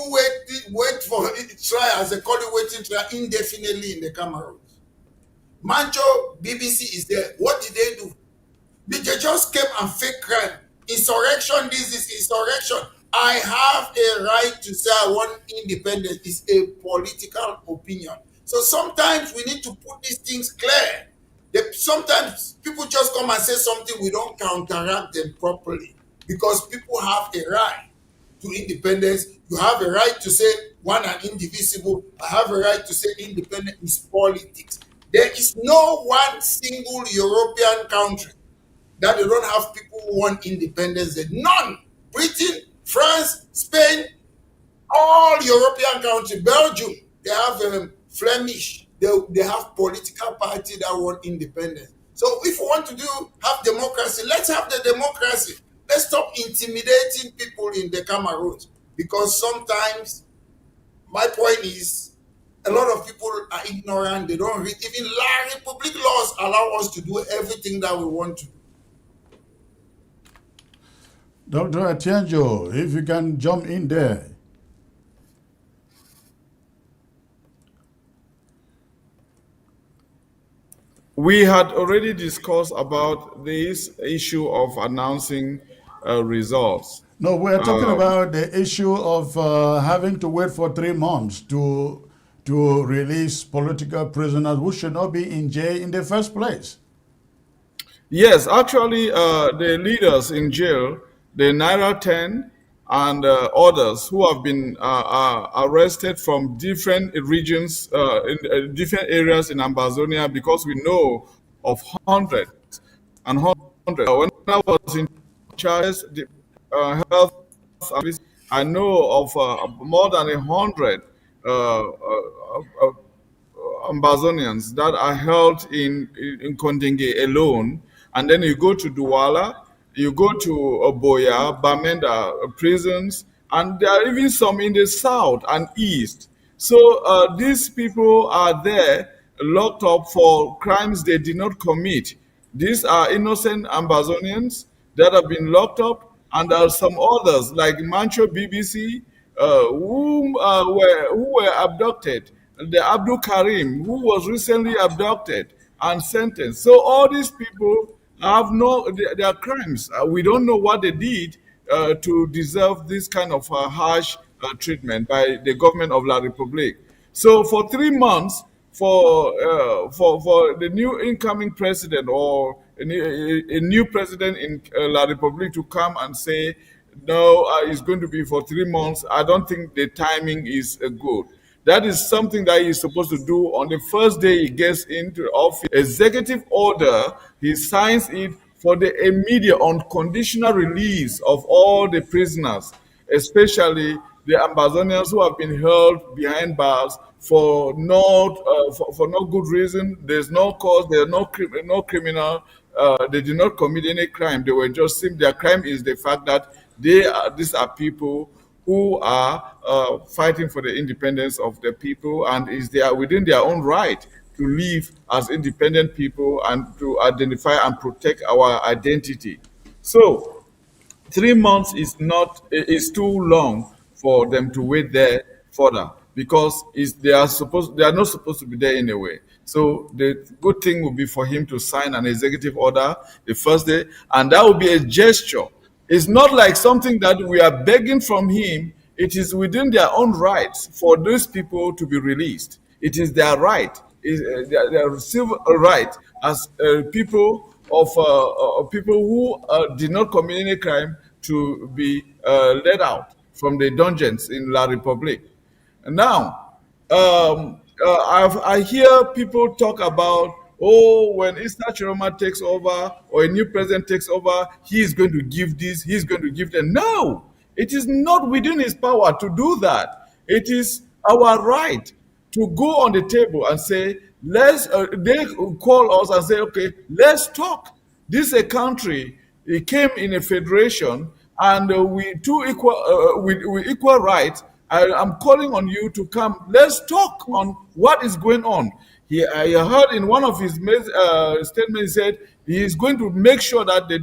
wait for trials? They call it waiting trial indefinitely in the Cameroon. Mancho, BBC is there. What did they do? They just came and fake crime. Insurrection, this is insurrection. I have a right to say I want independence. It's a political opinion. So sometimes we need to put these things clear. Sometimes people just come and say something, we don't counteract them properly because people have a right to independence. You have a right to say one and indivisible. I have a right to say independence is politics. There is no one single European country that they don't have people who want independence. None. Britain, France, Spain, all European countries, Belgium, they have Flemish. They have political party that want independence. So if we want to have democracy, let's have the democracy. Let's stop intimidating people in the Cameroon. Because sometimes my point is a lot of people are ignorant. They don't read. Even public laws allow us to do everything that we want to. Dr. Atienjo, if you can jump in there. We had already discussed about this issue of announcing results. No, we're talking about the issue of having to wait for 3 months to release political prisoners who should not be in jail in the first place. Yes, actually, the leaders in jail, the Naira 10 and others who have been arrested from different regions, in different areas in Ambazonia, because we know of hundreds and hundreds. When I was in charge, the health service, I know of more than 100 Ambazonians that are held in Kondenge alone. And then you go to Douala, you go to Oboya, Bamenda prisons, and there are even some in the south and east. So these people are there locked up for crimes they did not commit. These are innocent Ambazonians that have been locked up, and there are some others like Mancho BBC who were abducted. The Abdul Karim, who was recently abducted and sentenced. So all these people have their crimes. We don't know what they did to deserve this kind of harsh treatment by the government of La Republique. So for 3 months, for the new incoming president or a new president in La Republique to come and say, no, it's going to be for 3 months, I don't think the timing is good. That is something that he's supposed to do on the first day he gets into office. Executive order, he signs it for the immediate unconditional release of all the prisoners, especially the Ambazonians who have been held behind bars for no good reason. There's no cause. There's no criminal. They did not commit any crime. They were just their crime is the fact that these are people who are fighting for the independence of the people, and they are within their own right to live as independent people and to identify and protect our identity. So 3 months is too long for them to wait there further, because they are not supposed to be there anyway. So the good thing would be for him to sign an executive order the first day, and that would be a gesture. It's not like something that we are begging from him. It is within their own rights for those people to be released. It is their right, their civil right as people who did not commit any crime to be let out from the dungeons in La Republique. Now, I hear people talk about, oh, when Easter Chiroma takes over or a new president takes over, he is going to give this, he's going to give that. No, it is not within his power to do that. It is our right to go on the table and say, they call us and say, okay, let's talk. This is a country, it came in a federation, and we with equal rights. I'm calling on you to come. Let's talk on what is going on. I heard in one of his statements, he said he is going to make sure that they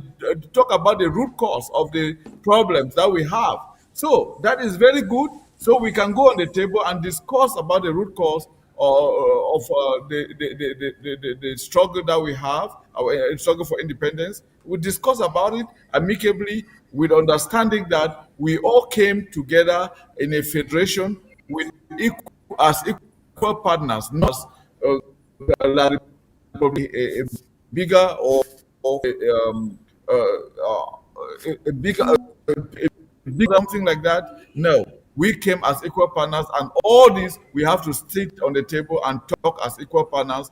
talk about the root cause of the problems that we have. So that is very good. So we can go on the table and discuss about the root cause of the struggle that we have, our struggle for independence. We discuss about it amicably with understanding that we all came together in a federation as equal partners, not La Republic, a bigger or a bigger something like that. No, we came as equal partners, and all this we have to sit on the table and talk as equal partners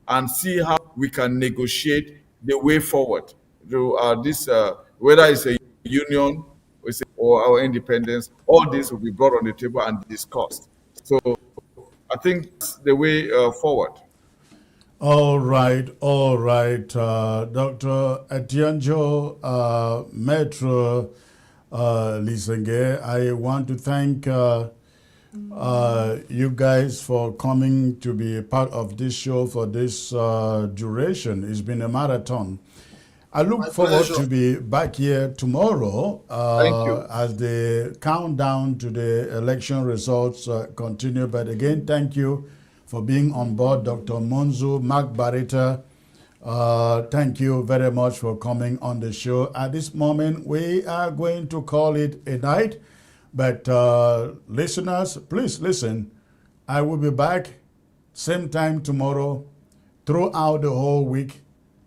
and see how we can negotiate the way forward to this, whether it's a union or our independence. All this will be brought on the table and discussed. So I think that's the way forward. All right. Dr. Atienjo Metro, Lisenge. I want to thank you guys for coming to be a part of this show for this duration. It's been a marathon. I look forward to be back here tomorrow as the countdown to the election results continue. But again, thank you for being on board, Dr. Monzo, Mark Barita. Thank you very much for coming on the show. At this moment, we are going to call it a night. But listeners, please listen. I will be back same time tomorrow throughout the whole week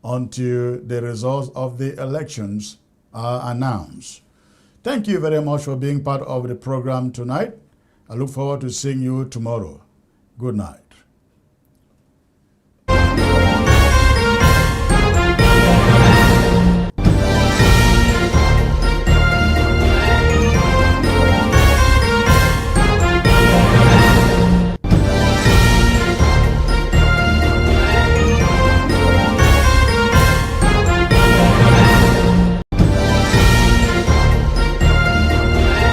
until the results of the elections are announced. Thank you very much for being part of the program tonight. I look forward to seeing you tomorrow. Good night.